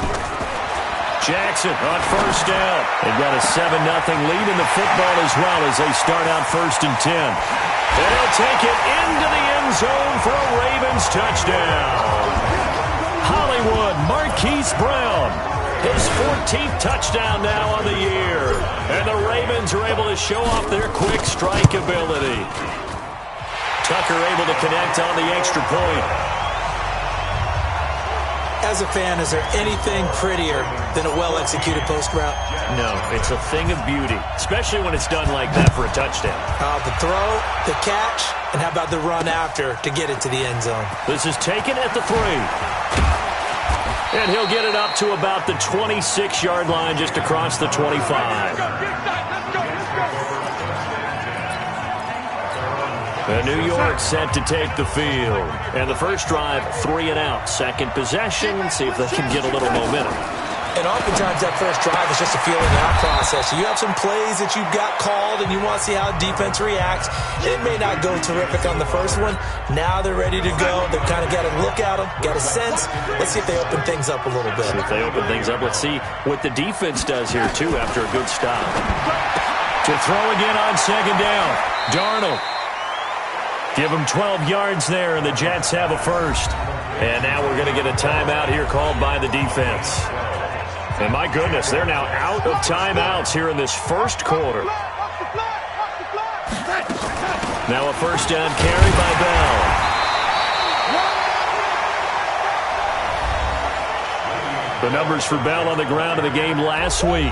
Jackson on 1st down. They've got a 7-0 lead in the football as well as they start out 1st and 10. And he'll take it into the end zone for a Ravens touchdown. Hollywood Marquise Brown, his 14th touchdown now on the year. And the Ravens are able to show off their quick strike ability. Tucker able to connect on the extra point. As a fan, is there anything prettier than a well-executed post route? No, it's a thing of beauty, especially when it's done like that for a touchdown. The throw, the catch, and how about the run after to get it to the end zone? This is taken at the 3. And he'll get it up to about the 26-yard line, just across the 25. And New York set to take the field. And the first drive, 3 and out. Second possession, see if they can get a little momentum. And oftentimes that first drive is just a feeling out process. You have some plays that you've got called and you want to see how defense reacts. It may not go terrific on the first one. Now they're ready to go. They've kind of got a look at them, got a sense. Let's see if they open things up a little bit. If they open things up, let's see what the defense does here, too, after a good stop. To throw again on second down. Darnold. Give them 12 yards there, and the Jets have a first. And now we're going to get a timeout here called by the defense. And my goodness, they're now out of timeouts here in this first quarter. Now a first down carry by Bell. The numbers for Bell on the ground in the game last week.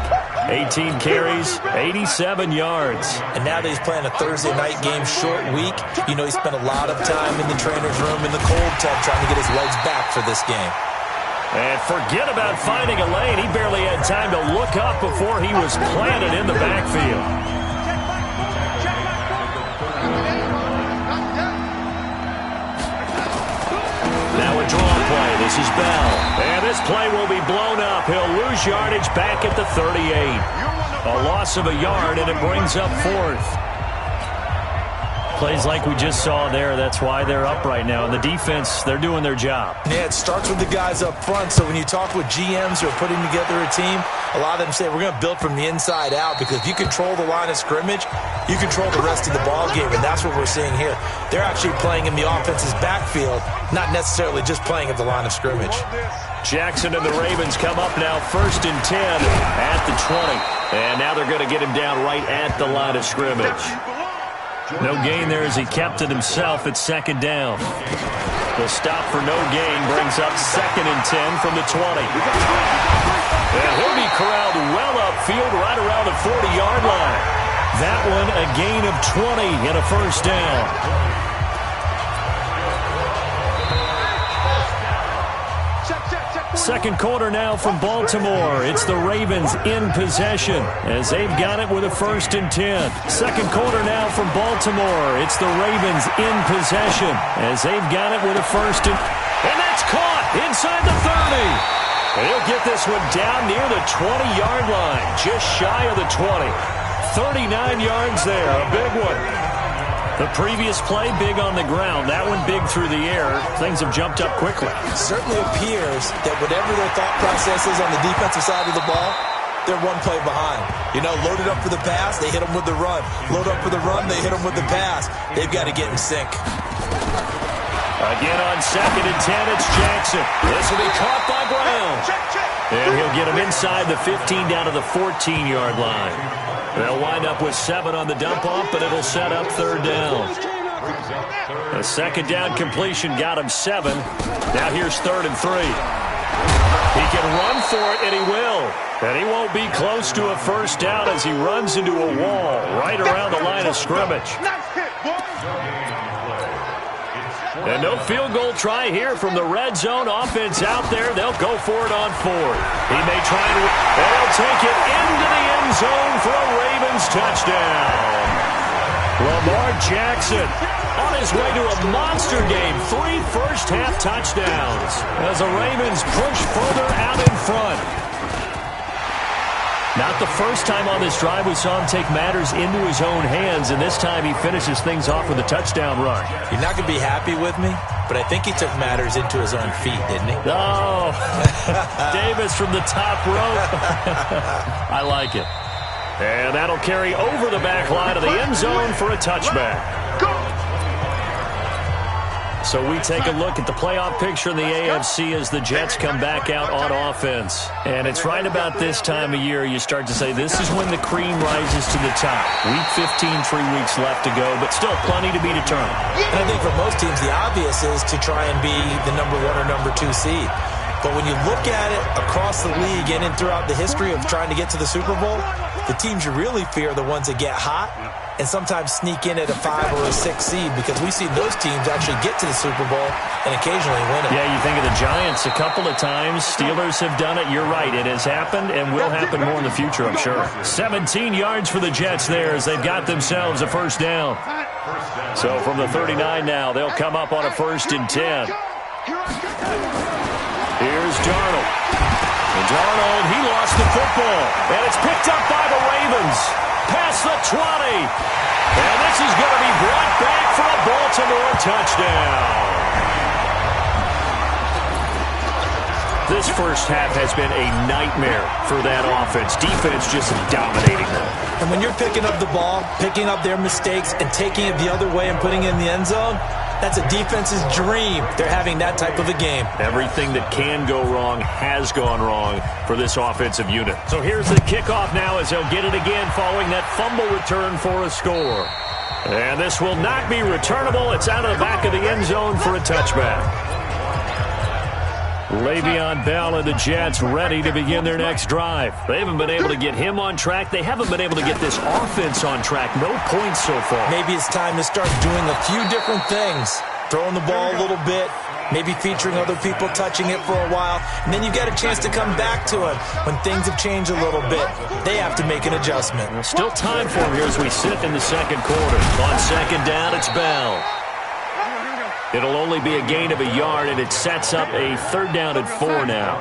18 carries, 87 yards. And now that he's playing a Thursday night game, short week, you know he spent a lot of time in the trainer's room in the cold tub trying to get his legs back for this game. And forget about finding a lane. He barely had time to look up before he was planted in the backfield. Now a draw play. This is Bell. And this play will be blown up. He'll lose yardage back at the 38. A loss of a yard, and it brings up fourth. Plays like we just saw there. That's why they're up right now. And the defense, they're doing their job. Yeah, it starts with the guys up front. So when you talk with GMs who are putting together a team, a lot of them say we're going to build from the inside out, because if you control the line of scrimmage, you control the rest of the ball game, and that's what we're seeing here. They're actually playing in the offense's backfield, not necessarily just playing at the line of scrimmage. Jackson and the Ravens come up now 1st and 10 at the 20. And now they're going to get him down right at the line of scrimmage. No gain there as he kept it himself at second down. The stop for no gain brings up 2nd and 10 from the 20. And he'll be corralled well upfield right around the 40-yard line. That one a gain of 20 and a first down. Second quarter now from Baltimore. It's the Ravens in possession as they've got it with a 1st and 10. Second quarter now from Baltimore. It's the Ravens in possession as they've got it with a 1st and that's caught inside the 30. And he'll get this one down near the 20-yard line, just shy of the 20. 39 yards there, a big one. The previous play, big on the ground. That one big through the air. Things have jumped up quickly. Certainly appears that whatever their thought process is on the defensive side of the ball, they're one play behind. You know, loaded up for the pass, they hit them with the run. Load up for the run, they hit them with the pass. They've got to get in sync. Again on 2nd and 10, it's Jackson. This will be caught by Brown. And he'll get him inside the 15 down to the 14-yard line. They'll wind up with 7 on the dump-off, but it'll set up 3rd down. A 2nd down completion got him 7. Now here's 3rd and 3. He can run for it, and he will. And he won't be close to a first down as he runs into a wall right around the line of scrimmage. And no field goal try here from the red zone offense out there. They'll go for it on 4th. He may try and they'll take it into the end zone for a Ravens touchdown. Lamar Jackson on his way to a monster game. 3 first-half touchdowns as the Ravens push further out in front. Not the first time on this drive we saw him take matters into his own hands, and this time he finishes things off with a touchdown run. You're not going to be happy with me, but I think he took matters into his own feet, didn't he? Oh, Davis from the top rope. I like it. And that'll carry over the back line of the end zone for a touchback. So we take a look at the playoff picture in the AFC as the Jets come back out on offense. And it's right about this time of year you start to say this is when the cream rises to the top. Week 15, 3 weeks left to go, but still plenty to be determined. And I think for most teams, the obvious is to try and be the number 1 or number 2 seed. But when you look at it across the league and throughout the history of trying to get to the Super Bowl, the teams you really fear are the ones that get hot and sometimes sneak in at a 5 or a 6 seed, because we've seen those teams actually get to the Super Bowl and occasionally win it. Yeah, you think of the Giants a couple of times. Steelers have done it. You're right. It has happened and will happen more in the future, I'm sure. 17 yards for the Jets there as they've got themselves a first down. So from the 39 now, they'll come up on a 1st and 10. Here's Darnold. And Darnold, he lost the football. And it's picked up by the Ravens. Past the 20. And this is going to be brought back for a Baltimore touchdown. This first half has been a nightmare for that offense. Defense just dominating them. And when you're picking up the ball, picking up their mistakes, and taking it the other way and putting it in the end zone, that's a defense's dream. They're having that type of a game. Everything that can go wrong has gone wrong for this offensive unit. So here's the kickoff now as they'll get it again following that fumble return for a score. And this will not be returnable. It's out of the back of the end zone for a touchback. Le'Veon Bell and the Jets ready to begin their next drive. They haven't been able to get him on track. They haven't been able to get this offense on track. No points so far. Maybe it's time to start doing a few different things. Throwing the ball a little bit, maybe featuring other people touching it for a while, and then you get a chance to come back to it when things have changed a little bit. They have to make an adjustment. Still time for him here as we sit in the second quarter. On 2nd down, it's Bell. It'll only be a gain of a yard, and it sets up a 3rd down and 4 now.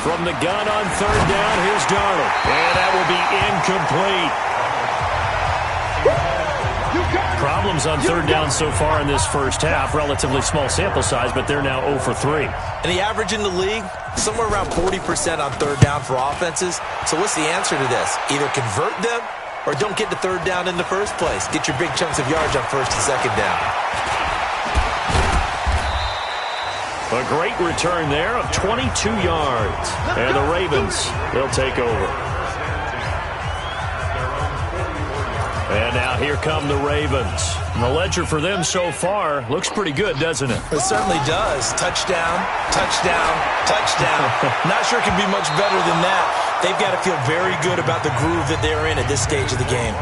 From the gun on 3rd down, here's Darnold. And that will be incomplete. Problems on 3rd down so far in this first half. Relatively small sample size, but they're now 0 for 3. And the average in the league, somewhere around 40% on 3rd down for offenses. So what's the answer to this? Either convert them or don't get to 3rd down in the first place. Get your big chunks of yards on 1st and 2nd down. A great return there of 22 yards. And the Ravens, they'll take over. And now here come the Ravens. And the ledger for them so far looks pretty good, doesn't it? It certainly does. Touchdown, touchdown, touchdown. Not sure it can be much better than that. They've got to feel very good about the groove that they're in at this stage of the game.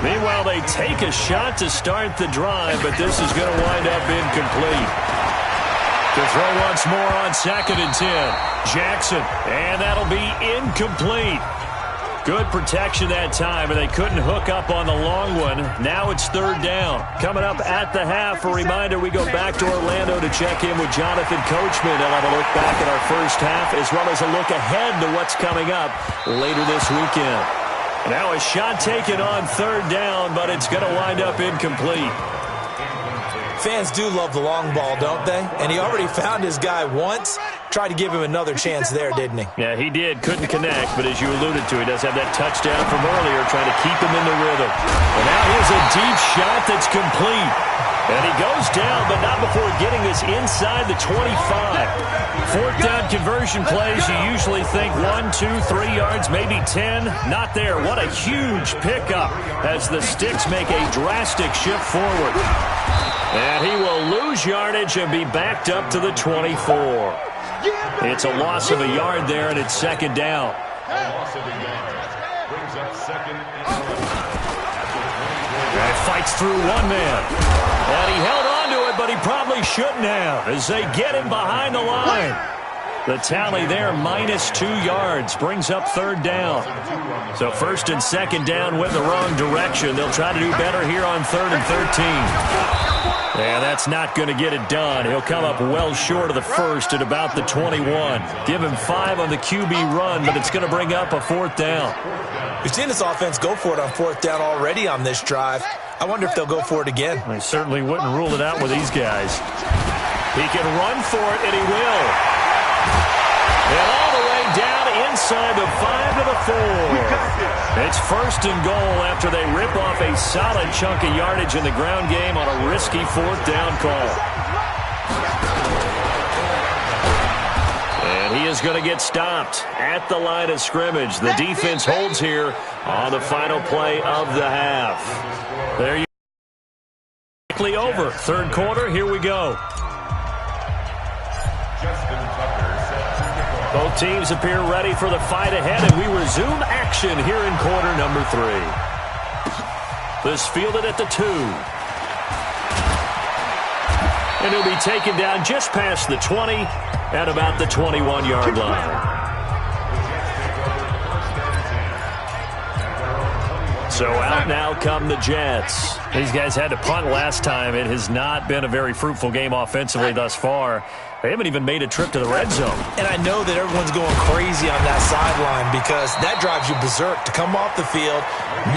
Meanwhile, they take a shot to start the drive, but this is going to wind up incomplete. To throw once more on 2nd and 10. Jackson, and that'll be incomplete. Good protection that time, and they couldn't hook up on the long one. Now it's 3rd down. Coming up at the half, a reminder, we go back to Orlando to check in with Jonathan Coachman. They'll have a look back at our first half, as well as a look ahead to what's coming up later this weekend. Now a shot taken on 3rd down, but it's going to wind up incomplete. Fans do love the long ball, don't they? And he already found his guy once. Tried to give him another chance there, didn't he? Yeah, he did. Couldn't connect, but as you alluded to, he does have that touchdown from earlier, trying to keep him in the rhythm. And now here's a deep shot that's complete. And he goes down, but not before getting this inside the 25. 4th down conversion plays, you usually think 1, 2, 3 yards, maybe 10. Not there. What a huge pickup as the Sticks make a drastic shift forward. And he will lose yardage and be backed up to the 24. It's a loss of a yard there, and it's 2nd down. And fights through one man. And he held on to it, but he probably shouldn't have as they get him behind the line. The tally there, -2 yards, brings up 3rd down. So 1st and 2nd down went the wrong direction. They'll try to do better here on 3rd and 13. And that's not going to get it done. He'll come up well short of the 1st at about the 21. Give him 5 on the QB run, but it's going to bring up a 4th down. We've seen this offense go for it on 4th down already on this drive. I wonder if they'll go for it again. I certainly wouldn't rule it out with these guys. He can run for it, and he will. And all the way down inside the 5 to the 4. It's 1st and goal after they rip off a solid chunk of yardage in the ground game on a risky 4th down call. And he is going to get stopped at the line of scrimmage. The defense holds here on the final play of the half. There you over. Third quarter, here we go. Both teams appear ready for the fight ahead, and we resume action here in quarter number 3. This fielded at the 2. And he'll be taken down just past the 20 at about the 21-yard line. So out now come the Jets. These guys had to punt last time. It has not been a very fruitful game offensively thus far. They haven't even made a trip to the red zone. And I know that everyone's going crazy on that sideline because that drives you berserk to come off the field,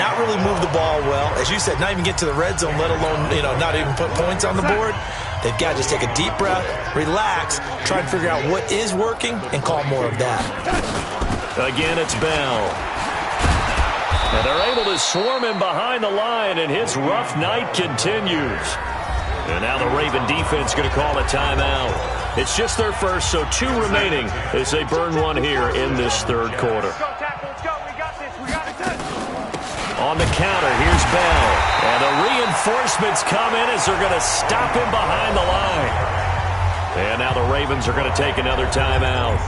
not really move the ball well. As you said, not even get to the red zone, let alone, not even put points on the board. They've got to just take a deep breath, relax, try to figure out what is working, and call more of that. Again, it's Bell. And they're able to swarm him behind the line, and his rough night continues. And now the Raven defense going to call a timeout. It's just their first, so 2 remaining as they burn one here in this third quarter. On the counter, here's Bell. And the reinforcements come in as they're going to stop him behind the line. And now the Ravens are going to take another timeout.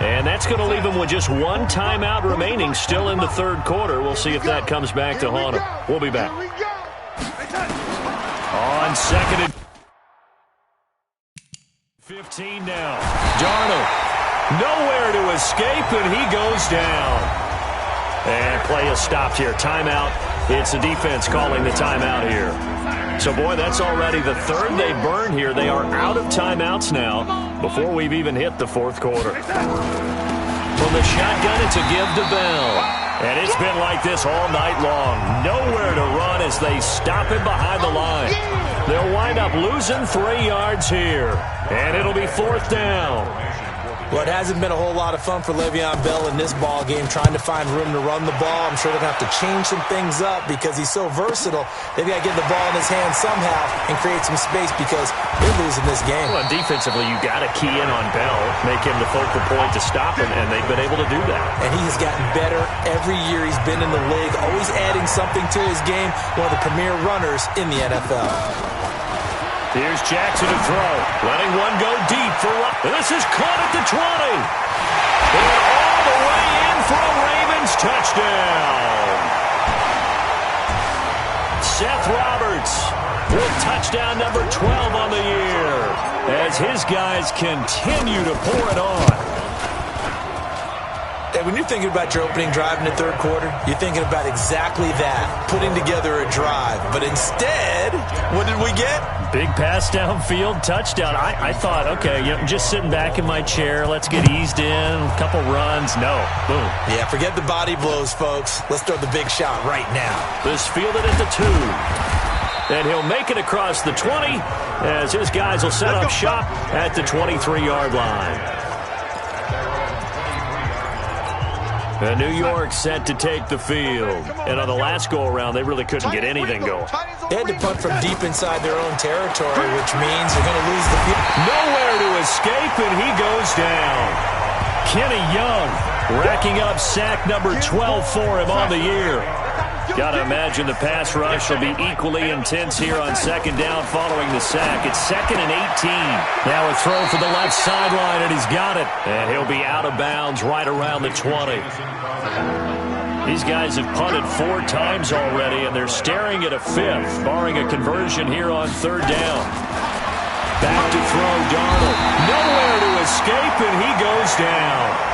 And that's going to leave them with just 1 timeout remaining still in the third quarter. We'll see if that comes back to haunt them. We'll be back. On second and 15 now. Darnold nowhere to escape, and he goes down. And play is stopped here. Timeout. It's the defense calling the timeout here. So, boy, that's already the third they burn here. They are out of timeouts now before we've even hit the fourth quarter. From the shotgun, it's a give to Bell. And it's been like this all night long. Nowhere to run as they stop him behind the line. They'll wind up losing 3 yards here. And it'll be 4th down. Well, it hasn't been a whole lot of fun for Le'Veon Bell in this ball game, trying to find room to run the ball. I'm sure they're going to have to change some things up because he's so versatile. They've got to get the ball in his hands somehow and create some space because they're losing this game. Well, defensively, you got to key in on Bell, make him the focal point to stop him, and they've been able to do that. And he has gotten better every year he's been in the league, always adding something to his game, one of the premier runners in the NFL. Here's Jackson to throw. Letting one go deep for Rob. This is caught at the 20. And all the way in for a Ravens touchdown. Seth Roberts with touchdown number 12 on the year as his guys continue to pour it on. And when you're thinking about your opening drive in the third quarter, you're thinking about exactly that, putting together a drive. But instead, what did we get? Big pass downfield, touchdown. I thought, okay, just sitting back in my chair, let's get eased in, a couple runs. No, boom. Yeah, forget the body blows, folks. Let's throw the big shot right now. This fielded at the 2. And he'll make it across the 20 as his guys will set up shop at the 23-yard line. And New York set to take the field. And on the last go-around, they really couldn't get anything going. They had to punt from deep inside their own territory, which means they're going to lose the field. Nowhere to escape, and he goes down. Kenny Young racking up sack number 12 for him on the year. Got to imagine the pass rush will be equally intense here on second down following the sack. It's 2nd and 18. Now a throw for the left sideline, and he's got it. And he'll be out of bounds right around the 20. These guys have punted 4 times already, and they're staring at a 5th, barring a conversion here on third down. Back to throw, Darnold. Nowhere to escape, and he goes down.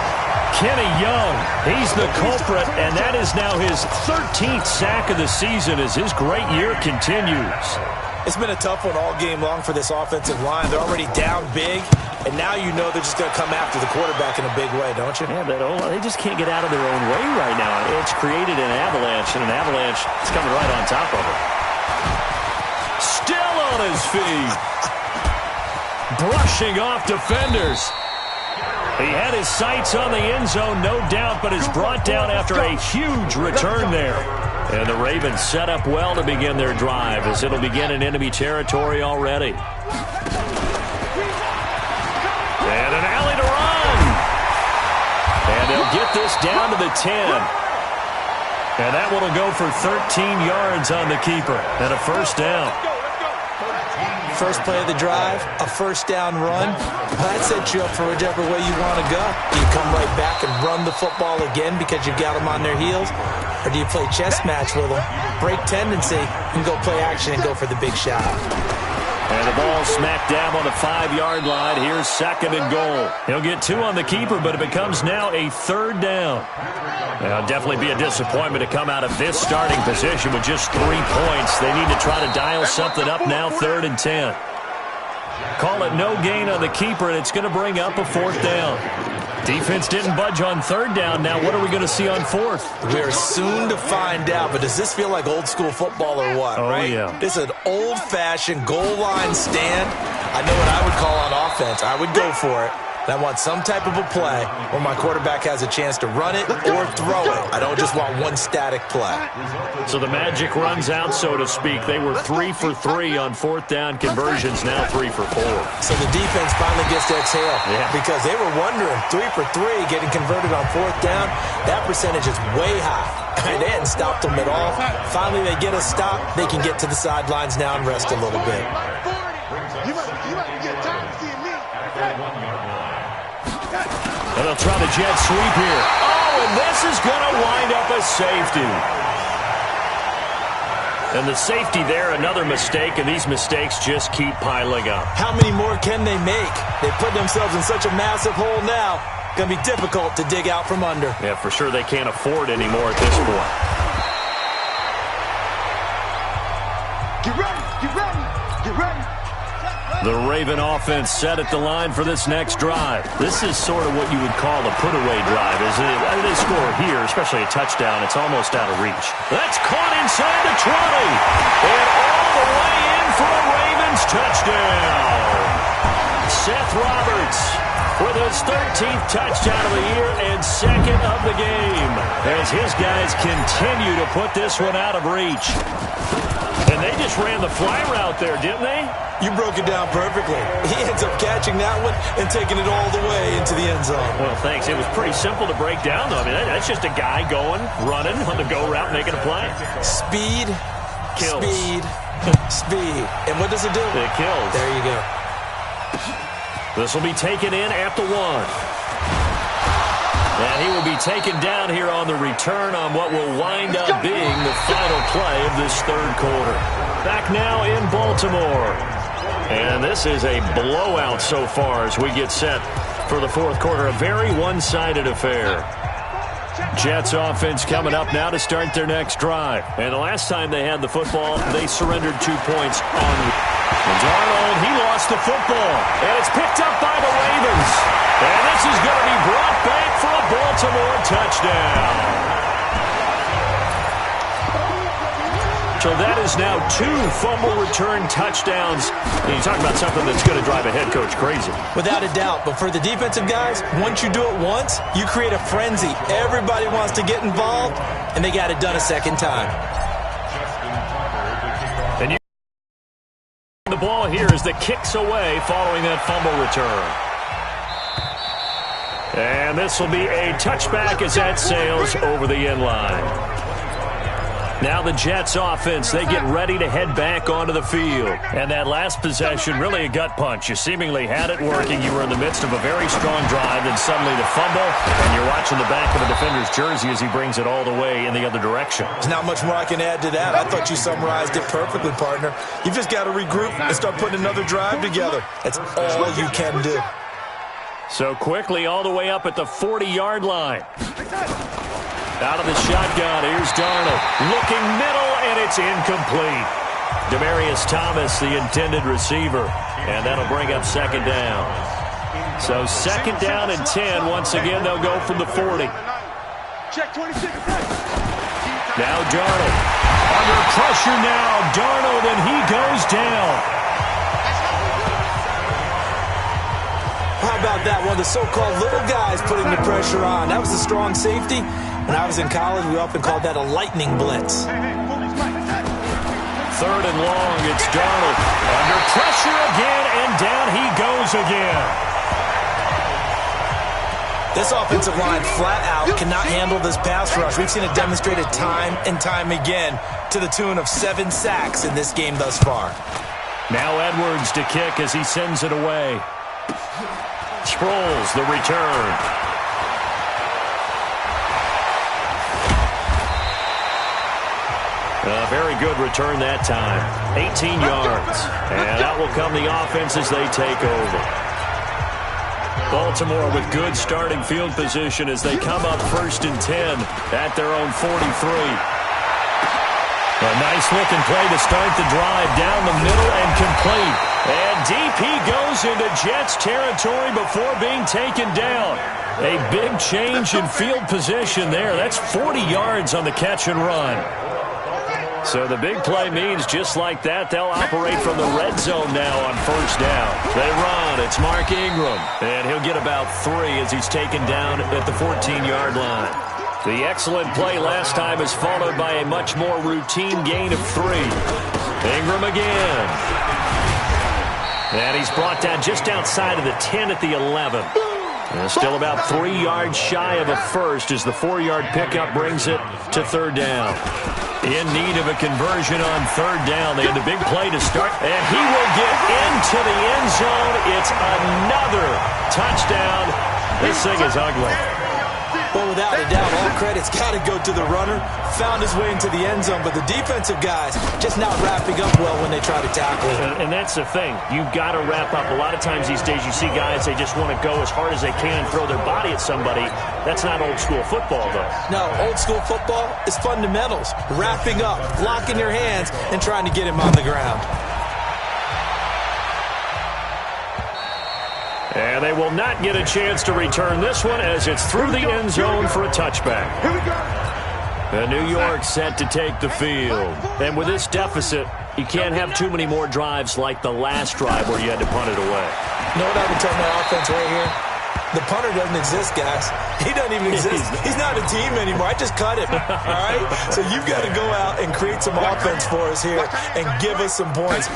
Kenny Young, he's the culprit, and that is now his 13th sack of the season as his great year continues. It's been a tough one all game long for this offensive line. They're already down big, and now you know they're just going to come after the quarterback in a big way, don't you? Yeah, but they just can't get out of their own way right now. It's created an avalanche, and an avalanche is coming right on top of it. Still on his feet. Brushing off defenders. He had his sights on the end zone, no doubt, but is brought down after a huge return there. And the Ravens set up well to begin their drive as it'll begin in enemy territory already. And an alley to run. And they'll get this down to the 10. And that one will go for 13 yards on the keeper and a first down. first play of the drive, a first down run, that sets you up for whichever way you want to go. Do you come right back and run the football again because you've got them on their heels? Or do you play chess match with them, break tendency, and go play action and go for the big shot? And the ball smacked down on the 5-yard line. Here's 2nd and goal. He'll get 2 on the keeper, but it becomes now a 3rd down. It'll definitely be a disappointment to come out of this starting position with just 3 points. They need to try to dial something up now, 3rd and 10. Call it no gain on the keeper, and it's going to bring up a 4th down. Defense didn't budge on 3rd down. Now what are we going to see on 4th? We're soon to find out, but does this feel like old school football or what, right? Yeah. This is an old-fashioned goal line stand. I know what I would call on offense. I would go for it. And I want some type of a play where my quarterback has a chance to run it or throw it. I don't just want one static play. So the magic runs out, so to speak. They were 3 for 3 on 4th down conversions, now 3 for 4. So the defense finally gets to exhale. Yeah. Because they were wondering, 3 for 3 getting converted on 4th down, that percentage is way high. They hadn't stopped them at all. Finally, they get a stop. They can get to the sidelines now and rest a little bit. You might get time to see me. And they'll try the jet sweep here. Oh, and this is going to wind up a safety. And the safety there, another mistake, and these mistakes just keep piling up. How many more can they make? They put themselves in such a massive hole now. Going to be difficult to dig out from under. Yeah, for sure they can't afford anymore at this point. Get ready, get ready, get ready. The Raven offense set at the line for this next drive. This is sort of what you would call a put-away drive, isn't it? They score here, especially a touchdown. It's almost out of reach. That's caught inside the 20. And all the way in for a Ravens touchdown. Seth Roberts with his 13th touchdown of the year and 2nd of the game, as his guys continue to put this one out of reach. And they just ran the fly route there, didn't they? You broke it down perfectly. He ends up catching that one and taking it all the way into the end zone. Well, thanks. It was pretty simple to break down, though. I mean, that's just a guy going, running on the go route, making a play. Speed, Kills. speed, speed. And what does it do? It kills. There you go. This will be taken in at the 1. And he will be taken down here on the return on what will wind up being the final play of this 3rd quarter. Back now in Baltimore. And this is a blowout so far as we get set for the 4th quarter. A very one-sided affair. Jets offense coming up now to start their next drive. And the last time they had the football, they surrendered 2 points on Darnold. He lost the football. And it's picked up by the Ravens. And this is going to be brought back for a Baltimore touchdown. So that is now 2 fumble return touchdowns. And you talk about something that's going to drive a head coach crazy. Without a doubt. But for the defensive guys, once you do it once, you create a frenzy. Everybody wants to get involved, and they got it done a 2nd time. And you the ball here as the kick's away following that fumble return. And this will be a touchback as that sails over the end line. Now the Jets offense, they get ready to head back onto the field. And that last possession, really a gut punch. You seemingly had it working. You were in the midst of a very strong drive, then suddenly the fumble, and you're watching the back of a defender's jersey as he brings it all the way in the other direction. There's not much more I can add to that. I thought you summarized it perfectly, partner. You've just got to regroup and start putting another drive together. That's all you can do. So quickly all the way up at the 40-yard line. Out of the shotgun, here's Darnold. Looking middle, and it's incomplete. Demaryius Thomas, the intended receiver. And that'll bring up 2nd down. So 2nd down and 10. Once again, they'll go from the 40. Check 26. Now Darnold. Under pressure now, Darnold, and he goes down. How about that? One of the so-called little guys putting the pressure on. That was a strong safety. When I was in college, we often called that a lightning blitz. 3rd and long, it's Darnold. Under pressure again, and down he goes again. This offensive line flat out cannot handle this pass rush. We've seen it demonstrated time and time again to the tune of 7 sacks in this game thus far. Now Edwards to kick as he sends it away. Sproles, the return. A very good return that time. 18 yards. And out will come the offense as they take over. Baltimore with good starting field position as they come up 1st and 10 at their own 43. A nice-looking play to start the drive down the middle and complete. And deep he goes into Jets territory before being taken down. A big change in field position there. That's 40 yards on the catch and run. So the big play means just like that, they'll operate from the red zone now on 1st down. They run. It's Mark Ingram. And he'll get about 3 as he's taken down at the 14-yard line. The excellent play last time is followed by a much more routine gain of 3. Ingram again. And he's brought down just outside of the 10 at the 11. And still about 3 yards shy of a first as the 4-yard pickup brings it to 3rd down. In need of a conversion on 3rd down. They had a big play to start. And he will get into the end zone. It's another touchdown. This thing is ugly. Well, without a doubt, all credit's got to go to the runner. Found his way into the end zone, but the defensive guys just not wrapping up well when they try to tackle him. And that's the thing. You've got to wrap up. A lot of times these days you see guys, they just want to go as hard as they can and throw their body at somebody. That's not old school football, though. No, old school football is fundamentals. Wrapping up, locking your hands, and trying to get him on the ground. And they will not get a chance to return this one as it's through the end zone for a touchback. And New York set to take the field. And with this deficit, you can't have too many more drives like the last drive where you had to punt it away. You know what I would tell my offense right here? The punter doesn't exist, guys. He doesn't even exist. He's not a team anymore. I just cut him, all right? So you've got to go out and create some offense for us here and give us some points.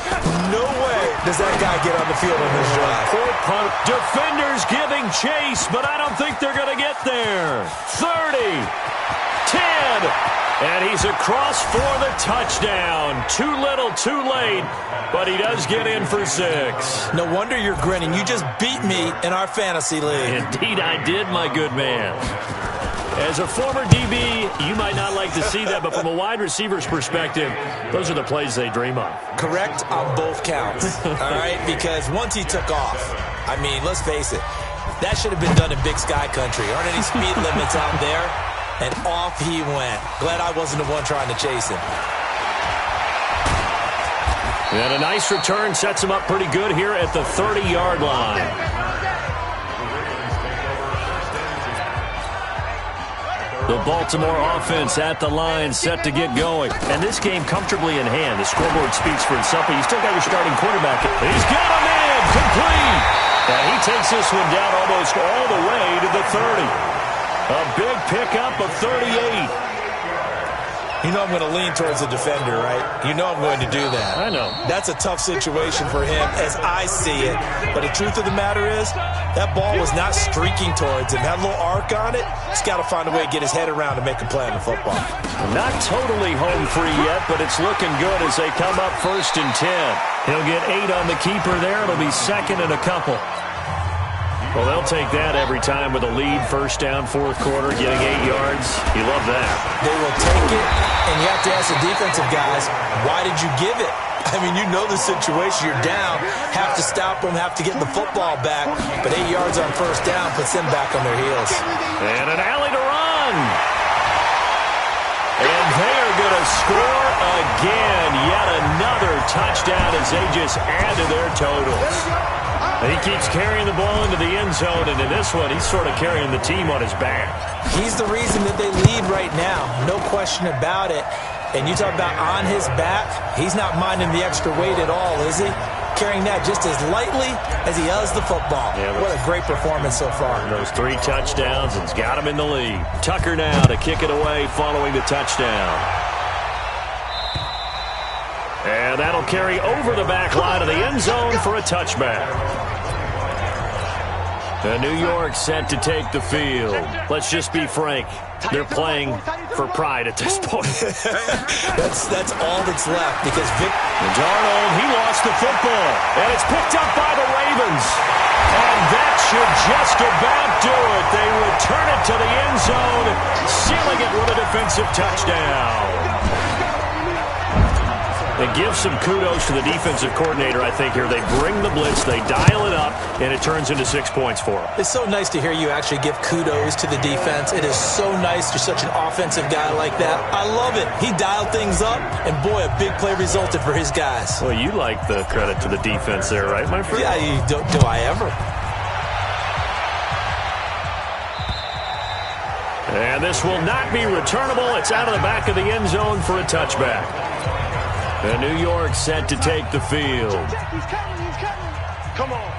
No way does that guy get on the field on this drive. Poor punt. Defenders giving chase, but I don't think they're going to get there. 30, 10, and he's across for the touchdown. Too little, too late, but he does get in for 6. No wonder you're grinning. You just beat me in our fantasy league. Indeed I did, my good man. As a former DB, you might not like to see that, but from a wide receiver's perspective, those are the plays they dream of. Correct on both counts, all right? Because once he took off, I mean, let's face it, that should have been done in Big Sky Country. Aren't any speed limits out there? And off he went. Glad I wasn't the one trying to chase him. And a nice return sets him up pretty good here at the 30-yard line. The Baltimore offense at the line set to get going. And this game comfortably in hand. The scoreboard speaks for itself, but you still got your starting quarterback. He's got a man complete. And he takes this one down almost all the way to the 30. A big pickup of 38. You know I'm going to lean towards the defender, right? You know I'm going to do that. I know. That's a tough situation for him as I see it. But the truth of the matter is, that ball was not streaking towards him. That little arc on it, he's got to find a way to get his head around and make a play on the football. Not totally home free yet, but it's looking good as they come up 1st and 10. He'll get 8 on the keeper there. It'll be 2nd and a couple. Well, they'll take that every time with a lead, 1st down, 4th quarter, getting 8 yards. You love that. They will take it, and you have to ask the defensive guys, why did you give it? I mean, you know the situation. You're down, have to stop them, have to get the football back, but 8 yards on 1st down puts them back on their heels. And an alley to run. And they are going to score again. Yet another touchdown as they just add to their totals. He keeps carrying the ball into the end zone, and in this one, he's sort of carrying the team on his back. He's the reason that they lead right now, no question about it. And you talk about on his back, he's not minding the extra weight at all, is he? Carrying that just as lightly as he does the football. Yeah, what a great performance so far. Those 3 touchdowns, it's got him in the lead. Tucker now to kick it away following the touchdown. And that'll carry over the back line of the end zone for a touchback. The New York set to take the field. Let's just be frank. They're playing for pride at this point. that's all that's left because Darnold, he lost the football. And it's picked up by the Ravens. And that should just about do it. They return it to the end zone, sealing it with a defensive touchdown. It gives some kudos to the defensive coordinator, I think, here. They bring the blitz, they dial it up, and it turns into 6 points for them. It's so nice to hear you actually give kudos to the defense. It is so nice. You're such an offensive guy like that. I love it. He dialed things up, and boy, a big play resulted for his guys. Well, you like the credit to the defense there, right, my friend? Yeah, do I ever? And this will not be returnable. It's out of the back of the end zone for a touchback. The New York set to take the field. He's coming. Come on.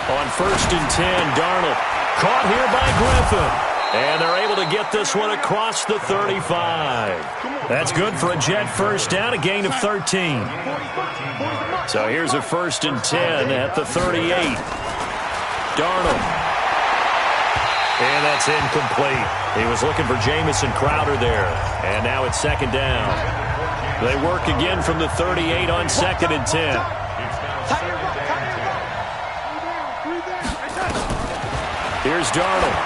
On 1st and 10, Darnold caught here by Griffin. And they're able to get this one across the 35. That's good for a Jet first down, a gain of 13. So here's a 1st and 10 at the 38. Darnold. And that's incomplete. He was looking for Jamison Crowder there. And now it's 2nd down. They work again from the 38 on 2nd and 10. Here's Darnold.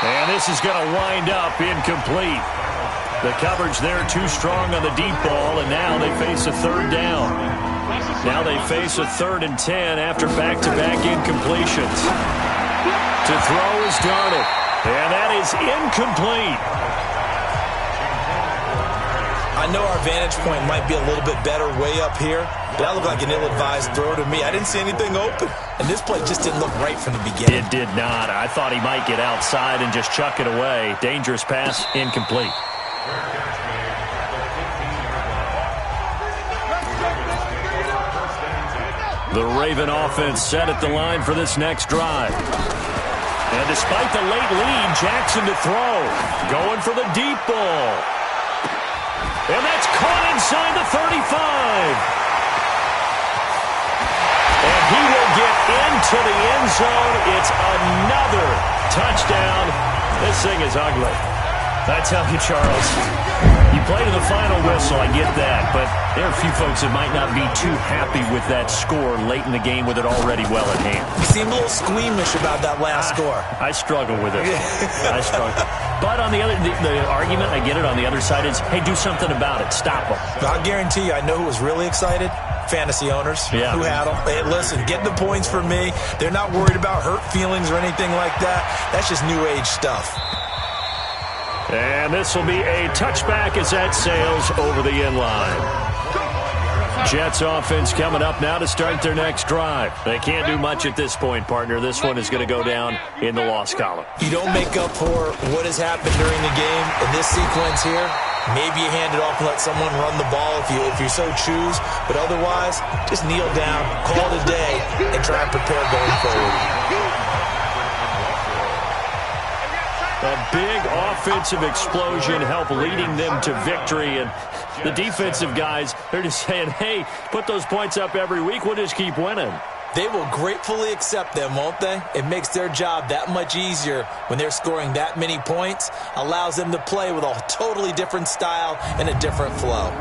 And this is going to wind up incomplete. The coverage there too strong on the deep ball, and now they face a 3rd down. Now they face a 3rd and 10 after back-to-back incompletions. To throw is Darnold, and that is incomplete. I know our vantage point might be a little bit better way up here, but that looked like an ill-advised throw to me. I didn't see anything open, and this play just didn't look right from the beginning. It did not. I thought he might get outside and just chuck it away. Dangerous pass, incomplete. The Raven offense set at the line for this next drive. And despite the late lead, Jackson to throw. Going for the deep ball. And that's caught inside the 35. And he will get into the end zone. It's another touchdown. This thing is ugly. I tell you, Charles, you play to the final whistle, I get that, but there are a few folks that might not be too happy with that score late in the game with it already well at hand. You seem a little squeamish about that last score. I struggle with it. I struggle. But on the argument, I get it, on the other side is, hey, do something about it. Stop them. I'll guarantee you, I know who was really excited. Fantasy owners who had them. Hey, listen, get the points for me. They're not worried about hurt feelings or anything like that. That's just new age stuff. And this will be a touchback as that sails over the end line. Jets offense coming up now to start their next drive. They can't do much at this point, partner. This one is going to go down in the loss column. You don't make up for what has happened during the game in this sequence here. Maybe you hand it off and let someone run the ball if you so choose. But otherwise, just kneel down, call it a day, and try and prepare going forward. A big offensive explosion helped leading them to victory. And the defensive guys, they're just saying, hey, put those points up every week. We'll just keep winning. They will gratefully accept them, won't they? It makes their job that much easier when they're scoring that many points. Allows them to play with a totally different style and a different flow.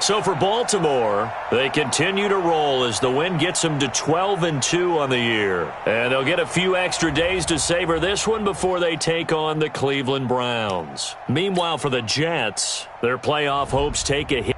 So for Baltimore, they continue to roll as the win gets them to 12-2 on the year. And they'll get a few extra days to savor this one before they take on the Cleveland Browns. Meanwhile, for the Jets, their playoff hopes take a hit.